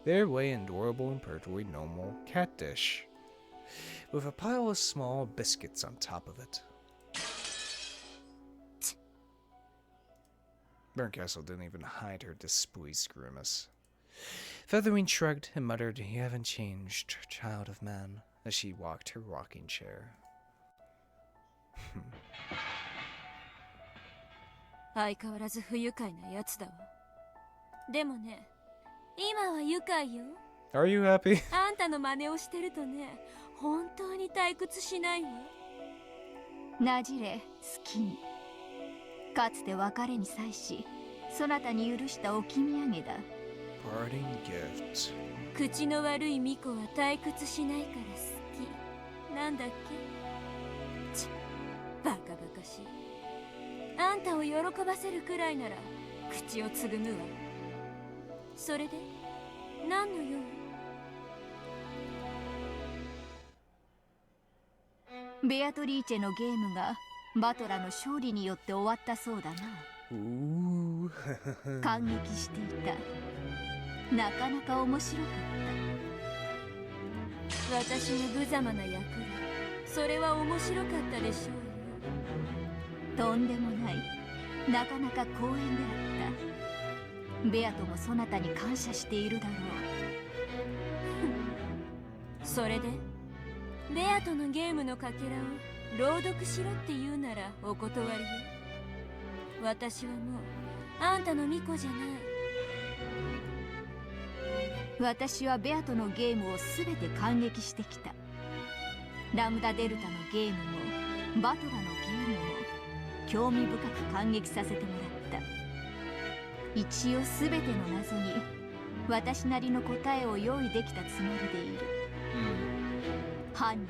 There lay an adorable and perfectly normal cat dish, with a pile of small biscuits on top of it. Berncastle didn't even hide her displeased grimace. Featherwing shrugged and muttered, "You haven't changed, child of man," as she walked her rocking chair. 相変わらず不愉快なやつだわ。でもね、今は愉快よ。Are you happy? あんたの真似をしてるとね、本当に退屈しないわ。なじれ好きに。かつて別れに際しそなたに許したおき土産だ。 Parting gift. 口の悪いミコは退屈しないから好きなんだっけ。ちっ、バカバカしい。あんたを喜ばせるくらいなら口をつぐむわ。それで何の用？ベアトリーチェのゲームがバトラの勝利によって終わったそうだな。感激していた。なかなか面白かった。私の無様な役でそれは面白かったでしょうよ。とんでもない。なかなか光栄であった。ベアトもそなたに感謝しているだろう。それでベアとのゲームのかけらを朗読しろって言うならお断りよ。私はもうあんたのミコじゃない。私はベアとのゲームを全て感激してきた。ラムダデルタのゲームもバトラのゲームも興味深く感激させてもらった。一応全ての謎に私なりの答えを用意できたつもりでいる。犯人、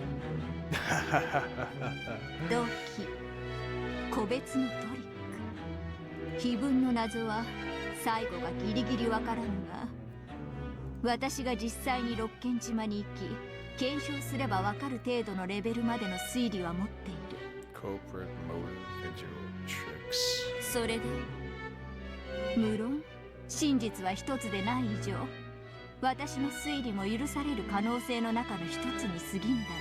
動機、個別のトリック、碑文の謎は最後がギリギリわからぬが、私が実際に六軒島に行き検証すればわかる程度のレベルまでの推理は持っている。それで無論真実は一つでない以上、私の推理も許される可能性の中の一つに過ぎんだろ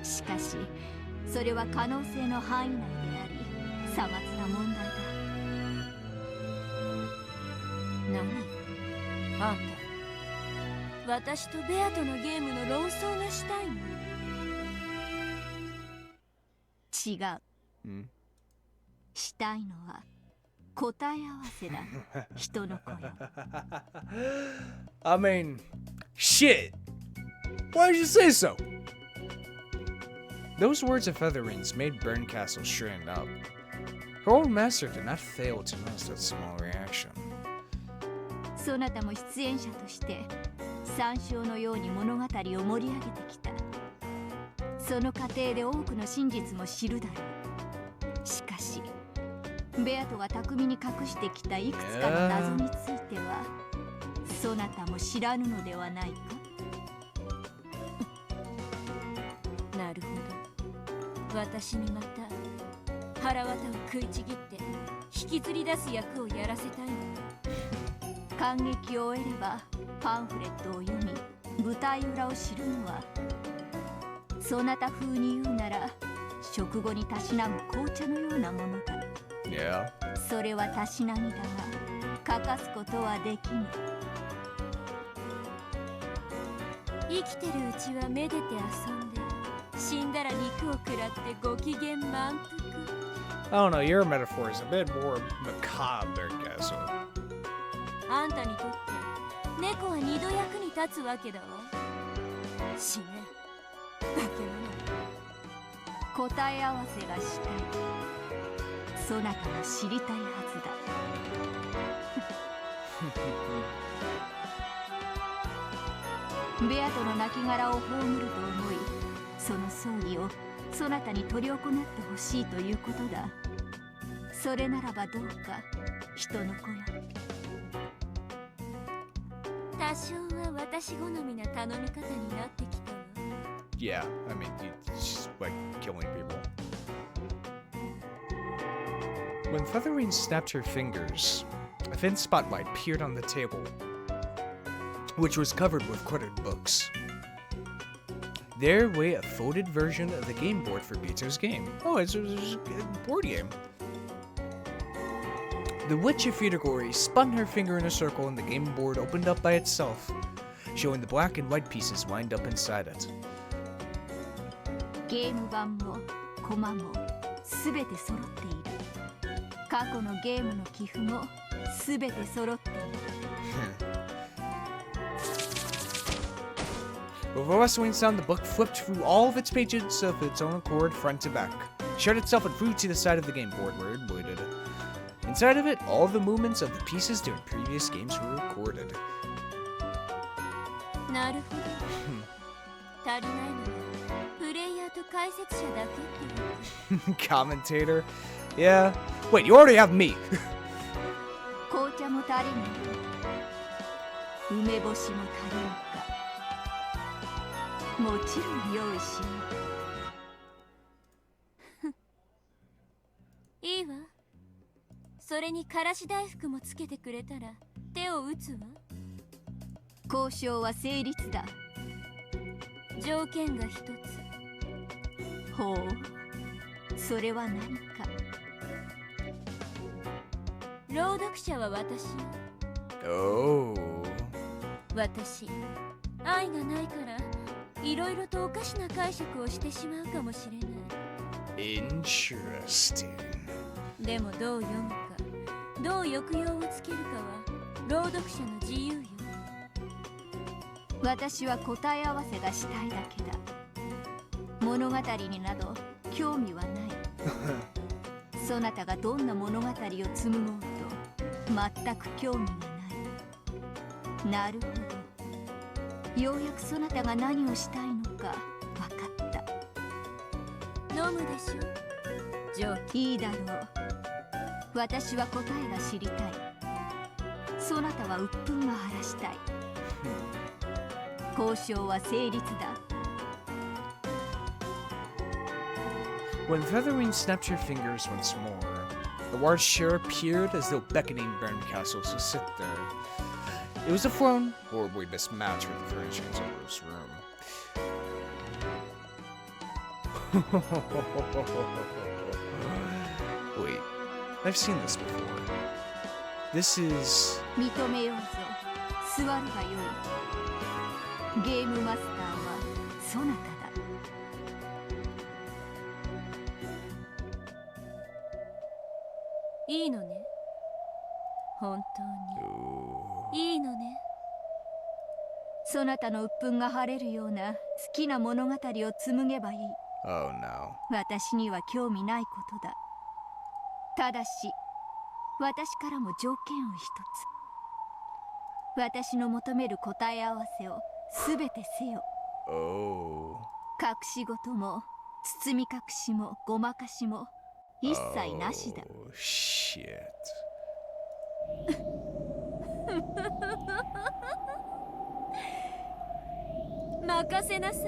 う。しかしそれは可能性の範囲内でありさまつな問題だ。何あんた、私とベアとのゲームの論争がしたいの？違う。したいのは答え合わせだ。人の子よ。I mean, shit. Why did you say so? Those words of Featherwings made Burncastle straighten up. Her old master did not fail to notice that small reaction. そなたも出演者として参照のように物語を盛り上げてきた。その過程で多くの真実も知るだろう。しかしベアトが巧みに隠してきたいくつかの謎についてはそなたも知らぬのではないか。なるほど。私にまた腹渡を食いちぎって引きずり出す役をやらせたいの。感激を終えればパンフレットを読み舞台裏を知るのは、そなた風に言うなら食後にたしなむ紅茶のようなものだ。それはたしなみだが欠かすことはできぬ。生きてるうちはめでて遊んで、死んだら肉を食らってご機嫌満腹。 I don't know, your metaphor is a bit more macabre, Castle. あんたにとって猫は二度役に立つわけだわ。死ね、化け物。答え合わせがしたい。そなたは知りたいはずだ。ベアとの亡骸を葬ると思い、その葬儀をそなたに執り行ってほしいということだ。それならばどうか人の子よ。多少は私好みな頼み方になってきたわ。Yeah, I mean, it's just like killing people. When Featherwing snapped her fingers, a thin spotlight appeared on the table, which was covered with cluttered books. There lay a folded version of the game board for Bito's game. Oh, it's a board game. The Witch of Fudagori spun her finger in a circle and the game board opened up by itself, showing the black and white pieces lined up inside it. ゲーム版もコマもすべて揃っている。過去のゲームの寄付もすべて揃っている。With a rustling sound, the book flipped through all of its pages of its own accord, front to back. Shut itself and flew to the side of the game board where it waited. Inside of it, all the movements of the pieces during previous games were recorded. なるほど。足りないのはプレイヤーと解説者だけって。Commentator? Yeah. Wait, you already have me. 紅茶も足りない。梅干しも足りんか。もちろん用意しよう。いいわ。それにからし大福もつけてくれたら手を打つわ。交渉は成立だ。条件が一つ。ほう、それは何か。朗読者は私よ。Oh. 私、愛がないからいろいろとおかしな解釈をしてしまうかもしれない。Interesting. でもどう読むか、どう抑揚をつけるかは朗読者の自由よ。私は答え合わせがしたいだけだ。物語になど興味はない。そなたがどんな物語を紡ごうと全く興味がない。なるほど。ようやくそなたが何をしたいのか分かった。飲むでしょ。いいだろう。私は答えが知りたい。そなたは鬱憤が晴らしたい。交渉は成立だ。When Featherwing snapped her fingers once more, the large chair appeared as though beckoning Berncastle to sit there. It was a throne, horribly mismatched with the furnishings of Rose's room. Wait, I've seen this before. This is... 認めようぞ。座るがよい。ゲームマスターはそなただ。いいのね。本当に。いいのね。そなたの鬱憤が晴れるような好きな物語を紡げばいい。Oh no. 私には興味ないことだ。ただし、私からも条件を一つ。私の求める答え合わせをすべてせよ。Oh. 隠し事も包み隠しもごまかしも一切なしだ。Oh, shit. 任せなさい。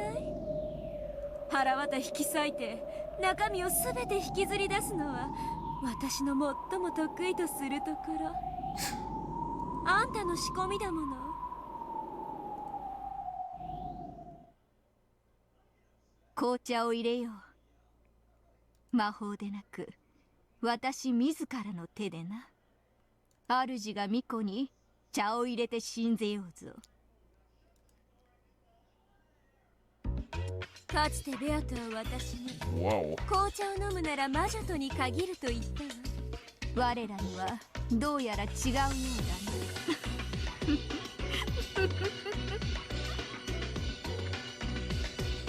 腹渡引き裂いて中身をすべて引きずり出すのは私の最も得意とするところ。あんたの仕込みだもの。紅茶を入れよう。魔法でなく私自らの手でな。主が巫女に茶を入れて信ぜようぞ。かつてベアとは私に Whoa. 紅茶を飲むなら魔女とに限ると言ったわ。我らにはどうやら違うようだね。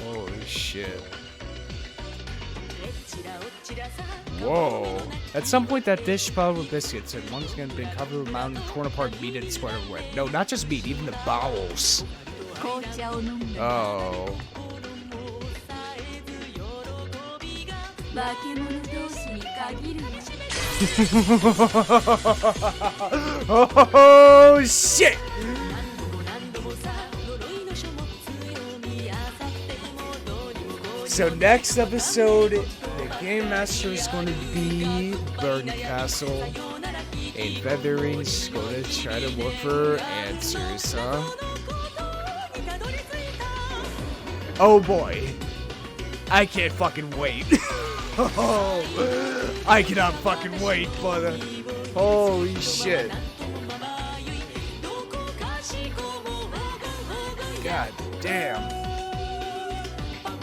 Holy shit. Whoa. At some point, that dish piled with biscuits had once again been covered with mountain torn apart meat and spread everywhere. No, not just meat, even the bowels. 紅茶を飲む。Oh. 化け物同士に限るわ。Oh shit! So next episode, the Game Master is going to be Berncastle, and Feathering's going to try to look for answers, huh? Oh boy. I can't fucking wait. Oh, I cannot fucking wait, brother. Holy shit. God damn.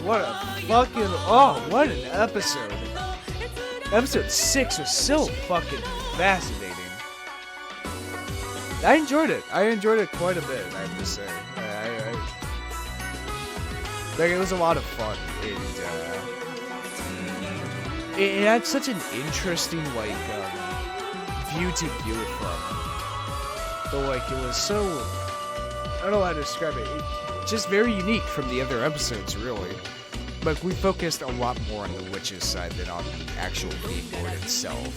What a fucking... Oh, what an episode. Episode 6 was so fucking fascinating. I enjoyed it. I enjoyed it quite a bit, I have to say. Like, it was a lot of fun, and it had such an interesting, like, view to view it from. But, like, it was so, I don't know how to describe it. Just very unique from the other episodes, really. Like, we focused a lot more on the witch's side than on the actual game board itself.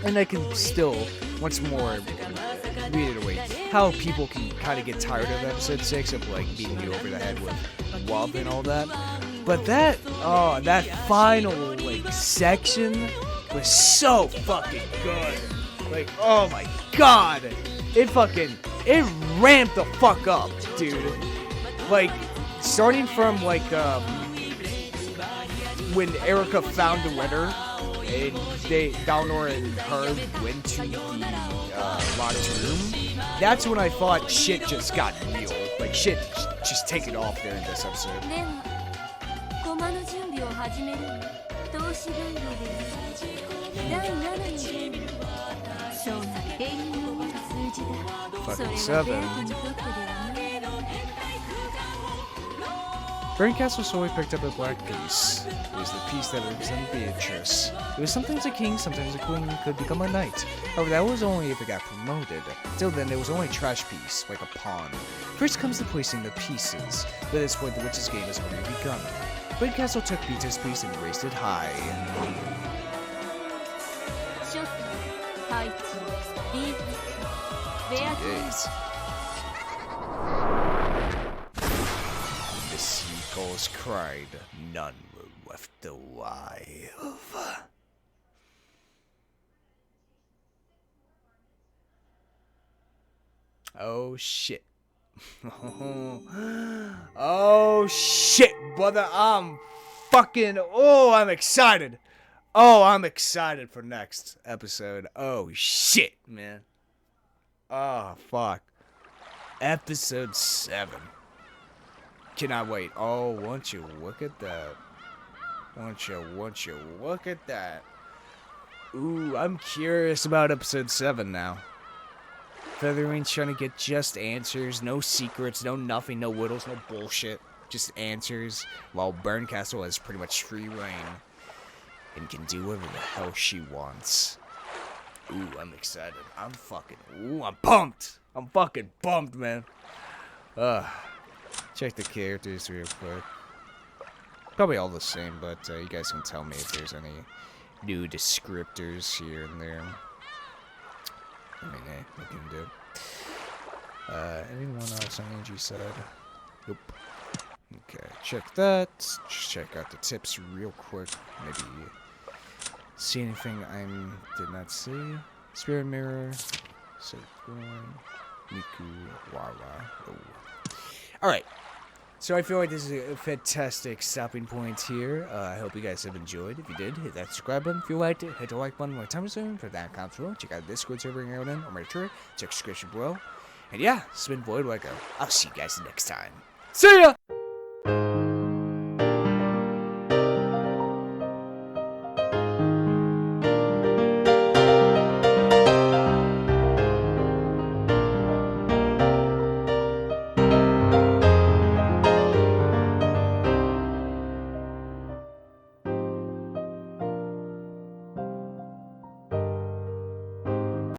And I can still, once more, reiterate how people can kind of get tired of episode 6 of, like, beating you over the head with love and all that. But that final, like, section was so fucking good. Like, oh my god. It ramped the fuck up, dude. Like, starting from, like, when Erica found the letter, and Dalnor and her went to the locked room, that's when I thought shit just got real. Like, shit just taken off there in this episode. Fucking 7. Burncastle slowly picked up a black piece. It was the piece that represented Beatrice. It was sometimes a king, sometimes a queen could become a knight. However, that was only if it got promoted. Till then, it was only a trash piece, like a pawn. First comes the placing the pieces. But at this point, the witch's game has already begun. Burncastle took Beatrice's piece and raised it high. Beatrice. The seagulls cried, none were left alive. Oh shit. Oh shit, brother. I'm excited. Oh, I'm excited for next episode. Oh shit, man. Oh, fuck. Episode 7. Cannot wait. Oh, won't you look at that? Won't you look at that? Ooh, I'm curious about episode 7 now. Featherwing's trying to get just answers, no secrets, no nothing, no whittles, no bullshit. Just answers, while Burncastle has pretty much free reign and can do whatever the hell she wants. Ooh, I'm excited. I'm pumped. I'm fucking pumped, man. Check the characters real quick. Probably all the same, but you guys can tell me if there's any new descriptors here and there. I mean, hey, what can you do? Anyone else on Angie's side? Nope. Okay, check that. Just check out the tips real quick. Maybe see anything I did not see. Spirit Mirror. Miku. Wawa. Oh. Alright. So I feel like this is a fantastic stopping point here. I hope you guys have enjoyed. If you did, hit that subscribe button. If you liked it, hit the like button. More time soon for that console. Check out the Discord server in or my Twitter. Check the description below. And yeah, this has been Voidlego. I'll see you guys next time. See ya!